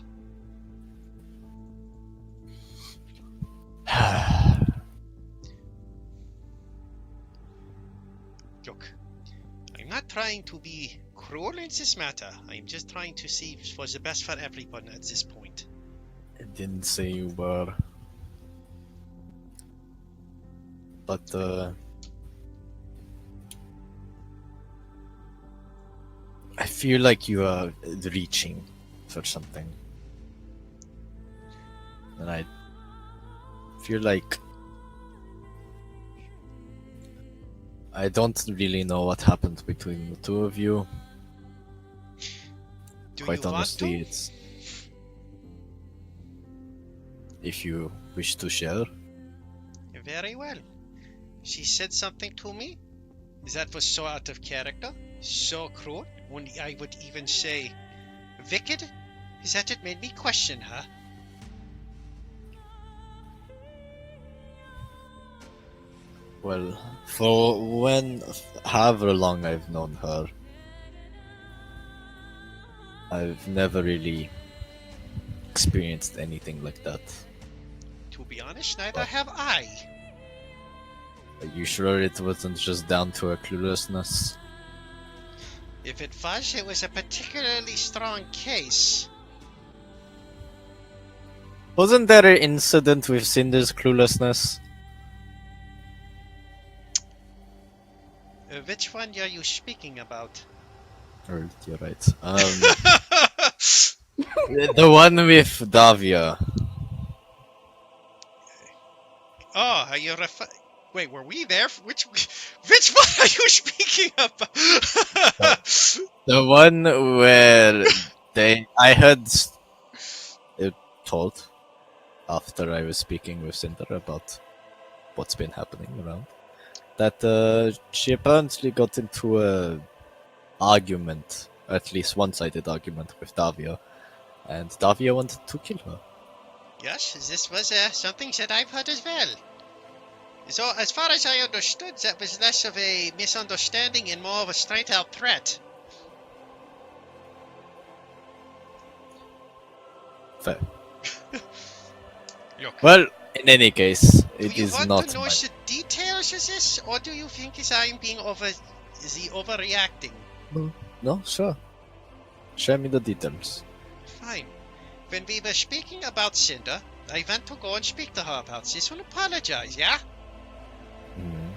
Look, I'm not trying to be cruel in this matter. I'm just trying to see what's the best for everyone at this point. I didn't say you were. But I feel like you are reaching for something. And I feel like I don't really know what happened between the two of you. Do Quite you want honestly, to? it's if you wish to share. Very well. She said something to me that was so out of character, so cruel, when I would even say wicked, that it made me question her. Well, for however long I've known her, I've never really experienced anything like that. To be honest, neither have I. Are you sure it wasn't just down to her cluelessness? If it was a particularly strong case. Wasn't there an incident with Cinder's cluelessness? Which one are you speaking about? Or you're right. The one with Davia. Oh, are you Wait, were we there? Which one are you speaking about? The one where I heard it told after I was speaking with Cinder about what's been happening around that she apparently got into a argument, at least one-sided argument with Davia, and Davia wanted to kill her. Yes, this was something that I've heard as well. So, as far as I understood, that was less of a misunderstanding and more of a straight-out threat. Fair. Look, Well, in any case, do it you is want not to know my... the details of this, or do you think I'm being overreacting? No, sure. Show me the details. Fine. When we were speaking about Cinder, I went to go and speak to her about this and apologize, yeah? Mm.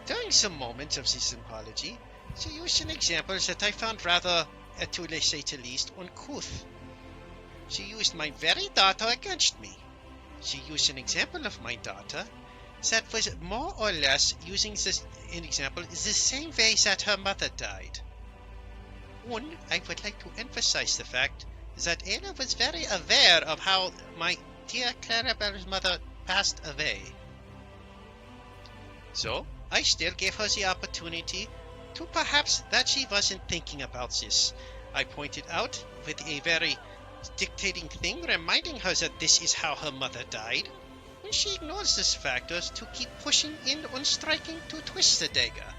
During some moments of this apology, she used an example that I found rather, to say the least, uncouth. She used my very daughter against me. She used an example of my daughter that was more or less using an example the same way that her mother died. One, I would like to emphasize the fact that Ayla was very aware of how my dear Clarabelle's mother passed away. So, I still gave her the opportunity to perhaps that she wasn't thinking about this. I pointed out with a very dictating thing, reminding her that this is how her mother died, and she ignores these factors to keep pushing in on striking to twist the dagger.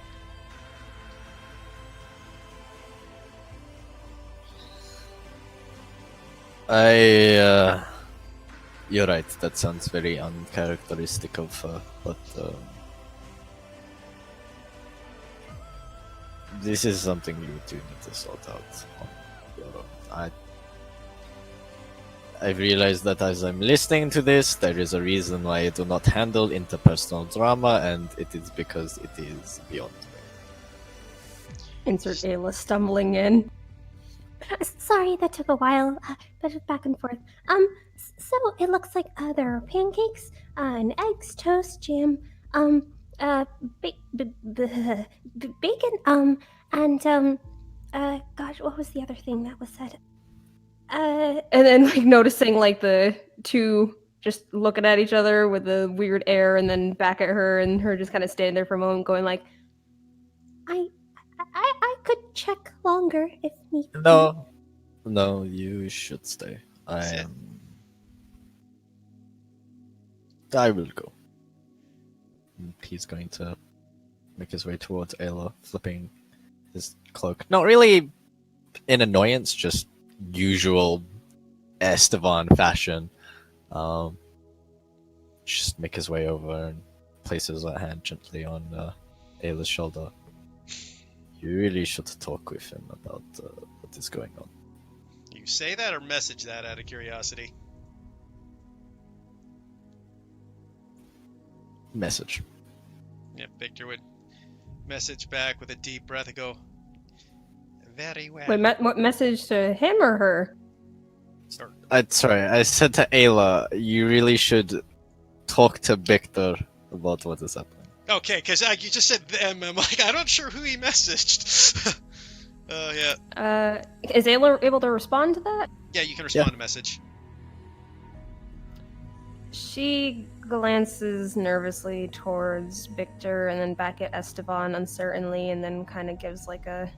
You're right, that sounds very uncharacteristic of her, but this is something you do need to sort out on your own. I realize that as I'm listening to this, there is a reason why I do not handle interpersonal drama, and it is because it is beyond me. Insert Ayla stumbling in. Sorry, that took a while, but back and forth. So it looks like there are pancakes, and eggs, toast, jam, bacon, and gosh, what was the other thing that was said? And then like noticing like the two just looking at each other with a weird air, and then back at her, and her just kind of standing there for a moment, going like, I could check longer if need be. No, you should stay. I will go. He's going to make his way towards Ayla, flipping his cloak. Not really in annoyance, just usual Esteban fashion. Just make his way over and places a hand gently on Ayla's shoulder. You really should talk with him about what is going on. You say that or message that out of curiosity? Message. Yeah, Victor would message back with a deep breath and go, very well. wait, what message to him or her? Sorry, I said to Ayla, you really should talk to Victor about what is happening. Okay, because you just said them. I'm like, I'm not sure who he messaged. Yeah. Is Ayla able to respond to that? Yeah, you can respond to message. She glances nervously towards Victor and then back at Esteban uncertainly, and then kind of gives like a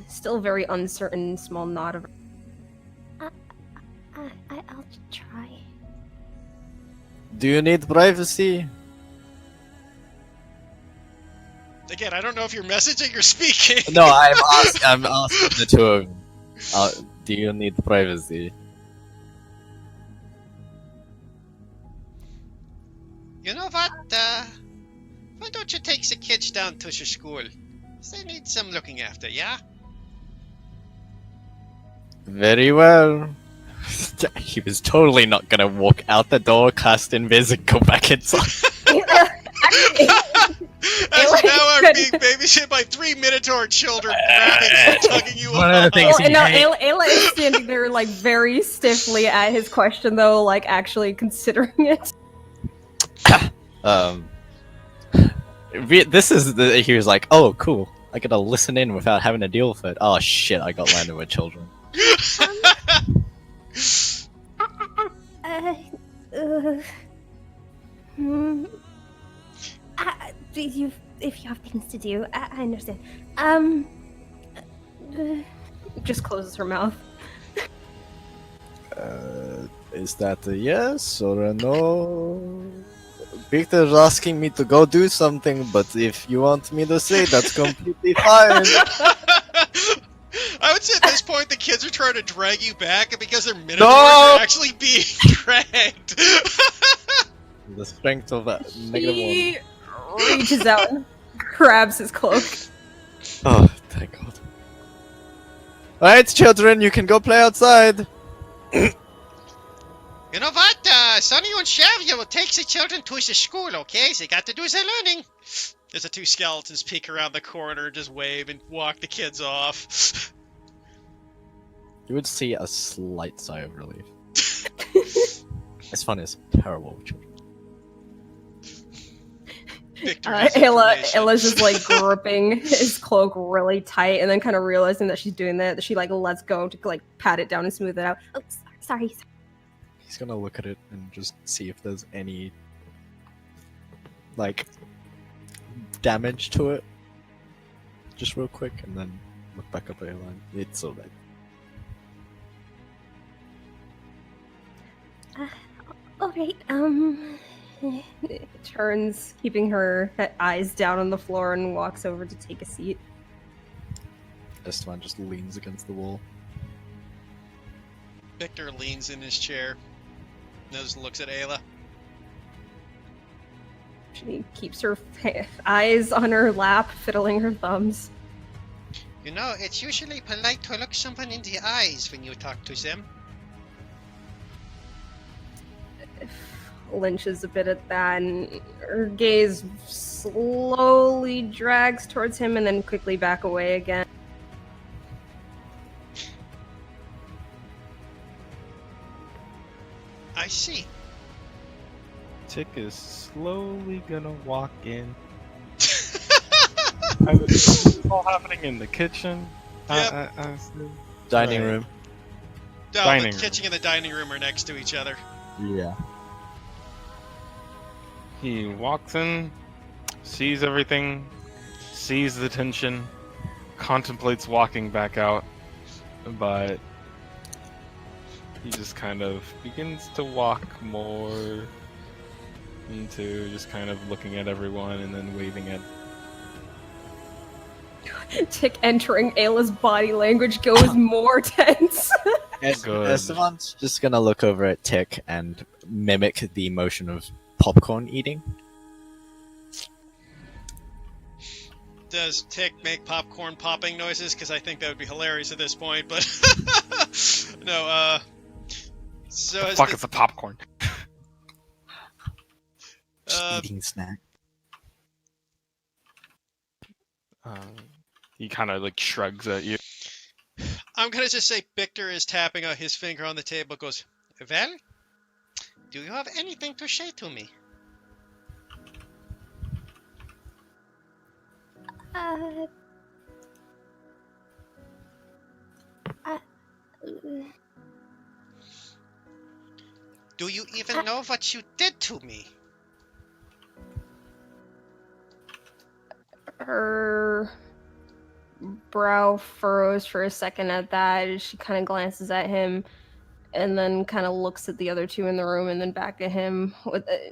still very uncertain small nod of. I'll try. Do you need privacy? Again, I don't know if you're messaging or speaking. No, I'm asking the two of you. Do you need privacy? You know what? Why don't you take the kids down to the school? They need some looking after, yeah? Very well. He was totally not gonna walk out the door, cast invis, and go back inside. As you now are being babysat by 3 Minotaur children, grabbing you, tugging you One of the off. things he no, hates. Ayla is standing there, like, very stiffly at his question, though, like, actually considering it. This is he was like, oh, cool. I gotta listen in without having to deal with it. Oh shit, I got landed with children. If you have things to do, I understand. Just closes her mouth. Is that a yes or a no? Victor's asking me to go do something, but if you want me to say, that's completely fine. I would say at this point the kids are trying to drag you back, and because they're Minotaurs, No! they're actually being dragged. The strength of that negative He reaches out and grabs his cloak. one. Oh, thank God. Alright, children, you can go play outside. You know what? Sonny and Shavia will take the children to the school, okay? They got to do their learning. There's the 2 skeletons peek around the corner, just wave and walk the kids off. You would see a slight sigh of relief. This fun is terrible with children. Victor has Ayla's just, like, gripping his cloak really tight, and then kind of realizing that she's doing that, she, like, lets go to, like, pat it down and smooth it out. Oh, sorry. He's gonna look at it and just see if there's any, like, damage to it. Just real quick, and then look back up at Airline. It's alright. Alright, Turns, keeping her eyes down on the floor, and walks over to take a seat. Esteban just leans against the wall. Victor leans in his chair, just looks at Ayla. She keeps her eyes on her lap, fiddling her thumbs. You know, it's usually polite to look someone in the eyes when you talk to them. Lynches a bit at that, and her gaze slowly drags towards him and then quickly back away again. I see. Chick is slowly gonna walk in. This is all happening in the kitchen. Yep. Dining Right. room. No, Dining the room. kitchen and the dining room are next to each other. Yeah. He walks in, sees everything, sees the tension, contemplates walking back out, but he just kind of begins to walk more into just kind of looking at everyone and then waving at. Tick entering Ayla's body language goes more tense. Good. Esteban's just gonna look over at Tick and mimic the motion of popcorn eating. Does Tick make popcorn popping noises? Because I think that would be hilarious at this point, but... no, So as Fuck, the- it's a popcorn. Just eating snack. He kind of like shrugs at you. I'm gonna just say Victor is tapping his finger on the table, goes, well, do you have anything to say to me? Do you even know what you did to me? Her brow furrows for a second at that as she kind of glances at him and then kind of looks at the other two in the room and then back at him with a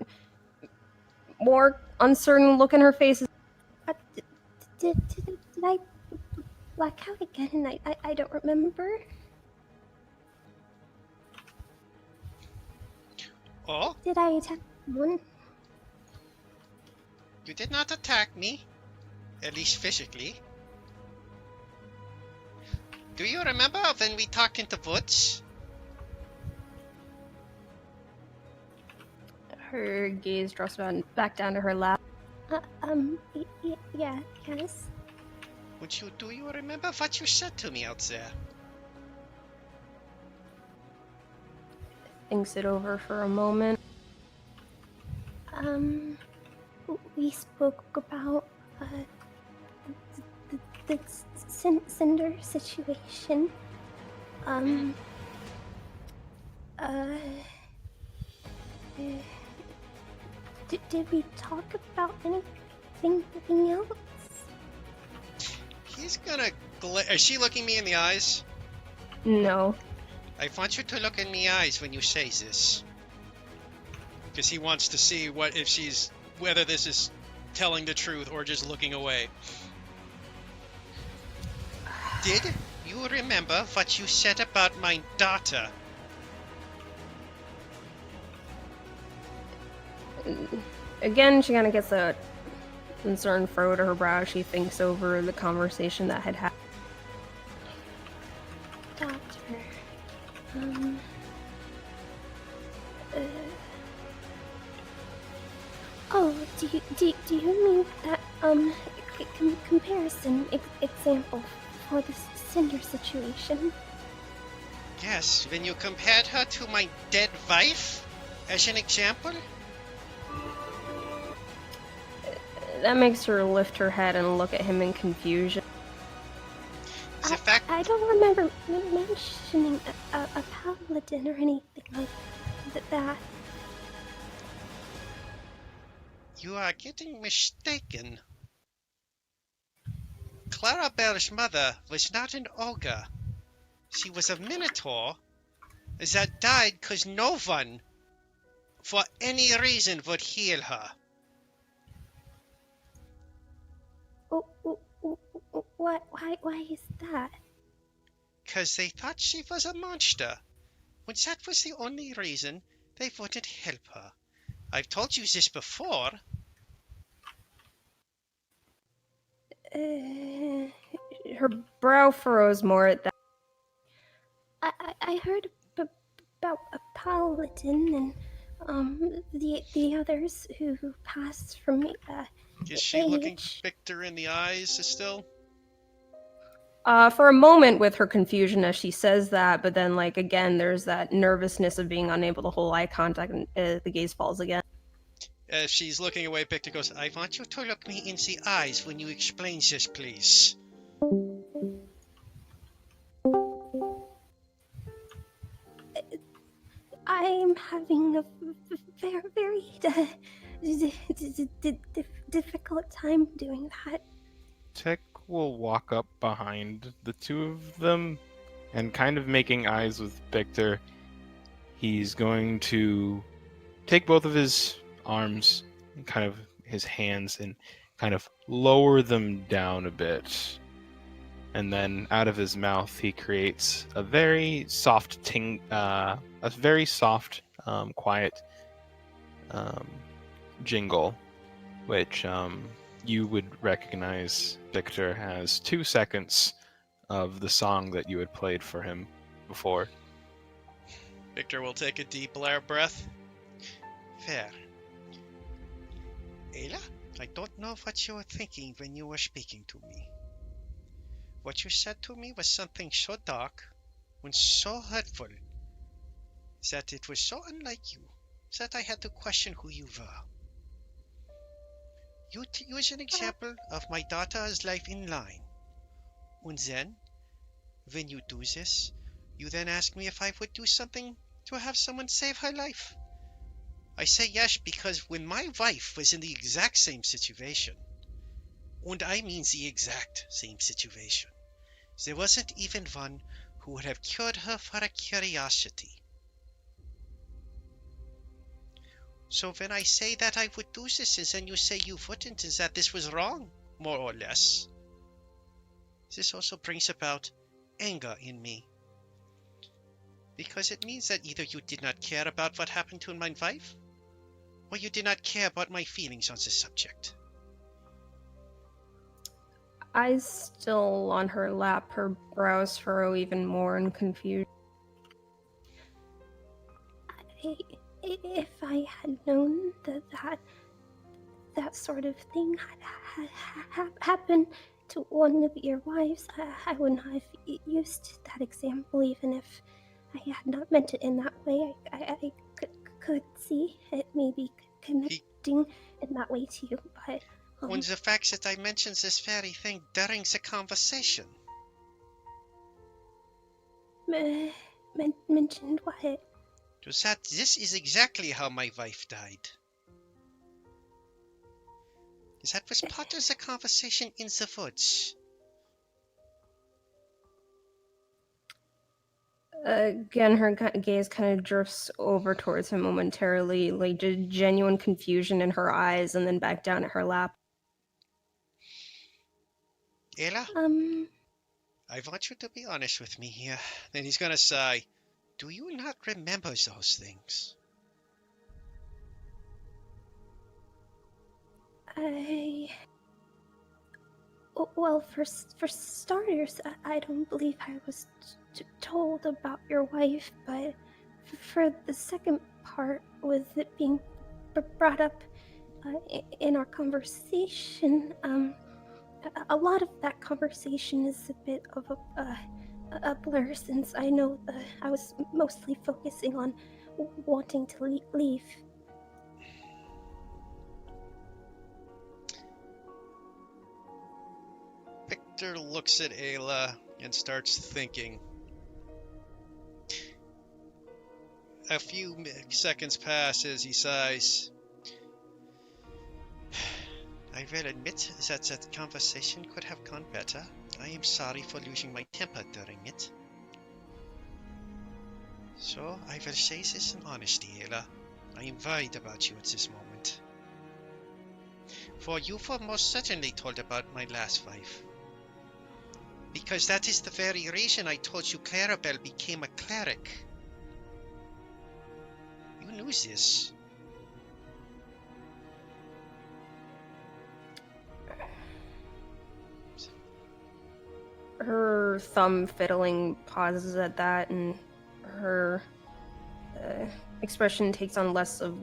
more uncertain look in her face. Did I black out again? I don't remember. Oh, Did I attack someone? you did not attack me. At least physically. Do you remember when we talked in the woods? Her gaze drops back down to her lap. Yes. Do you remember what you said to me out there? Thinks it over for a moment. We spoke about the Cinder situation. Did we talk about anything else? He's gonna Is she looking me in the eyes? No. I want you to look in the eyes when you say this. Because he wants to see whether this is telling the truth or just looking away. Did you remember what you said about my daughter? Again, she kind of gets a concerned furrow to her brow. She thinks over the conversation that had happened. Doctor. Oh, do you mean that comparison example for the Cinder situation? Yes, when you compared her to my dead wife as an example? That makes her lift her head and look at him in confusion. I don't remember mentioning a paladin or anything like that. You are getting mistaken. Clarabelle's mother was not an ogre. She was a minotaur that died because no one, for any reason, would heal her. Why is that? Because they thought she was a monster. When that was the only reason, they wouldn't help her. I've told you this before. Her brow furrows more at that. I heard about a paladin and the others who passed from Is she looking Victor in the eyes still? For a moment with her confusion as she says that, but then again there's that nervousness of being unable to hold eye contact and the gaze falls again. As she's looking away, Victor goes, I want you to look me in the eyes when you explain this, please. I'm having a very difficult time doing that. Tech will walk up behind the two of them and kind of making eyes with Victor. He's going to take both of his arms and kind of his hands and kind of lower them down a bit. And then out of his mouth, he creates a very soft quiet jingle, which you would recognize Victor as 2 seconds of the song that you had played for him before. Victor will take a deep breath. Fair. Ayla, I don't know what you were thinking when you were speaking to me. What you said to me was something so dark and so hurtful that it was so unlike you that I had to question who you were. You use an example of my daughter's life in line. And then, when you do this, you then ask me if I would do something to have someone save her life. I say yes because when my wife was in the exact same situation, and I mean the exact same situation, there wasn't even one who would have cured her for a curiosity. So when I say that I would do this, and then you say you wouldn't, is that this was wrong, more or less. This also brings about anger in me. Because it means that either you did not care about what happened to my wife, or you did not care about my feelings on this subject. Eyes still on her lap, her brows furrow even more in confusion. If I had known that sort of thing had happened to one of your wives, I would not have used that example, even if I had not meant it in that way. I could see it maybe connecting in that way to you, but And the fact that I mentioned this very thing during the conversation. Mentioned what? That this is exactly how my wife died. That was part of the conversation in the woods. Again, her gaze kind of drifts over towards him momentarily, like just genuine confusion in her eyes, and then back down at her lap. Ayla, I want you to be honest with me here. Then he's gonna sigh. Do you not remember those things? Well, for starters, I don't believe I was told about your wife, but for the second part, with it being brought up in our conversation, a lot of that conversation is a bit of a blur, since I know I was mostly focusing on wanting to leave. Victor looks at Ayla and starts thinking. A few seconds pass as he sighs. I will admit that that conversation could have gone better. I am sorry for losing my temper during it. So I will say this in honesty, Ayla. I am worried about you at this moment. For you were most certainly told about my last wife. Because that is the very reason I told you Clarabelle became a cleric. You knew this. Her thumb fiddling pauses at that, and her expression takes on less of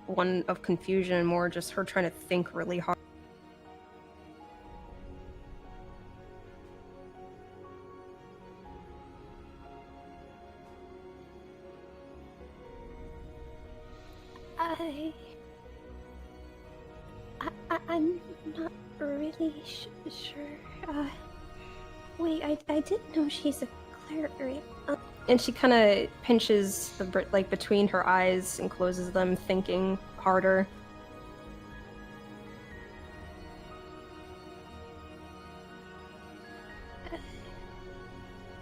one of confusion and more just her trying to think really hard. I'm not really sure. Wait, I didn't know she's a cleric. And she kind of pinches the like between her eyes and closes them, thinking harder.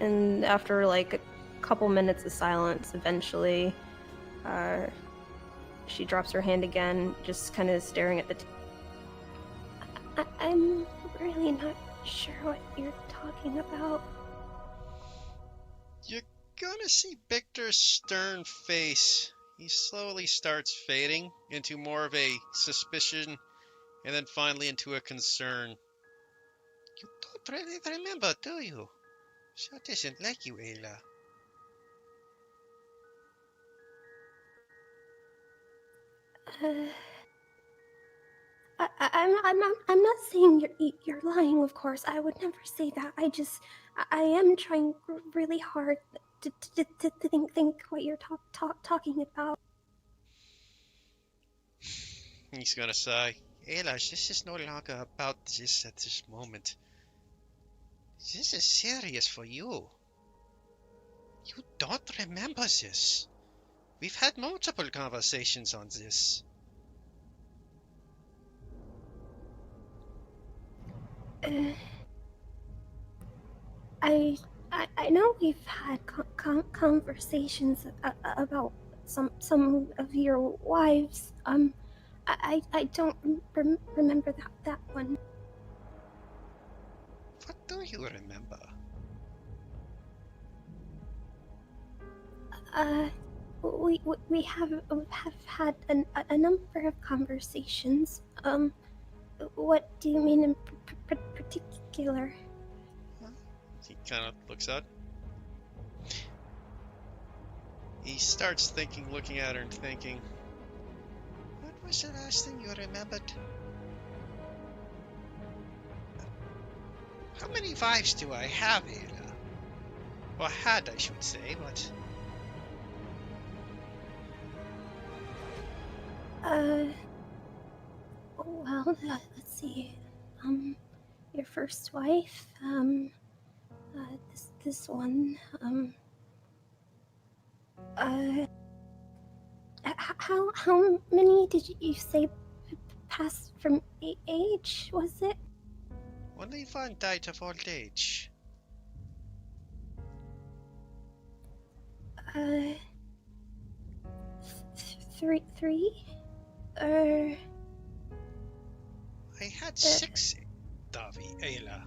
And after like a couple minutes of silence, eventually, she drops her hand again, just kind of staring at the. I'm really not sure what you're talking about. You're gonna see Victor's stern face. He slowly starts fading into more of a suspicion and then finally into a concern. You don't really remember, do you? That isn't like you, Ayla. I'm not saying you're lying, of course. I would never say that. I am trying really hard to think what you're talking about. He's gonna sigh. Ayla, this is no longer about this at this moment. This is serious for you. You don't remember this. We've had multiple conversations on this. I know we've had conversations about some of your wives. I don't remember that one. What do you remember? We have had a number of conversations. What do you mean in particular? He kind of looks out. He starts thinking, looking at her and thinking. was the last thing you remembered? How many wives do I have, Ayla? Or had, I should say, but... Well, let's see. Your first wife, this one, how many did you say passed from age, was it? Only one died of old age. Three? I had 6, Davi, Ayla.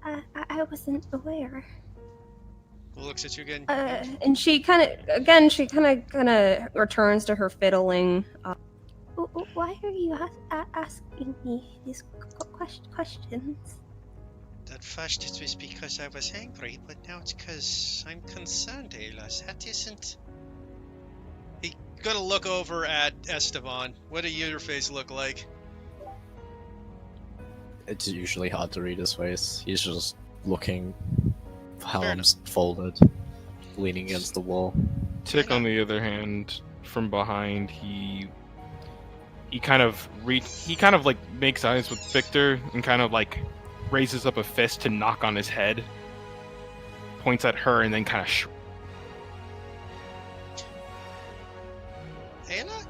I wasn't aware. Who looks at you again? And she kind of returns to her fiddling. Why are you asking me these questions? At first it was because I was angry, but now it's because I'm concerned, Ayla. That isn't... He gonna look over at Esteban. What do your face look like? It's usually hard to read his face. He's just looking, Fair arms folded, leaning against the wall. Tick, on the other hand, from behind, he kind of like makes eyes with Victor and kind of like raises up a fist to knock on his head, points at her, and then kind of Ayla?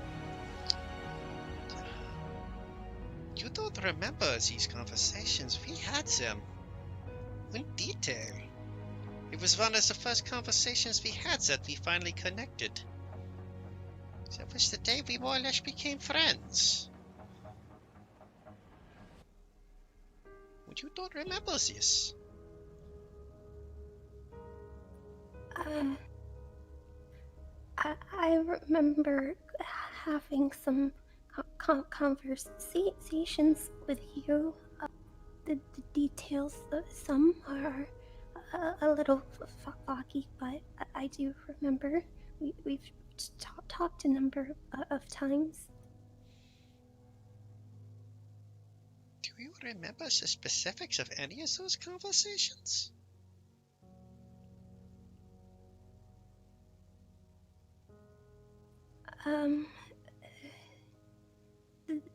You don't remember these conversations. We had them. In detail. It was one of the first conversations we had that we finally connected. That was the day we more or less became friends. You don't remember this? I remember having some conversations with you. The details, some are a little foggy, but I do remember. We've talked a number of times. Do you remember the specifics of any of those conversations?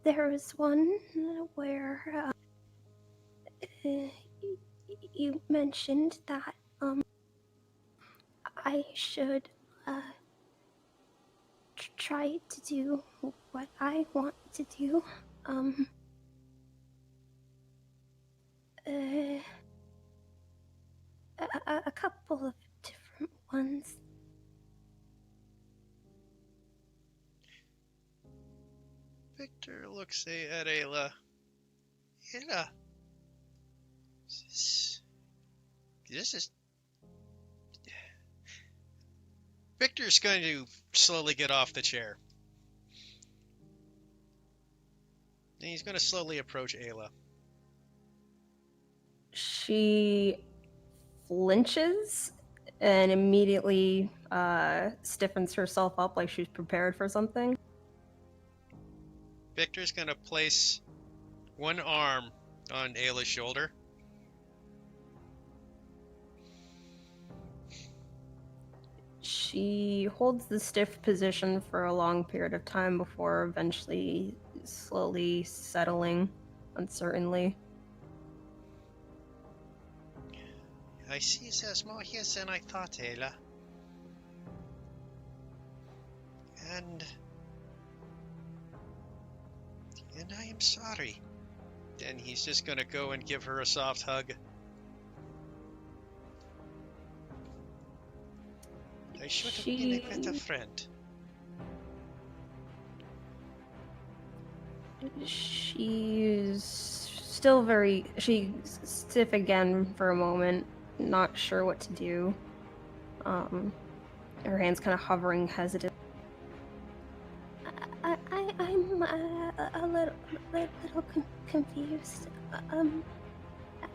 There was one where you mentioned that I should try to do what I want to do. A couple of different ones. Victor looks at Ayla. Ayla, this is... Victor's going to slowly get off the chair. And he's going to slowly approach Ayla. She flinches and immediately stiffens herself up like she's prepared for something. Victor's going to place one arm on Ayla's shoulder. She holds the stiff position for a long period of time before eventually slowly settling uncertainly. I see there's more here than I thought, Ayla. And I am sorry. Then he's just gonna go and give her a soft hug. I should have been a better friend. She's still she's stiff again for a moment, not sure what to do. Her hands kind of hovering, hesitant. I'm a little confused.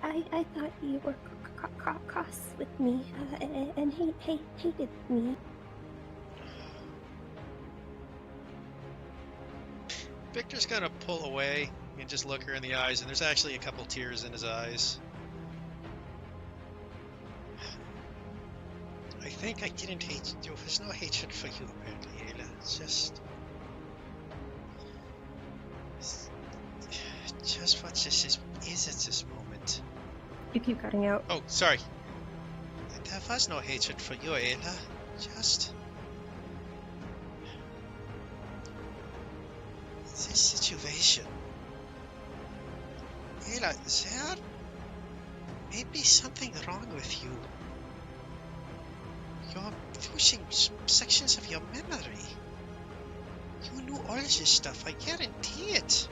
I thought you were cross with me and hated me. Victor's gonna pull away and just look her in the eyes, and there's actually a couple tears in his eyes. I think I didn't hate you. There's no hatred for you, apparently, Ayla. It's just what this is at this moment. You keep cutting out. Oh, sorry. There was no hatred for you, Ayla. Just this situation. Ayla, there may be something wrong with you. You're losing sections of your memory. You knew all this stuff, I guarantee it.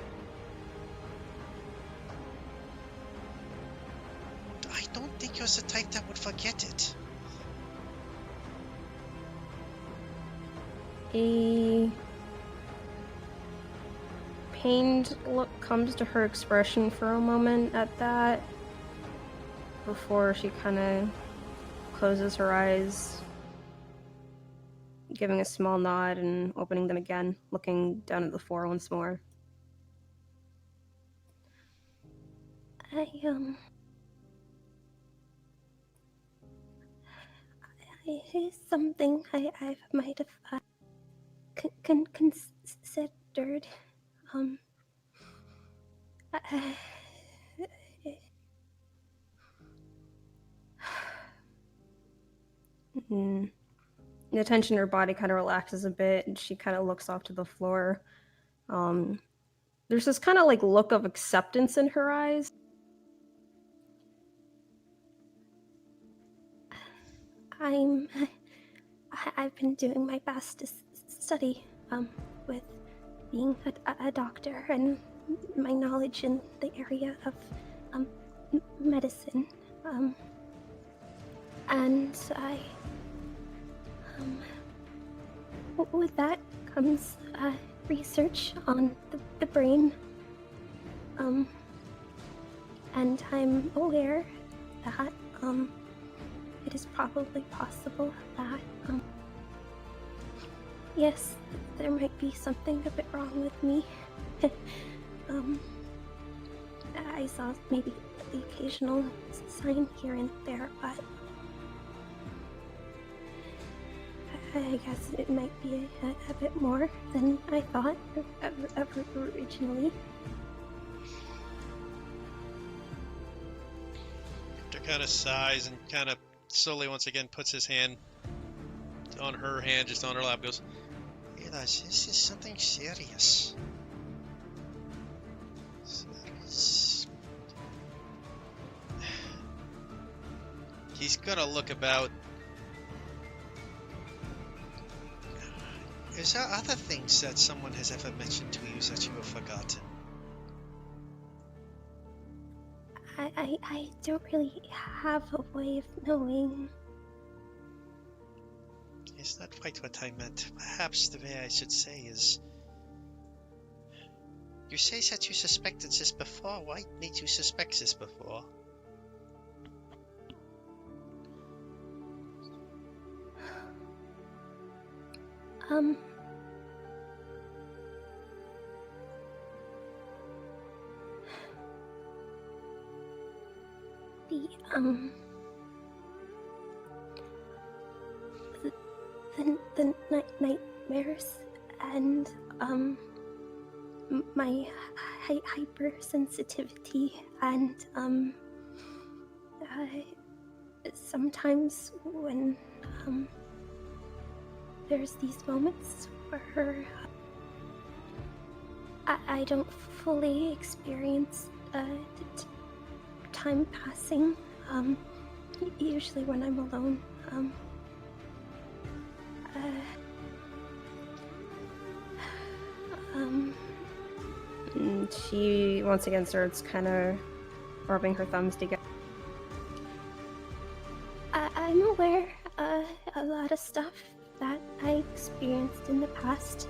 I don't think you're the type that would forget it. A pained look comes to her expression for a moment at that, before she kind of closes her eyes, giving a small nod and opening them again, looking down at the floor once more. It's something I might have considered. The tension in her body kind of relaxes a bit, and she kind of looks off to the floor. There's this kind of like look of acceptance in her eyes. I've been doing my best to study, with being a doctor and my knowledge in the area of, medicine. And with that comes, research on the brain. And I'm aware that, it is probably possible that, yes, there might be something a bit wrong with me. I saw maybe the occasional sign here and there, but I guess it might be a bit more than I thought originally. Victor kind of sighs and kind of slowly once again puts his hand on her hand, just on her lap, goes, Ayla, this is something serious. He's gonna look about. Is there other things that someone has ever mentioned to you that you have forgotten? I don't really have a way of knowing. It's not quite what I meant. Perhaps the way I should say is... You say that you suspected this before. Why did you suspect this before? The nightmares and my hypersensitivity and sometimes when there's these moments where I don't fully experience time passing, usually when I'm alone. She once again starts kind of rubbing her thumbs together. I'm aware a lot of stuff that I experienced in the past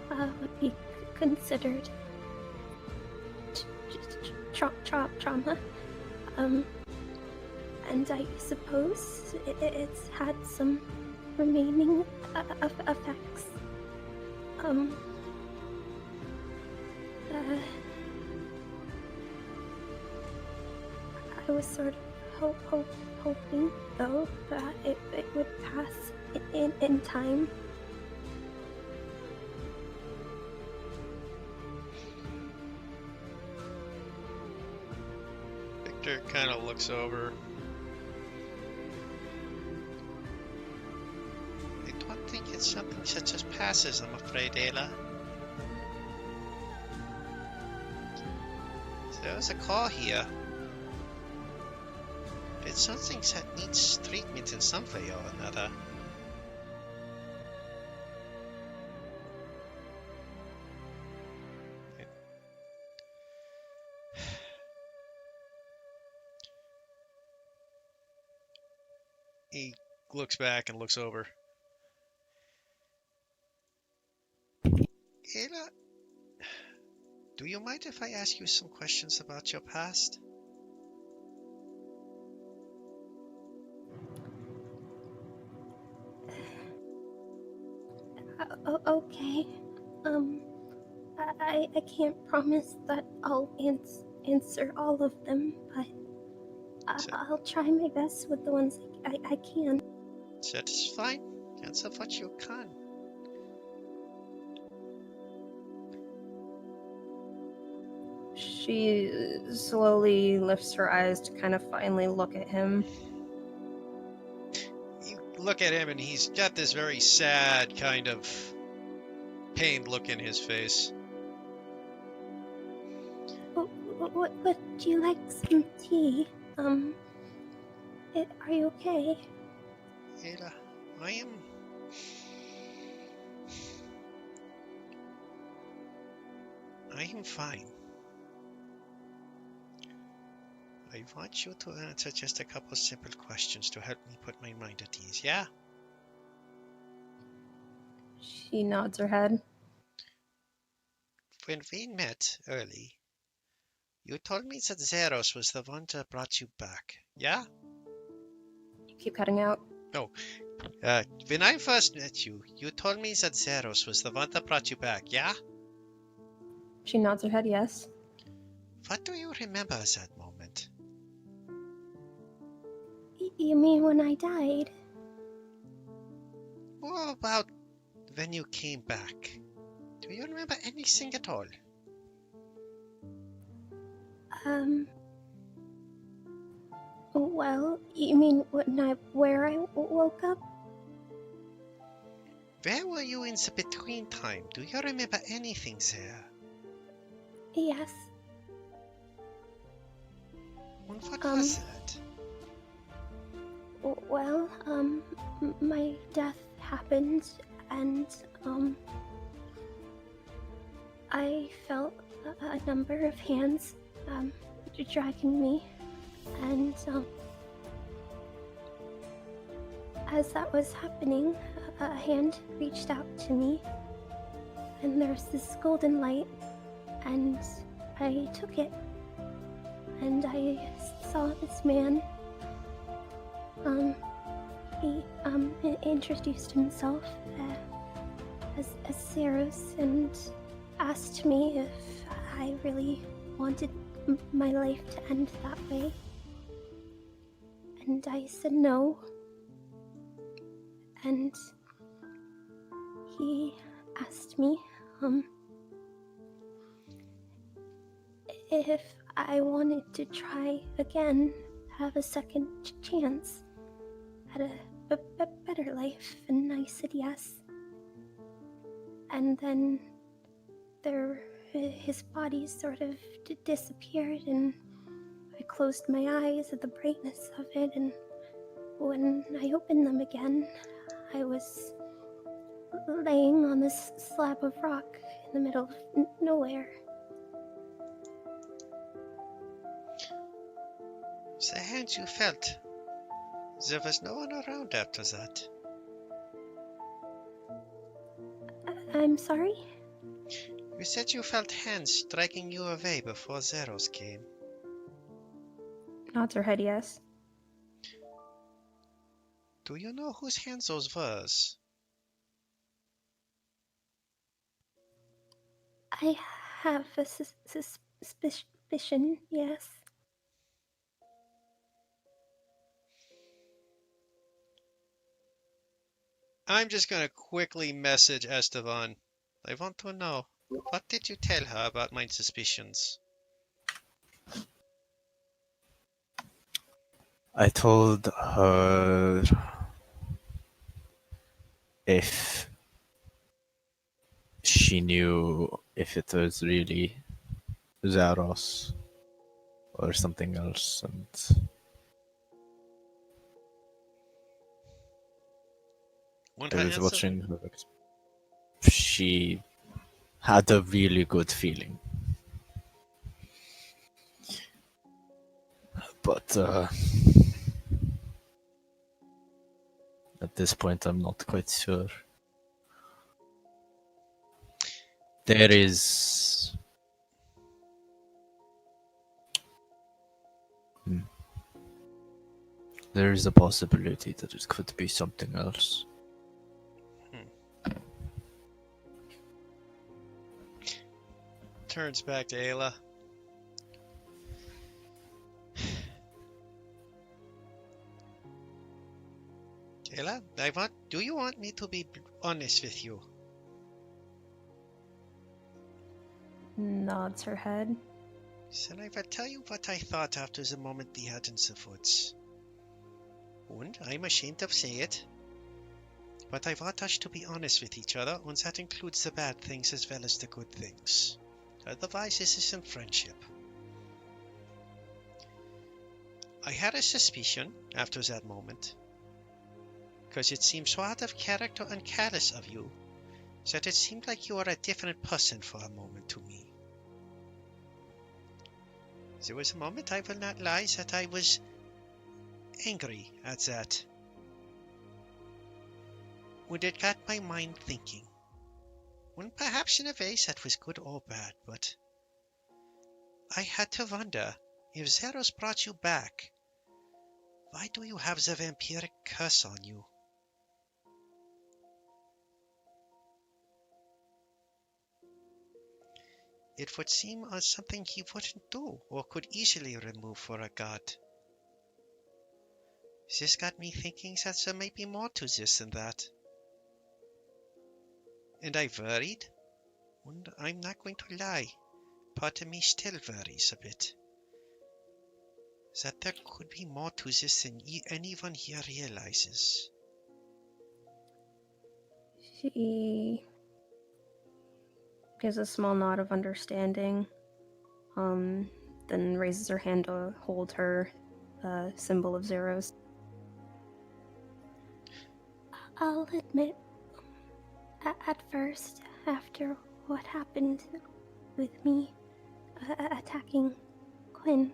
would be considered trauma. and I suppose it's had some remaining effects. I was sort of hoping, though, that it would pass in time. Victor kind of looks over. I don't think it's something that just passes, I'm afraid, Ayla. There's a call here. It's something that needs treatment in some way or another. He looks back and looks over. Ayla, do you mind if I ask you some questions about your past? Okay. I can't promise that I'll answer all of them, but I'll try my best with the ones I can. That is fine. Answer what you can. She slowly lifts her eyes to kind of finally look at him. You look at him and he's got this very sad kind of pained look in his face. Would you like some tea? Are you okay? Ayla, I am fine. I want you to answer just a couple simple questions to help me put my mind at ease, yeah? She nods her head. When we met early, you told me that Zeros was the one that brought you back, yeah? You keep cutting out. When I first met you, you told me that Zeros was the one that brought you back, yeah? She nods her head, yes. What do you remember of that moment? You mean when I died? What about when you came back? Do you remember anything at all? Well, you mean where I woke up? Where were you in the between time? Do you remember anything there? Yes. And what was that? Well, my death happened, and, I felt a number of hands, dragging me, and, as that was happening, a hand reached out to me, and there's this golden light, and I took it, and I saw this man. He introduced himself as Saros and asked me if I really wanted my life to end that way. And I said no. And he asked me if I wanted to try again, have a second chance at a better life, and I said yes. And then his body sort of disappeared, and I closed my eyes at the brightness of it, and when I opened them again, I was laying on this slab of rock in the middle of nowhere. The hand you felt. There was no one around after that. I'm sorry? You said you felt hands dragging you away before Zeros came. Nods her head, yes. Do you know whose hands those was? I have a suspicion, yes. I'm just gonna quickly message Esteban. I want to know, what did you tell her about my suspicions? I told her if she knew if it was really Zaros or something else, and Want I her was answer? watching her. She had a really good feeling, but at this point, I'm not quite sure. There is. There is a possibility that it could be something else. Turns back to Ayla. Ayla, do you want me to be honest with you? Nods her head. So I will tell you what I thought after the moment we had in the woods. And I'm ashamed to say it, but I want us to be honest with each other, and that includes the bad things as well as the good things. Otherwise, this isn't friendship. I had a suspicion after that moment, because it seemed so out of character and careless of you, that it seemed like you were a different person for a moment to me. There was a moment, I will not lie, that I was angry at that. And it got my mind thinking. And perhaps in a way that was good or bad, but I had to wonder, if Zeros brought you back, why do you have the vampiric curse on you? It would seem as something he wouldn't do or could easily remove for a god. This got me thinking that there may be more to this than that. And I worried, and I'm not going to lie, part of me still worries a bit, that there could be more to this than anyone here realizes. She gives a small nod of understanding, then raises her hand to hold her symbol of zeros. I'll admit, at first, after what happened with me attacking Quinn,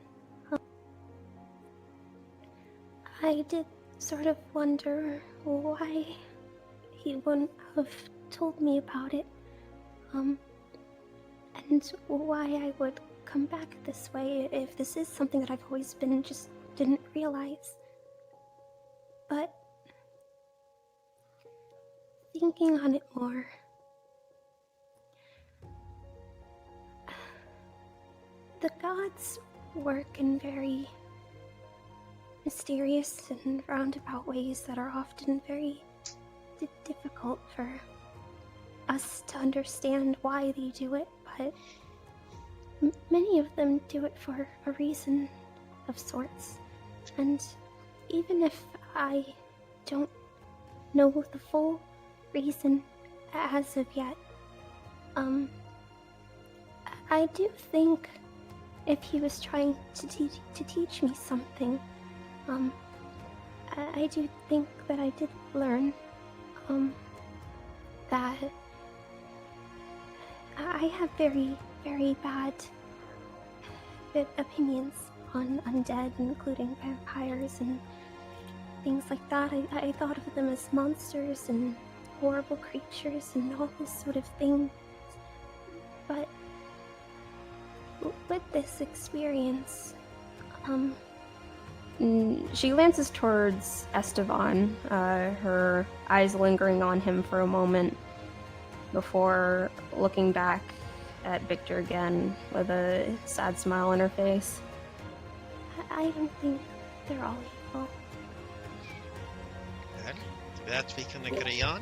I did sort of wonder why he wouldn't have told me about it, and why I would come back this way if this is something that I've always been, just didn't realize. But thinking on it more, the gods work in very mysterious and roundabout ways that are often very difficult for us to understand why they do it, but many of them do it for a reason of sorts. And even if I don't know the full reason as of yet, I do think if he was trying to teach me something, I do think that I did learn, that I have very, very bad opinions on undead, including vampires and things like that. I thought of them as monsters and horrible creatures and all this sort of thing. But with this experience, She glances towards Esteban, her eyes lingering on him for a moment before looking back at Victor again with a sad smile on her face. I don't think they're all evil. Well, that we can agree on.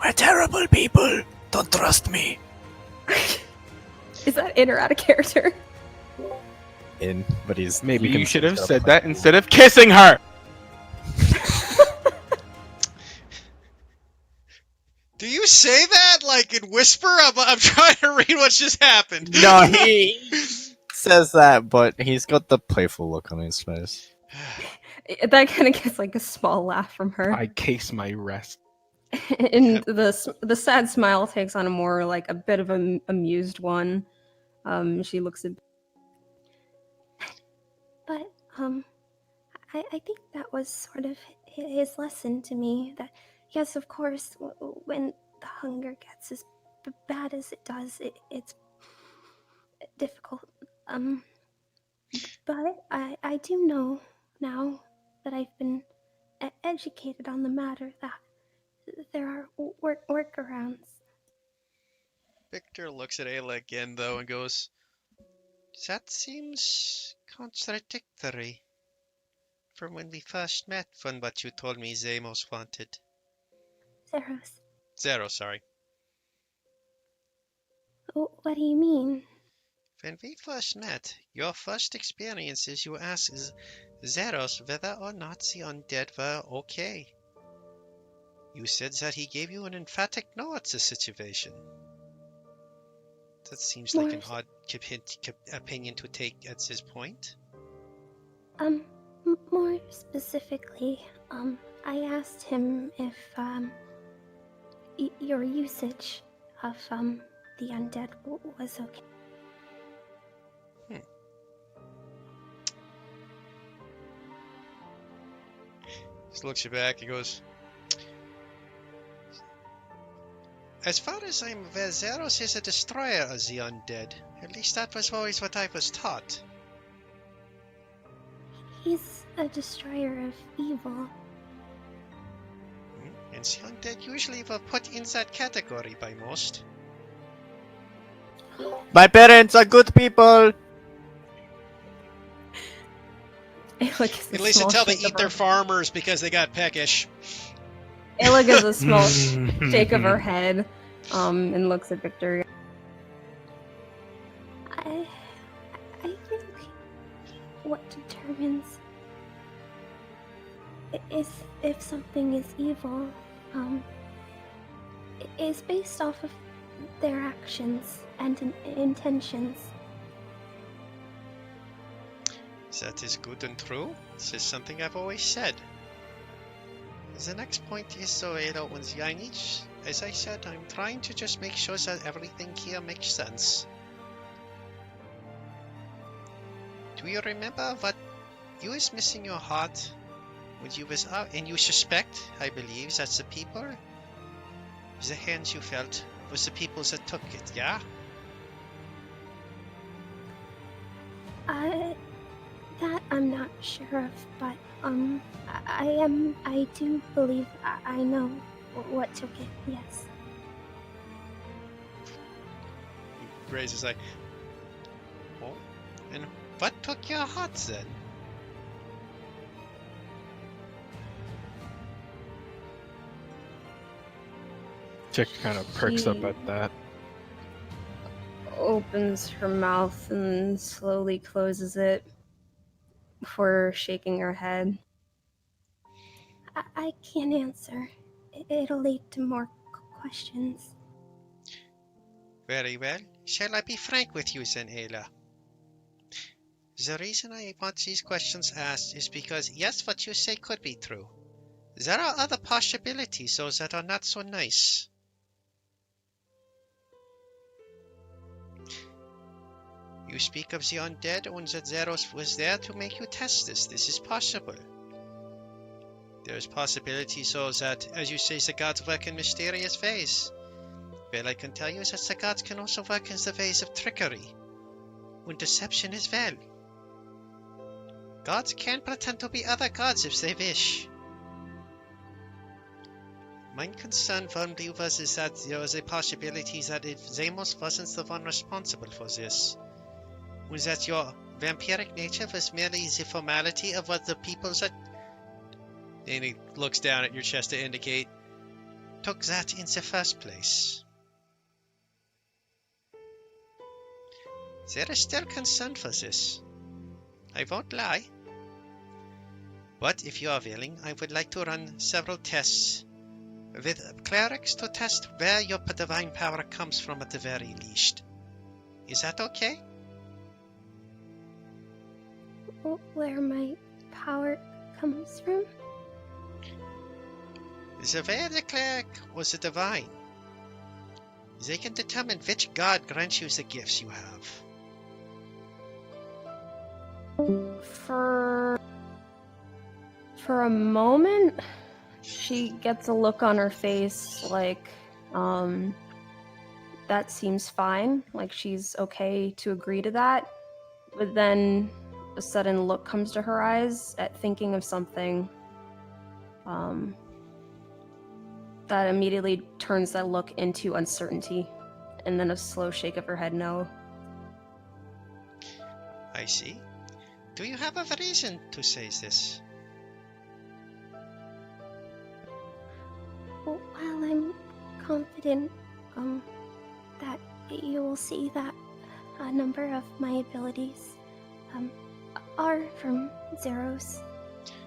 We're terrible people. Don't trust me. Is that in or out of character? In, but he's Maybe can you see should he's have got a said plan. that instead of kissing her. Do you say that like in whisper? I'm trying to read what just happened. No, he says that, but he's got the playful look on his face. That kind of gets like a small laugh from her. I case my rest. And the sad smile takes on a more like a bit of an amused one. She looks at. But, I think that was sort of his lesson to me. That, yes, of course, when the hunger gets as bad as it does, it's difficult. But I do know now that I've been educated on the matter that there are workarounds. Victor looks at Ayla again, though, and goes, "That seems contradictory from when we first met from what you told me Zamos wanted." Zeros, Zero, sorry. what do you mean? When we first met, your first experiences, you asked Zeros whether or not the undead were okay. You said that he gave you an emphatic no at the situation. That seems like an odd opinion to take at this point. More specifically, I asked him if, your usage of, the undead was okay. Just looks you back and goes, "As far as I'm aware, Zeros is a destroyer of the undead. At least that was always what I was taught." He's a destroyer of evil. And the undead usually were put in that category by most. My parents are good people. At least until they eat their farmers because they got peckish. Ayla gives a small shake of her head, and looks at Victor. I think what determines if something is evil, is based off of their actions and intentions. That is good and true. This is something I've always said. The next point is, so, Ayla, as I said, I'm trying to just make sure that everything here makes sense. Do you remember what you was missing your heart when you was out, and you suspect, I believe, that the people, the hands you felt, was the people that took it, yeah? That I'm not sure of, but, I do believe I know what took it, yes. Grace is like, oh, and what took your heart then? Chick kind of perks up at that. Opens her mouth and slowly closes it before shaking her head. I can't answer. It'll lead to more questions. Very well. Shall I be frank with you then, Ayla? The reason I want these questions asked is because, yes, what you say could be true. There are other possibilities, though, that are not so nice. You speak of the undead, and that Zeros was there to make you test this. This is possible. There is possibility so that, as you say, the gods work in mysterious ways. Well, I can tell you that the gods can also work in the ways of trickery and deception as well. Gods can pretend to be other gods if they wish. My concern, Von Beavers, is that there is a possibility that if Zamos wasn't the one responsible for this, was that your vampiric nature was merely the formality of what the peoples that... And he looks down at your chest to indicate, took that in the first place. There is still concern for this. I won't lie. But if you are willing, I would like to run several tests with clerics to test where your divine power comes from at the very least. Is that okay? Where my power comes from? The way the cleric was the divine. They can determine which god grants you the gifts you have. For a moment, she gets a look on her face like, that seems fine. Like she's okay to agree to that. But then a sudden look comes to her eyes at thinking of something. That immediately turns that look into uncertainty, and then a slow shake of her head no. I see. Do you have a reason to say this? While I'm confident that you will see that a number of my abilities are from Zeros,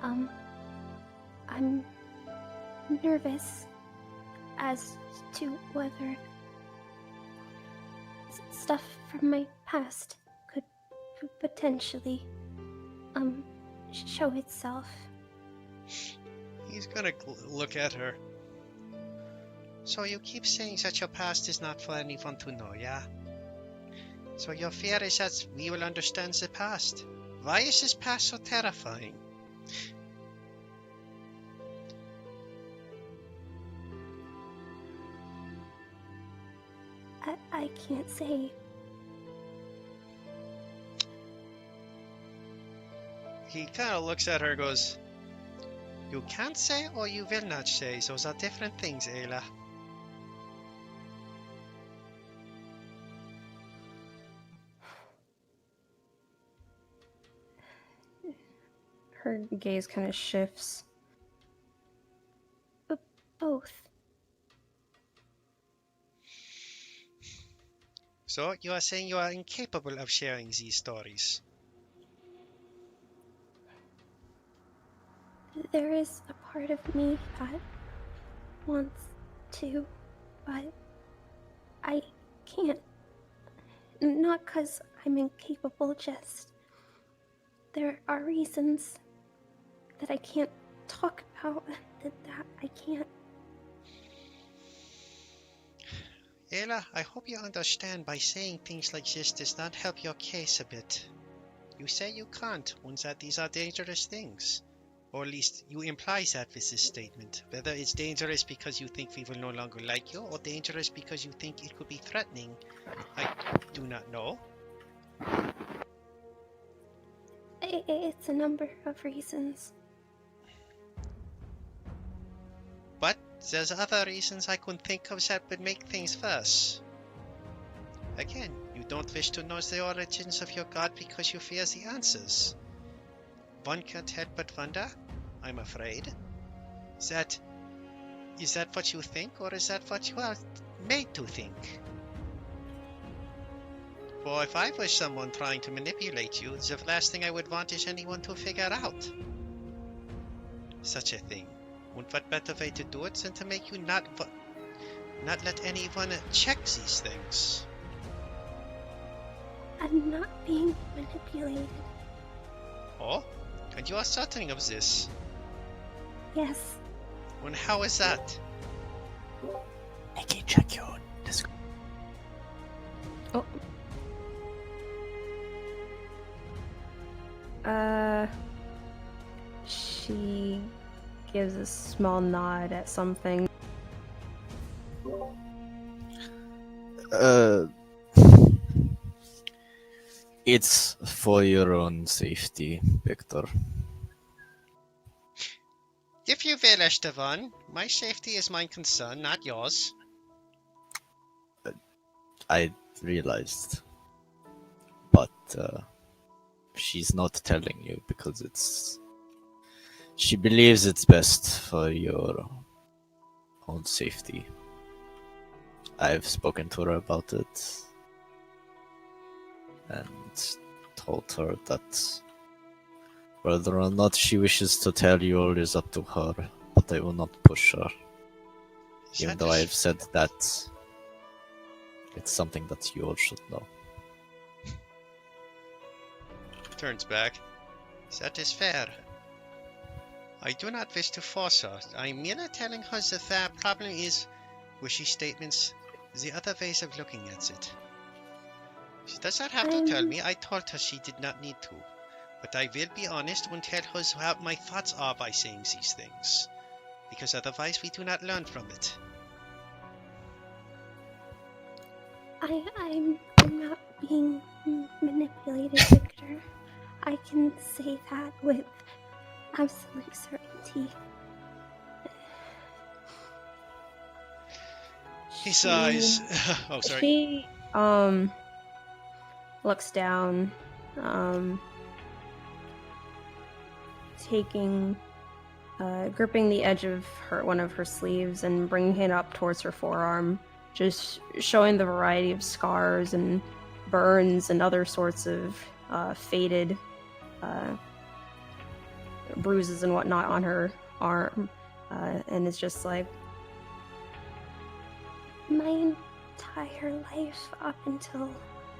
I'm nervous as to whether stuff from my past could potentially show itself. He's gonna look at her. So you keep saying that your past is not for anyone to know, yeah? So your fear is that we will understand the past. Why is this past so terrifying? I can't say. He kind of looks at her and goes, you can't say or you will not say. Those are different things, Ayla. Her gaze kind of shifts. Both. So you are saying you are incapable of sharing these stories? There is a part of me that wants to, but I can't. Not 'cause I'm incapable, just there are reasons that I can't talk about, that I can't. Ayla, I hope you understand by saying things like this does not help your case a bit. You say you can't, and that these are dangerous things. Or at least you imply that with this statement. Whether it's dangerous because you think we will no longer like you, or dangerous because you think it could be threatening, I do not know. It's a number of reasons. But there's other reasons I could think of that would make things worse. Again, you don't wish to know the origins of your god because you fear the answers. One can't help but wonder, I'm afraid, is that what you think, or is that what you are made to think? For if I was someone trying to manipulate you, the last thing I would want is anyone to figure out such a thing. And what better way to do it than to make you not let anyone check these things? I'm not being manipulated. Oh? And you are certain of this? Yes. And how is that? Nikki, check your Discord. Oh. She gives a small nod at something. It's for your own safety, Victor. If you will, Esteban, my safety is my concern, not yours. I realized. But she's not telling you because she believes it's best for your own safety. I've spoken to her about it and told her that whether or not she wishes to tell you all is up to her, but I will not push her. Even though I've said that it's something that you all should know. Turns back. That is fair. I do not wish to force her. I'm merely telling her that the problem is, with she statements, the other ways of looking at it. She does not have to tell me. I told her she did not need to. But I will be honest and tell her what my thoughts are by saying these things. Because otherwise we do not learn from it. I'm not being manipulated, Victor. I can say that with absolute certainty. He sighs. Oh, sorry. She looks down, gripping the edge of one of her sleeves and bringing it up towards her forearm, just showing the variety of scars and burns and other sorts of faded bruises and whatnot on her arm, and it's just like, my entire life up until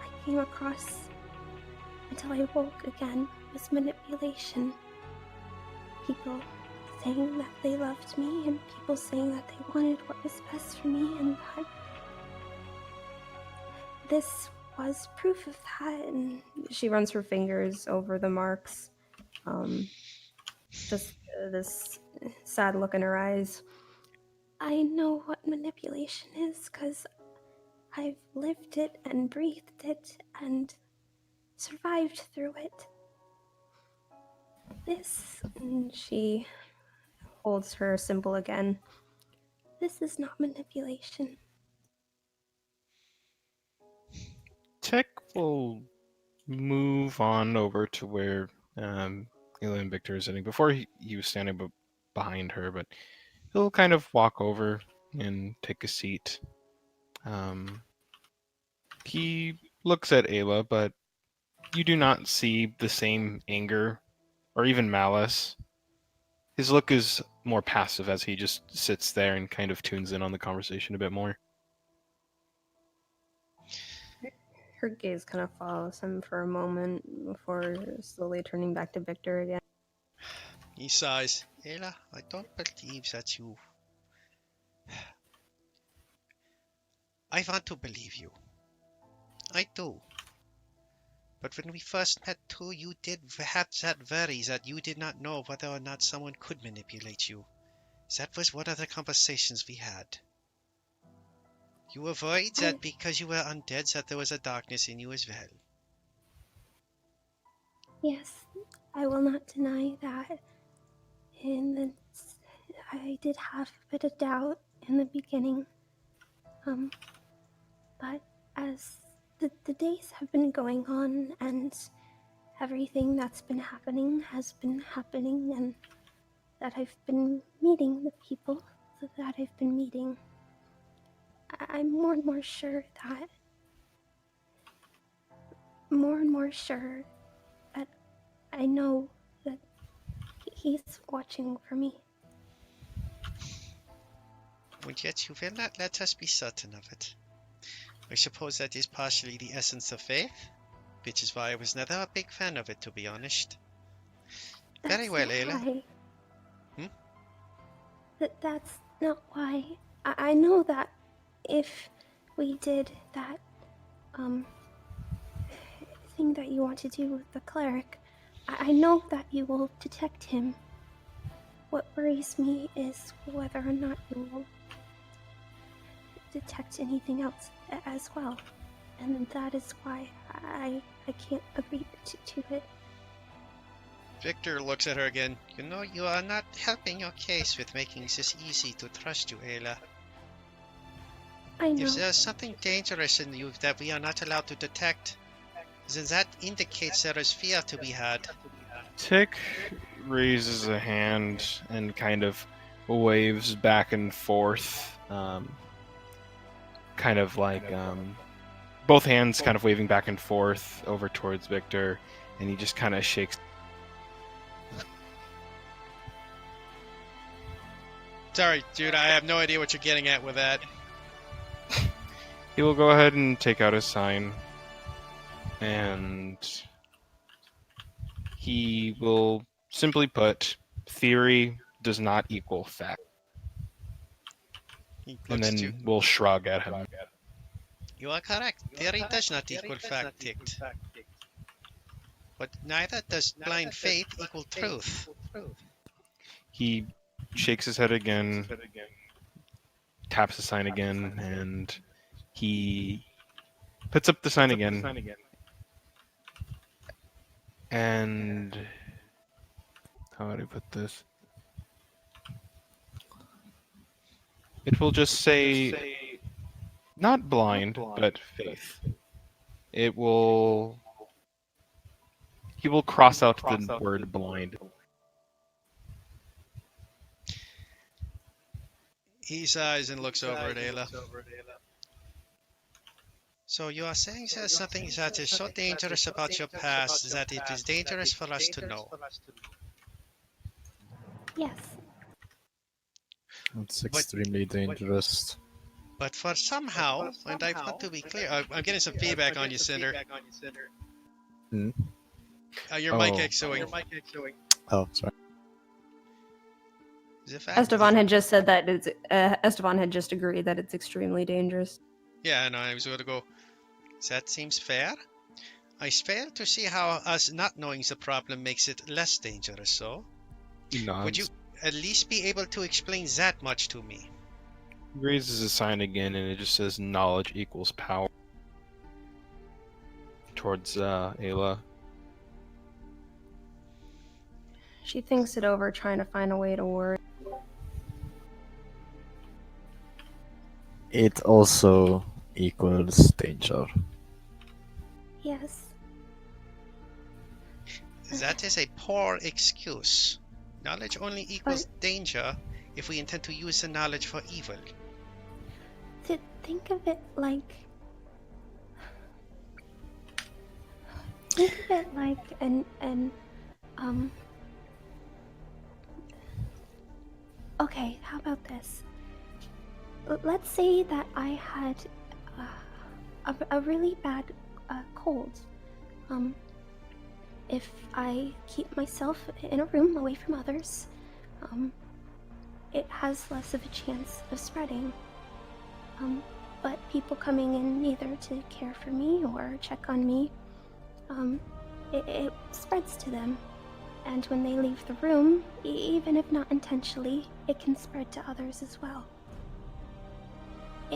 I came across, until I woke again, was manipulation. People saying that they loved me, and people saying that they wanted what was best for me, and that this was proof of that. And she runs her fingers over the marks, just this sad look in her eyes. I know what manipulation is because I've lived it and breathed it and survived through it. This, and she holds her symbol again. This is not manipulation. Tech will move on over to where Ela and Victor are sitting. Before he was standing behind her, but he'll kind of walk over and take a seat. He looks at Ayla, but you do not see the same anger or even malice. His look is more passive as he just sits there and kind of tunes in on the conversation a bit more. Her gaze kind of follows him for a moment before slowly turning back to Victor again. He sighs. Ayla, I don't believe that you... I want to believe you. I do. But when we first met too, you did have that worry that you did not know whether or not someone could manipulate you. That was one of the conversations we had. You were worried that because you were undead that there was a darkness in you as well. Yes, I will not deny that. And I did have a bit of doubt in the beginning. But as the days have been going on and everything that's been happening has been happening, and that I've been meeting the people that I've been meeting, I'm more and more sure that I know that he's watching for me. And yet you will not let us be certain of it. I suppose that is partially the essence of faith, which is why I was never a big fan of it, to be honest. Very well, Ayla. That's not why. I know that if we did that thing that you want to do with the cleric, I know that you will detect him. What worries me is whether or not you will detect anything else as well. And that is why I can't agree to it. Victor looks at her again. You know, you are not helping your case with making this easy to trust you, Ayla. I know. If there's something dangerous in you that we are not allowed to detect, then that indicates there is fear to be had. Tick raises a hand and kind of waves back and forth, kind of like both hands kind of waving back and forth over towards Victor, and he just kind of shakes. Sorry, dude, I have no idea what you're getting at with that. He will go ahead and take out his sign, and he will simply put, theory does not equal fact. He And looks at you. then we'll shrug at him. You are correct. Theory does not equal fact, Ticked. But neither does blind faith equal truth. He shakes his head again, taps the sign again, and he puts up the sign again. And how would I put this? It will just say not blind, but faith. It will. He will cross out the word blind. He sighs and looks over at Ayla. So you are saying there's something that is so dangerous about your past that it is dangerous for us to know. Yes. It's extremely dangerous. But for somehow, and I want to be clear, I'm getting some feedback on you, Cinder. Hmm? Your mic echoing. Oh, sorry. The fact Esteban had just said that it's. Esteban had just agreed that it's extremely dangerous. Yeah, and I was going to go, that seems fair. I fail to see how us not knowing the problem makes it less dangerous, so? Would you at least be able to explain that much to me? He raises his sign again, and it just says knowledge equals power. Towards Ayla. She thinks it over, trying to find a way to word. It also equals danger. Yes. That is a poor excuse. Knowledge only equals danger if we intend to use the knowledge for evil. Think of it like... Think of it like Okay, how about this? Let's say that I had a really bad cold. If I keep myself in a room away from others, it has less of a chance of spreading. But people coming in either to care for me or check on me, it spreads to them. And when they leave the room, even if not intentionally, it can spread to others as well.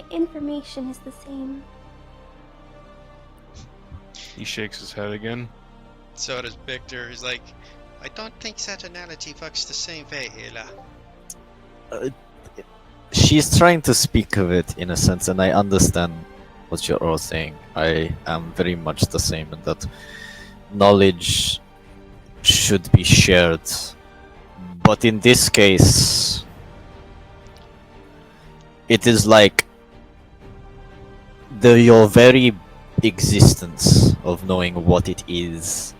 Information is the same. He shakes his head again. So does Victor. He's like, I don't think that analogy works the same way, Ayla. She's trying to speak of it in a sense, and I understand what you're all saying. I am very much the same in that knowledge should be shared. But in this case, it is like your very existence of knowing what it is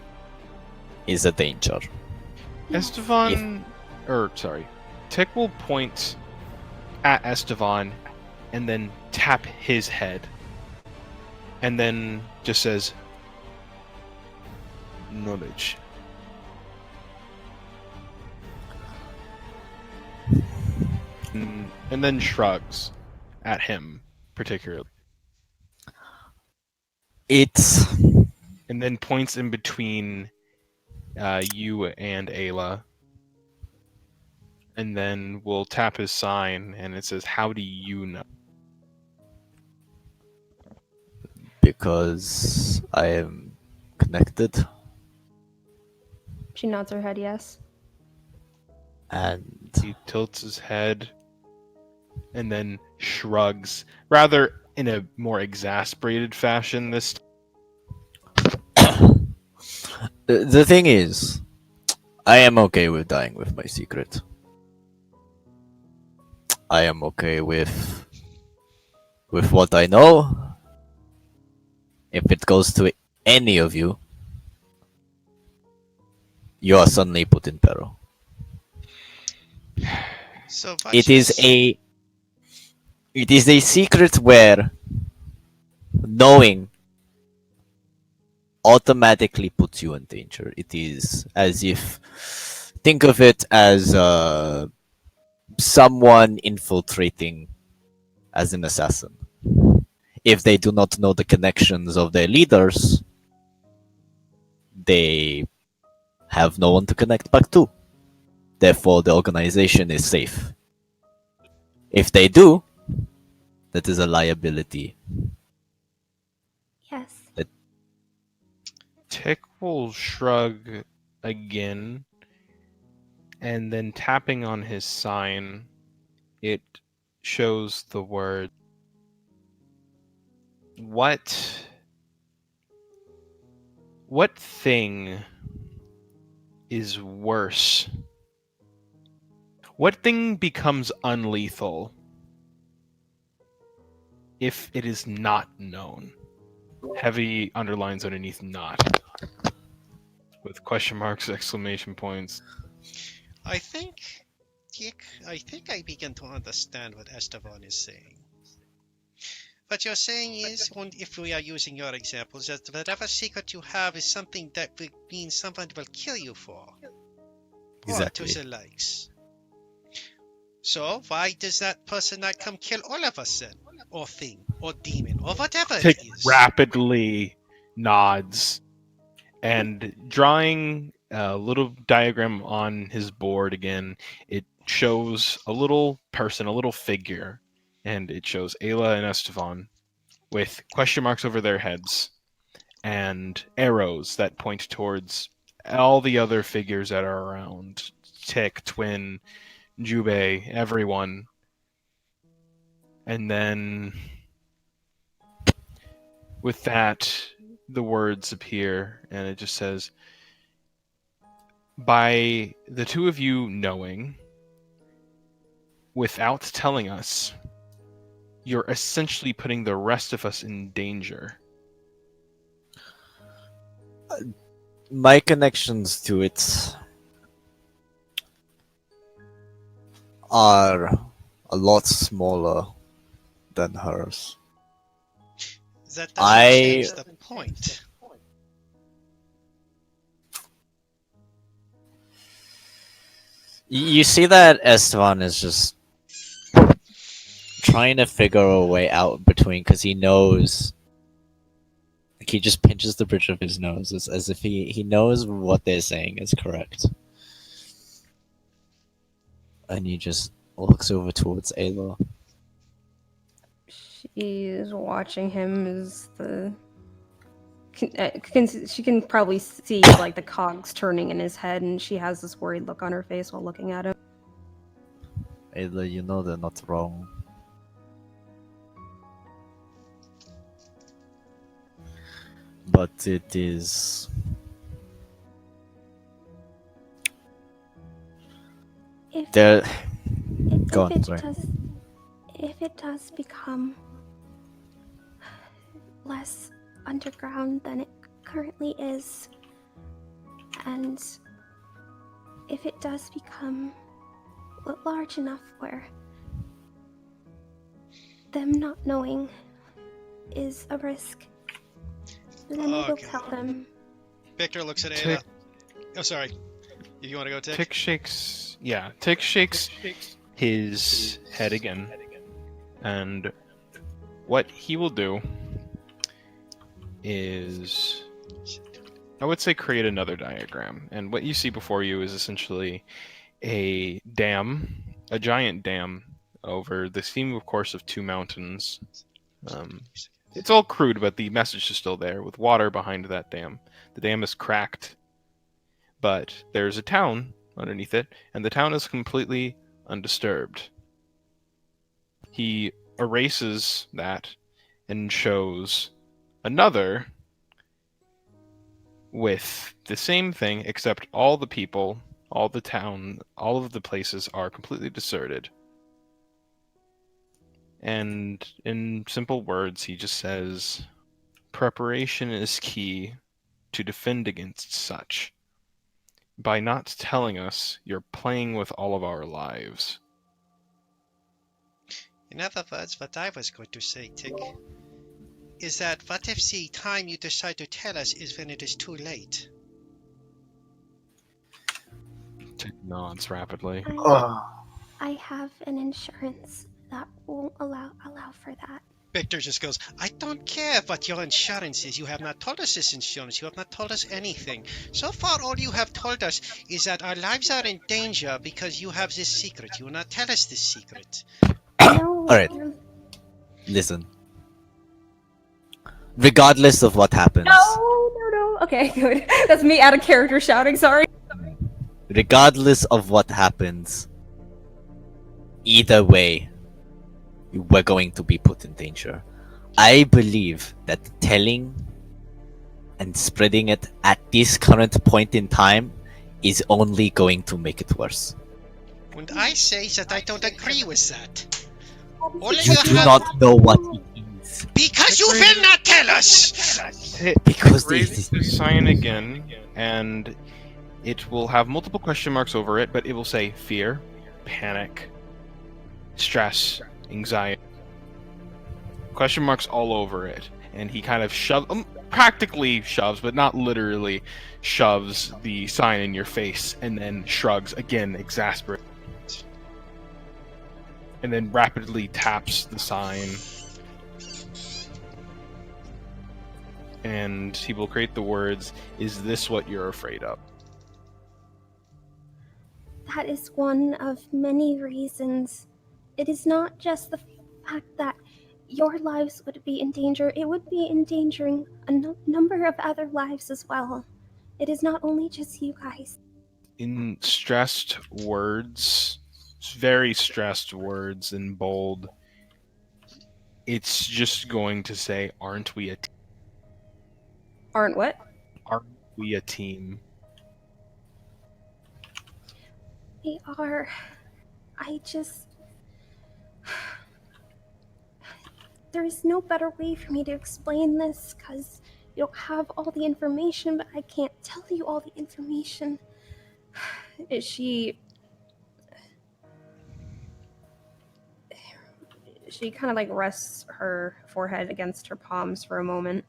a danger. Esteban, Tick will point at Esteban and then tap his head. And then just says, knowledge. And then shrugs at him, particularly. And then points in between you and Ayla. And then we'll tap his sign, and it says, how do you know? because I am connected She nods her head yes. and He tilts his head and then shrugs, rather in a more exasperated fashion this the thing is, I am okay with dying with my secret. I am okay with what I know. If it goes to any of you, you are suddenly put in peril. So It much is as a secret where knowing automatically puts you in danger. It is as if, think of it as someone infiltrating as an assassin. If they do not know the connections of their leaders, they have no one to connect back to. Therefore, the organization is safe. If they do, that is a liability. Yes. Tick will shrug again, and then tapping on his sign, it shows the word. What thing is worse? What thing becomes unlethal if it is not known? Heavy underlines underneath not. With question marks, exclamation points. I think, Dick, I think I begin to understand what Esteban is saying. What you're saying is, if we are using your examples, that whatever secret you have is something that will mean someone will kill you for. Exactly. Or to the likes. So why does that person not come kill all of us then? Or thing, or demon, or whatever Tick it is. rapidly nods and drawing a little diagram on his board again. It shows a little person, a little figure, and it shows Ayla and Estevan with question marks over their heads and arrows that point towards all the other figures that are around. Tick, Twin, Jubei, everyone. And then with that, the words appear, and it just says, by the two of you knowing, without telling us, you're essentially putting the rest of us in danger. My connections to it are a lot smaller than hers. That doesn't change the point. You see that Esteban is just trying to figure a way out between, because he knows, like, he just pinches the bridge of his nose as if he knows what they're saying is correct. And he just looks over towards Ayla. She's watching him as she can probably see like the cogs turning in his head, and she has this worried look on her face while looking at him. Ayla, you know they're not wrong. But it is... If, There... if Go on, it sorry. if it does become less underground than it currently is, and if it does become large enough where them not knowing is a risk, then I will Okay. tell them. Victor looks at Tick. Ayla. Oh, sorry. If you want to go, Tick. Tick shakes his head again. And what he will do is, I would say, create another diagram. And what you see before you is essentially a dam, a giant dam over the seam, of course, of two mountains. It's all crude, but the message is still there with water behind that dam. The dam is cracked, but there's a town underneath it, and the town is completely undisturbed. He erases that and shows another with the same thing, except all the people, all the town, all of the places are completely deserted. And in simple words, he just says, preparation is key to defend against such. By not telling us, you're playing with all of our lives. In other words, what I was going to say, Tick, is that what if the time you decide to tell us is when it is too late? Tick nods rapidly. I have an insurance that won't allow for that. Victor just goes, I don't care what your insurance is. You have not told us this insurance. You have not told us anything. So far, all you have told us is that our lives are in danger because you have this secret. You will not tell us this secret. No. Alright. Listen. Regardless of what happens, No. Okay, good. That's me out of character shouting, sorry. regardless of what happens, either way, we're going to be put in danger. I believe that telling and spreading it at this current point in time is only going to make it worse. And I say that I don't agree with that. All You do not know what it is. Because you will not tell us! Because Raise the sign again, and it will have multiple question marks over it, but it will say fear, panic, stress, anxiety. Question marks all over it. And he kind of practically shoves, but not literally, shoves the sign in your face, and then shrugs, again, exasperated. And then rapidly taps the sign. And he will create the words, "Is this what you're afraid of?" That is one of many reasons. It is not just the fact that your lives would be in danger, it would be endangering a number of other lives as well. It is not only just you guys. In stressed words, very stressed words in bold, it's just going to say, "Aren't we a team? Aren't what? Aren't we a team?" We are. There is no better way for me to explain this because you don't have all the information, but I can't tell you all the information. She kind of like rests her forehead against her palms for a moment.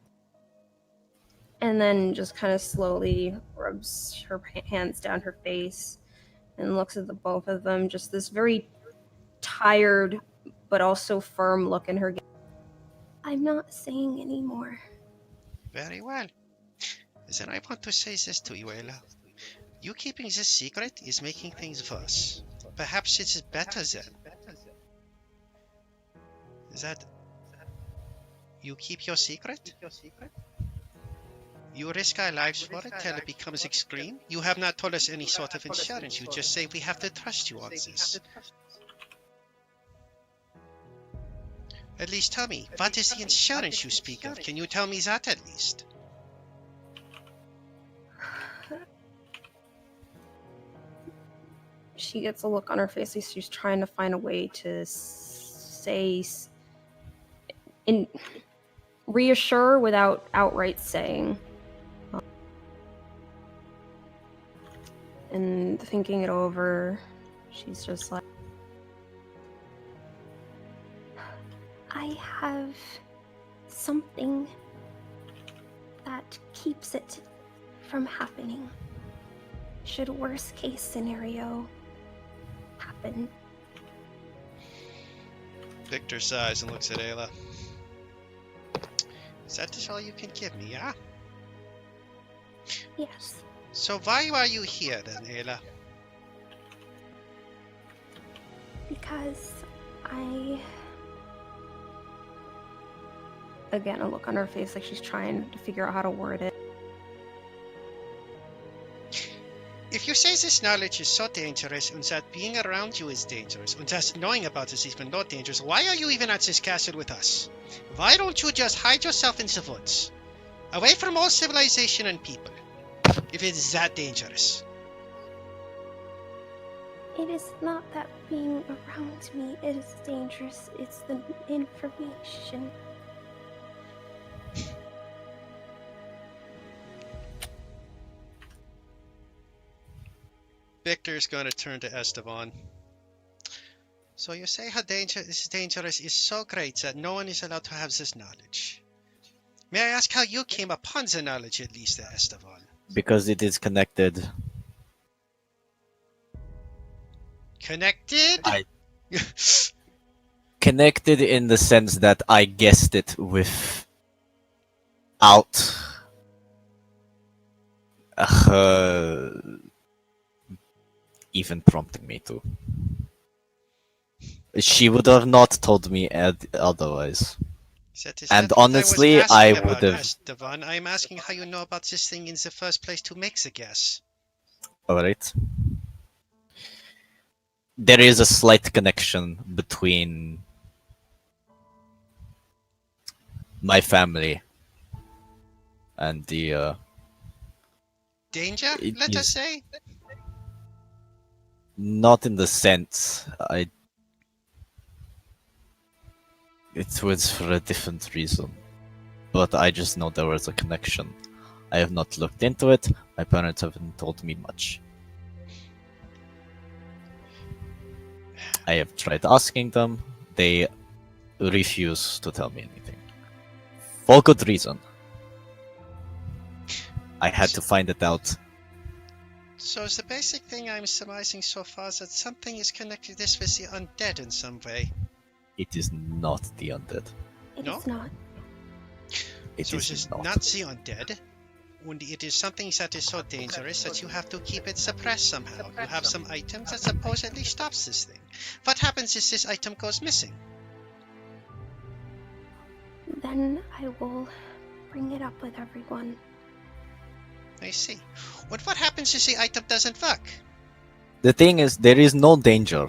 And then just kind of slowly rubs her hands down her face and looks at the both of them. Just this very tired but also firm look in her gaze. I'm not saying anymore. Very well. Then I want to say this to you, Ayla. You keeping this secret is making things worse. Perhaps it is better then. That you keep your secret? You risk our lives for it till it becomes extreme? You have not told us any sort of insurance. You just say we have to trust you on this. At least tell me, what is the insurance you speak of? Can you tell me that at least? She gets a look on her face like she's trying to find a way to reassure without outright saying. And thinking it over, she's just like, I have something that keeps it from happening. Should worst case scenario happen. Victor sighs and looks at Ayla. Is that just all you can give me, yeah? Yes. So why are you here then, Ayla? Because again, a look on her face like she's trying to figure out how to word it. If you say this knowledge is so dangerous, and that being around you is dangerous, and that knowing about it is even not dangerous, why are you even at this castle with us? Why don't you just hide yourself in the woods? Away from all civilization and people. If it's that dangerous. It is not that being around me is dangerous, it's the information. Victor's going to turn to Esteban. So you say how this dangerous is so great that no one is allowed to have this knowledge. May I ask how you came upon the knowledge, at least, Esteban? Because it is connected. Connected? Connected in the sense that I guessed it without her even prompting me to. She would have not told me otherwise. And honestly, I would have. Esteban, I'm asking how you know about this thing in the first place to make the guess. Alright. There is a slight connection between my family and the Danger, let us say? not in the sense it was for a different reason, but I just know there was a connection. I have not looked into it. My parents haven't told me much. I have tried asking them. They refuse to tell me anything. For good reason. I had to find it out. So is the basic thing I'm surmising so far that something is connected this with the undead in some way? It is not the undead. It No? is not. It So is it is not. not the undead, and it is something that is so dangerous that you have to keep it suppressed somehow. You have some item that supposedly stops this thing. What happens if this item goes missing? Then I will bring it up with everyone. I see. What happens if the item doesn't work? The thing is, there is no danger.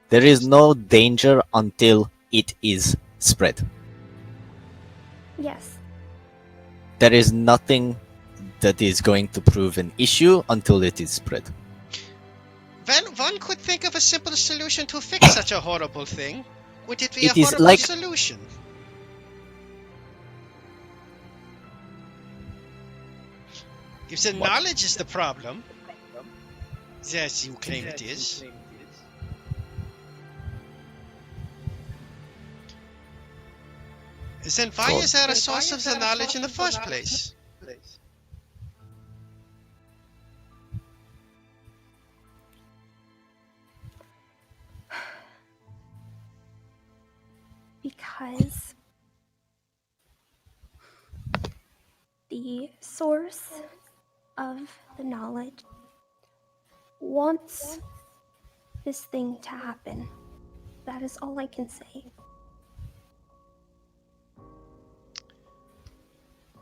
There is no danger until it is spread. Yes. There is nothing that is going to prove an issue until it is spread. Well, one could think of a simple solution to fix such a horrible thing. Would it be It a is horrible like- solution? If the What? knowledge is the problem, as you claim it is, then why is there a source of the knowledge in the first place? Because the source of the knowledge wants this thing to happen. That is all I can say.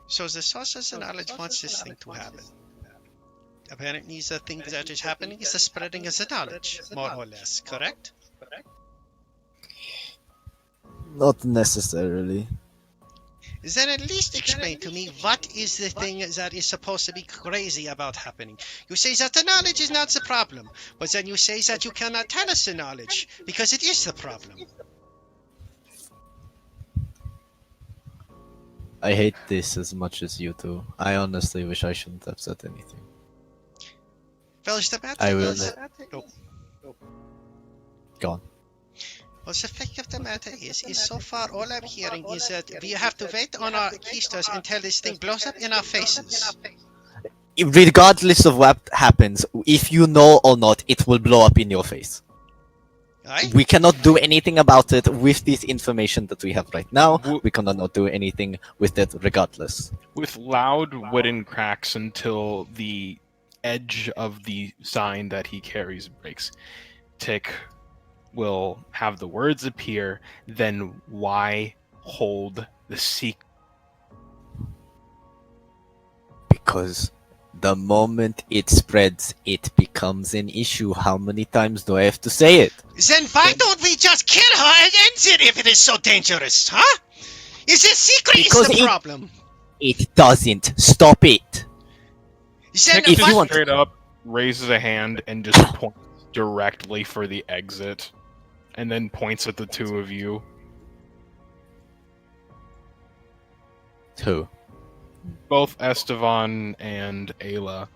So the source of the knowledge wants this thing to happen. Apparently the thing that is happening is the spreading of the knowledge, more or less, correct? Not necessarily. Then at least explain to me what is the thing that is supposed to be crazy about happening. You say that the knowledge is not the problem, but then you say that you cannot tell us the knowledge because it is the problem. I hate this as much as you do. I honestly wish I shouldn't have said anything. Well, the matter I will is... Go on. Well, the fact of the matter is so far all I'm hearing is that we have to wait on our keysters until this thing blows up in our faces. Regardless of what happens, if you know or not, it will blow up in your face. Aye? We cannot do anything about it with this information that we have right now. We cannot do anything with it regardless. With loud wooden cracks until the edge of the sign that he carries breaks, Tick will have the words appear, then Y hold the secret. Because the moment it spreads, it becomes an issue. How many times do I have to say it? Then why don't we just kill her and end it if it is so dangerous, huh? Is the secret Because is the problem? It doesn't. Stop it. Then Tick if just you want- straight up raises a hand and just points directly for the exit, and then points at the two of you. Who? Both Estevan and Ayla.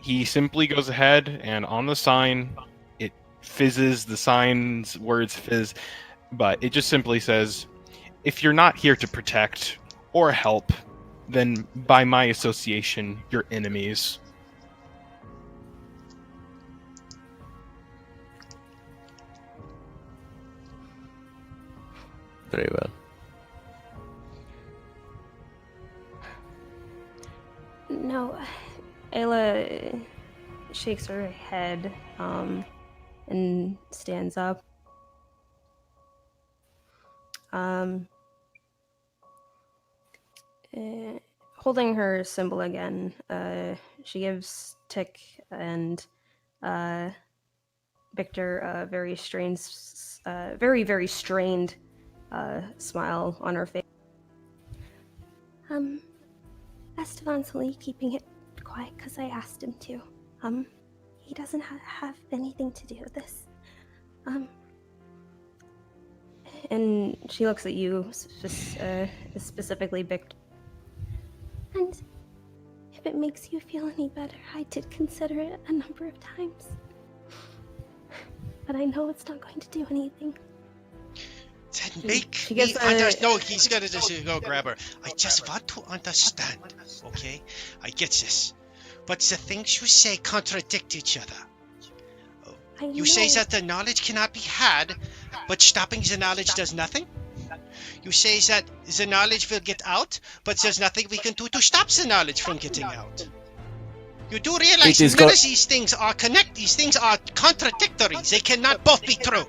He simply goes ahead and on the sign, it fizzes, the sign's words fizz, but it just simply says, if you're not here to protect or help, then by my association, you're enemies. Very well. No, Ayla shakes her head and stands up. Holding her symbol again, she gives Tick and Victor a very strange, very strained smile on her face. Estevan's only keeping it quiet because I asked him to. He doesn't have anything to do with this. And she looks at you, specifically Victor. And if it makes you feel any better, I did consider it a number of times. But I know it's not going to do anything. Then make She me gives No, he's gonna just go grab her. I just want to understand, okay? I get this. But the things you say contradict each other. You say that the knowledge cannot be had, but stopping the knowledge does nothing? You say that the knowledge will get out, but there's nothing we can do to stop the knowledge from getting out. You do realize none of these things are these things are contradictory. They cannot both be true.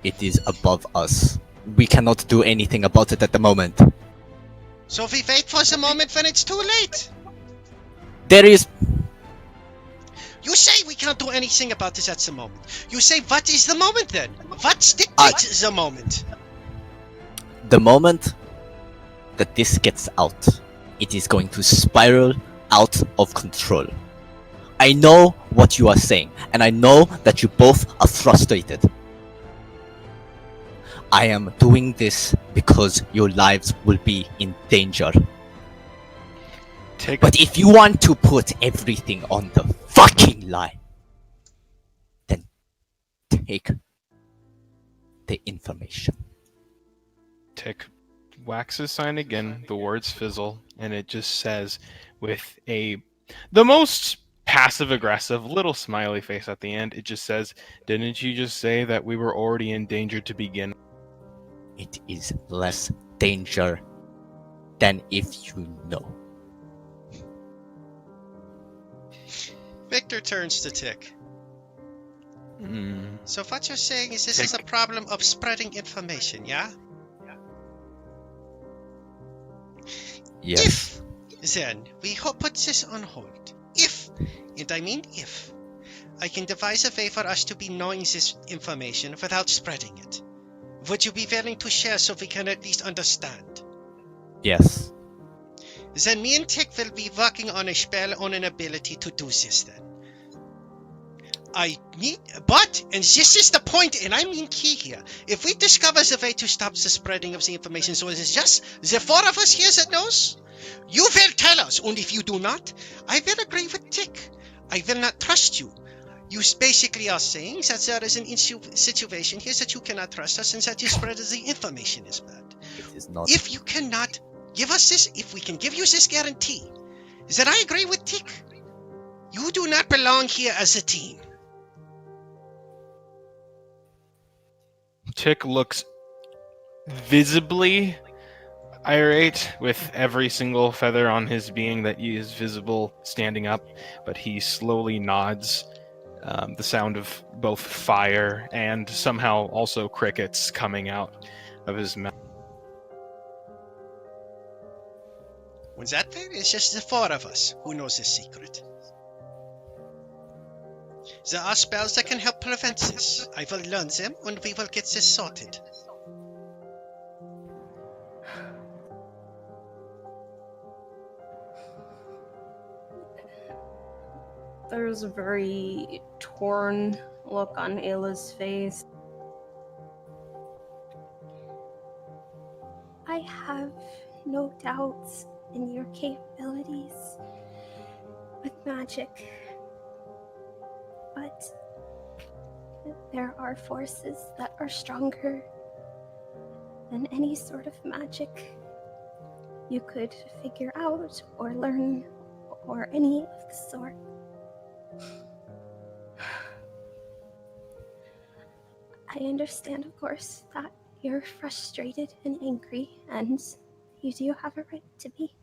It is above us. We cannot do anything about it at the moment. So we wait for the moment when it's too late. There is... You say we can't do anything about this at the moment. You say, what is the moment then? What dictates the moment? The moment that this gets out, it is going to spiral out of control. I know what you are saying, and I know that you both are frustrated. I am doing this because your lives will be in danger. But if you want to put everything on the fucking line, then take the information. Tick waxes sign again, the words fizzle, and it just says with the most passive-aggressive little smiley face at the end, it just says, didn't you just say that we were already in danger to begin? It is less danger than if you know. Victor turns to Tick. So what you're saying is this is a problem of spreading information, yeah? Yes. If, then, we put this on hold. If, and I mean if, I can devise a way for us to be knowing this information without spreading it. Would you be willing to share so we can at least understand? Yes. Then me and Tick will be working on a spell on an ability to do this then. But, and this is the point, and I mean key here, if we discover the way to stop the spreading of the information, so it's just the four of us here that knows, you will tell us, and if you do not, I will agree with Tick. I will not trust you. You basically are saying that there is an situation here that you cannot trust us and that the spread of the information is bad. It is not. If you cannot give us this, if we can give you this guarantee, then I agree with Tick. You do not belong here as a team. Tick looks visibly irate with every single feather on his being that is visible standing up, but he slowly nods the sound of both fire and somehow also crickets coming out of his mouth. Was that fair? It's just the four of us who knows this secret. There are spells that can help prevent this. I will learn them and we will get this sorted. There's a very torn look on Ayla's face. I have no doubts in your capabilities with magic, but there are forces that are stronger than any sort of magic you could figure out or learn or any of the sort. I understand, of course, that you're frustrated and angry, and you do have a right to be.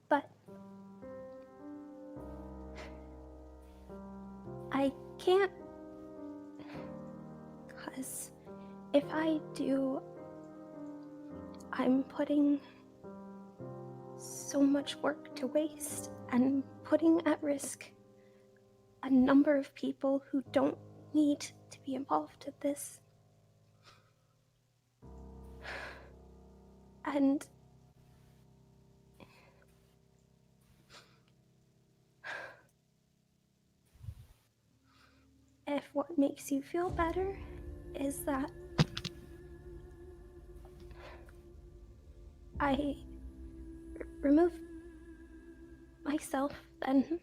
But I can't, because if I do, I'm putting so much work to waste and putting at risk a number of people who don't need to be involved in this. And if what makes you feel better is that I remove myself, then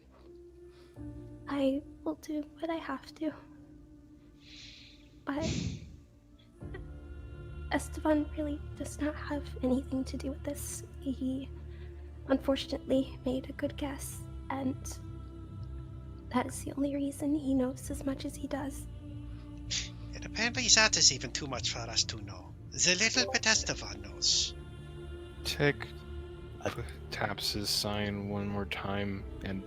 I will do what I have to. But Esteban really does not have anything to do with this. He unfortunately made a good guess, and that is the only reason he knows as much as he does. And apparently that is even too much for us to know. The little bit Esteban knows. Tick taps his sign one more time, and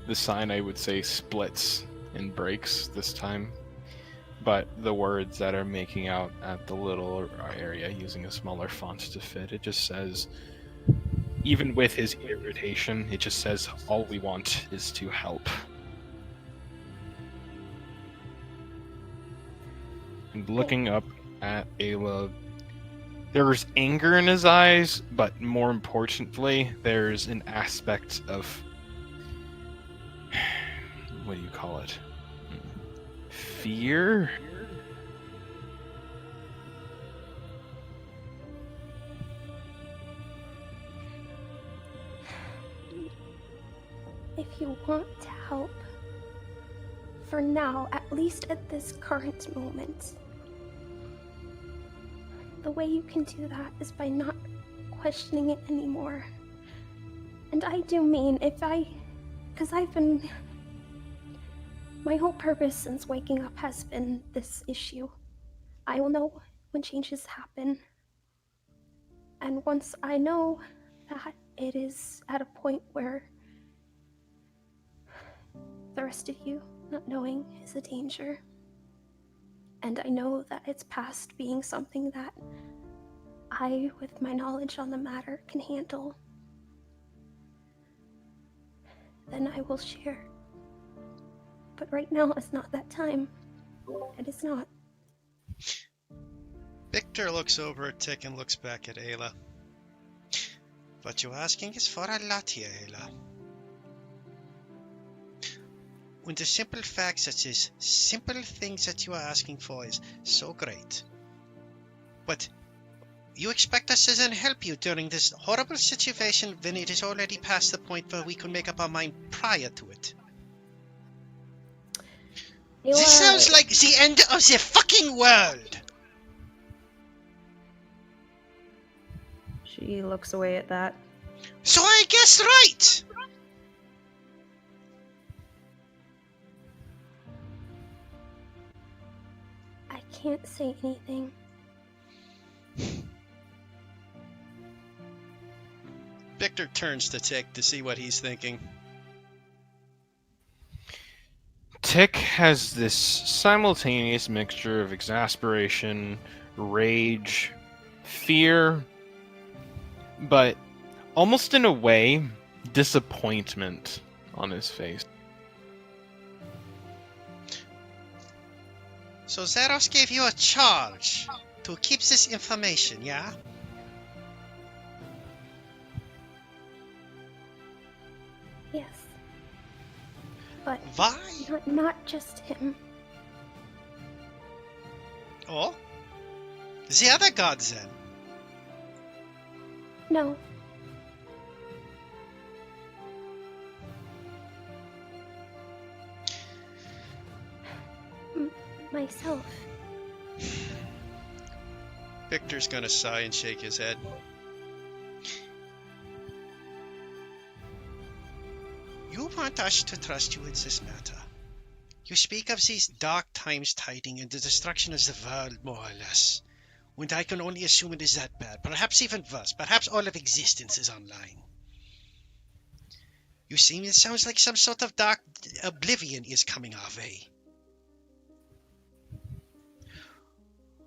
the sign, I would say, splits and breaks this time. But the words that are making out at the little area, using a smaller font to fit, it just says, even with his irritation, it just says, all we want is to help. And looking up at Ayla, there's anger in his eyes, but more importantly, there's an aspect of, what do you call it? Fear? If you want to help, for now, at least at this current moment, the way you can do that is by not questioning it anymore. And I do mean, because my whole purpose since waking up has been this issue. I will know when changes happen. And once I know that it is at a point where the rest of you not knowing is a danger, and I know that it's past being something that I, with my knowledge on the matter, can handle, then I will share. But right now is not that time. It is not. Victor looks over at Tick and looks back at Ayla. What you're asking is for a lot here, Ayla. And the simple fact that this simple thing that you are asking for is so great. But you expect us to then help you during this horrible situation when it is already past the point where we can make up our mind prior to it. This sounds like the end of the fucking world! She looks away at that. So I guessed right! I can't say anything. Victor turns to Tick to see what he's thinking. Tick has this simultaneous mixture of exasperation, rage, fear, but almost in a way, disappointment on his face. So Zaros gave you a charge to keep this information, yeah? Yes. But Why? not just him. Oh? The other gods then? No. Myself. Victor's gonna sigh and shake his head. You want us to trust you in this matter. You speak of these dark times tiding and the destruction of the world, more or less. And I can only assume it is that bad. Perhaps even worse. Perhaps all of existence is online. You see, it sounds like some sort of dark oblivion is coming our way.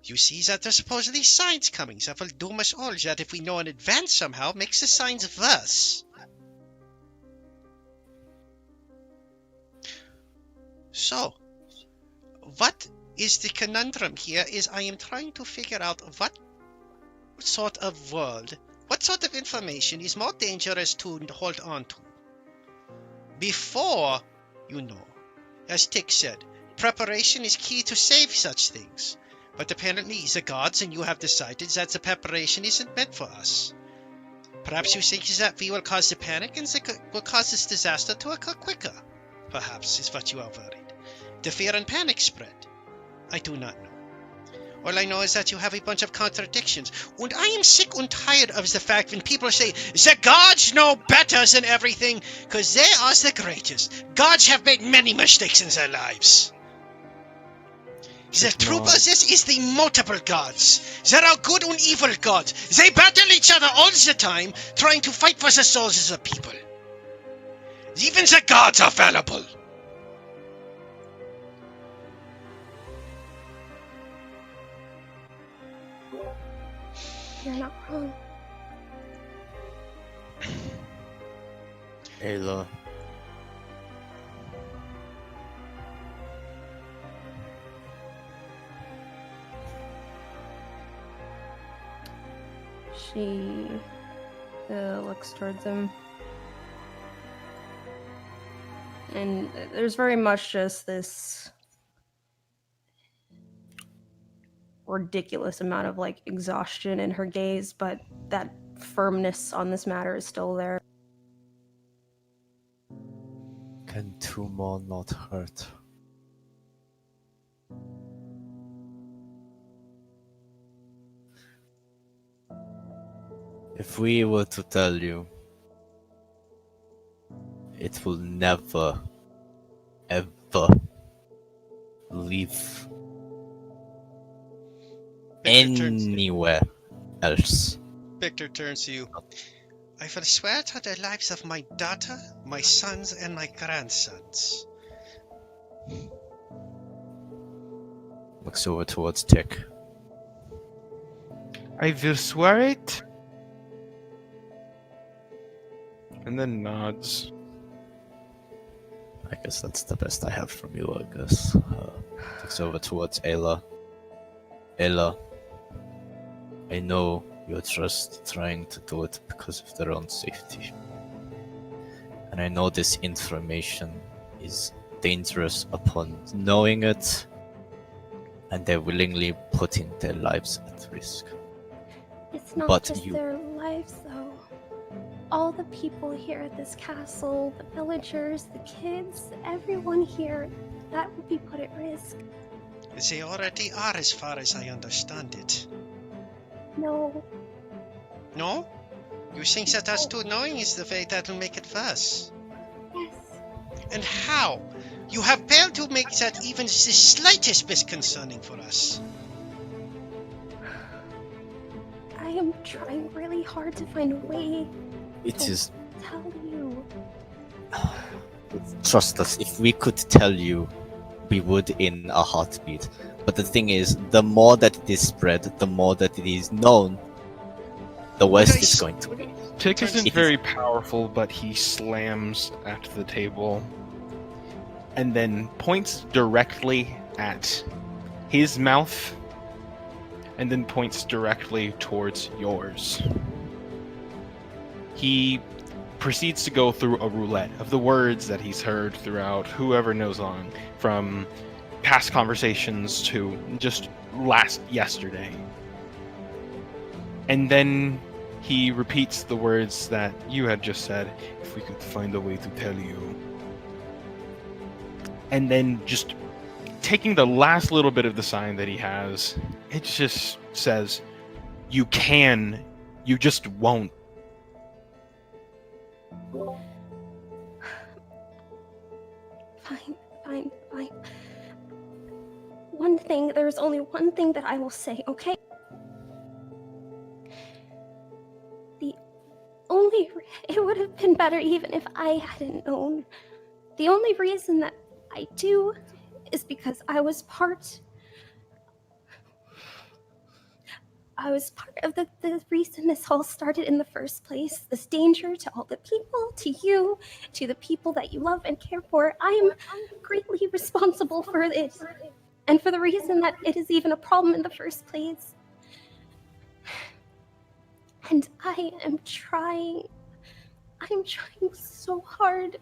You see that there's supposedly signs coming that will doom us all, that if we know in advance somehow, makes the signs worse. So, what is the conundrum here is I am trying to figure out what sort of world, what sort of information is more dangerous to hold on to. Before, you know, as Tick said, preparation is key to save such things. But apparently the gods and you have decided that the preparation isn't meant for us. Perhaps you think that we will cause the panic and will cause this disaster to occur quicker. Perhaps is what you are worried. The fear and panic spread. I do not know. All I know is that you have a bunch of contradictions. And I am sick and tired of the fact when people say, the gods know better than everything, because they are the greatest. Gods have made many mistakes in their lives. The truth of this is the multiple gods. There are good and evil gods. They battle each other all the time, trying to fight for the souls of the people. Even the gods are fallible. You're not wrong. Ayla. She looks towards him. And there's very much just this ridiculous amount of like exhaustion in her gaze, but that firmness on this matter is still there. Can two more not hurt? If we were to tell you, it will never, ever leave anywhere else. Victor turns to you. I will swear to the lives of my daughter, my sons, and my grandsons. Looks over towards Tick. I will swear it. And then nods. I guess that's the best I have from you, I guess. Looks over towards Ayla. Ayla, I know you're just trying to do it because of their own safety. And I know this information is dangerous upon knowing it, and they're willingly putting their lives at risk. It's not But just you- their lives, though. All the people here at this castle, the villagers, the kids, everyone here, that would be put at risk. They already are, as far as I understand it. No, No? You think that us two knowing is the way that will make it worse? yes. And how? You have failed to make that even the slightest bit concerning for us. I am trying really hard to find a way It is. to tell you. Trust us, if we could tell you, we would in a heartbeat. But the thing is, the more that it is spread, the more that it is known, the worse it's going to be. Tick Turns- isn't It is- very powerful, but he slams at the table and then points directly at his mouth and then points directly towards yours. He proceeds to go through a roulette of the words that he's heard throughout whoever knows long, from past conversations to just yesterday. And then he repeats the words that you had just said, if we could find a way to tell you. And then just taking the last little bit of the sign that he has, it just says, you can, you just won't. Fine. There's only one thing that I will say, okay? It would have been better even if I hadn't known. The only reason that I do is because I was part of the reason this all started in the first place. This danger to all the people, to you, to the people that you love and care for. I am greatly responsible for it. And for the reason that it is even a problem in the first place. And I'm trying so hard.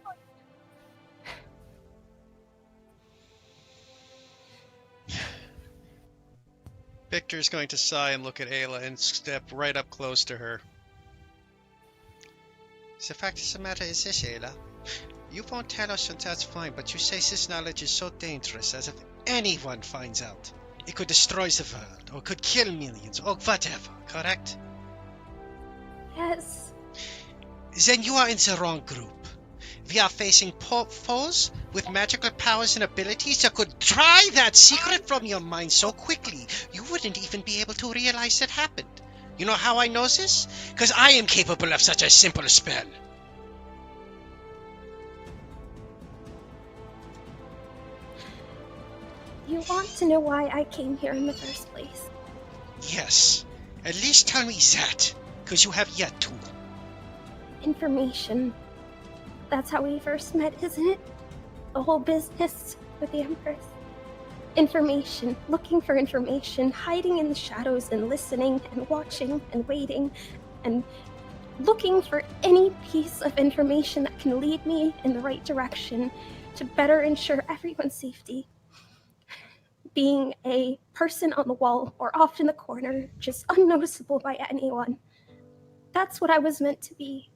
Victor's going to sigh and look at Ayla and step right up close to her. The fact of the matter is this, Ayla. You won't tell us, and that's fine, but you say this knowledge is so dangerous, as if anyone finds out, it could destroy the world, or could kill millions, or whatever, correct? Yes. Then you are in the wrong group. We are facing foes with magical powers and abilities that could pry that secret from your mind so quickly, you wouldn't even be able to realize it happened. You know how I know this? Because I am capable of such a simple spell. You want to know why I came here in the first place? Yes. At least tell me that, because you have yet to. Information. That's how we first met, isn't it? The whole business with the Empress. Information. Looking for information. Hiding in the shadows and listening and watching and waiting and looking for any piece of information that can lead me in the right direction to better ensure everyone's safety. Being a person on the wall or off in the corner, just unnoticeable by anyone. That's what I was meant to be.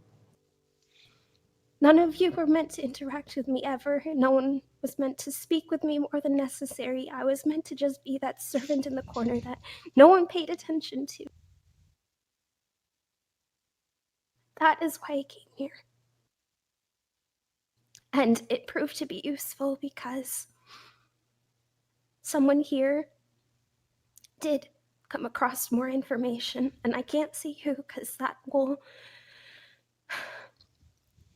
None of you were meant to interact with me ever. No one was meant to speak with me more than necessary. I was meant to just be that servant in the corner that no one paid attention to. That is why I came here. And it proved to be useful because someone here did come across more information, and I can't see who because that will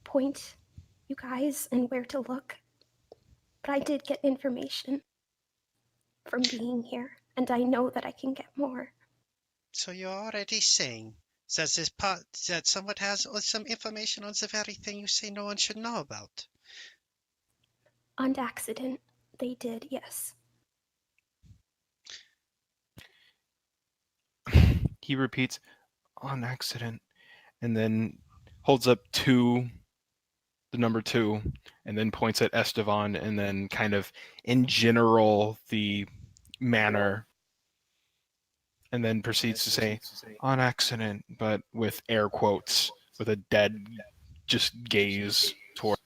point you guys and where to look. But I did get information from being here, and I know that I can get more. So you're already saying that someone has some information on the very thing you say no one should know about? On accident, they did, yes. He repeats, on accident, and then holds up the number 2, and then points at Estevan, and then kind of in general the manner, and then proceeds to say, on accident, but with air quotes, with a dead just gaze toward.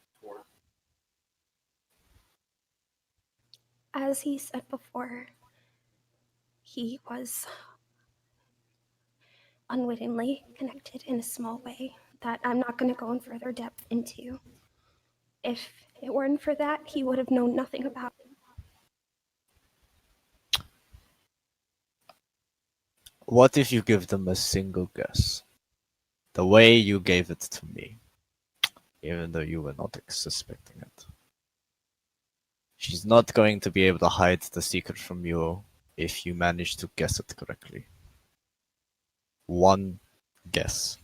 As he said before, he was unwittingly connected in a small way that I'm not going to go in further depth into. If it weren't for that, he would have known nothing about it. What if you give them a single guess? The way you gave it to me, even though you were not suspecting it. She's not going to be able to hide the secret from you if you manage to guess it correctly. One guess.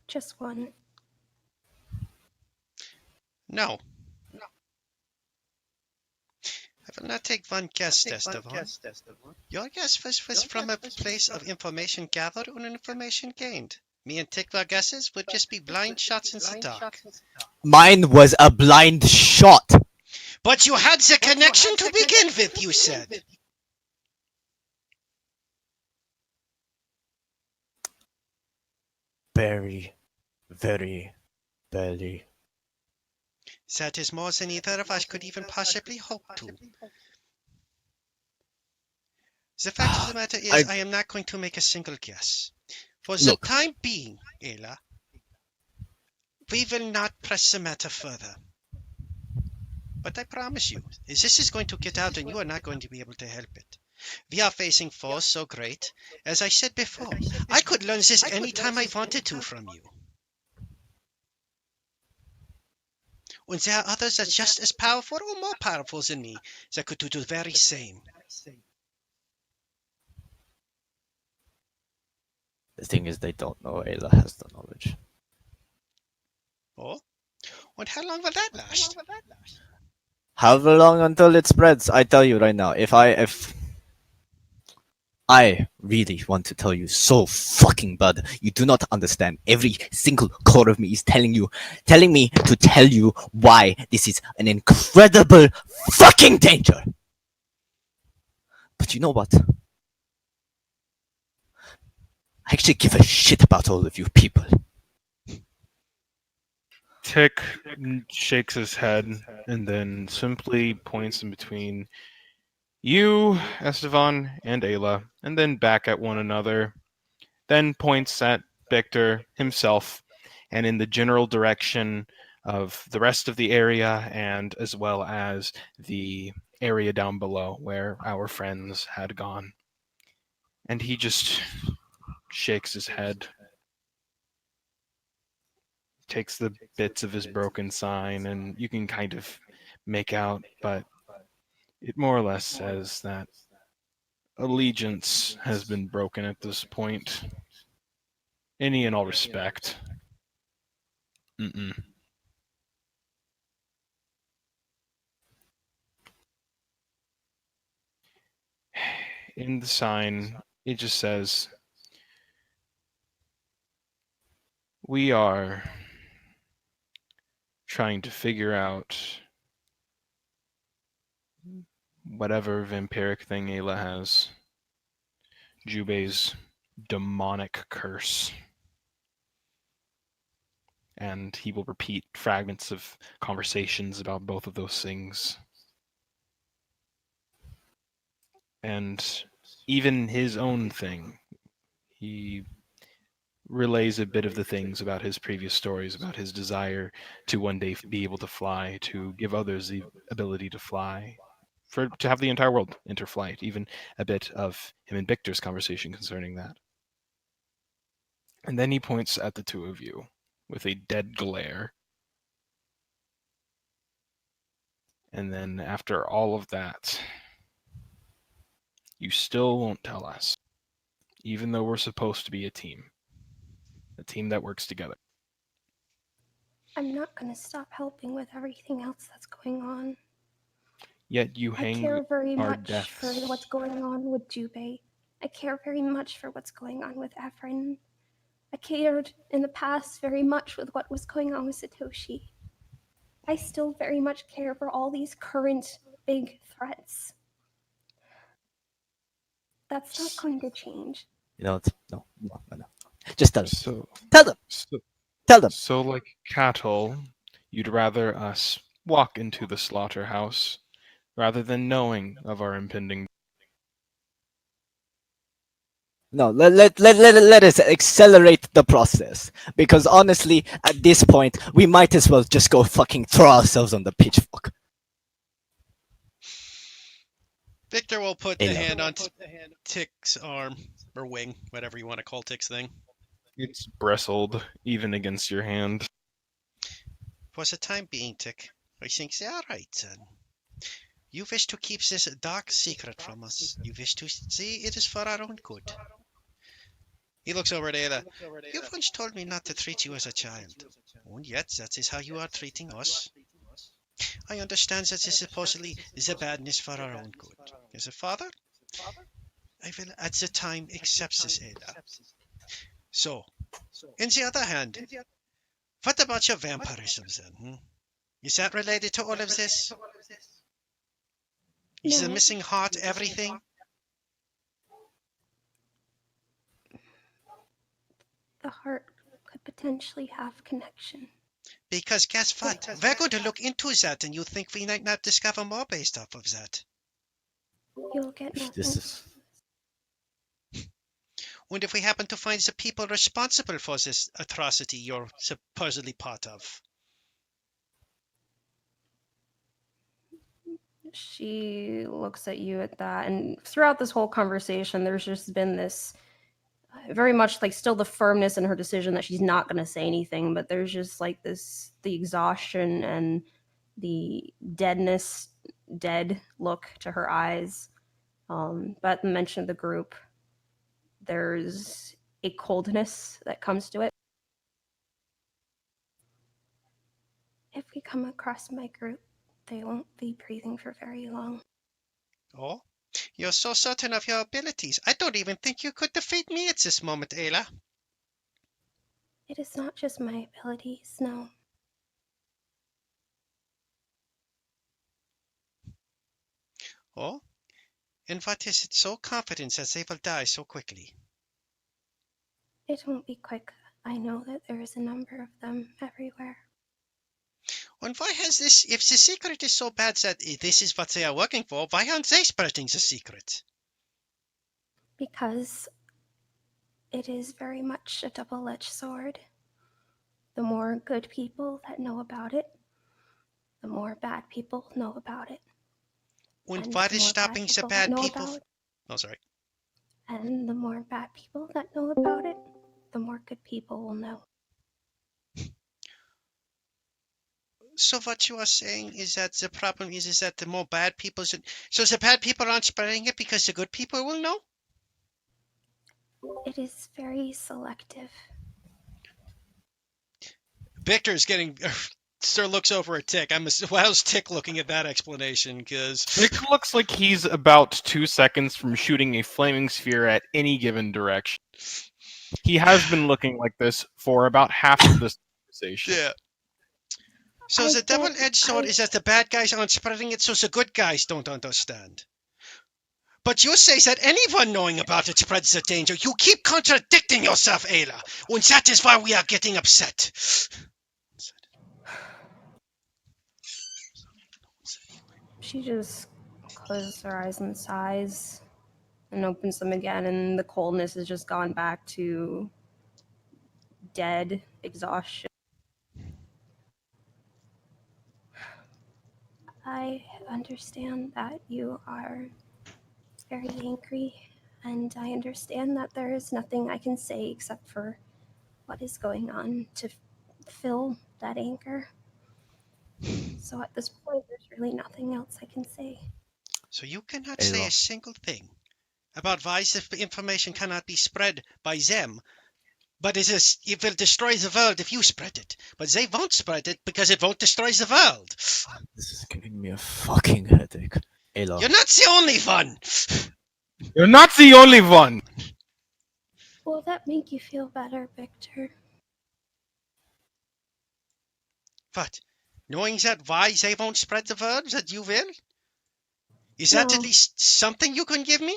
Just one. No. I will not take one guess, Esteban. Your guess was from a place of information gathered and information gained. Me and Tikva guesses would just be blind shots in the dark. Mine was a blind shot! But you had the connection to begin with, you said. Very, very barely. That is more than either of us could even possibly hope to. The fact of the matter is, I am not going to make a single guess. For the time being, Ayla, we will not press the matter further. But I promise you, this is going to get out and you are not going to be able to help it. We are facing foes so great. As I said before, I could learn this any time I wanted to from you. And there are others that are just as powerful or more powerful than me that could do the very same. The thing is, they don't know Ayla has the knowledge. Oh? And how long will that last? However long until it spreads, I tell you right now, if I really want to tell you so fucking bad, you do not understand. Every single core of me is telling me to tell you why this is an incredible fucking danger. But you know what? I actually give a shit about all of you people. Tick shakes his head and then simply points in between you, Estevan, and Ayla, and then back at one another. Then points at Victor himself and in the general direction of the rest of the area and as well as the area down below where our friends had gone. And he just shakes his head, takes the bits of his broken sign, and you can kind of make out, but it more or less says that allegiance has been broken at this point. Any and all respect. Mm-mm. In the sign, it just says, we are trying to figure out whatever vampiric thing Ayla has. Jubei's demonic curse. And he will repeat fragments of conversations about both of those things. And even his own thing, he relays a bit of the things about his previous stories, about his desire to one day be able to fly, to give others the ability to fly, to have the entire world enter flight, even a bit of him and Victor's conversation concerning that. And then he points at the two of you with a dead glare. And then after all of that, you still won't tell us, even though we're supposed to be a team that works together. I'm not gonna stop helping with everything else that's going on. Yet you I hang care very our much deaths. for what's going on with Jubei. I care very much for what's going on with Efren. I cared in the past very much with what was going on with Satoshi. I still very much care for all these current big threats. That's not going to change. You know, no. Just tell them. So, Tell them. Tell them. So, like cattle, you'd rather us walk into the slaughterhouse rather than knowing of our impending. No, let us accelerate the process. Because honestly, at this point, we might as well just go fucking throw ourselves on the pitchfork. Victor will put the hand on Tick's arm, or wing, whatever you want to call Tick's thing. It's bristled, even against your hand. For the time being, Tick, I think they are right then. You wish to keep this dark secret from us. You wish to see it is for our own good. He looks over at Ayla. You once told me not to treat you as a child. And yet, that is how you are treating us. I understand that is supposedly the badness for our own good. As a father, I will at the time accept this, Ayla. So, on the other hand, what about your vampirism then? Is that related to all of this? Is the No, missing heart everything? the heart could potentially have connection. Because guess what? We're going to look into that, and you think we might not discover more based off of that. You'll get This nothing. is And if we happen to find the people responsible for this atrocity you're supposedly part of? She looks at you at that, and throughout this whole conversation, there's just been this very much like still the firmness in her decision that she's not going to say anything, but there's just like the exhaustion and the dead look to her eyes. But at the mention of the group, there's a coldness that comes to it. If we come across my group, they won't be breathing for very long. Oh? You're so certain of your abilities. I don't even think you could defeat me at this moment, Ayla. It is not just my abilities, no. Oh? And what is it so confident that they will die so quickly? It won't be quick. I know that there is a number of them everywhere. And why has this, if the secret is so bad that this is what they are working for, why aren't they spreading the secret? Because it is very much a double-edged sword. The more good people that know about it, the more bad people know about it. And And what the is more stopping the that bad know people? about, Oh, sorry. and the more bad people that know about it, the more good people will know. So what you are saying is that the problem is that the more bad people... So the bad people aren't spreading it because the good people will know? It is very selective. Victor's getting... Sir looks over at Tick. How's Tick looking at that explanation? Because Nick looks like he's about 2 seconds from shooting a flaming sphere at any given direction. He has been looking like this for about half of this conversation. yeah. So the double-edged sword is that the bad guys aren't spreading it, so the good guys don't understand. But you say that anyone knowing about it spreads the danger. You keep contradicting yourself, Ayla. And that is why we are getting upset. She just closes her eyes and sighs and opens them again, and the coldness has just gone back to dead exhaustion. I understand that you are very angry, and I understand that there is nothing I can say except for what is going on to fill that anger. So at this point, there's really nothing else I can say. So you cannot say a single thing about why this information cannot be spread by them, but it will destroy the world if you spread it. But they won't spread it because it won't destroy the world. This is giving me a fucking headache. Ayla. You're not the only one. You're not the only one! Will that make you feel better, Victor? What? Knowing that why they won't spread the word that you will? Is that at No. least something you can give me?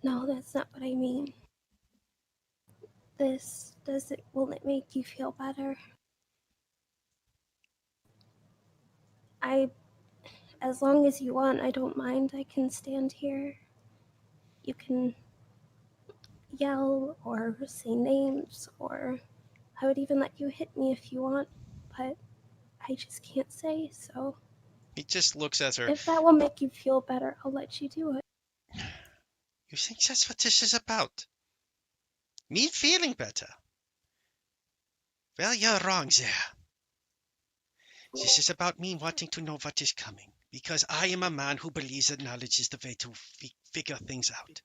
No, that's not what I mean. Will it make you feel better? As long as you want, I don't mind. I can stand here. You can yell or say names, or I would even let you hit me if you want, but I just can't say, so He just looks at her. if that will make you feel better, I'll let you do it. You think that's what this is about? Me feeling better? Well, you're wrong there. This is about me wanting to know what is coming, because I am a man who believes that knowledge is the way to figure things out.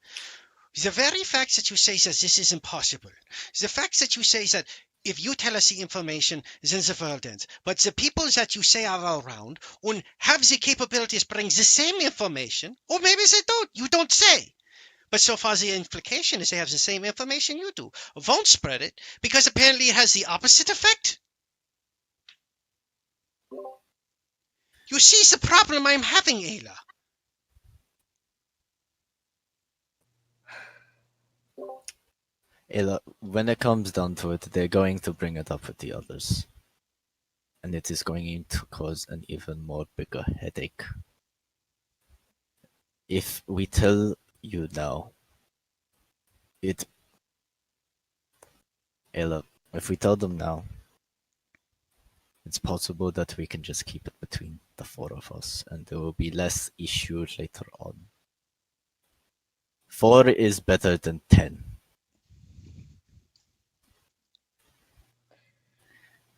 The very fact that you say that this is impossible, the fact that you say that if you tell us the information, then the world ends. But the people that you say are around and have the capabilities bring the same information, or maybe they don't, you don't say. But so far the implication is they have the same information you do. Won't spread it, because apparently it has the opposite effect. You see the problem I'm having, Ayla. When it comes down to it, they're going to bring it up with the others. And it is going to cause an even more bigger headache. If we tell you now, Ayla, if we tell them now, it's possible that we can just keep it between the four of us, and there will be less issue later on. 4 is better than 10.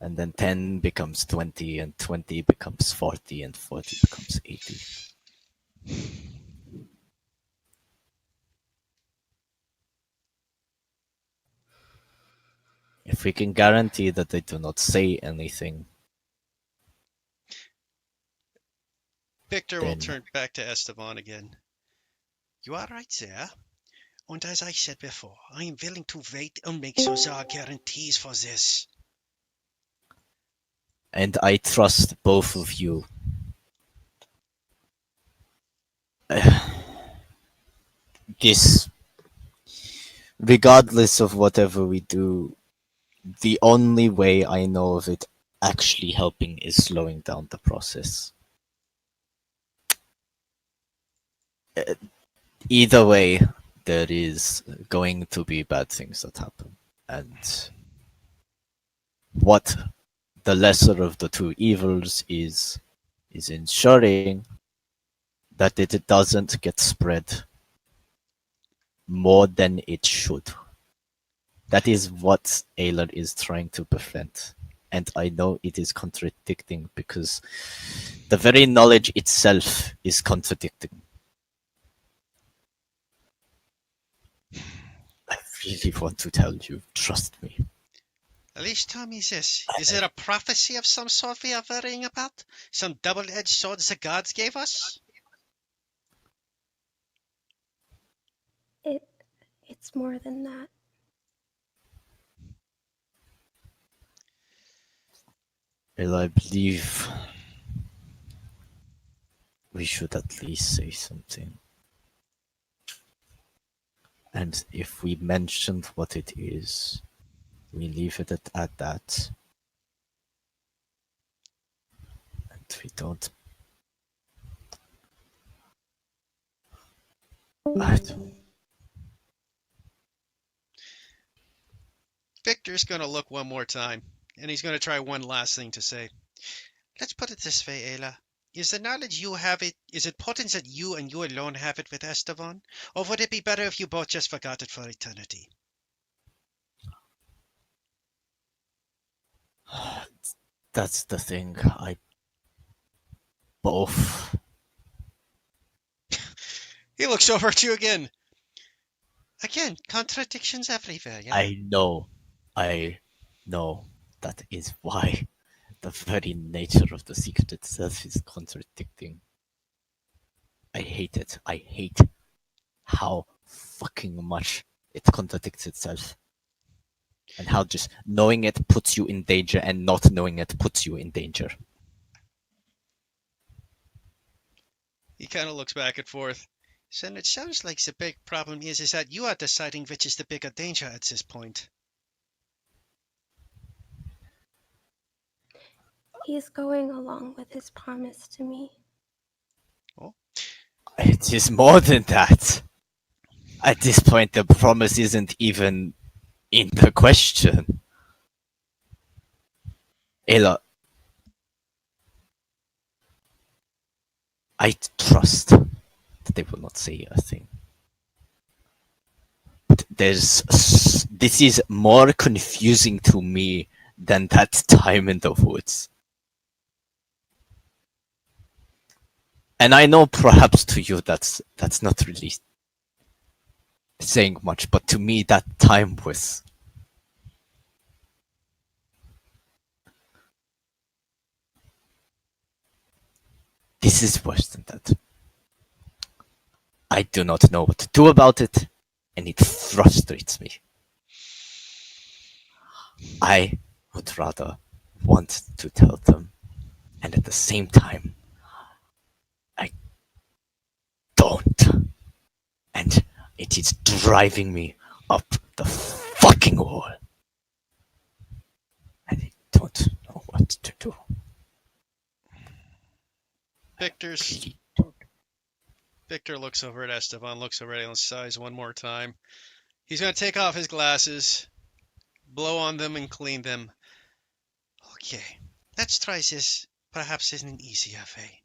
And then 10 becomes 20, and 20 becomes 40, and 40 becomes 80. If we can guarantee that they do not say anything, Victor will then turn back to Esteban again. You are right there. And as I said before, I am willing to wait and make sure there are guarantees for this. and I trust both of you. This, regardless of whatever we do, the only way I know of it actually helping is slowing down the process. Either way, there is going to be bad things that happen. And what the lesser of the two evils is ensuring that it doesn't get spread more than it should. That is what Aylar is trying to prevent. And I know it is contradicting because the very knowledge itself is contradicting. I really want to tell you, trust me. At least tell me this. Is it a prophecy of some sort we are worrying about? Some double-edged swords the gods gave us? It's more than that. Well, I believe we should at least say something. And if we mentioned what it is, we leave it at that. And we don't. Victor's going to look one more time, and he's going to try one last thing to say. Let's put it this way, Ayla. Is the knowledge you have is it important that you and you alone have it with Esteban? Or would it be better if you both just forgot it for eternity? That's the thing. Both. He looks over at you again. Again, contradictions everywhere, yeah? I know. That is why the very nature of the secret itself is contradicting. I hate it. I hate how fucking much it contradicts itself. And how just knowing it puts you in danger and not knowing it puts you in danger. He kind of looks back and forth. So it sounds like the big problem is that you are deciding which is the bigger danger at this point. He's going along with his promise to me. Oh. It is more than that. At this point, the promise isn't even in the question. Ayla, I trust that they will not say a thing. But this is more confusing to me than that time in the woods. And I know perhaps to you that's not really saying much, but to me that time was... This is worse than that. I do not know what to do about it, and it frustrates me. I would rather want to tell them, and at the same time, I don't. And it is driving me up the fucking wall. And I don't know what to do. Victor looks over at Esteban, looks over at Alan, sighs one more time. He's going to take off his glasses, blow on them, and clean them. Okay, let's try this perhaps in an easier way.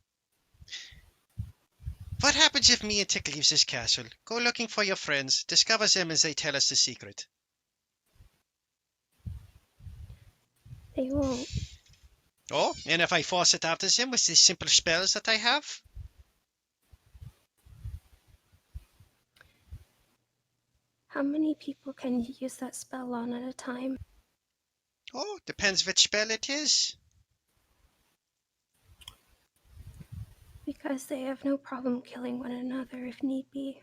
What happens if me and Tick leaves this castle, go looking for your friends, discover them as they tell us the secret? They won't. Oh, and if I force it out of them with these simple spells that I have? How many people can you use that spell on at a time? Oh, depends which spell it is. Because they have no problem killing one another if need be.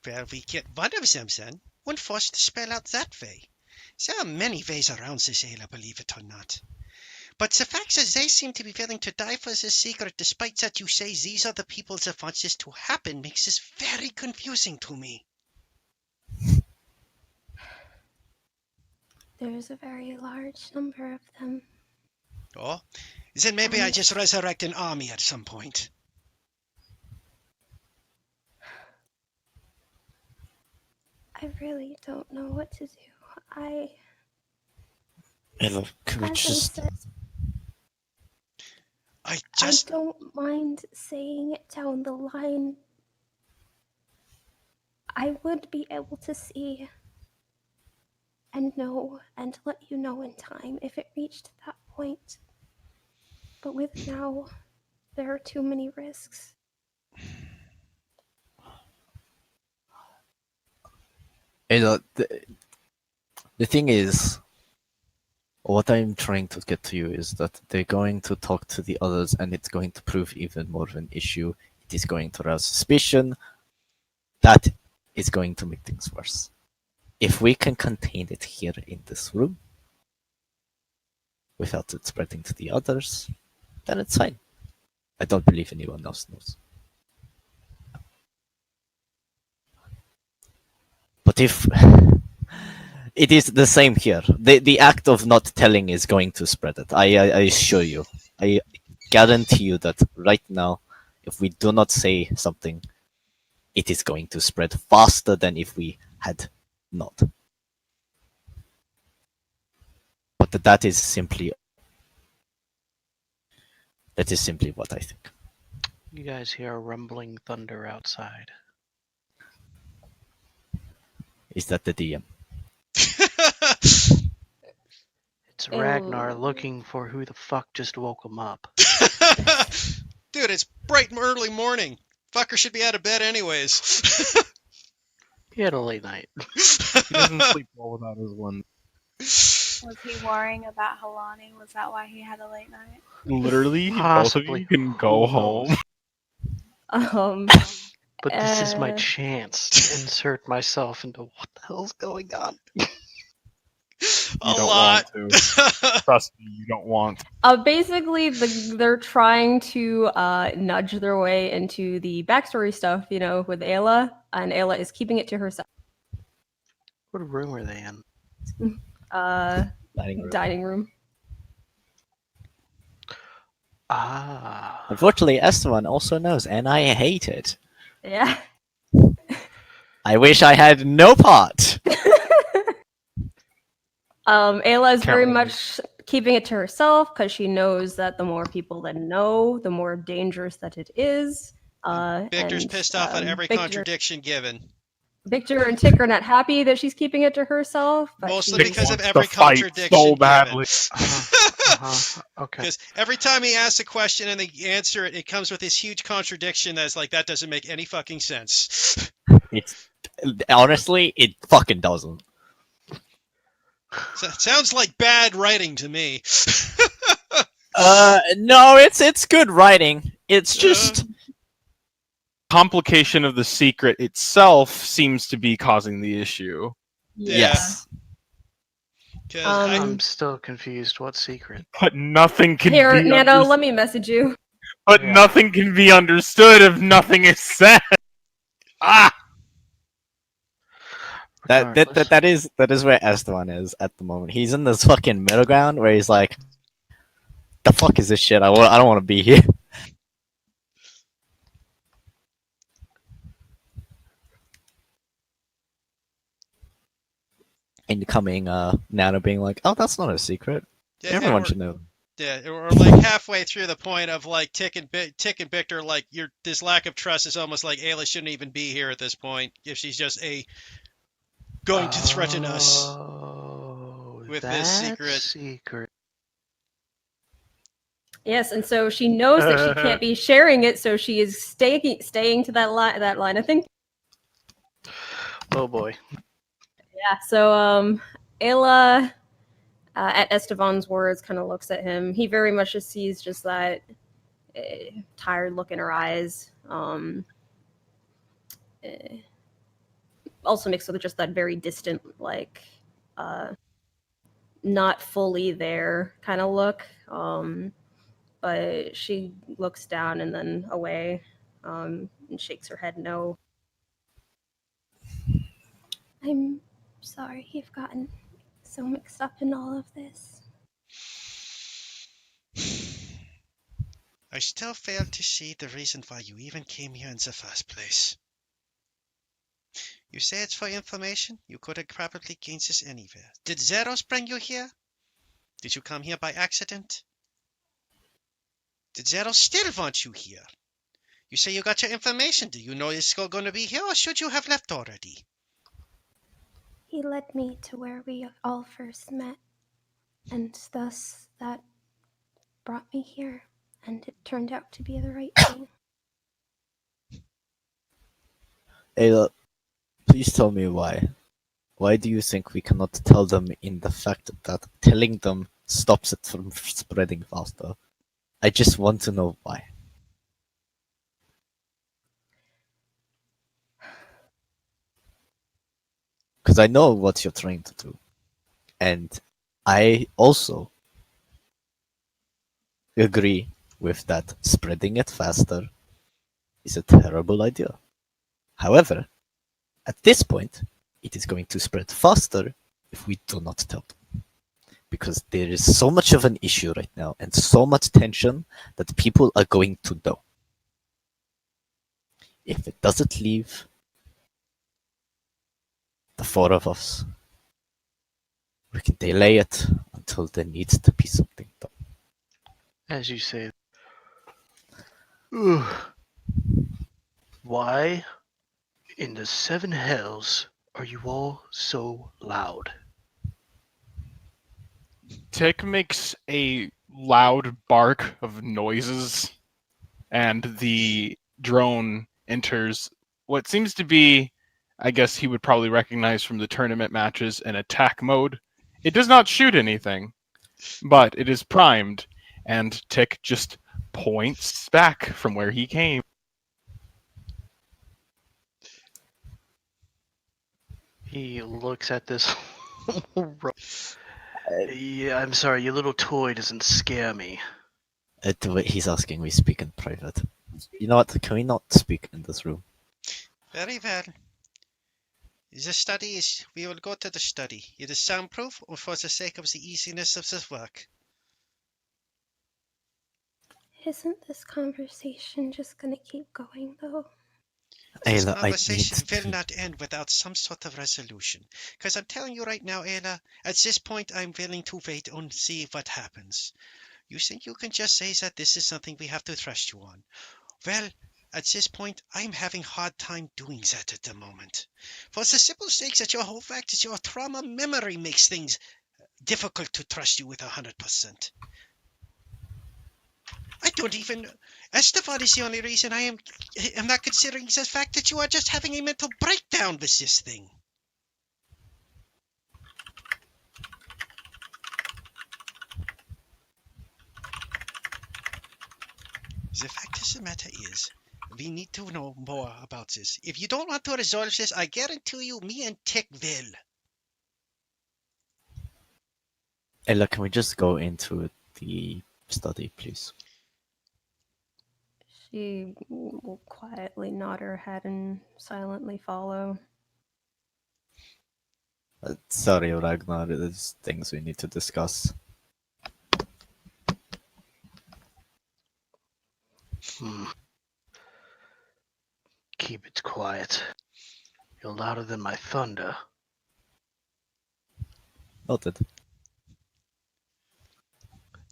Well, we get one of them then, and force the spell out that way. There are many ways around this, Ayla, believe it or not. But the fact that they seem to be willing to die for this secret, despite that you say these are the people that want this to happen, makes this very confusing to me. There's a very large number of them. Oh, then maybe I just resurrect an army at some point. I really don't know what to do. Ella, can we just... I don't mind saying it down the line. I would be able to see and know and let you know in time if it reached that point. But with now, there are too many risks. Ella, the thing is, what I'm trying to get to you is that they're going to talk to the others and it's going to prove even more of an issue. It is going to arouse suspicion. That is going to make things worse. If we can contain it here in this room, without it spreading to the others, then it's fine. I don't believe anyone else knows. But if... It is the same here. The act of not telling is going to spread it. I assure you. I guarantee you that right now, if we do not say something, it is going to spread faster than if we had not. But that is simply what I think. You guys hear rumbling thunder outside. Is that the DM? It's Ragnar looking for who the fuck just woke him up. Dude, it's bright and early morning. Fucker should be out of bed anyways. He had a late night. He doesn't sleep well without his one. Was he worrying about Halani? Was that why he had a late night? Literally, both of Possibly. you can go home. But this is my chance to insert myself into what the hell's going on. You don't want to. Trust me, you don't want. Basically, they're trying to nudge their way into the backstory stuff, you know, with Ayla, and Ayla is keeping it to herself. What room are they in? Dining room. Ah. Unfortunately, Esteban also knows, and I hate it. Yeah. I wish I had no part. Ayla is very much keeping it to herself because she knows that the more people that know, the more dangerous that it is. Victor's pissed off at every contradiction given. Victor and Tick are not happy that she's keeping it to herself, but Mostly she's because of wants to every fight contradiction so given. badly. Okay. Because every time he asks a question and they answer it, it comes with this huge contradiction that's like, that doesn't make any fucking sense. It's honestly, it fucking doesn't. So, sounds like bad writing to me. No, it's good writing. It's just Complication of the secret itself seems to be causing the issue. yes. 'Cause I'm still confused. What secret? But nothing can Here, be Nano, understood. let me message you. But Yeah. nothing can be understood if nothing is said. Ah! Regardless. That is where Esteban is at the moment. He's in this fucking middle ground where he's like, "The fuck is this shit? I don't want to be here." Incoming Nana being like, "Oh, that's not a secret. yeah, Everyone or, should know." yeah, or like halfway through the point of like Tick and Victor, like this lack of trust is almost like Ayla shouldn't even be here at this point if she's just going to threaten us with this secret. Yes, and so she knows that she can't be sharing it, so she is staying to that line of thinking. Oh boy. Yeah, so Ayla, at Esteban's words, kind of looks at him. He very much just sees just that tired look in her eyes. Also mixed with just that very distant, like, not fully there kind of look. But she looks down and then away, and shakes her head no. I'm sorry you've gotten so mixed up in all of this. I still fail to see the reason why you even came here in the first place. You say it's for information? You could have probably gained this anywhere. Did Zeros bring you here? Did you come here by accident? Did Zeros still want you here? You say you got your information. Do you know you're still going to be here, or should you have left already? He led me to where we all first met, and thus that brought me here, and it turned out to be the right thing. Ayla, please tell me why. Why do you think we cannot tell them in the fact that telling them stops it from spreading faster? I just want to know why. Because I know what you're trying to do. And I also agree with that spreading it faster is a terrible idea. However, at this point, it is going to spread faster if we do not tell them. Because there is so much of an issue right now and so much tension that people are going to know. If it doesn't leave the four of us, we can delay it until there needs to be something done. As you say. Ugh. Why in the seven hells are you all so loud? Tick makes a loud bark of noises, and the drone enters what seems to be, I guess he would probably recognize from the tournament matches, an attack mode. It does not shoot anything, but it is primed, and Tick just points back from where he came. He looks at this. Yeah, I'm sorry, your little toy doesn't scare me. He's asking we speak in private. You know what? Can we not speak in this room? Very well. The study is... We will go to the study. It is soundproof, or for the sake of the easiness of this work. Isn't this conversation just gonna keep going, though? This Ayla, conversation will not end without some sort of resolution. Because I'm telling you right now, Ayla, at this point I'm willing to wait and see what happens. You think you can just say that this is something we have to trust you on? Well, At this point, I'm having hard time doing that at the moment. For the simple sake that your whole fact is your trauma memory makes things difficult to trust you with 100%. I don't even... Estefan is the only reason I am not considering the fact that you are just having a mental breakdown with this thing. The fact of the matter is, we need to know more about this. If you don't want to resolve this, I guarantee you, me and Tick will. Hey, look, can we just go into the study, please? She will quietly nod her head and silently follow. Sorry, Ragnar, there's things we need to discuss. Keep it quiet. You're louder than my thunder. Noted.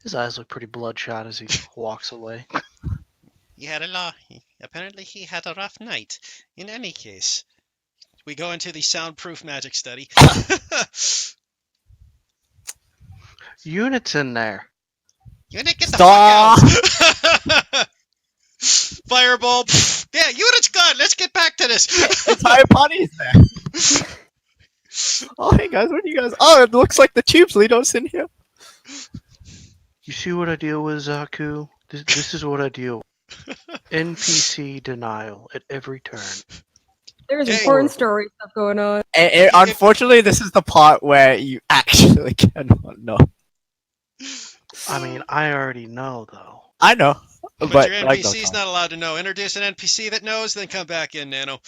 His eyes look pretty bloodshot as he walks away. Apparently he had a rough night. In any case, we go into the soundproof magic study. Unit's in there. Unit, get Stop! the fuck out! Fireball. Yeah, Unit's gone. Let's get back to this. Entire party's there. Oh, hey guys, what are you guys? Oh, it looks like the tubes lead us in here. You see what I deal with, Zaku? This is what I deal with. NPC denial at every turn. There's Hey. important story stuff going on. Unfortunately, this is the part where you actually cannot know. I mean, I already know, though. I know, But your like, NPC's not allowed to know. Introduce an NPC that knows, then come back in, Nano.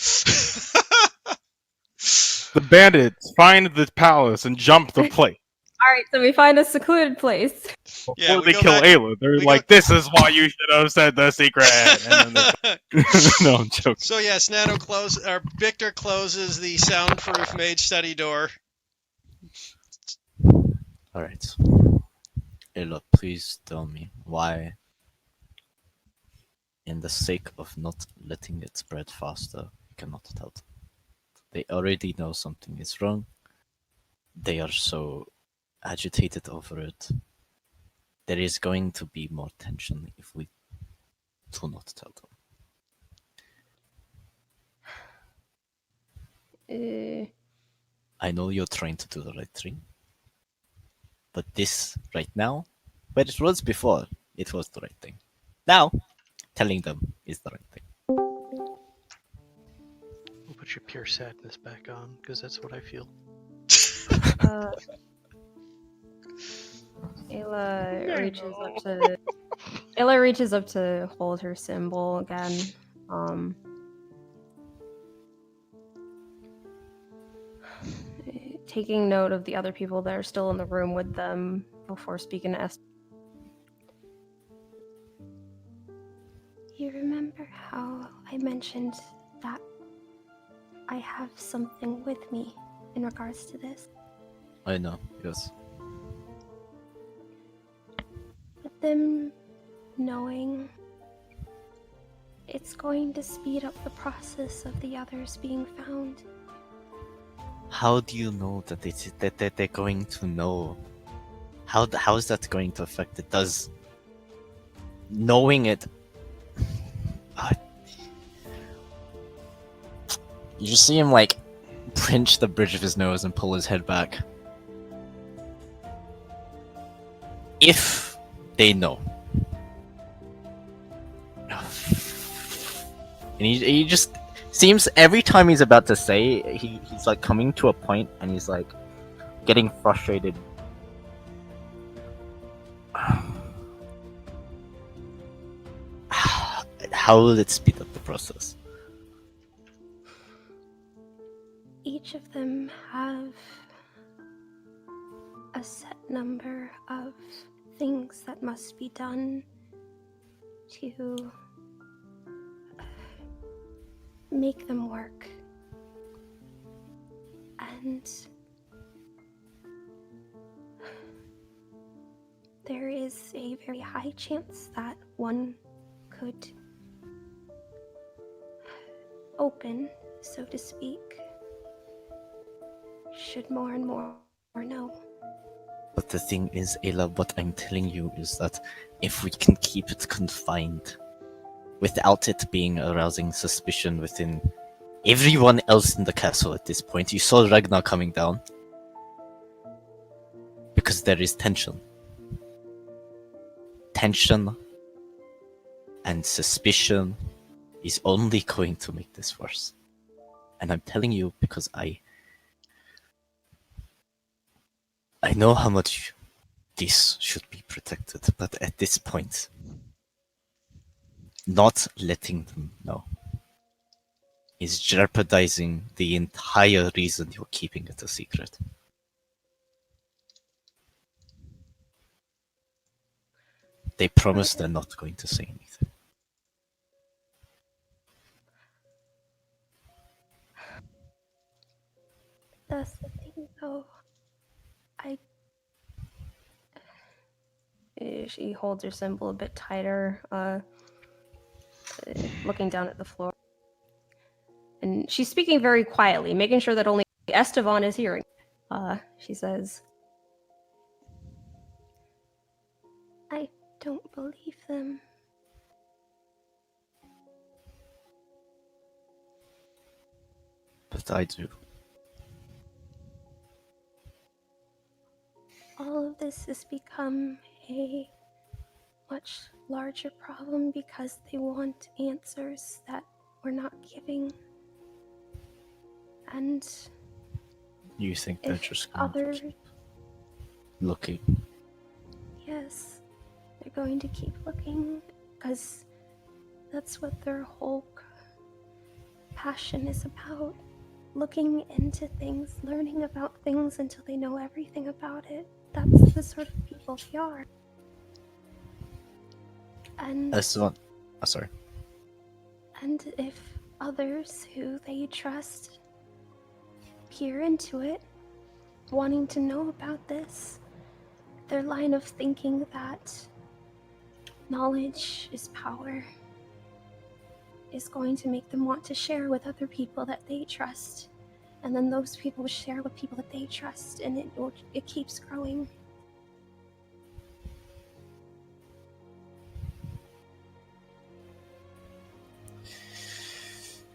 The bandits find the palace and jump the place. Alright, so we find a secluded place. Before Yeah, we they go kill back- Ayla, they're we like, go- "This is why you should have said the secret." And then no, I'm joking. So yes, Victor closes the soundproof mage study door. Alright. Ayla, please tell me why, in the sake of not letting it spread faster, you cannot tell them. They already know something is wrong. They are so agitated over it. There is going to be more tension if we do not tell them. I know you're trying to do the right thing, but this right now, where it was before, it was the right thing. Now, telling them is the right thing. We'll put your pure sadness back on, because that's what I feel. Ayla reaches up to hold her symbol again. Taking note of the other people that are still in the room with them before speaking to Esther. You remember how I mentioned that I have something with me in regards to this? I know, yes. With them knowing, it's going to speed up the process of the others being found. How do you know that they're going to know? How is that going to affect it? Does knowing it... You just see him, like, pinch the bridge of his nose and pull his head back. If they know. And he just seems, every time he's about to say, he's like coming to a point and he's like getting frustrated. How will it speed up the process? Each of them have a set number of things that must be done to make them work. And there is a very high chance that one could open, so to speak, should more and more know. But the thing is, Ayla, what I'm telling you is that if we can keep it confined, without it being arousing suspicion within everyone else in the castle at this point, you saw Ragnar coming down. Because there is tension. Tension and suspicion is only going to make this worse. And I'm telling you because I know how much this should be protected, but at this point, not letting them know is jeopardizing the entire reason you're keeping it a secret. They promise they're not going to say anything. That's the thing, though. She holds her symbol a bit tighter, looking down at the floor. And she's speaking very quietly, making sure that only Estevan is hearing. She says, I don't believe them. But I do. All of this has become a much larger problem because they want answers that we're not giving. And You think they're if just going to keep looking? Yes, they're going to keep looking because that's what their whole passion is about. Looking into things, learning about things until they know everything about it. That's the sort of people they are. And Estevan. Oh, sorry. And if others who they trust peer into it, wanting to know about this, their line of thinking that knowledge is power is going to make them want to share with other people that they trust. And then those people will share with people that they trust, and it keeps growing.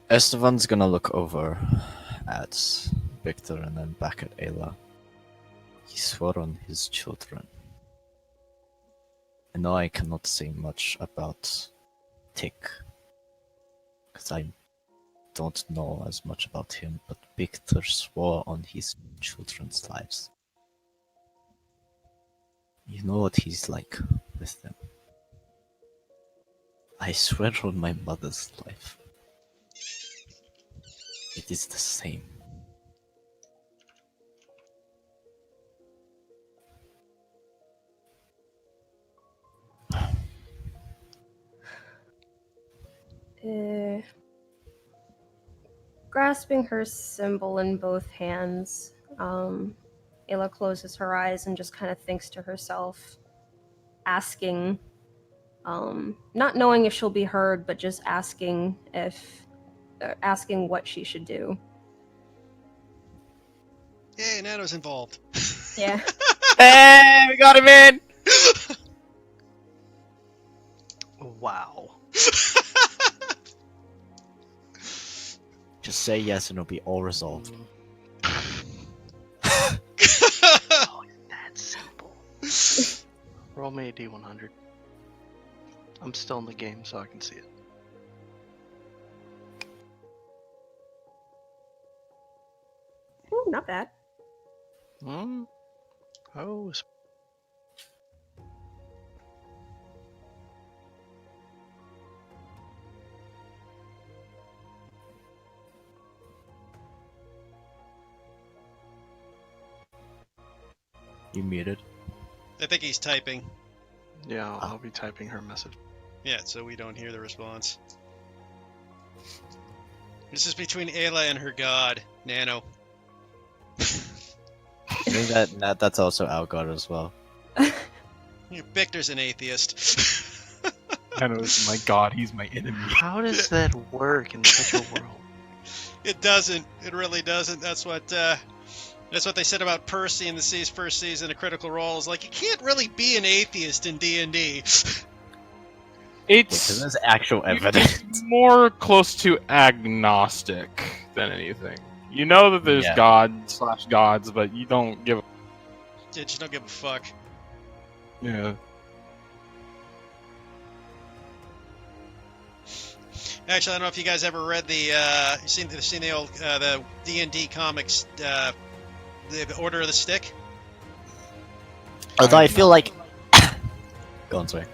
Estevan's gonna look over at Victor and then back at Ayla. He swore on his children. I know I cannot say much about Tick, because I don't know as much about him, but Victor swore on his children's lives. You know what he's like with them. I swear on my mother's life. It is the same. Grasping her symbol in both hands, Ayla closes her eyes and just kind of thinks to herself, asking, not knowing if she'll be heard, but just asking what she should do. Yay, Nano's involved. Yeah. Hey, we got him in! Wow. Just say yes and it'll be all resolved. Oh, that's simple. Roll me a D100. I'm still in the game, so I can see it. Ooh, not bad. Oh, You muted? I think he's typing. yeah, I'll be typing her message. Yeah, so we don't hear the response. This is between Ayla and her god, Nano. I think that's also our god as well. Victor's an atheist. Nano's my god, he's my enemy. How does that work in such a world? It doesn't. It really doesn't. That's what they said about Percy in the first season of Critical Role. Is like you can't really be an atheist in D&D. Because It's there's actual evidence. more close to agnostic than anything. You know that there's Yeah. gods, but you don't give. You just don't give a fuck. Yeah. Actually, I don't know if you guys ever read the seen the old the D&D comics, the Order of the Stick. Although I feel like. Go on, sorry.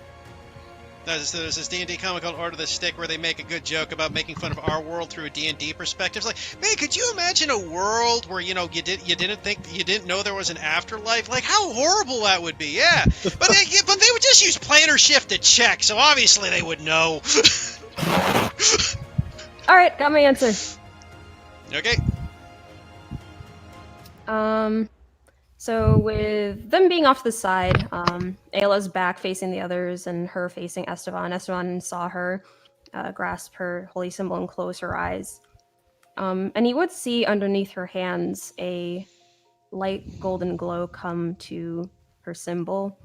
There's this D&D comic called Order of the Stick where they make a good joke about making fun of our world through a D&D perspective. It's like, man, could you imagine a world where you didn't know there was an afterlife? Like, how horrible that would be. Yeah, but they would just use planar shift to check, so obviously they would know. All right, got my answer. Okay. So with them being off to the side, Ayla's back facing the others and her facing Esteban. Esteban saw her grasp her holy symbol and close her eyes. And he would see underneath her hands a light golden glow come to her symbol.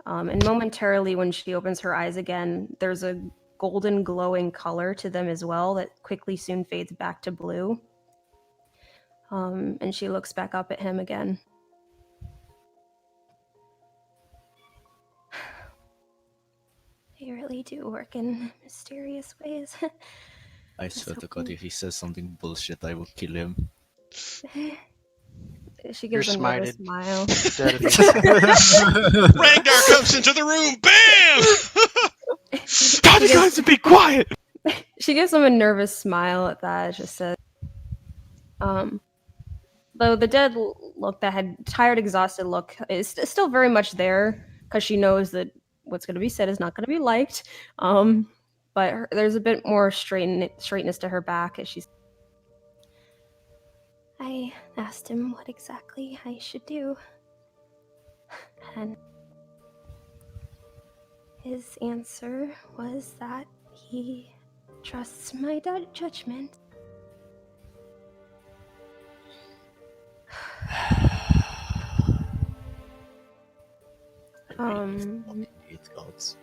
And momentarily, when she opens her eyes again, there's a golden glowing color to them as well that quickly soon fades back to blue. And she looks back up at him again. They really do work in mysterious ways. I swear to God, if he says something bullshit, I will kill him. She You're gives a nervous smited. smile. Dead of the- Ragnar comes into the room. Bam! Tell the guys to be quiet! She gives him a nervous smile at that. It just says, though the dead look, that had tired, exhausted look, is still very much there because she knows that what's going to be said is not going to be liked. But there's a bit more straightness to her back as she's. I asked him what exactly I should do. And his answer was that he trusts my judgment. Hate gods.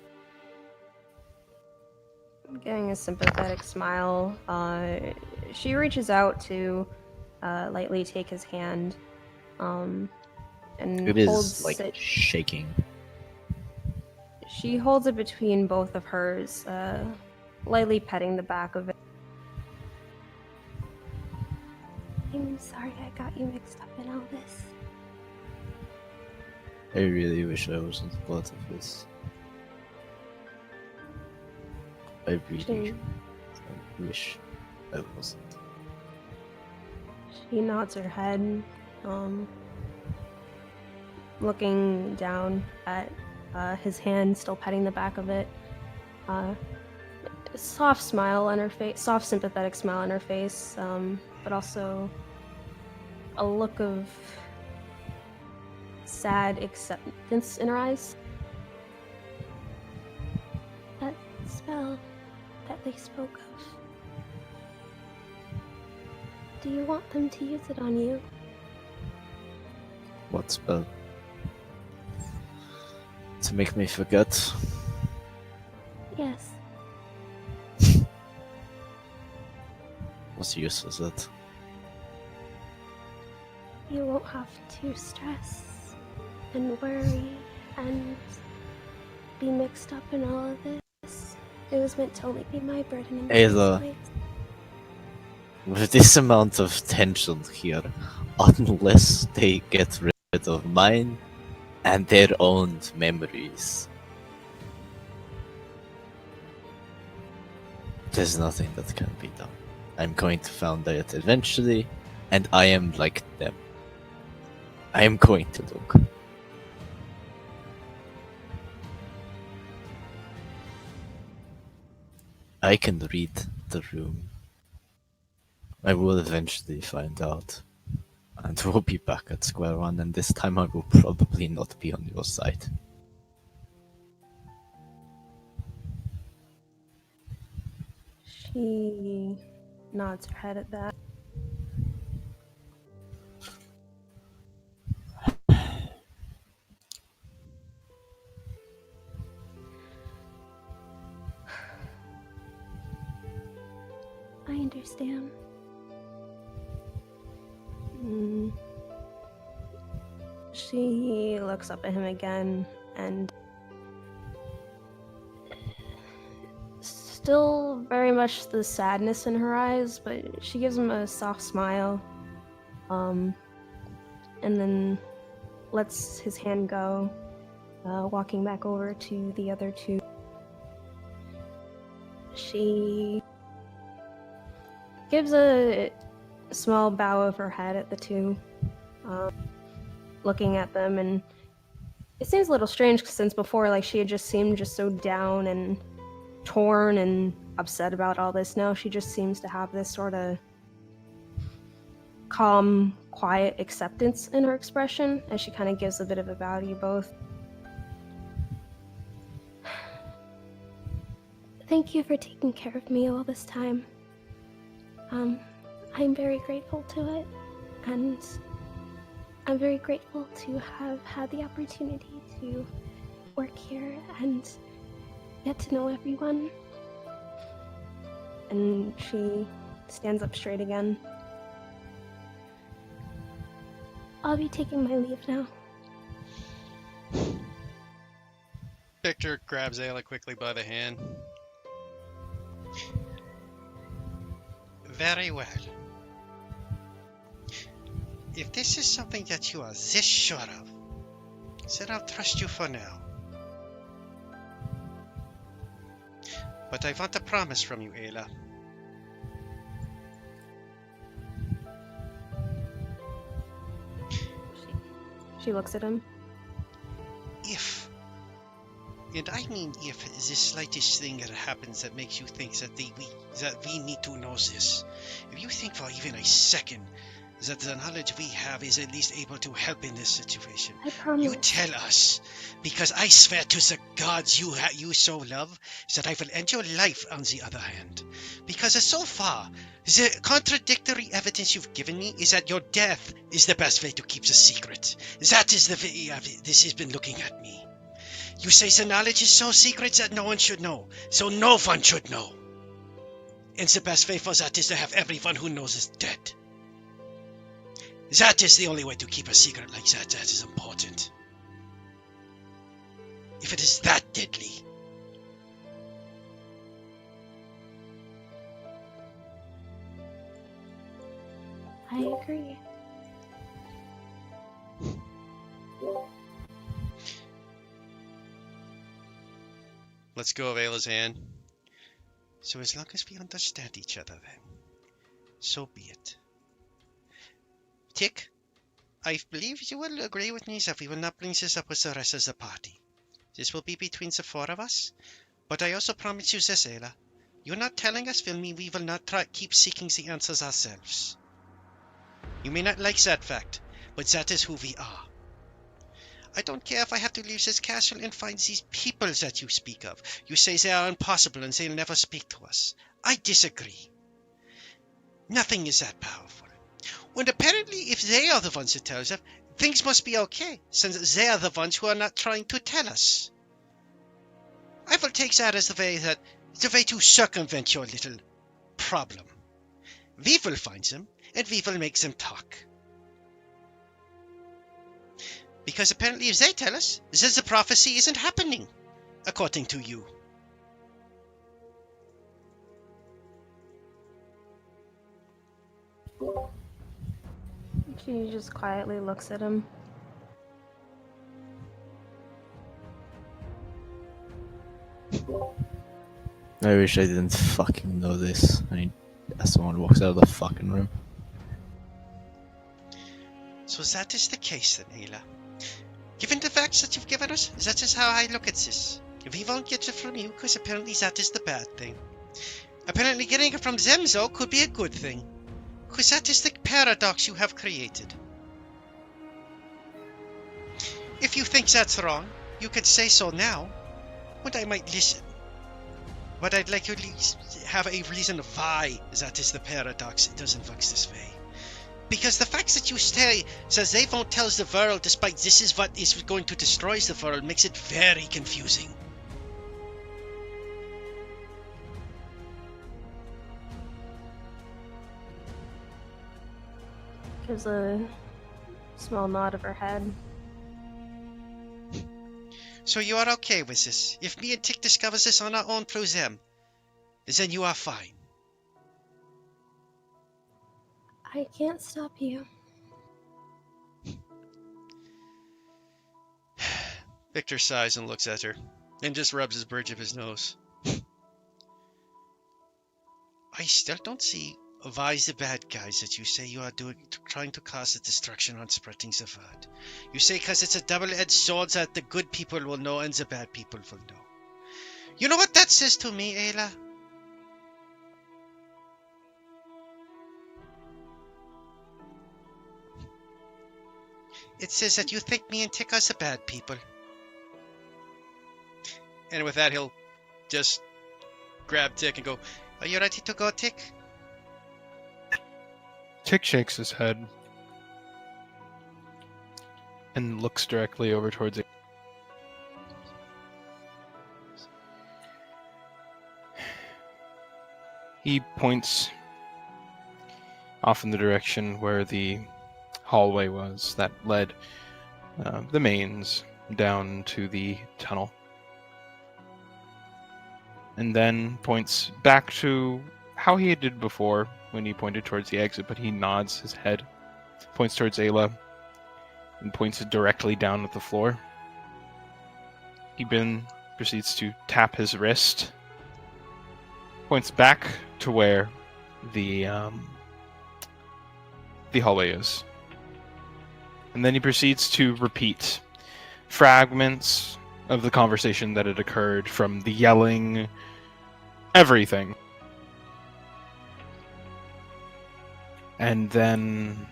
Getting a sympathetic smile, she reaches out to lightly take his hand, and It holds is like it. shaking. She holds it between both of hers, lightly petting the back of it. I'm sorry I got you mixed up in all this. I really wish I wasn't part of this. I really wish I wasn't. She nods her head, looking down at his hand, still petting the back of it. A soft smile on her face, soft sympathetic smile on her face, but also a look of sad acceptance in her eyes. That spell that they spoke of. Do you want them to use it on you? What spell? To make me forget? Yes. What use is it? You won't have to stress and worry and be mixed up in all of this. It was meant to only be my burden in the Ayla. first place. With this amount of tension here, unless they get rid of mine and their own memories, there's nothing that can be done. I'm going to find out eventually, and I am like them. I am going to look. I can read the room. I will eventually find out. And we'll be back at square one, and this time I will probably not be on your side. She nods her head at that. understand. Mm. She looks up at him again and still very much the sadness in her eyes, but she gives him a soft smile. And then lets his hand go, walking back over to the other two. She gives a small bow of her head at the two, looking at them, and it seems a little strange since before, like, she had just seemed just so down and torn and upset about all this. Now she just seems to have this sort of calm, quiet acceptance in her expression as she kind of gives a bit of a bow to you both. Thank you for taking care of me all this time. I'm very grateful to it, and I'm very grateful to have had the opportunity to work here and get to know everyone. And she stands up straight again. I'll be taking my leave now. Victor grabs Ayla quickly by the hand. Very well. If this is something that you are this sure of, then I'll trust you for now. But I want a promise from you, Ayla. She looks at him. If, and I mean if, the slightest thing that happens that makes you think that we need to know this, if you think for even a second that the knowledge we have is at least able to help in this situation, I promise. you tell us, because I swear to the gods you so love that I will end your life on the other hand. Because so far, the contradictory evidence you've given me is that your death is the best way to keep the secret. That is the way this has been looking at me. You say the knowledge is so secret that no one should know, so no one should know. And the best way for that is to have everyone who knows is dead. That is the only way to keep a secret like that. That is important. If it is that deadly. I agree. Let's go of Ayla's hand. So as long as we understand each other then, so be it. Tick, I believe you will agree with me that we will not bring this up with the rest of the party. This will be between the four of us. But I also promise you this, Ayla. You're not telling us will mean we will not keep seeking the answers ourselves. You may not like that fact, but that is who we are. I don't care if I have to leave this castle and find these people that you speak of. You say they are impossible and they'll never speak to us. I disagree. Nothing is that powerful. And apparently, if they are the ones who tell us, things must be okay, since they are the ones who are not trying to tell us. I will take that as the way to circumvent your little problem. We will find them, and we will make them talk. Because apparently if they tell us, then the prophecy isn't happening, according to you. She just quietly looks at him. I wish I didn't fucking know this. As someone walks out of the fucking room. So that is the case then, Ayla. Given the facts that you've given us, that is how I look at this. We won't get it from you, because apparently that is the bad thing. Apparently getting it from them, though, could be a good thing. Because that is the paradox you have created. If you think that's wrong, you can say so now, and I might listen. But I'd like you to at least have a reason why that is the paradox. It doesn't work this way. Because the fact that you say says they won't tell us the world despite this is what is going to destroy the world makes it very confusing. gives a small nod of her head. So you are okay with this? If me and Tick discovers this on our own through them, then you are fine. I can't stop you. Victor sighs and looks at her, and just rubs his bridge of his nose. I still don't see why the bad guys that you say you are trying to cause the destruction on spreading the word. You say because it's a double-edged sword that the good people will know and the bad people will know. You know what that says to me, Ayla? It says that you think me and Tick are the bad people. And with that, he'll just grab Tick and go, "Are you ready to go, Tick?" Tick shakes his head and looks directly over towards it. He points off in the direction where the hallway was that led the mains down to the tunnel. And then points back to how he did before when he pointed towards the exit, but he nods his head, points towards Ayla, and points directly down at the floor. He then proceeds to tap his wrist, points back to where the hallway is. And then he proceeds to repeat fragments of the conversation that had occurred, from the yelling, everything. And then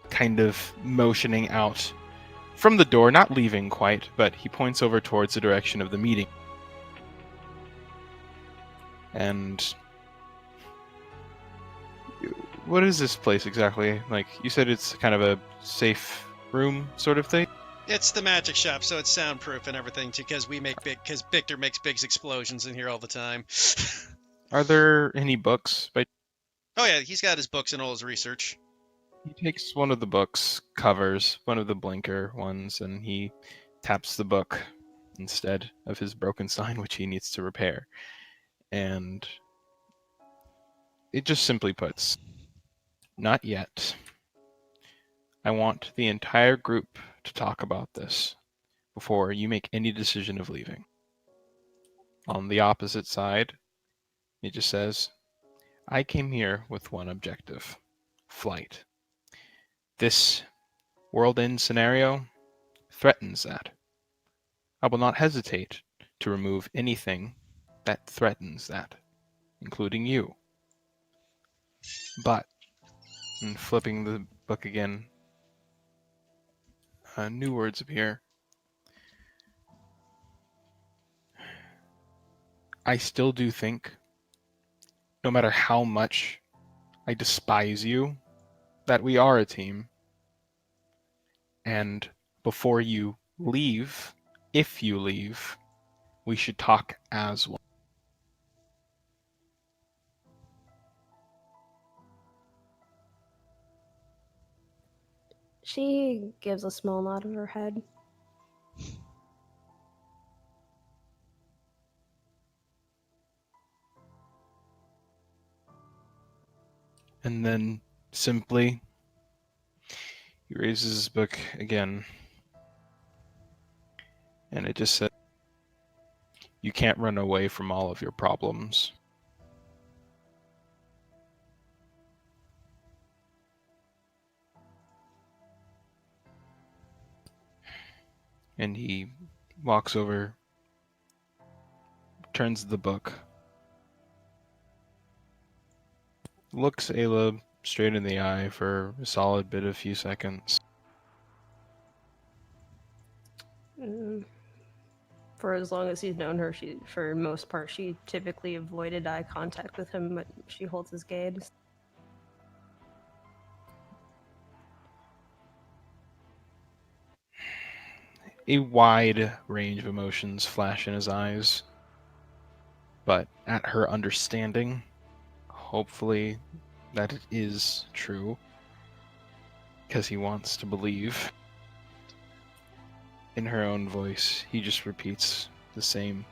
kind of motioning out from the door, not leaving quite, but he points over towards the direction of the meeting. And what is this place exactly? Like, you said it's kind of a safe room sort of thing? It's the magic shop, so it's soundproof and everything, because because Victor makes big explosions in here all the time. Are there any books? But Oh yeah, he's got his books and all his research. he takes one of the books covers, one of the blinker ones, and he taps the book instead of his broken sign, which he needs to repair. And it just simply puts, "Not yet. I want the entire group to talk about this before you make any decision of leaving." On the opposite side, it just says, "I came here with one objective: flight. This world end scenario threatens that. I will not hesitate to remove anything that threatens that, including you. But," and flipping the book again, new words appear. "I still do think, no matter how much I despise you, that we are a team. And before you leave, if you leave, we should talk as one." She gives a small nod of her head. And then simply, he raises his book again, and it just says, "You can't run away from all of your problems." And he walks over, turns the book, looks Ayla straight in the eye for a solid bit of few seconds. For as long as he's known her, for most part, she typically avoided eye contact with him, but she holds his gaze. A wide range of emotions flash in his eyes, but at her understanding, hopefully that it is true, because he wants to believe. In her own voice, he just repeats the same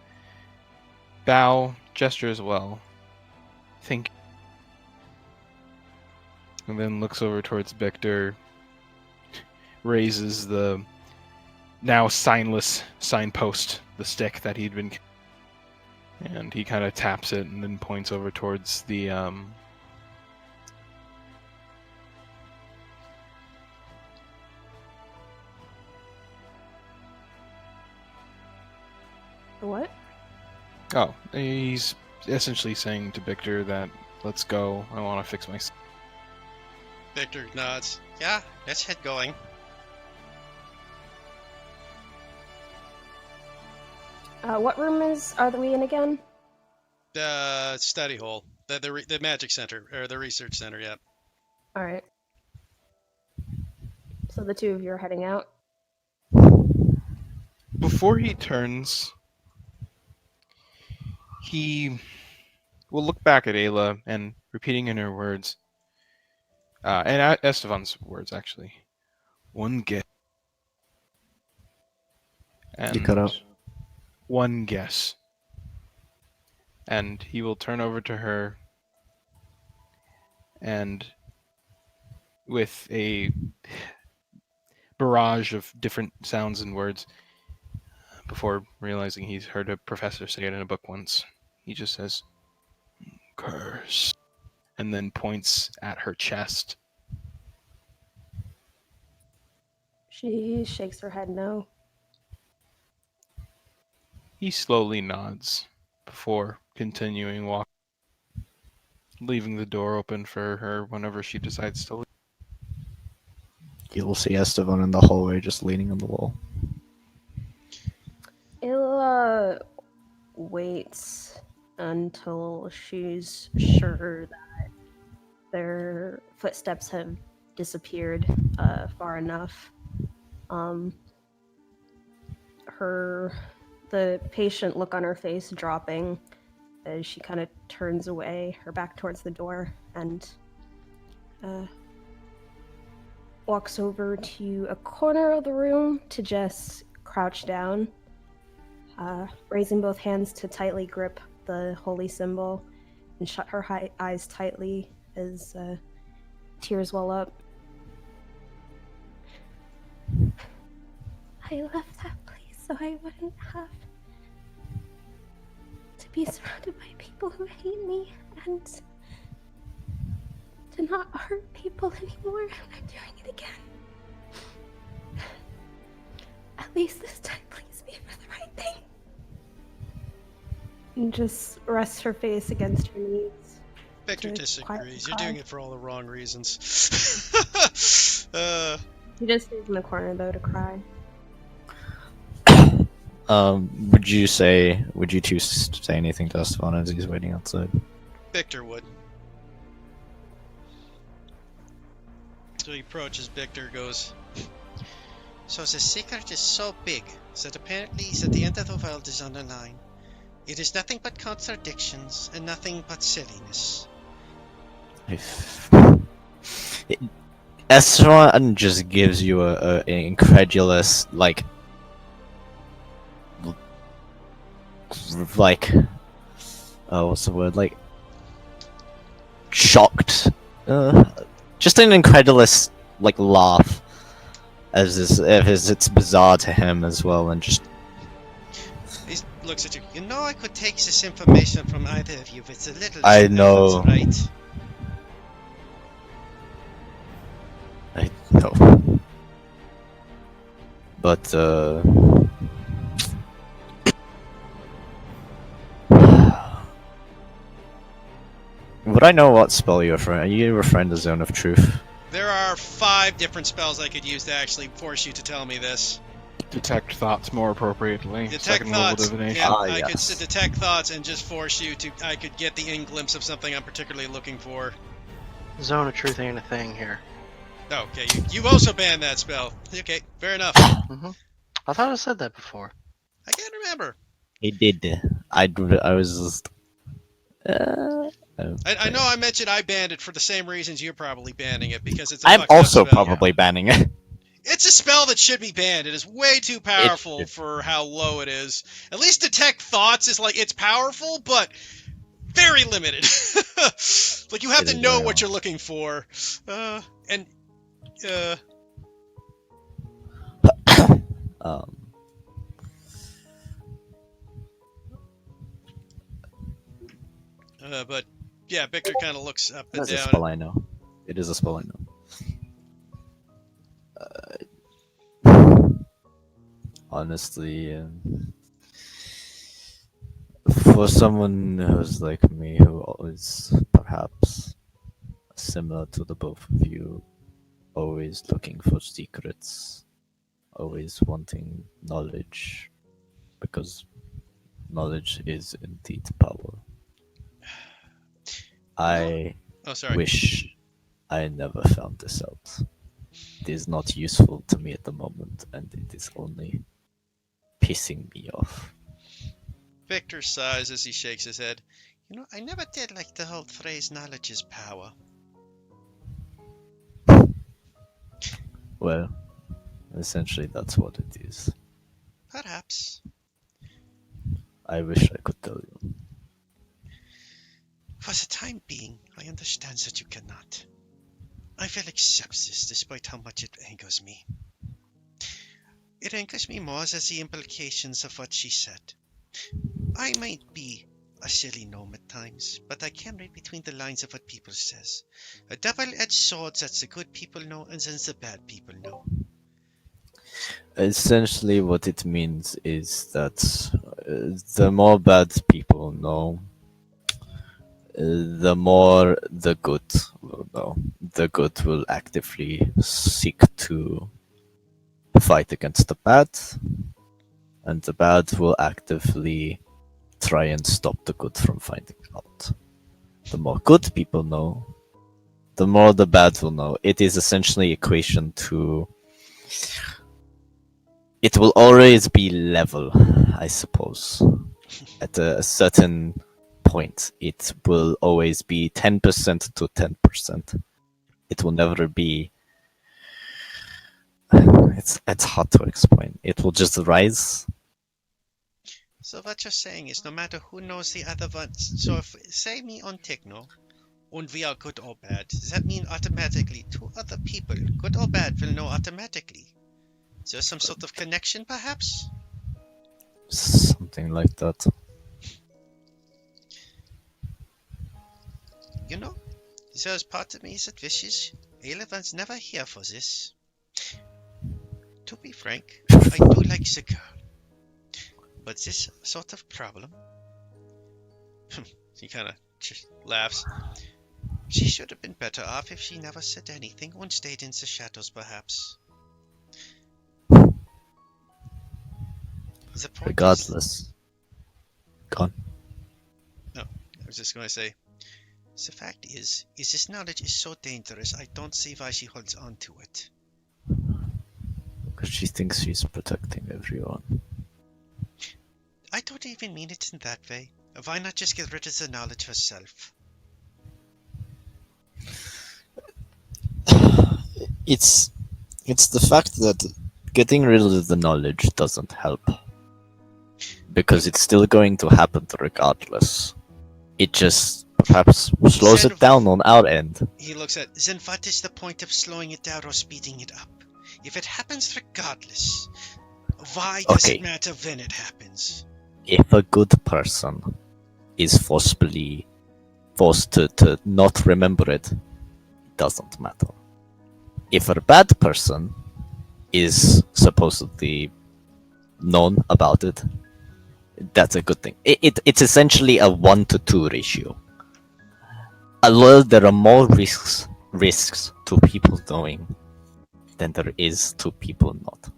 bow, gesture as well. Think. And then looks over towards Victor, raises the now signless signpost, the stick that he'd been. And he kind of taps it and then points over towards the What? Oh, he's essentially saying to Victor that, let's go, I want to fix my... Victor nods. Yeah, let's head going. What room are we in again? The study hall. The magic center, or the research center, yeah. Alright. So the two of you are heading out? Before he turns, he will look back at Ayla and, repeating in her words, and Estevan's words, actually, one guess. And You cut out. one guess. And he will turn over to her and, with a barrage of different sounds and words, before realizing he's heard a professor say it in a book once, he just says, curse, and then points at her chest. She shakes her head no. He slowly nods before continuing walking, leaving the door open for her whenever she decides to leave. You'll see Estevan in the hallway just leaning on the wall. Illa waits until she's sure that their footsteps have disappeared far enough. The patient look on her face dropping as she kind of turns away, her back towards the door, and walks over to a corner of the room to just crouch down, raising both hands to tightly grip the holy symbol and shut her eyes tightly as tears well up. I left that place so I wouldn't have to be surrounded by people who hate me and to not hurt people anymore. I'm doing it again. At least this time, please be for the right thing. And just rests her face against her knees. Victor Just quietly disagrees. You're cry. doing it for all the wrong reasons. She just stays in the corner though to cry. Would you choose to say anything to Estevan as he's waiting outside? Victor would. So he approaches Victor, goes, so the secret is so big that apparently that the end of the world is on the line. It is nothing but contradictions and nothing but silliness. Estevan just gives you an incredulous, what's the word? Shocked. Just an incredulous, laugh. As if it's bizarre to him as well, and just... He looks at you. You know I could take this information from either of you, but it's a little... I know. Right? I know. But, would I know what spell you're referring? Are you referring to Zone of Truth? There are 5 different spells I could use to actually force you to tell me this. Detect thoughts more appropriately. Detect Second level thoughts. divination. Yeah, Ah, I could yes. detect thoughts and just force you to... I could get the in-glimpse of something I'm particularly looking for. Zone of truth ain't a thing here. Oh, okay, you also banned that spell. Okay, fair enough. I thought I said that before. I can't remember. He did. I was just... I know I mentioned I banned it for the same reasons you're probably banning it, because it's a I'm fucked up also spell. probably banning it. It's a spell that should be banned. It is way too powerful should. for how low it is. At least detect thoughts is like, it's powerful, but very limited. Like, you have It to is know very what you're hard. looking for. And Um, but yeah, Victor kind of looks up and that's a down. spell I know. It is a spell I know. Honestly, for someone who's like me, who is perhaps similar to the both of you, always looking for secrets, always wanting knowledge, because knowledge is indeed power. I Oh, sorry. wish I never found this out. It is not useful to me at the moment, and it is only pissing me off. Victor sighs as he shakes his head. You know, I never did like the whole phrase knowledge is power. Well, essentially that's what it is. Perhaps. I wish I could tell you. For the time being, I understand that you cannot. I will accept this despite how much it angers me. It angers me more than the implications of what she said. I might be a silly gnome at times, but I can read between the lines of what people says. A double-edged sword that the good people know and then the bad people know. Essentially, what it means is that the more bad people know, the more the good will know. The good will actively seek to fight against the bad, and the bad will actively try and stop the good from finding out. The more good people know, the more the bad will know. It is essentially equation to... It will always be level, I suppose. At a certain point, it will always be 10% to 10%. It will never be... It's hard to explain. It will just rise. So what you're saying is no matter who knows the other ones, so if, say me on Techno, and we are good or bad, does that mean automatically two other people, good or bad, will know automatically? Is there some sort of connection, perhaps? Something like that. You know, there's part of me that wishes Eleven's never here for this. To be frank, I do like the girl. But this sort of problem... He kind of laughs. She should have been better off if she never said anything and stayed in the shadows, perhaps. The point Regardless. Gone. No, I was just going to say, the fact is this knowledge is so dangerous, I don't see why she holds on to it. Because she thinks she's protecting everyone. I don't even mean it in that way. Why not just get rid of the knowledge herself? It's the fact that getting rid of the knowledge doesn't help. Because it's still going to happen regardless. It just perhaps slows it down on our end. He looks at, then what is the point of slowing it down or speeding it up? If it happens regardless, why does it matter when it happens? If a good person is forced to not remember it, it doesn't matter. If a bad person is supposedly known about it, that's a good thing. It's essentially a 1-to-2 ratio. Although there are more risks to people knowing than there is to people not.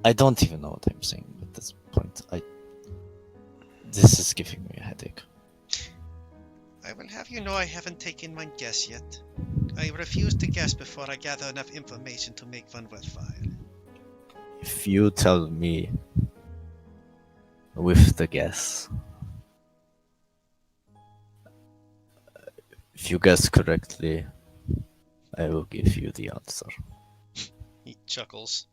I don't even know what I'm saying at this point. This is giving me a headache. I will have you know I haven't taken my guess yet. I refuse to guess before I gather enough information to make one worthwhile. If you tell me with the guess. If you guess correctly, I will give you the answer. He chuckles.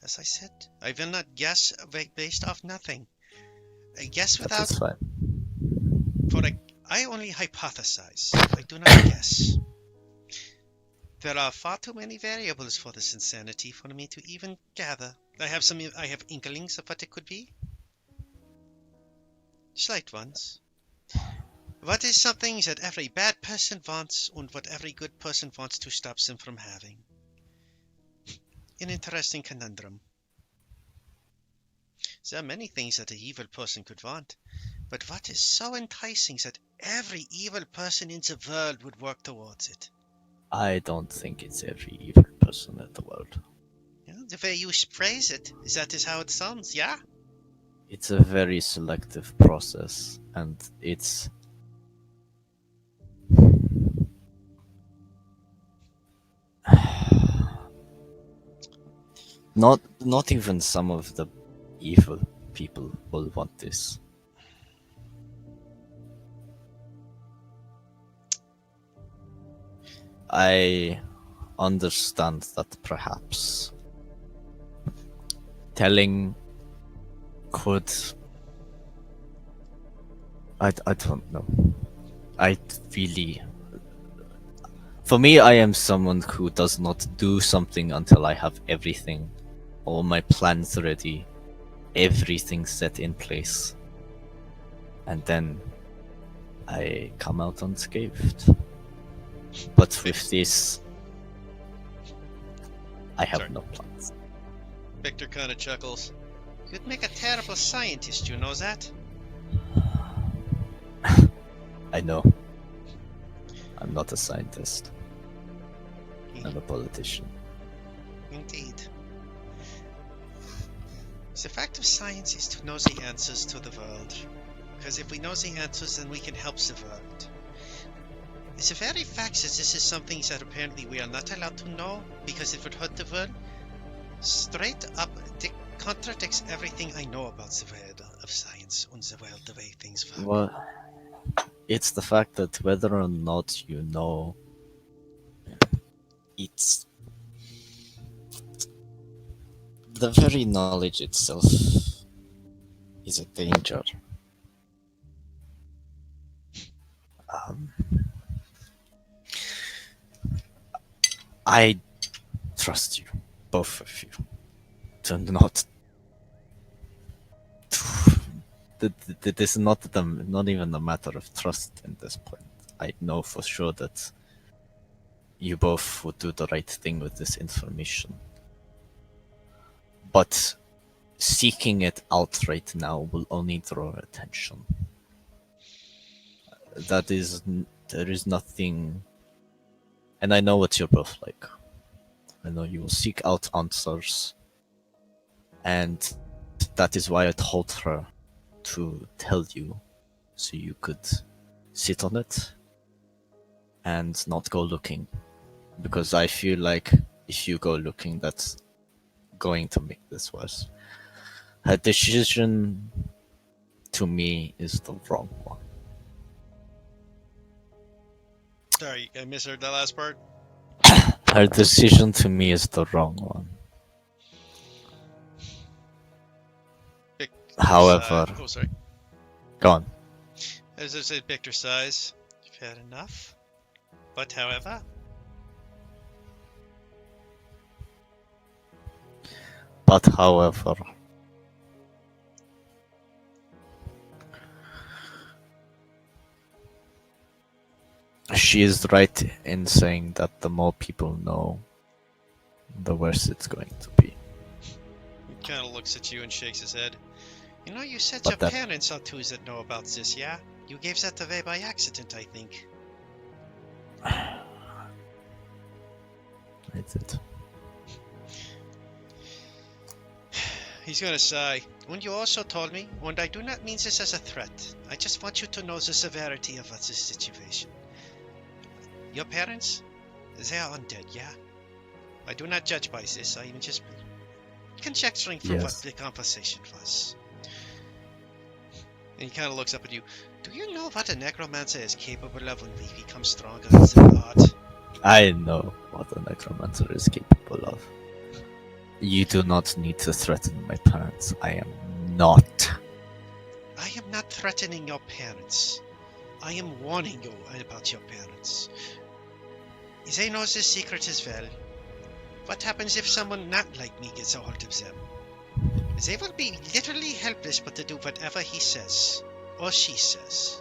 As I said, I will not guess based off nothing. I guess That without. is fine. I only hypothesize. I do not guess. There are far too many variables for this insanity for me to even gather. I have inklings of what it could be. Slight ones. What is something that every bad person wants and what every good person wants to stop them from having? An interesting conundrum. There are many things that an evil person could want, but what is so enticing that every evil person in the world would work towards it? I don't think it's every evil person in the world. The way you phrase it, that is how it sounds, yeah? It's a very selective process, and it's not even some of the evil people will want this. I understand that perhaps telling could. I don't know. I really. For me, I am someone who does not do something until I have everything, all my plans ready, everything set in place. And then I come out unscathed. But with this, I have no plans. Victor kind of chuckles. You'd make a terrible scientist, you know that? I know. I'm not a scientist. I'm a politician. Indeed. The fact of science is to know the answers to the world. Because if we know the answers, then we can help the world. It's the very fact that this is something that apparently we are not allowed to know because it would hurt the world. Straight up, it contradicts everything I know about the world of science and the world, the way things work. Well, it's the fact that whether or not you know, it's the very knowledge itself is a danger. I trust you, both of you, to not. This is not even a matter of trust in this point. I know for sure that you both would do the right thing with this information. But seeking it out right now will only draw attention. There is nothing, and I know what you're both like. I know you will seek out answers, and that is why I told her to tell you, so you could sit on it and not go looking. Because I feel like if you go looking, that's going to make this worse. Her decision, to me, is the wrong one. Sorry, I misheard that last part. Her decision to me is the wrong one. However, oh, sorry. go on. As I said, Victor sighs. Fair enough. But however, she is right in saying that the more people know, the worse it's going to be. he kind of looks at you and shakes his head. You know, you said But your parents are two that know about this, yeah? You gave that away by accident, I think. I did. He's gonna sigh. And you also told me, and I do not mean this as a threat. I just want you to know the severity of this situation. Your parents, they are undead, yeah? I do not judge by this, I am just conjecturing from what Yes. the conversation was. And he kind of looks up at you. Do you know what a necromancer is capable of when we become stronger as a god? I know what a necromancer is capable of. You do not need to threaten my parents. I am not. I am not threatening your parents. I am warning you about your parents. They know the secret as well. What happens if someone not like me gets a hold of them? They will be literally helpless but to do whatever he says. Or she says.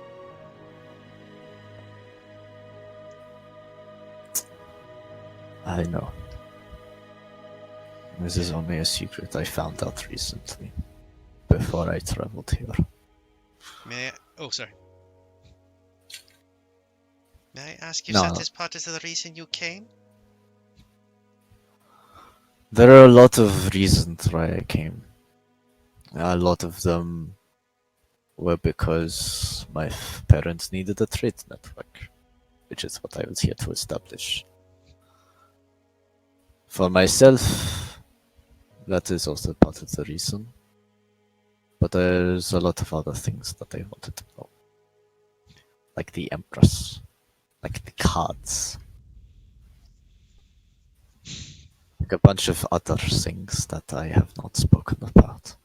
I know. This is only a secret I found out recently, before I traveled here. May I... Oh, sorry. May I ask if No, that no. is part of the reason you came? There are a lot of reasons why I came. A lot of them were because my parents needed a trade network, which is what I was here to establish. For myself, that is also part of the reason. But there's a lot of other things that I wanted to know. Like the Empress. Like the cards. Like a bunch of other things that I have not spoken about.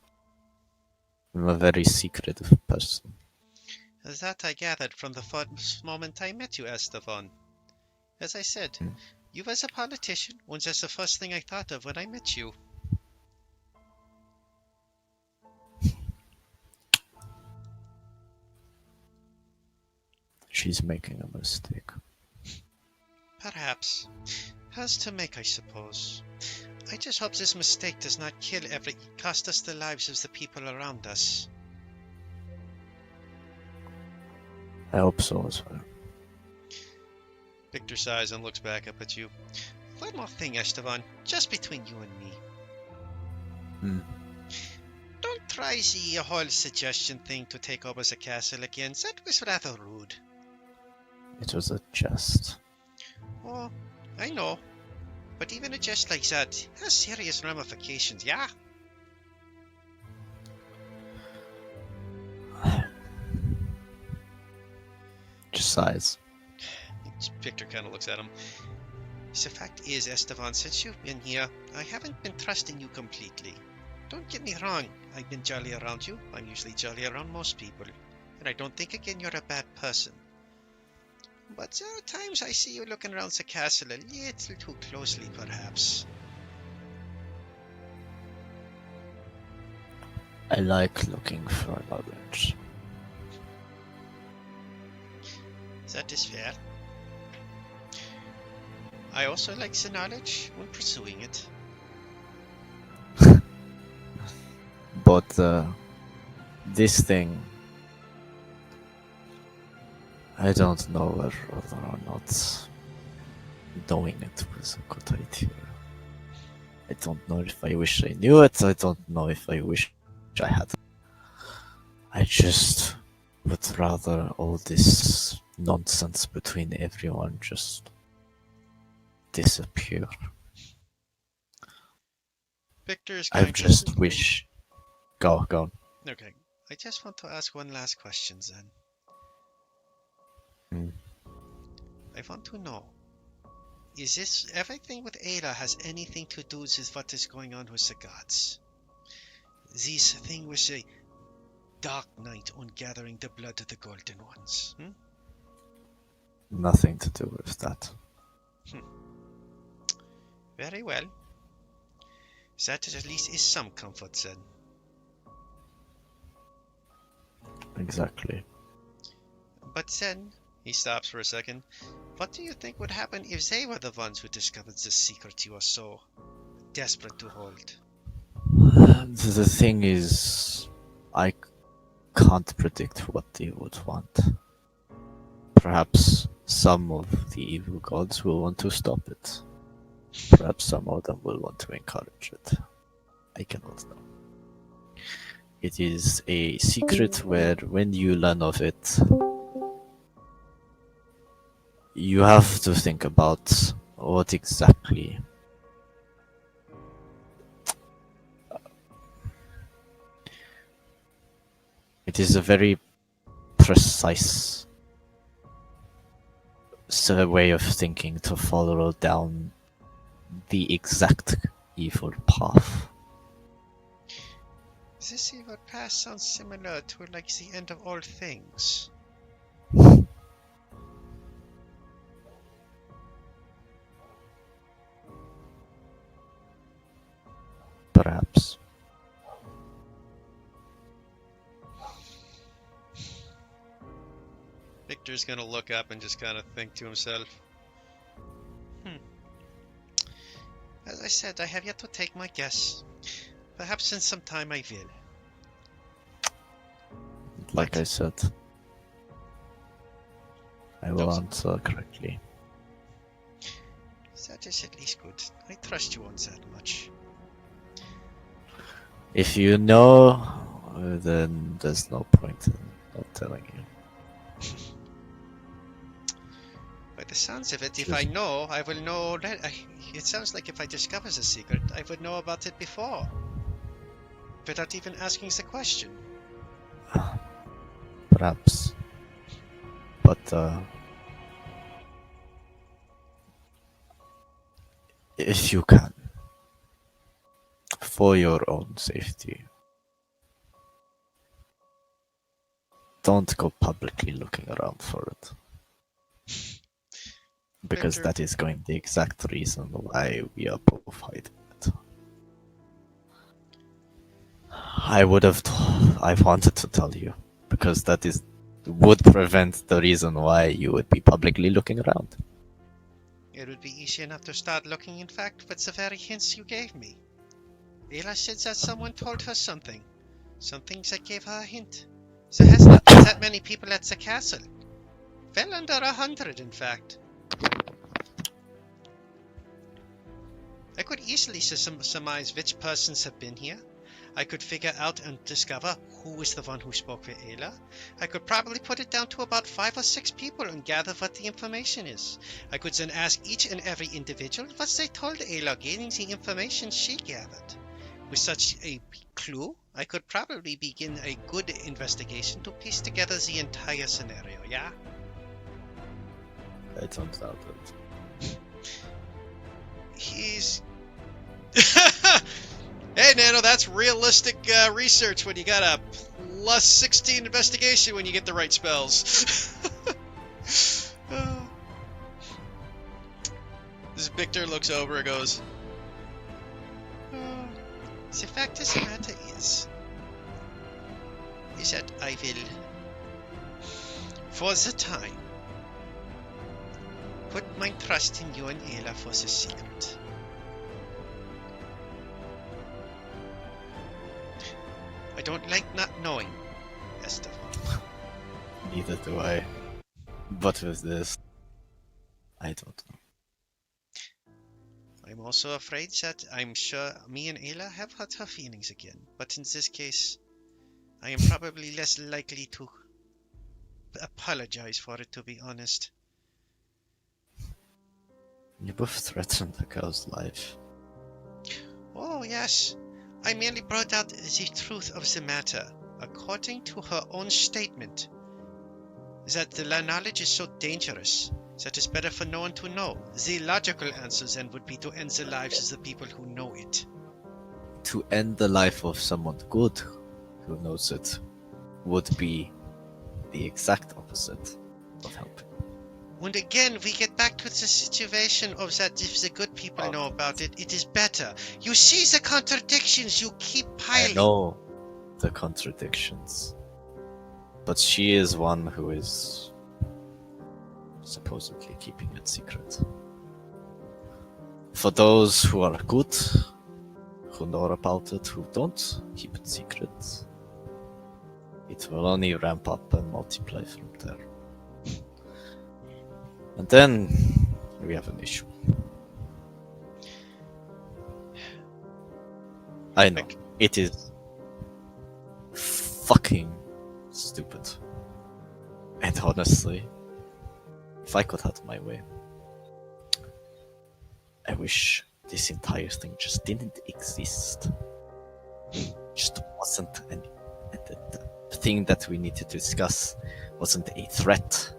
I'm a very secretive person. That I gathered from the first moment I met you, Esteban. As I said, you as a politician was just the first thing I thought of when I met you. She's making a mistake. Perhaps. Has to make, I suppose. I just hope this mistake does not cost us the lives of the people around us. I hope so as well. Victor sighs and looks back up at you. One more thing, Esteban, just between you and me. Don't try the whole suggestion thing to take over the castle again. That was rather rude. It was a jest. Oh, I know. But even a jest like that has serious ramifications, yeah? Just sighs. Victor kind of looks at him. The fact is, Esteban, since you've been here, I haven't been trusting you completely. Don't get me wrong, I've been jolly around you. I'm usually jolly around most people. And I don't think, again, you're a bad person. But there are times I see you looking around the castle a little too closely, perhaps. I like looking for knowledge. That is fair. I also like the knowledge when pursuing it. But this thing, I don't know whether or not knowing it was a good idea. I don't know if I wish I knew it. I don't know if I wish I had. I just would rather all this nonsense between everyone just disappear. Victor's I going just wish. Go on. Okay, I just want to ask one last question then. I want to know, is this everything with Ada has anything to do with what is going on with the gods? This thing with the Dark Knight on gathering the blood of the Golden Ones? Nothing to do with that. Very well. That at least is some comfort then. Exactly. But then, he stops for a second, what do you think would happen if they were the ones who discovered the secret you are so desperate to hold? The thing is, I can't predict what they would want. Perhaps some of the evil gods will want to stop it. Perhaps some of them will want to encourage it. I cannot know. It is a secret where, when you learn of it, you have to think about what exactly it It is a very precise way of thinking to follow down the exact evil path. This evil path sounds similar to like the end of all things. Perhaps. Victor's gonna look up and just kind of think to himself. As I said, I have yet to take my guess. Perhaps in some time I will. Like I said, I will answer correctly. That is at least good. I trust you on that much. If you know, then there's no point in not telling you. By the sounds of it, if I know, I will know. It sounds like if I discover the secret, I would know about it before. Without even asking the question. Perhaps. But, if you can, for your own safety, don't go publicly looking around for it. Because Victor. that is going the exact reason why we are both hiding it. I wanted to tell you, because that would prevent the reason why you would be publicly looking around. It would be easy enough to start looking, in fact, with the very hints you gave me. Ayla said that someone told her something. Something that gave her a hint. There has not been that many people at the castle. Well under 100, in fact. I could easily surmise which persons have been here. I could figure out and discover who is the one who spoke with Ayla. I could probably put it down to about 5 or 6 people and gather what the information is. I could then ask each and every individual what they told Ayla, gaining the information she gathered. With such a clue, I could probably begin a good investigation to piece together the entire scenario, yeah? I don't doubt it. He's... Hey, Nano, that's realistic research when you got a plus 16 investigation when you get the right spells. This Victor looks over and goes, the fact of the matter is that I will, for the time, put my trust in you and Ayla for the secret. I don't like not knowing, Esther. Neither do I. But with this, I don't know. I'm also afraid that I'm sure me and Ayla have hurt her feelings again, but in this case, I am probably less likely to apologize for it, to be honest. You both threatened the girl's life. Oh, yes. I merely brought out the truth of the matter, according to her own statement, that the knowledge is so dangerous that it's better for no one to know. The logical answer then would be to end the lives of the people who know it. To end the life of someone good who knows it would be the exact opposite of helping. And again, we get back to the situation of that if the good people know about it, it is better. You see the contradictions you keep piling. I know the contradictions. But she is one who is supposedly keeping it secret. For those who are good, who know about it, who don't keep it secret, it will only ramp up and multiply from there. And then we have an issue. I know, it is fucking stupid. And honestly, if I could have my way, I wish this entire thing just didn't exist. Just wasn't any. the thing that we need to discuss wasn't a threat,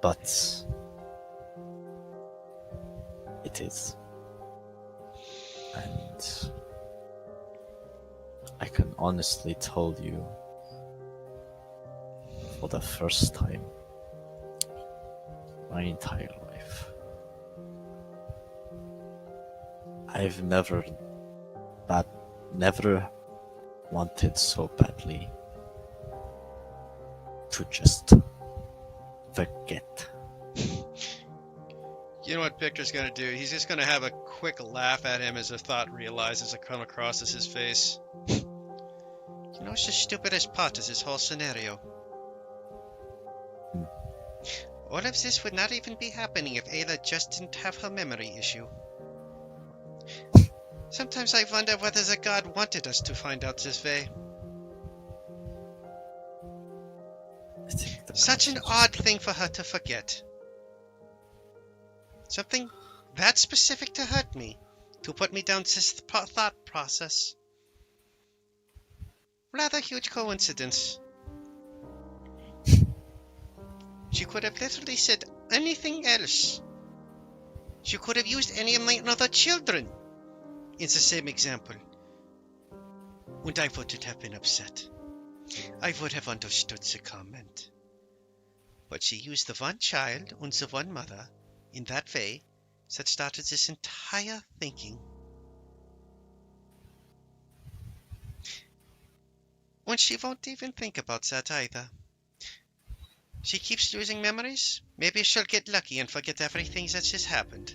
but it is. And I can honestly tell you, for the first time my entire life, I've never wanted so badly to just forget. You know what Victor's gonna do? He's just gonna have a quick laugh at him as a thought realizes it come across as his face. You know, it's the stupidest part is this whole scenario. All of this would not even be happening if Ayla just didn't have her memory issue. Sometimes I wonder whether the god wanted us to find out this way. I think the Such an gods are odd just- thing for her to forget. Something that specific to hurt me, to put me down this thought process. Rather huge coincidence. She could have literally said anything else. She could have used any of my other children in the same example. And I wouldn't have been upset. I would have understood the comment. But she used the one child and the one mother in that way that started this entire thinking. And she won't even think about that either. She keeps losing memories. Maybe she'll get lucky and forget everything that has happened.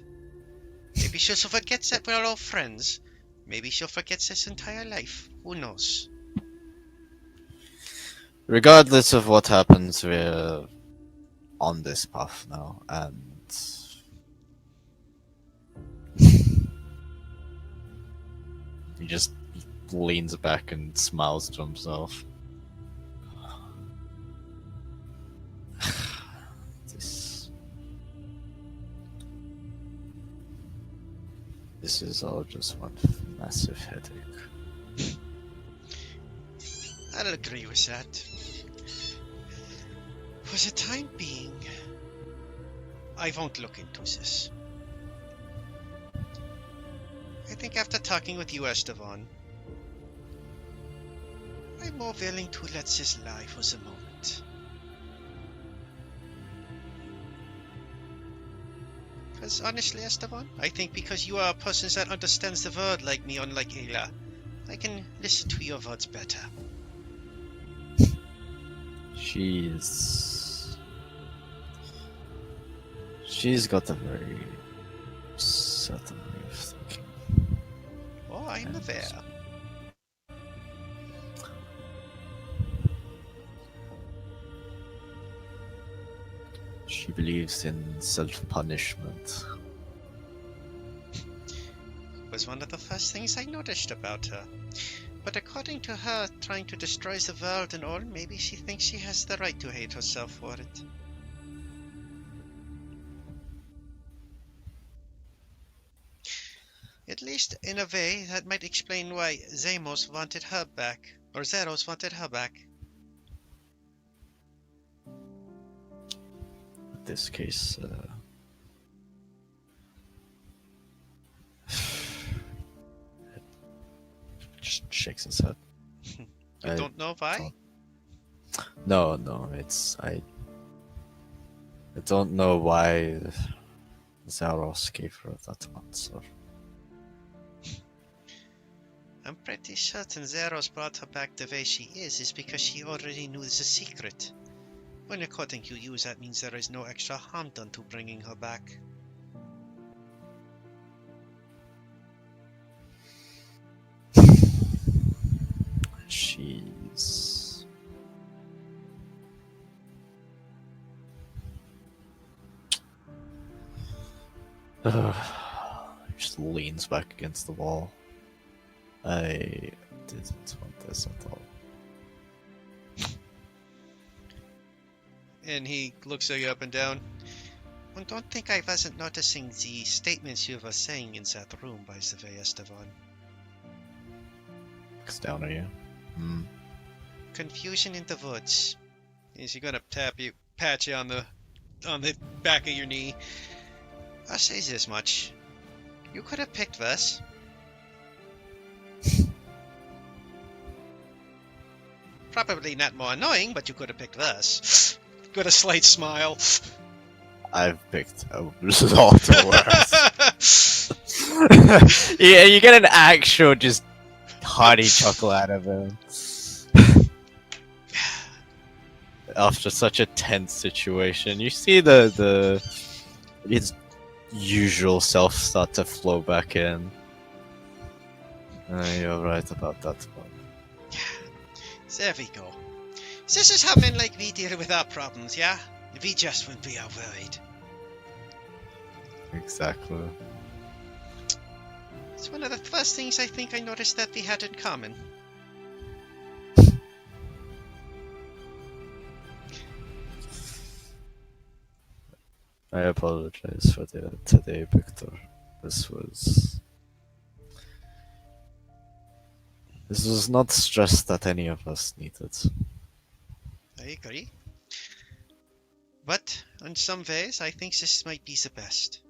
Maybe she'll forget that we're all friends. Maybe she'll forget this entire life. Who knows? Regardless of what happens, we're on this path now, and he just leans back and smiles to himself. This is all just one massive headache. I'll agree with that. For the time being, I won't look into this. I think after talking with you, Esteban, I'm more willing to let this lie for the moment. Because honestly, Esteban, I think because you are a person that understands the world like me, unlike Ayla, I can listen to your words better. She's got a very certain way of thinking. Oh, I'm And aware. she believes in self-punishment. It was one of the first things I noticed about her. But according to her, trying to destroy the world and all, maybe she thinks she has the right to hate herself for it. At least, in a way, that might explain why Zamos wanted her back, or Zeros wanted her back. In this case, just shakes his head. You I don't know why? don't- No, I don't know why Zaros gave her that answer. I'm pretty certain Zeros brought her back the way she is because she already knew the secret. When according to you, that means there is no extra harm done to bringing her back. She's... just leans back against the wall. I didn't want this at all. And he looks at you up and down. And don't think I wasn't noticing the statements you were saying in that room, by the way, Esteban. Looks down at you. Hmm. Confusion in the woods. Is he gonna pat you on the back of your knee? I'll say this much. You could have picked this. Probably not more annoying, but you could have picked this. Got a slight smile. I've picked a lot worse. Yeah, you get an actual just hearty chuckle out of him. After such a tense situation, you see his usual self start to flow back in. You're right about that one. There we go. This is how men like me deal with our problems, yeah? We just wouldn't be worried. Exactly. It's one of the first things I think I noticed that we had in common. I apologize for today, Victor. This was not stress that any of us needed. I agree. But, in some ways, I think this might be the best.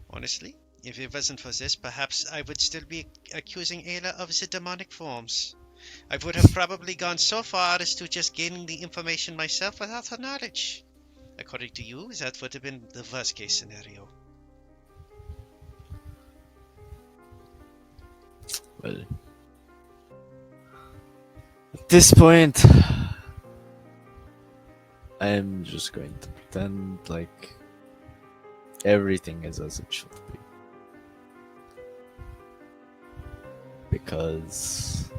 Honestly, if it wasn't for this, perhaps I would still be accusing Ayla of the demonic forms. I would have probably gone so far as to just gaining the information myself without her knowledge. According to you, that would have been the worst case scenario. Well, at this point, I'm just going to pretend like everything is as it should be. Because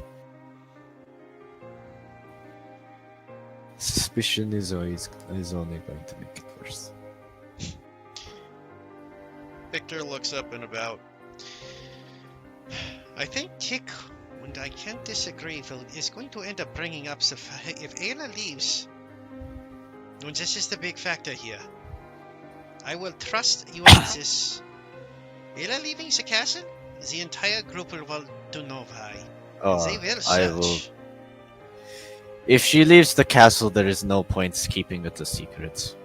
suspicion is only going to make it worse. Victor looks up and about. I think Tick, and I can't disagree, is going to end up bringing up the fact if Ayla leaves, and this is the big factor here. I will trust you on this. Ayla leaving the castle, the entire group will do know why. They will search. I will. If she leaves the castle, there is no point keeping it a secret.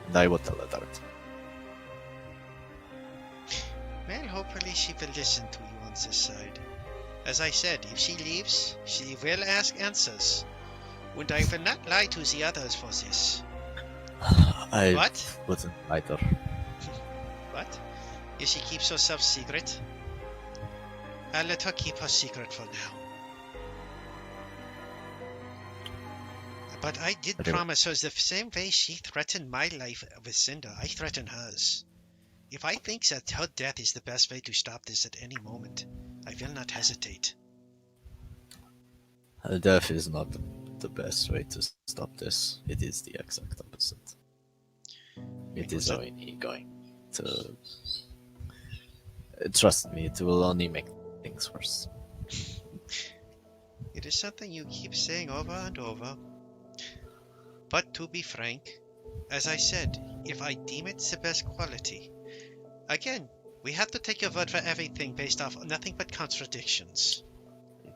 And I will tell her that. Well, hopefully she will listen to you on this side. As I said, if she leaves, she will ask answers. And I will not lie to the others for this. I What? wouldn't either. What? If she keeps herself secret, I'll let her keep her secret for now. But I did promise her the same way she threatened my life with Cinder, I threaten hers. If I think that her death is the best way to stop this at any moment, I will not hesitate. Her death is not the best way to stop this. It is the exact opposite. It is only going to... Trust me, it will only make things worse. It is something you keep saying over and over. But to be frank, as I said, if I deem it the best quality, again, we have to take your word for everything based off nothing but contradictions.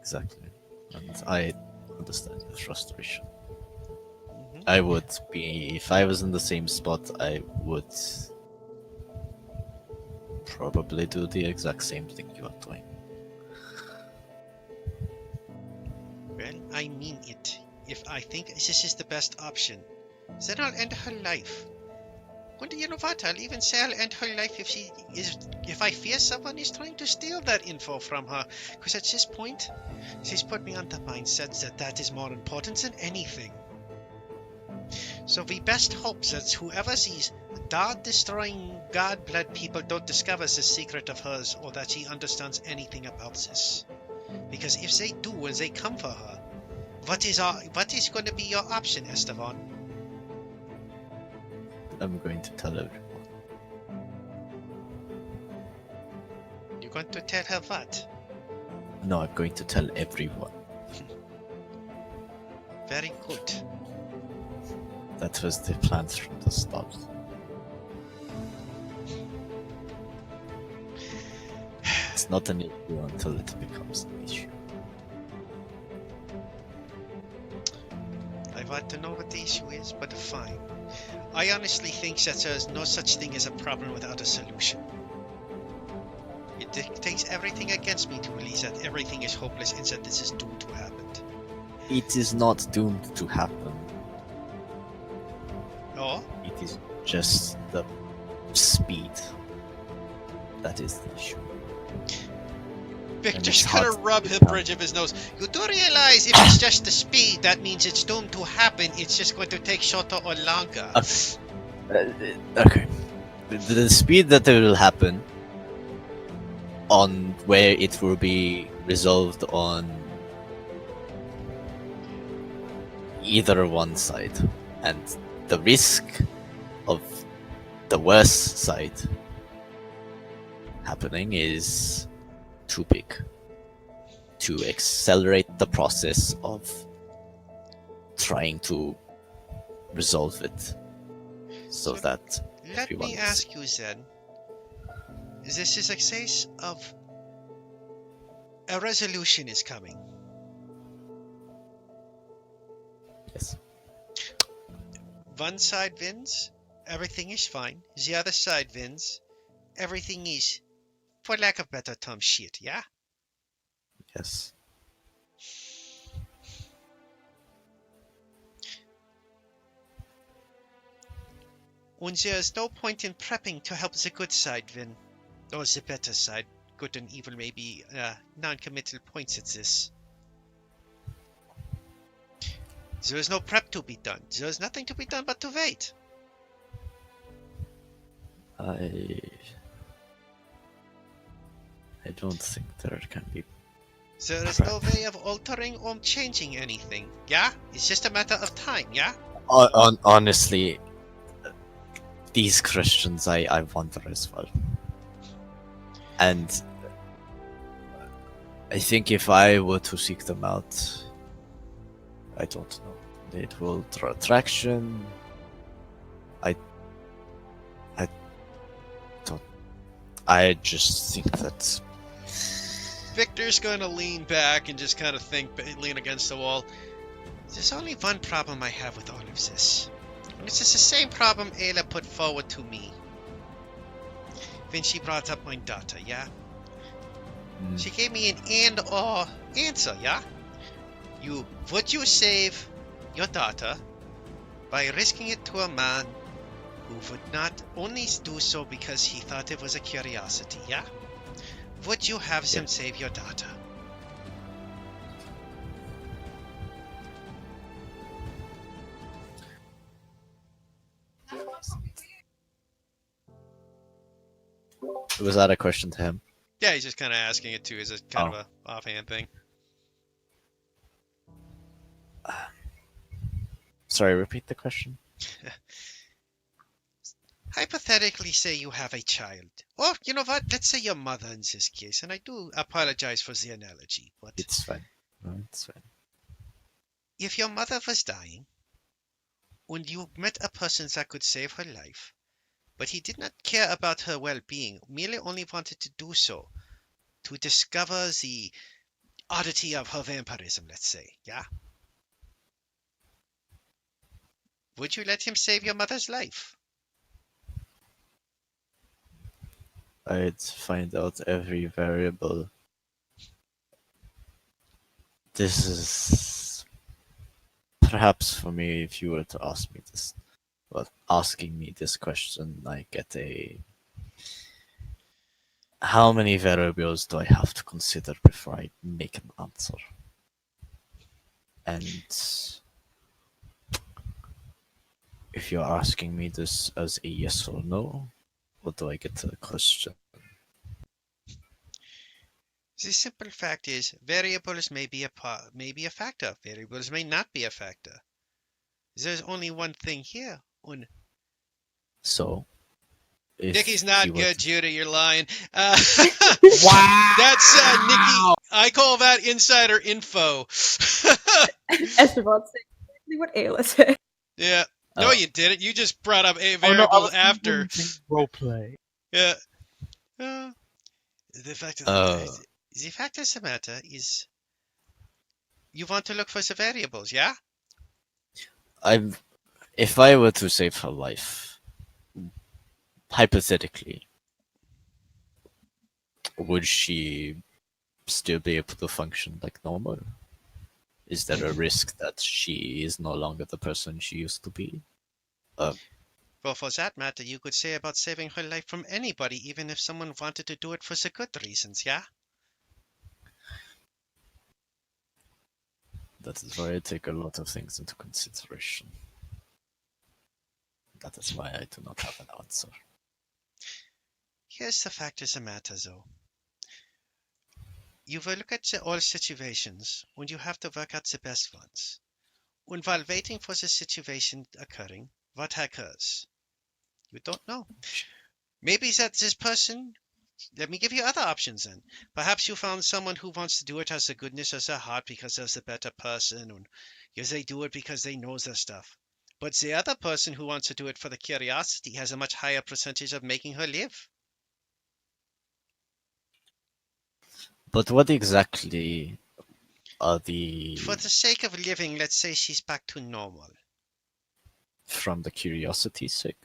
Exactly. And I understand your frustration. Mm-hmm. I would be... If I was in the same spot, I would probably do the exact same thing you are doing. Well, I mean it. If I think this is the best option, then I'll end her life. And you know what? I'll even say I'll end her life if I fear someone is trying to steal that info from her. Because at this point, she's put me on the mindset that is more important than anything. So we best hope that whoever these God-destroying, God-blood people don't discover the secret of hers, or that she understands anything about this. Because if they do, and they come for her, what is going to be your option, Esteban? I'm going to tell everyone. You're going to tell her what? No, I'm going to tell everyone. Very good. That was the plan from the start. It's not an issue until it becomes an issue. what, to know what the issue is, but fine. I honestly think that there's no such thing as a problem without a solution. It takes everything against me to believe that everything is hopeless and that this is doomed to happen. It is not doomed to happen. Oh? It is just the speed that is the issue. Victor's it's gonna hard rub to the tell. bridge of his nose. You do realize if it's just the speed, that means it's doomed to happen. It's just going to take shorter or longer. Okay. The speed that it will happen on where it will be resolved on either one side, and the risk of the worst side happening is too big to accelerate the process of trying to resolve it so that Let everyone me is ask you then. This is a case of a resolution is coming. yes. One side wins, everything is fine. The other side wins, everything is, for lack of better term, shit, yeah? Yes. And there's no point in prepping to help the good side win. Or the better side. Good and evil may be non-committal points at this. There is no prep to be done. There is nothing to be done but to wait. I don't think there can be. There is no way of altering or changing anything, yeah? It's just a matter of time, yeah? Honestly, these Christians, I wonder as well. And I think if I were to seek them out, I don't know. It will draw attraction. I just think that Victor's going to lean back and just kind of lean against the wall. There's only one problem I have with all of this. And it's just the same problem Ayla put forward to me when she brought up my daughter, yeah? She gave me an and/or answer, yeah? Would you save your daughter by risking it to a man who would not only do so because he thought it was a curiosity, yeah? Would you have them save your daughter? was that a question to him? Yeah, he's just kind of asking it too as a kind of a offhand thing. Sorry, repeat the question. Hypothetically, say you have a child. Or, you know what? Let's say your mother in this case. And I do apologize for the analogy, but It's fine. No, it's fine. if your mother was dying, and you met a person that could save her life, but he did not care about her well-being, merely only wanted to do so to discover the oddity of her vampirism, let's say, yeah? Would you let him save your mother's life? I'd find out every variable. This is perhaps for me, if you were to ask me this, well, asking me this question, I get a. How many variables do I have to consider before I make an answer? And if you're asking me this as a yes or no, or do I get a question? The simple fact is, variables may be a factor. Variables may not be a factor. There's only one thing here. So, if Nikki's not you were good, to- Judah. You're lying. Wow! That's Nikki. I call that insider info. Esteban said exactly what Ayla said. Yeah. No, Oh. you didn't. You just brought up a Oh, no, I variable was after. roleplay. Yeah. The fact of the matter is, you want to look for the variables, yeah? If I were to save her life, hypothetically, would she still be able to function like normal? Is there a risk that she is no longer the person she used to be? Well, for that matter, you could say about saving her life from anybody, even if someone wanted to do it for the good reasons, yeah? That is why I take a lot of things into consideration. That is why I do not have an answer. Here's the fact of the matter, though. You will look at all situations, and you have to work out the best ones. And while waiting for the situation occurring, what occurs? You don't know. Maybe that this person. Let me give you other options then. Perhaps you found someone who wants to do it as the goodness of their heart because they're the better person, and yes, they do it because they know their stuff. But the other person who wants to do it for the curiosity has a much higher percentage of making her live. But what exactly are For the the sake of living, let's say she's back to normal. from the curiosity's sake?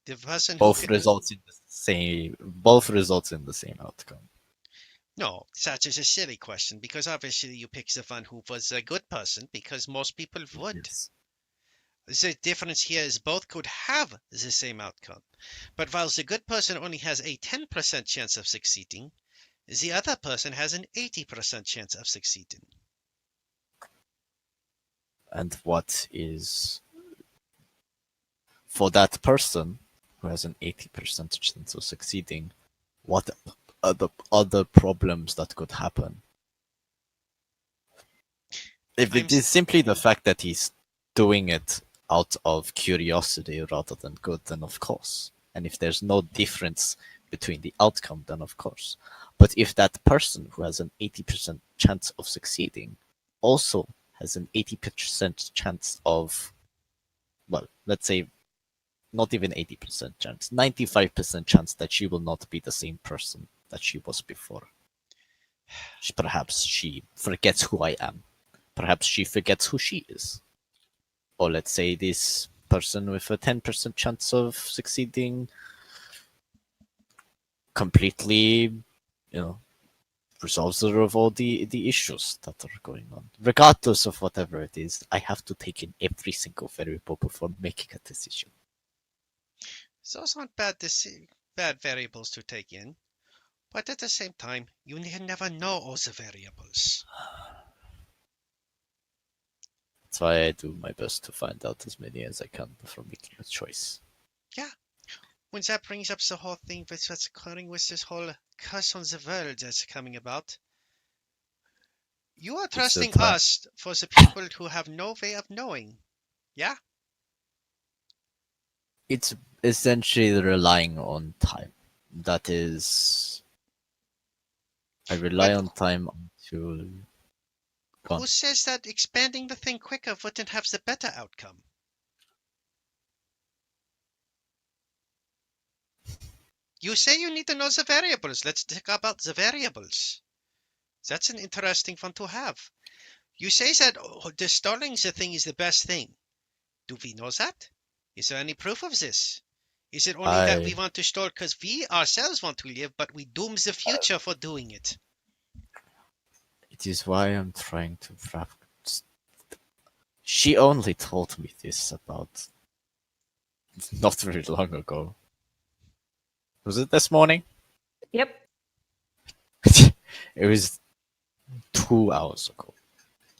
The person who Both results in the same. Both results in the same outcome. No, such is a silly question because obviously you pick the one who was a good person because most people would. Yes. The difference here is both could have the same outcome. But while the good person only has a 10% chance of succeeding, the other person has an 80% chance of succeeding. And what is for that person who has an 80% chance of succeeding? What are the other problems that could happen? If it is simply the fact that he's doing it out of curiosity rather than good, then of course. And if there's no difference between the outcome, then of course. But if that person who has an 80% chance of succeeding also has an 80% chance of, well, let's say not even 80% chance, 95% chance that she will not be the same person that she was before. Perhaps she forgets who I am. Perhaps she forgets who she is. Or let's say this person with a 10% chance of succeeding completely, resolves all the issues that are going on. Regardless of whatever it is, I have to take in every single variable before making a decision. Those aren't bad variables to take in. But at the same time, you never know all the variables. That's why I do my best to find out as many as I can before making a choice. Yeah. When that brings up the whole thing with what's occurring with this whole curse on the world that's coming about, you are trusting us for the people who have no way of knowing. Yeah? It's essentially relying on time. That is, I rely on time until. Who says that expanding the thing quicker wouldn't have the better outcome? You say you need to know the variables. Let's talk about the variables. That's an interesting one to have. You say that distorting the thing is the best thing. Do we know that? Is there any proof of this? Is it only that we want to stall because we ourselves want to live, but we doom the future for doing it? It is why I'm trying to wrap. She only told me this about not very long ago. Was it this morning? Yep. It was 2 hours ago.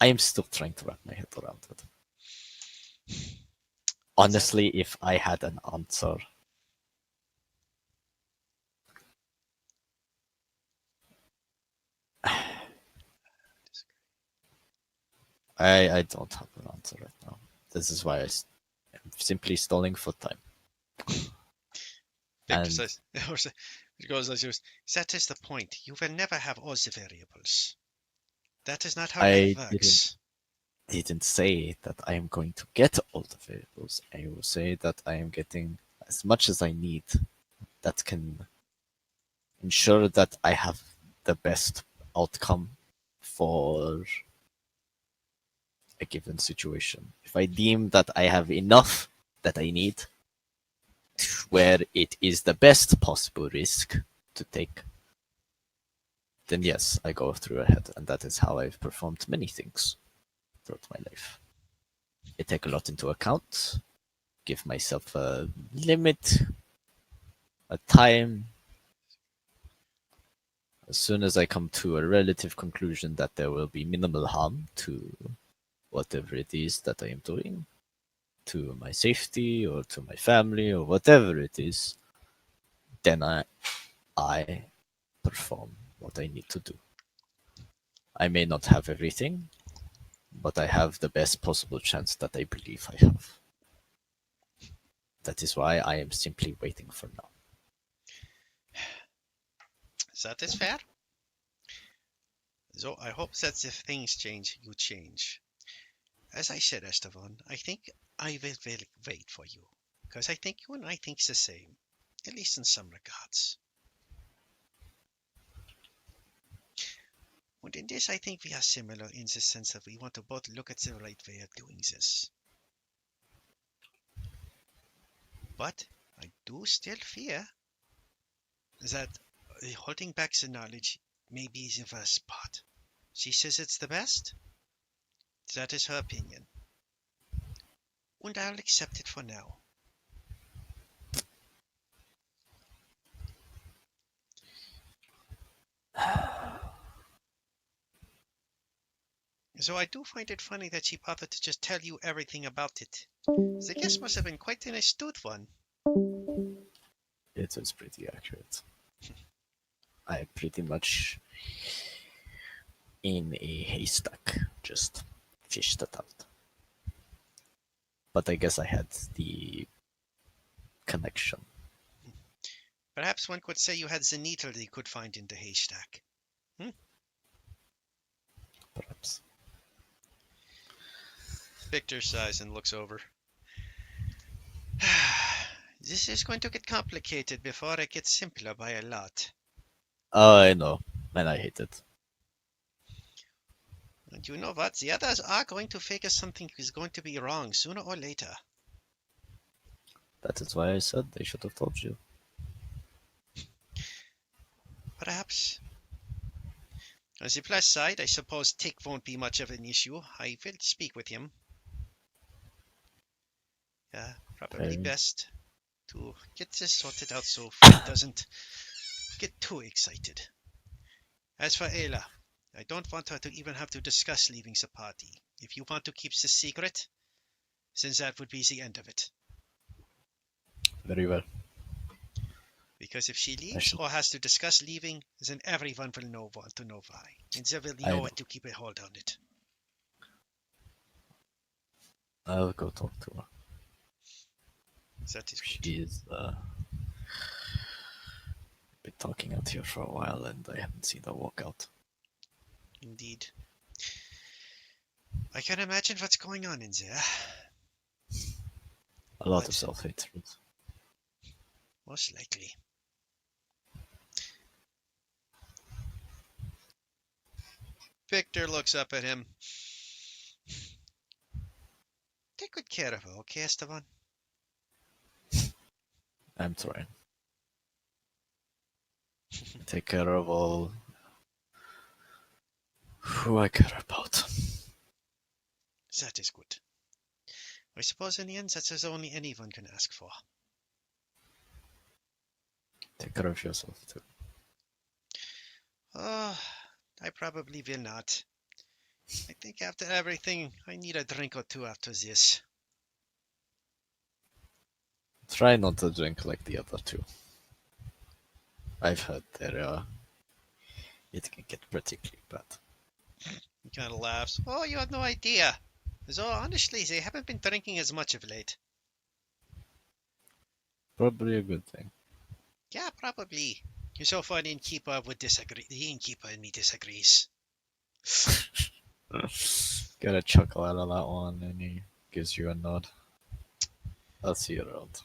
I am still trying to wrap my head around it. Honestly, if I had an answer, I don't have an answer right now. This is why I'm simply stalling for time. That is the point. You will never have all the variables. That is not how life works. Didn't say that I am going to get all the variables. I will say that I am getting as much as I need that can ensure that I have the best outcome for a given situation. If I deem that I have enough that I need, where it is the best possible risk to take, then yes, I go through ahead, and that is how I've performed many things throughout my life. I take a lot into account, give myself a limit, a time. As soon as I come to a relative conclusion that there will be minimal harm to whatever it is that I am doing, to my safety or to my family or whatever it is, then I perform what I need to do. I may not have everything, but I have the best possible chance that I believe I have. That is why I am simply waiting for now. That is fair. So I hope that if things change, you change. As I said, Esteban, I think I will wait for you. Because I think you and I think the same. At least in some regards. And in this, I think we are similar in the sense that we want to both look at the right way of doing this. But I do still fear that holding back the knowledge may be the worst part. She says it's the best. That is her opinion. And I'll accept it for now. So I do find it funny that she bothered to just tell you everything about it. The guess must have been quite an astute one. It was pretty accurate. I pretty much, in a haystack, just fished it out. But I guess I had the connection. Perhaps one could say you had the needle they could find in the haystack. Perhaps. Victor sighs and looks over. This is going to get complicated before it gets simpler by a lot. Oh, I know. And I hate it. And you know what? The others are going to figure something is going to be wrong sooner or later. That is why I said they should have told you. Perhaps. On the plus side, I suppose Tick won't be much of an issue. I will speak with him. Yeah, probably Okay. best to get this sorted out so he doesn't get too excited. As for Ayla, I don't want her to even have to discuss leaving the party. If you want to keep this secret, then that would be the end of it. Very well. Because if she leaves or has to discuss leaving, then everyone will want to know why. And they will know what to keep a hold on it. I'll go talk to her. That is good. She is been talking out here for a while, and I haven't seen her walk out. Indeed. I can imagine what's going on in there. A lot of self-hatred. Most likely. Victor looks up at him. Take good care of her, okay, Esteban? I'm trying. Take care of all who I care about. That is good. I suppose in the end that's only anyone can ask for. Take care of yourself too. Oh, I probably will not. I think after everything, I need a drink or two after this. Try not to drink like the other two. I've heard it can get particularly bad. He kind of laughs. Oh, you have no idea. So honestly, they haven't been drinking as much of late. Probably a good thing. Yeah, probably. So far, the innkeeper would disagree. The innkeeper and me disagrees. Get a chuckle out of that one, and he gives you a nod. I'll see you around.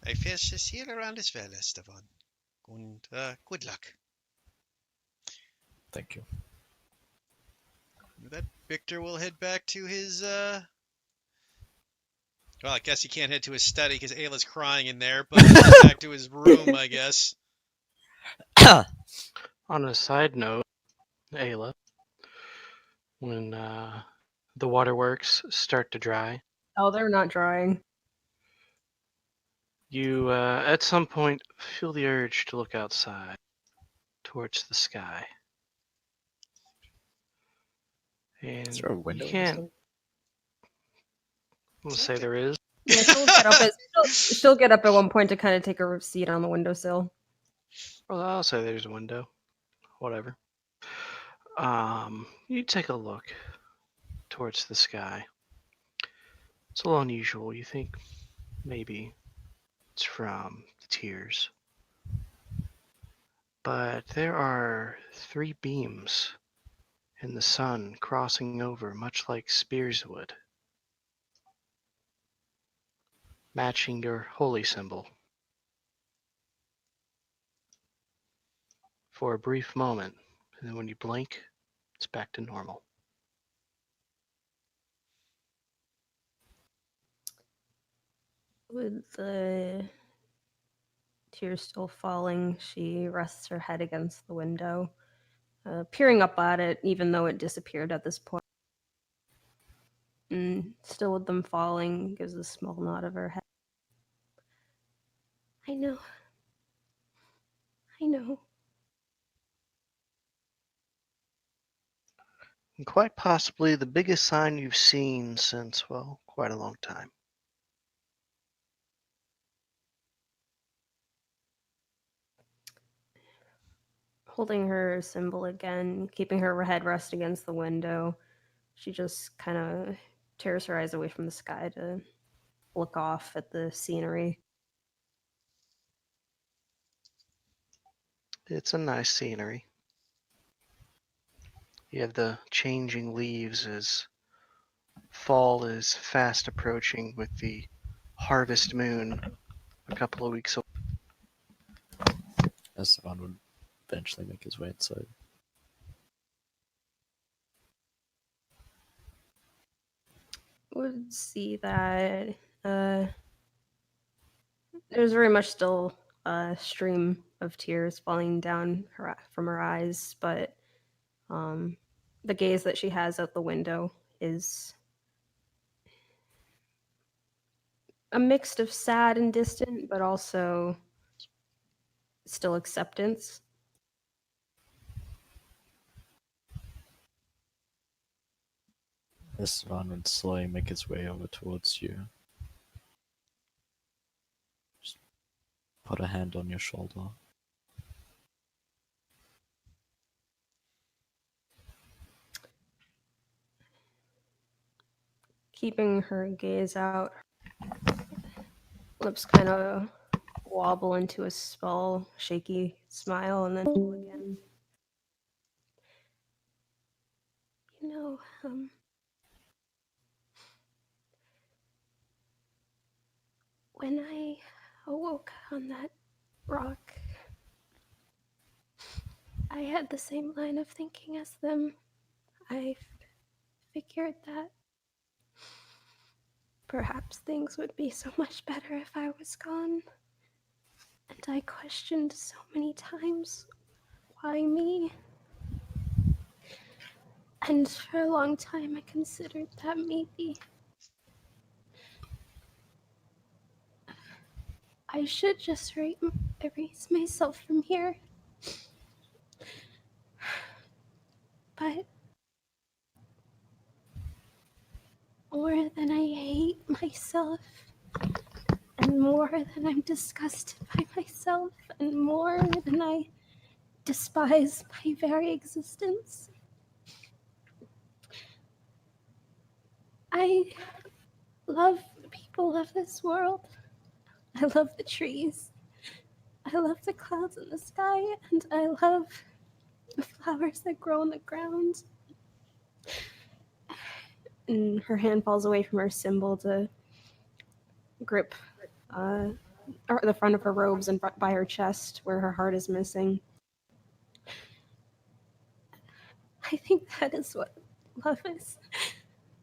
I feel she's here around as well, Esteban. And good luck. Thank you. that Victor will head back to his well, I guess he can't head to his study because Ayla's crying in there, but back to his room, I guess. On a side note, Ayla, when the waterworks start to dry, Oh, they're not drying. you at some point feel the urge to look outside towards the sky. And Is there a you window? can't. We'll say there is. Yeah, she'll get up at one point to kind of take a seat on the windowsill. Well, I'll say there's a window. Whatever. You take a look towards the sky. It's a little unusual. You think maybe it's from the tears. But there are 3 beams in the sun crossing over, much like spears would, matching your holy symbol. For a brief moment, and then when you blink, it's back to normal. With the tears still falling, she rests her head against the window, peering up at it, even though it disappeared at this point. And still with them falling, gives a small nod of her head. I know. I know. And quite possibly the biggest sign you've seen since, well, quite a long time. Holding her symbol again, keeping her head rest against the window, she just kind of tears her eyes away from the sky to look off at the scenery. It's a nice scenery. You have the changing leaves as fall is fast approaching with the harvest moon a couple of weeks away. Esteban would eventually make his way inside. Would see that there's very much still a stream of tears falling down from her eyes, but the gaze that she has out the window is a mix of sad and distant, but also still acceptance. Esteban would slowly make his way over towards you. Just put a hand on your shoulder. Keeping her gaze out, lips kind of wobble into a small, shaky smile, and then again. You know, when I awoke on that rock, I had the same line of thinking as them. I figured that perhaps things would be so much better if I was gone. And I questioned so many times, why me? And for a long time I considered that maybe I should just erase myself from here. But more than I hate myself, and more than I'm disgusted by myself, and more than I despise my very existence, I love the people of this world. I love the trees. I love the clouds in the sky, and I love the flowers that grow on the ground. And her hand falls away from her symbol to grip the front of her robes and by her chest where her heart is missing. I think that is what Lovis.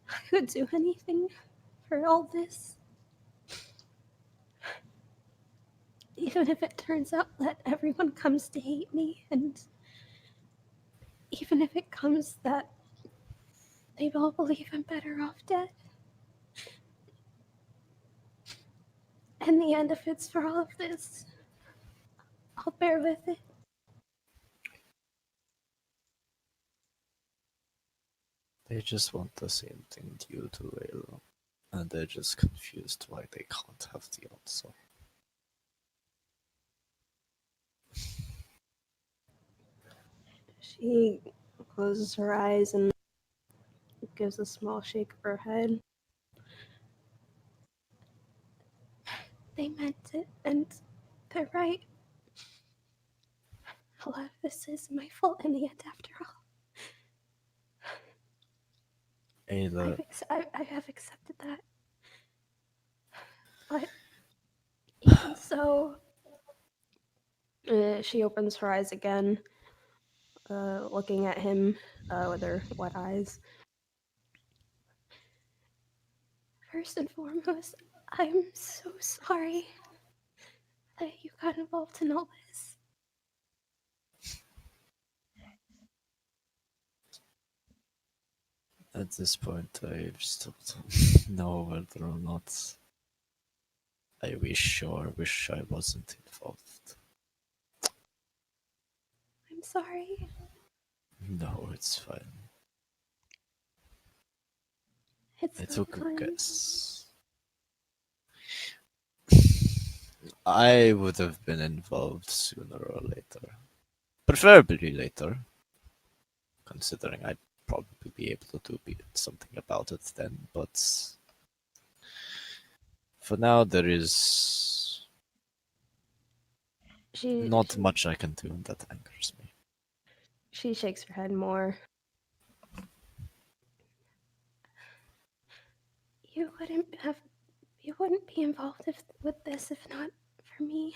I would do anything for all this. Even if it turns out that everyone comes to hate me, and even if it comes that they all believe I'm better off dead. In the end, if it's for all of this, I'll bear with it. They just want the same thing you do, Alo. And they're just confused why they can't have the answer. She closes her eyes and gives a small shake of her head. They meant it, and they're right. A lot of this is my fault in the end, after all. Ayla, I have accepted that. But even so, She opens her eyes again, looking at him with her wet eyes. first and foremost, I'm so sorry that you got involved in all this. at this point I still don't know whether or not I wish I wasn't involved. I'm sorry. No, it's fine. It's I not took a fun. guess. I would have been involved sooner or later. Preferably later, considering I'd probably be able to do something about it then, but for now there is not much I can do, and that angers me. She shakes her head more. You wouldn't be involved with this if not for me.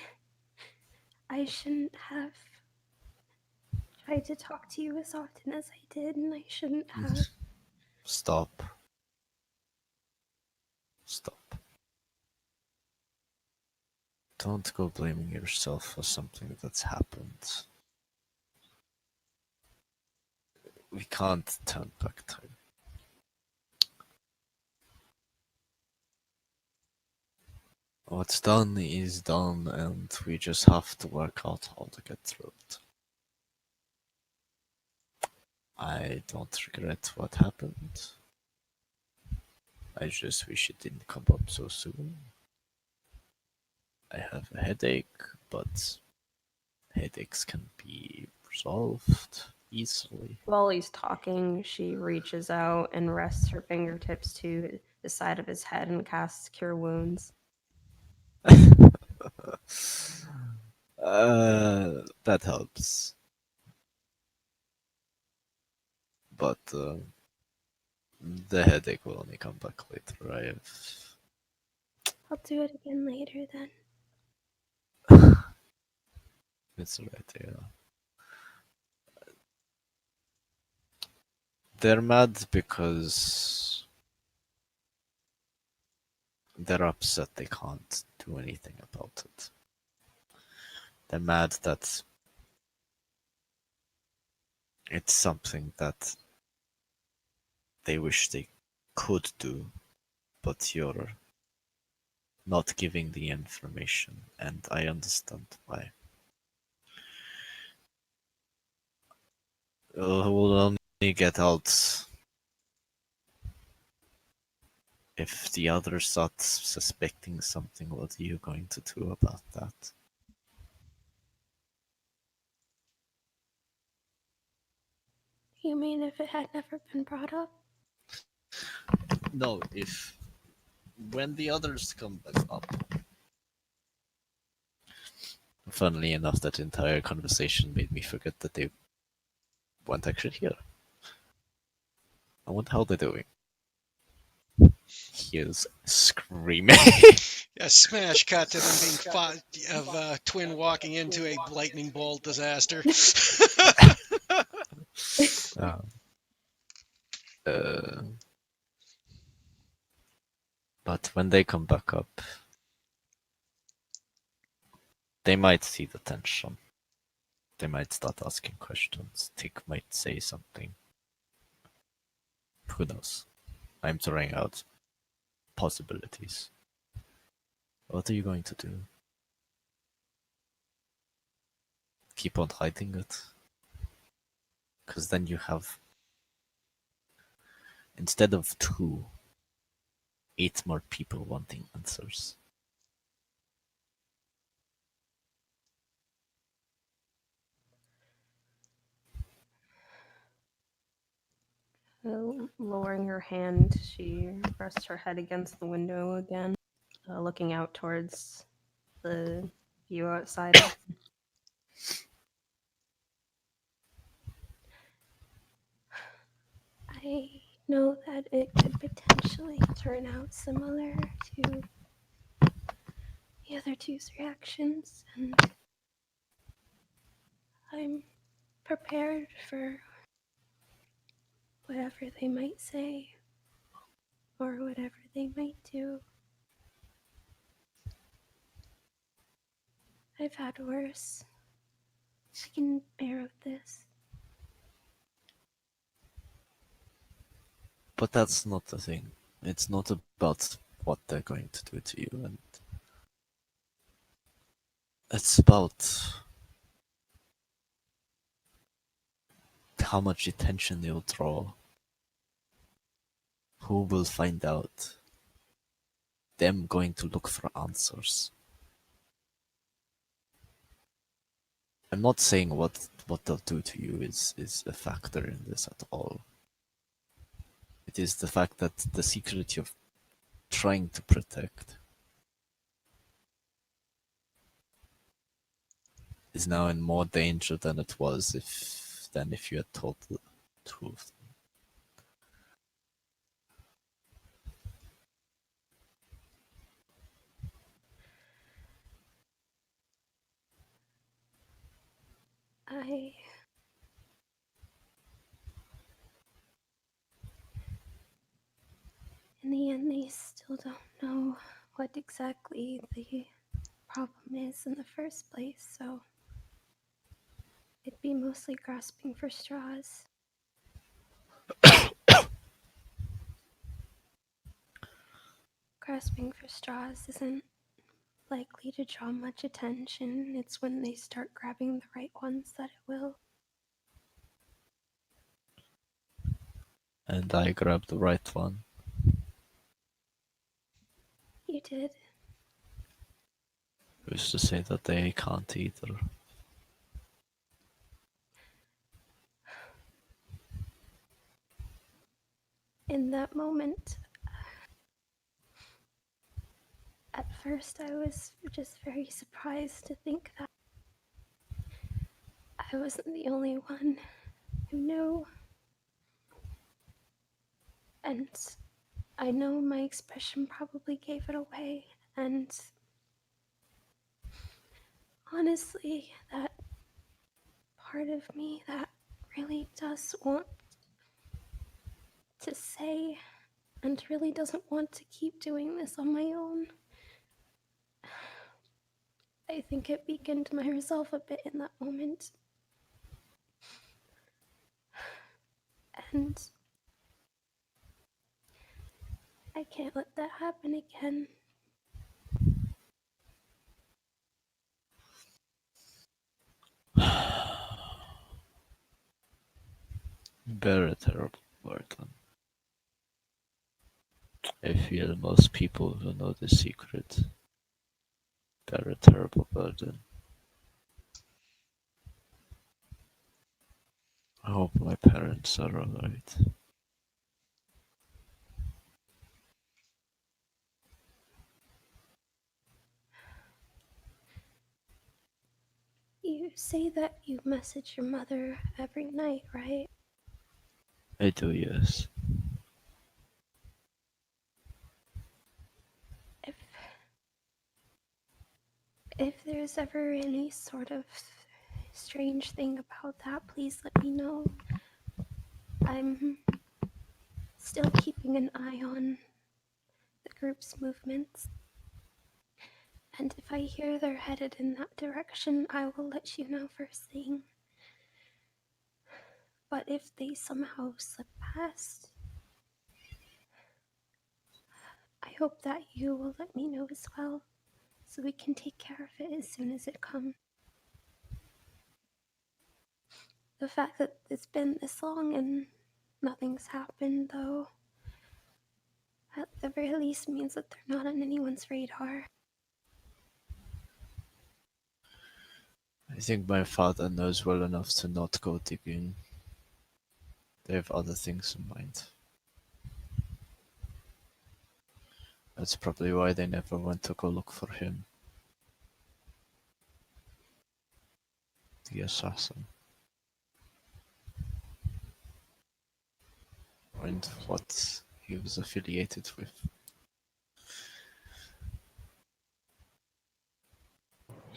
I shouldn't have tried to talk to you as often as I did, and I shouldn't have. Stop. Don't go blaming yourself for something that's happened. We can't turn back time. What's done is done, and we just have to work out how to get through it. I don't regret what happened. I just wish it didn't come up so soon. I have a headache, but headaches can be resolved easily. While he's talking, she reaches out and rests her fingertips to the side of his head and casts Cure Wounds. That helps. But the headache will only come back later. I'll do it again later then. It's right, yeah. They're mad because they're upset they can't do anything about it. They're mad that it's something that they wish they could do, but you're not giving the information, and I understand why. We'll only get out if the others start suspecting something. What are you going to do about that? You mean if it had never been brought up? No, when the others come back up. Funnily enough, that entire conversation made me forget that they weren't actually here. I wonder how they're doing. He is screaming. Yeah, smash cut to them being fought of Twin walking into a lightning bolt disaster. But when they come back up, they might see the tension. They might start asking questions. Tick might say something. Who knows? I'm throwing out possibilities. What are you going to do? Keep on hiding it? Because then you have, instead of 2, 8 more people wanting answers. Lowering her hand, she rests her head against the window again, looking out towards the view outside. I know that it could potentially turn out similar to the other two's reactions, and I'm prepared for whatever they might say or whatever they might do. I've had worse. I can bear with this. But that's not the thing. It's not about what they're going to do to you, and it's about how much attention they'll draw. Who will find out? Them going to look for answers. I'm not saying what they'll do to you is a factor in this at all. It is the fact that the secret you're trying to protect is now in more danger than it was if you had told the truth. In the end, they still don't know what exactly the problem is in the first place, so it'd be mostly grasping for straws. Grasping for straws isn't likely to draw much attention. It's when they start grabbing the right ones that it will. And I grabbed the right one. You did. Who's to say that they can't either? In that moment, at first I was just very surprised to think that I wasn't the only one who knew. And I know my expression probably gave it away, and honestly, that part of me that really does want to say and really doesn't want to keep doing this on my own, I think it weakened my resolve a bit in that moment. And I can't let that happen again. Bear a terrible burden. I feel most people who know the secret bear a terrible burden. I hope my parents are alright. You say that you message your mother every night, right? I do, yes. If there's ever any sort of strange thing about that, please let me know. I'm still keeping an eye on the group's movements. And if I hear they're headed in that direction, I will let you know first thing. But if they somehow slip past, I hope that you will let me know as well, so we can take care of it as soon as it comes. The fact that it's been this long and nothing's happened, though, at the very least means that they're not on anyone's radar. I think my father knows well enough to not go digging. They have other things in mind. That's probably why they never went to go look for him. The assassin. And what he was affiliated with.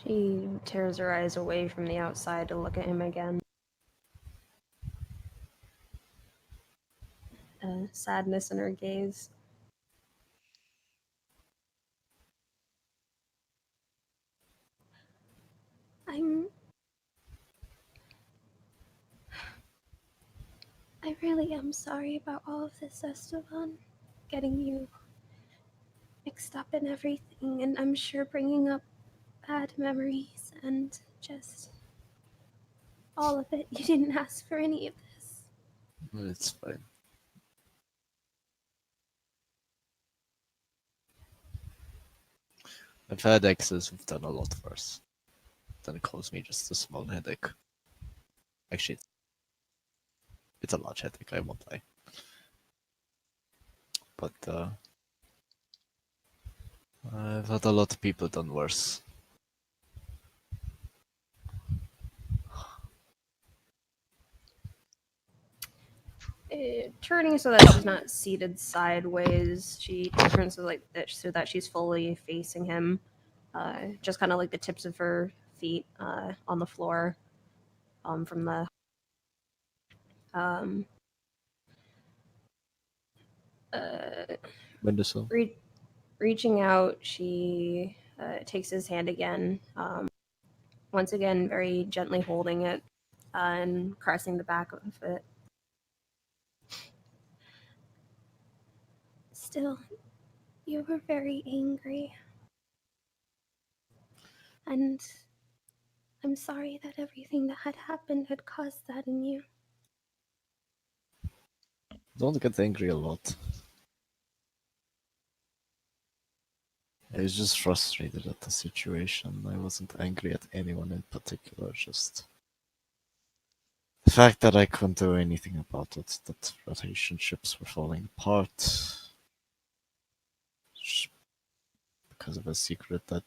She tears her eyes away from the outside to look at him again. Sadness in her gaze. I really am sorry about all of this, Esteban. Getting you mixed up in everything, and I'm sure bringing up bad memories and just all of it. You didn't ask for any of this. Well, it's fine. I've had exes who've done a lot worse. Then it caused me just a small headache. Actually, it's a large headache, I won't lie. But I've had a lot of people done worse. Turning so that she's not seated sideways, she turns so that she's fully facing him. Just kind of like the tips of her feet on the floor from the Windowsill. reaching out, she takes his hand again, once again very gently holding it and caressing the back of it. Still, you were very angry. And I'm sorry that everything that had happened had caused that in you. Don't get angry a lot. I was just frustrated at the situation. I wasn't angry at anyone in particular, just the fact that I couldn't do anything about it, that relationships were falling apart just because of a secret that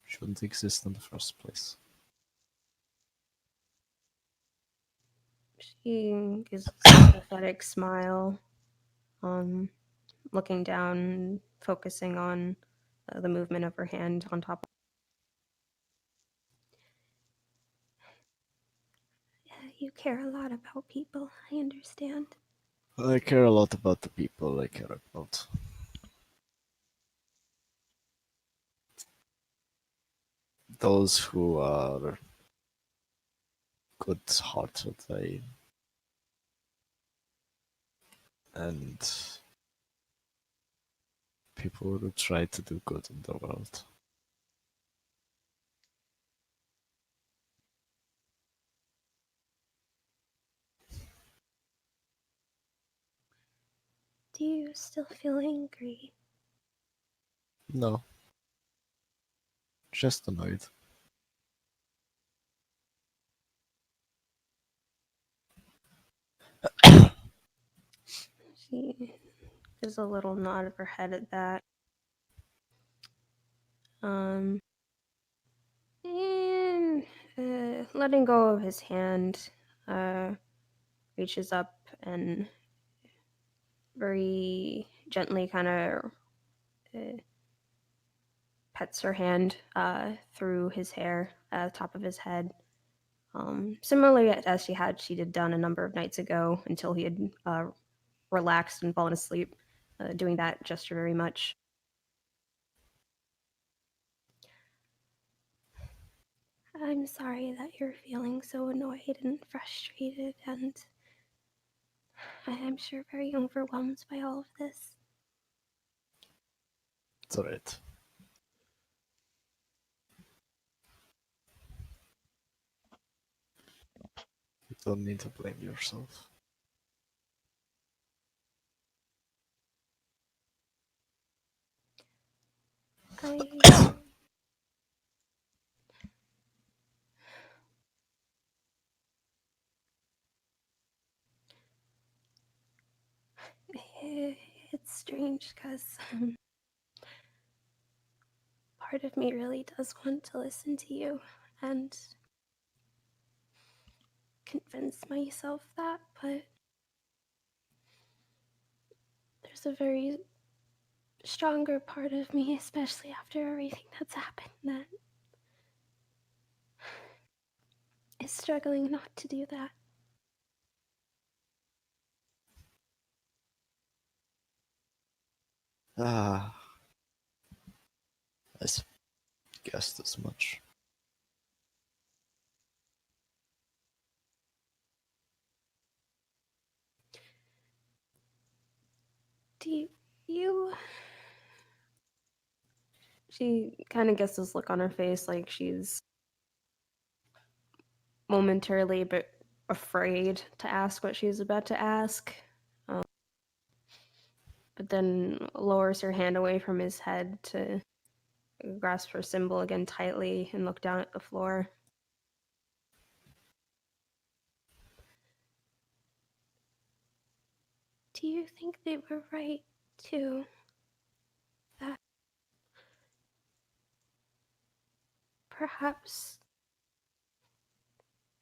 shouldn't exist in the first place. She gives a sympathetic smile, looking down, focusing on the movement of her hand on top. You care a lot about people, I understand. I care a lot about the people I care about. Those who are good-hearted, and people who try to do good in the world. Do you still feel angry? No. Just annoyed. She gives a little nod of her head at that. And letting go of his hand, reaches up and very gently kind of pets her hand through his hair at the top of his head. Similarly as she did done a number of nights ago until he had relaxed and fallen asleep, doing that gesture very much. I'm sorry that you're feeling so annoyed and frustrated, and I'm sure very overwhelmed by all of this. It's alright. You don't need to blame yourself. I it's strange because part of me really does want to listen to you and convince myself that, but there's a very stronger part of me, especially after everything that's happened, that is struggling not to do that. Ah, I guessed as much. Do you She kind of gets this look on her face like she's momentarily a bit afraid to ask what she's about to ask, but then lowers her hand away from his head to grasp her symbol again tightly and look down at the floor. do you think they were right too? That perhaps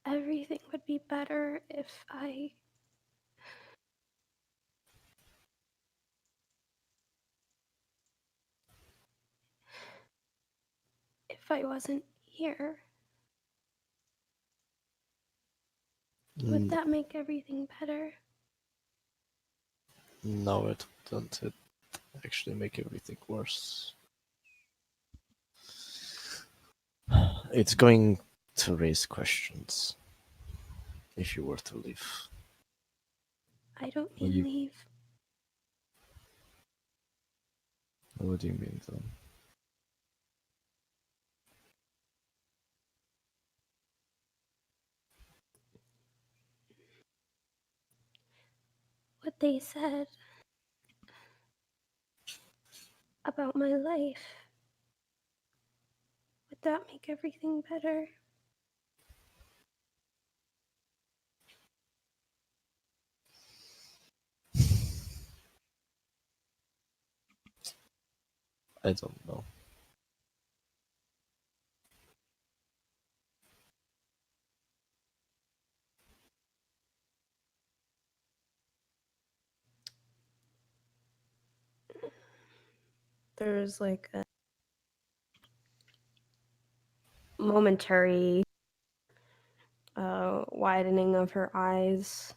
everything would be better if I wasn't here? Would that make everything better? No, it wouldn't. It actually make everything worse. It's going to raise questions if you were to leave. I don't Well, mean leave. What do you mean then? What they said about my life. Would that make everything better? I don't know. There's like a momentary widening of her eyes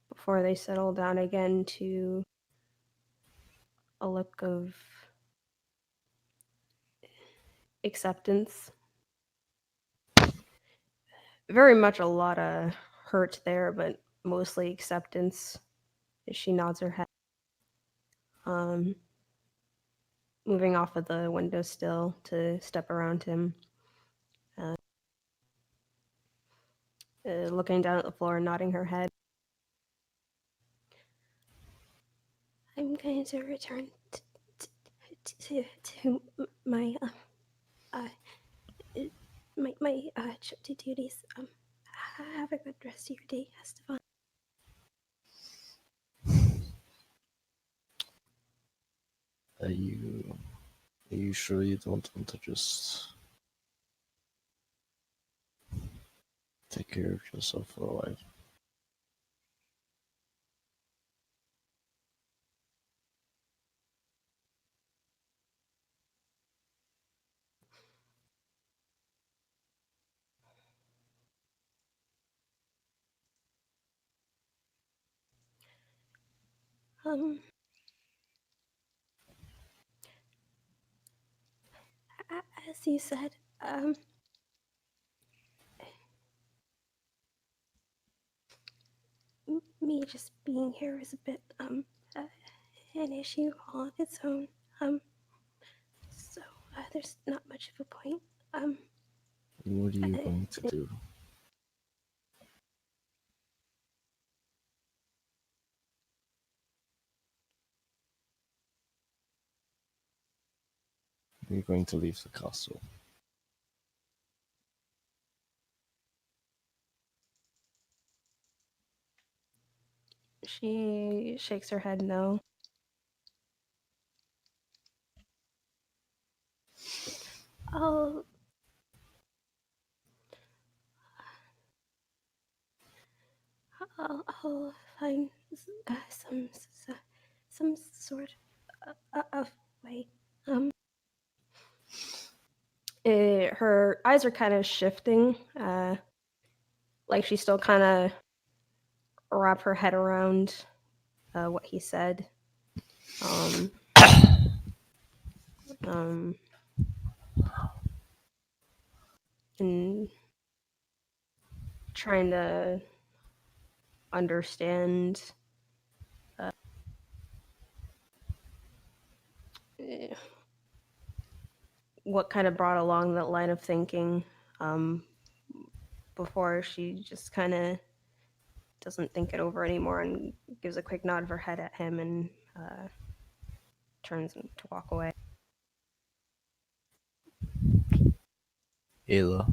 before they settle down again to a look of acceptance. Very much a lot of hurt there, but mostly acceptance as she nods her head. Moving off of the windowsill to step around him. Looking down at the floor and nodding her head. I'm going to return to my duties. Have a good rest of your day, Esteban. Are you sure you don't want to just take care of yourself for a while? Um, as you said, me just being here is a bit, an issue on its own. So, there's not much of a point. What are you Uh, going to do? You're going to leave the castle. She shakes her head no. I'll I'll find some sort of way. Her eyes are kind of shifting, like she's still kind of wrap her head around what he said. Um, um, and trying to understand eh, what kind of brought along that line of thinking before she just kind of doesn't think it over anymore and gives a quick nod of her head at him and turns to walk away. Ayla,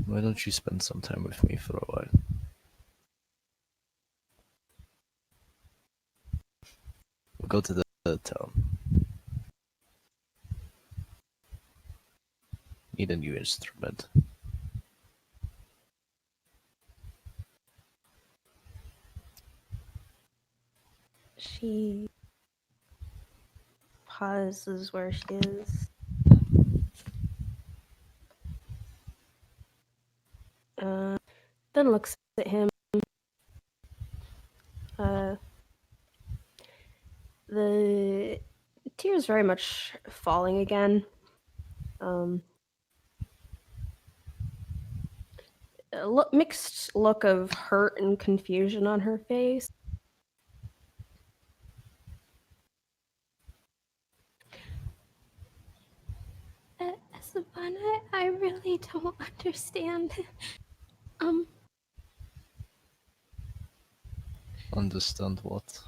why don't you spend some time with me for a while? We'll go to the town. Need a new instrument. She pauses where she is. Then looks at him. The tears very much falling again. A mixed look of hurt and confusion on her face. Esteban, I really don't understand. Understand what?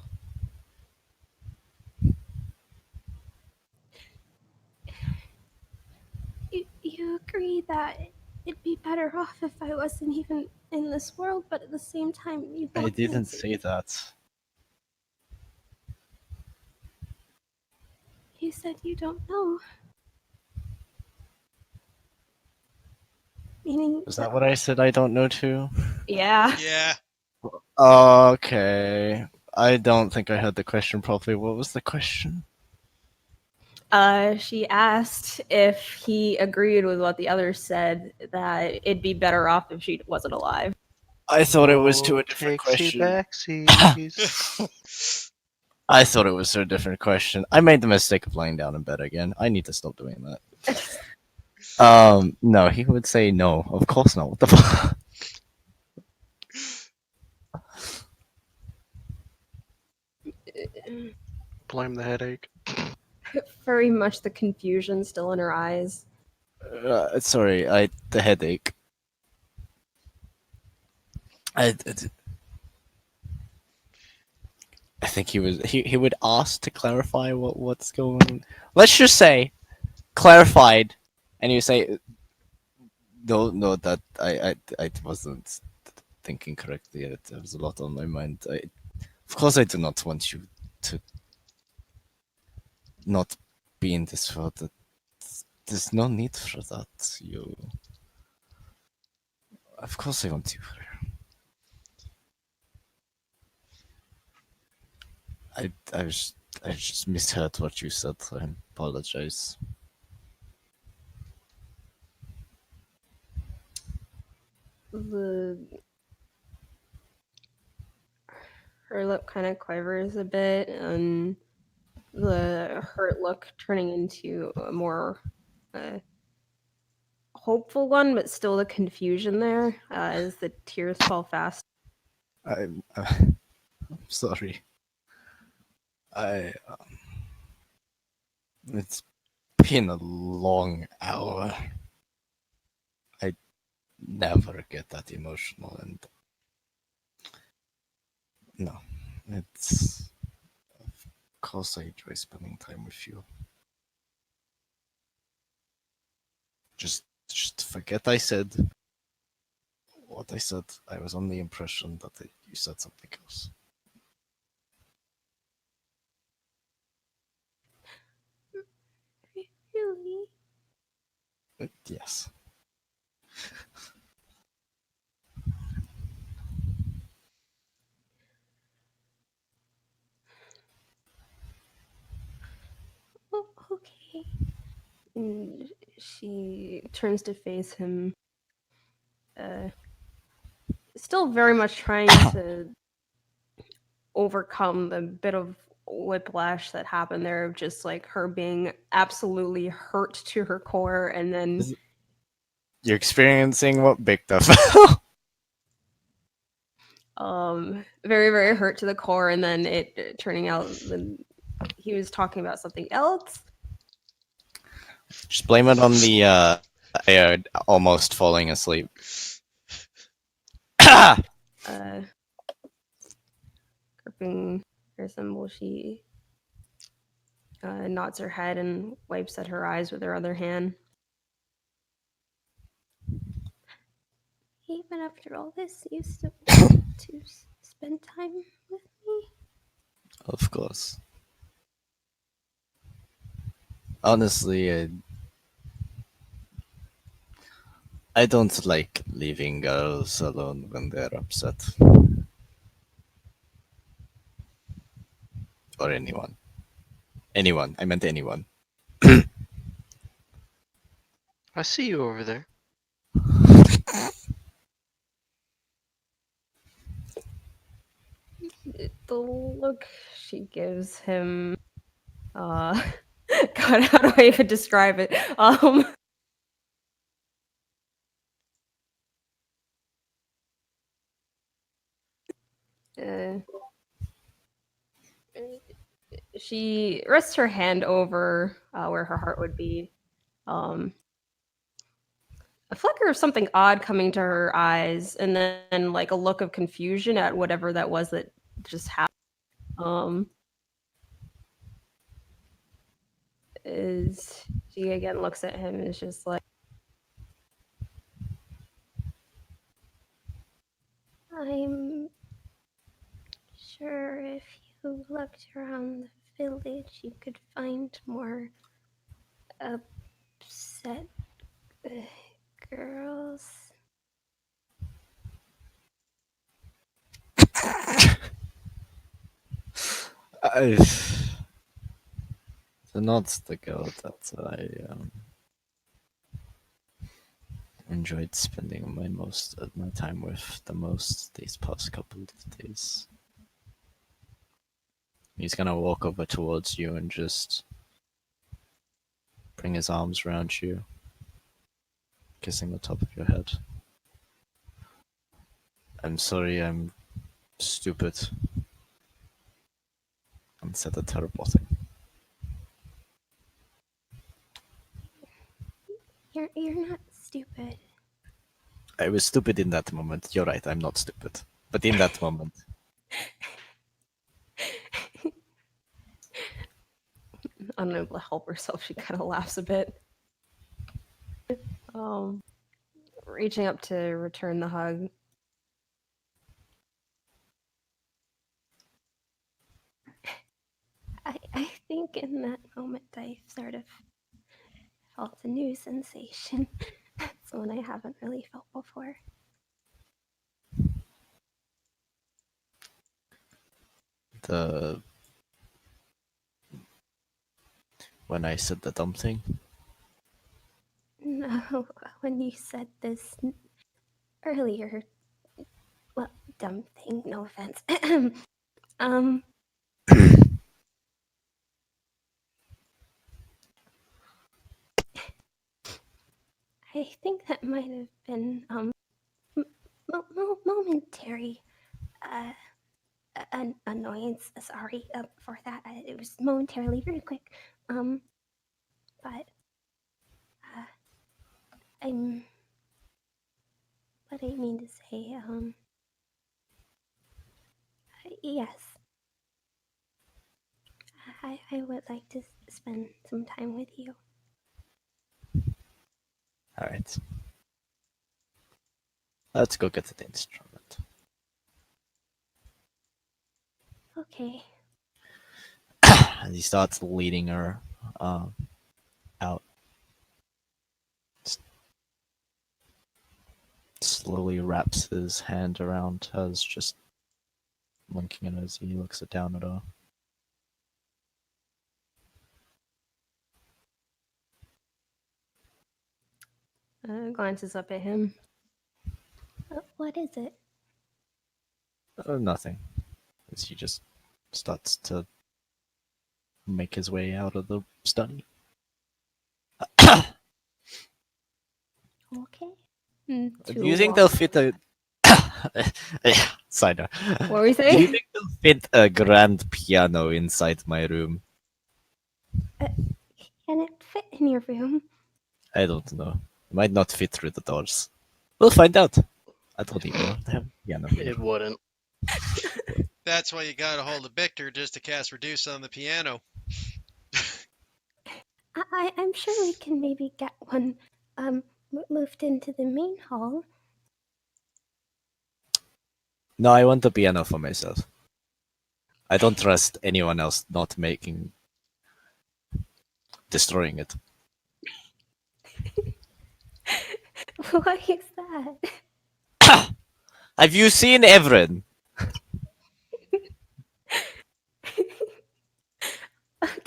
You agree that it'd be better off if I wasn't even in this world, but at the same time, you I want me didn't to. say that. You said you don't know. Meaning Is that what I said I don't know too? Yeah. Yeah. Okay. I don't think I heard the question properly. What was the question? She asked if he agreed with what the others said, that it'd be better off if she wasn't alive. I thought it was to a different Takes you question. backsies. I thought it was to a different question. I made the mistake of lying down in bed again. I need to stop doing that. No, he would say no. Of course not. What the fuck? Blame the headache. Very much the confusion still in her eyes. Sorry, the headache. I think he would ask to clarify what's going on. Let's just say clarified, and you say no that I wasn't thinking correctly. There was a lot on my mind. Of course I do not want you to not be in this world. There's no need for that. You, of course I want you here. I just misheard what you said. I apologize. The Her lip kind of quivers a bit, and the hurt look turning into a more hopeful one, but still the confusion there as the tears fall fast. I'm sorry. It's been a long hour. I never get that emotional, and no, it's of course I enjoy spending time with you. Just forget I said what I said. I was on the impression that you said something else. Really? Yes. Oh, okay. And she turns to face him, still very much trying to overcome the bit of whiplash that happened there of just like her being absolutely hurt to her core, and then You're experiencing what Victor felt. very very hurt to the core, and then it turning out then he was talking about something else. Just blame it on the air almost falling asleep. Gripping her symbol, she nods her head and wipes at her eyes with her other hand. Even after all this, you still want to spend time with me? Of course. Honestly, I don't like leaving girls alone when they're upset. Or anyone. Anyone. I meant anyone. I see you over there. The look she gives him, God, how do I even describe it? Uh, she rests her hand over where her heart would be. A flicker of something odd coming to her eyes, and then like a look of confusion at whatever that was that just happened. Is she again looks at him and is just like, I'm sure if you looked around the village, you could find more upset girls. Not the girl that I enjoyed spending most of my time with the most these past couple of days. He's gonna walk over towards you and just bring his arms around you, kissing the top of your head. I'm sorry, I'm stupid. And said a terrible thing. You're not stupid. I was stupid in that moment. You're right, I'm not stupid. But in that moment. unable to help herself, she kind of laughs a bit. Reaching up to return the hug. I think in that moment I sort of felt a new sensation. That's one I haven't really felt before. When I said the dumb thing? No, when you said this earlier, well, dumb thing, no offense. Um, I think that might have been momentary an annoyance. Sorry for that. It was momentarily very quick. But uh, I'm what I mean to say. Yes, I would like to spend some time with you. Alright. Let's go get the instrument. Okay. And he starts leading her out. Slowly wraps his hand around hers, just blinking at her as he looks it down at her. Glances up at him. What is it? Nothing. As he just starts to make his way out of the study. Okay. Do you think they'll fit a... Side note. What were you Do you saying? think they'll fit a grand piano inside my room? Can it fit in your room? I don't know. It might not fit through the doors. We'll find out. I don't even know. They have a piano here. It wouldn't. That's why you got a hold of Victor just to cast Reduce on the piano. I'm sure we can maybe get one moved into the main hall. No, I want the piano for myself. I don't trust anyone else not destroying it. Why is that? Have you seen Everin?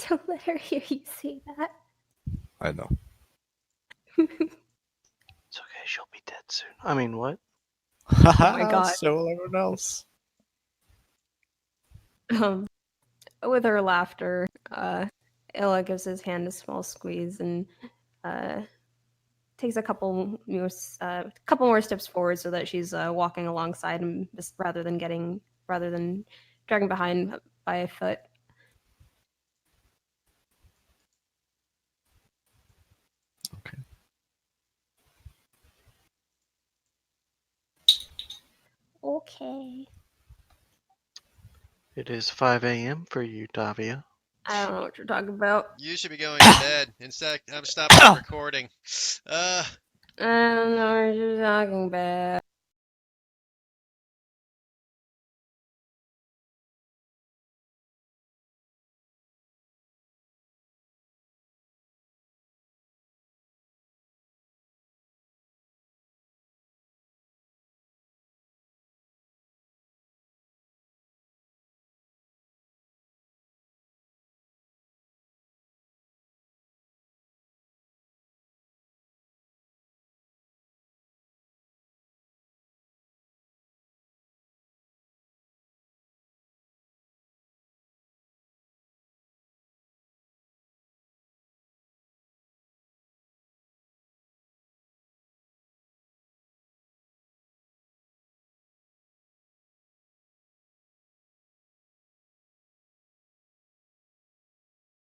Don't let her hear you say that. I know. It's okay, she'll be dead soon. I mean, what? Oh my god. So will everyone else. With her laughter, Ella gives his hand a small squeeze and takes a couple more steps forward so that she's walking alongside him, just rather than dragging behind by a foot. Okay. Okay. It is 5 a.m. for you, Davia. I don't know what you're talking about. You should be going to bed. Instead, I'm stopping the recording. I don't know what you're talking about.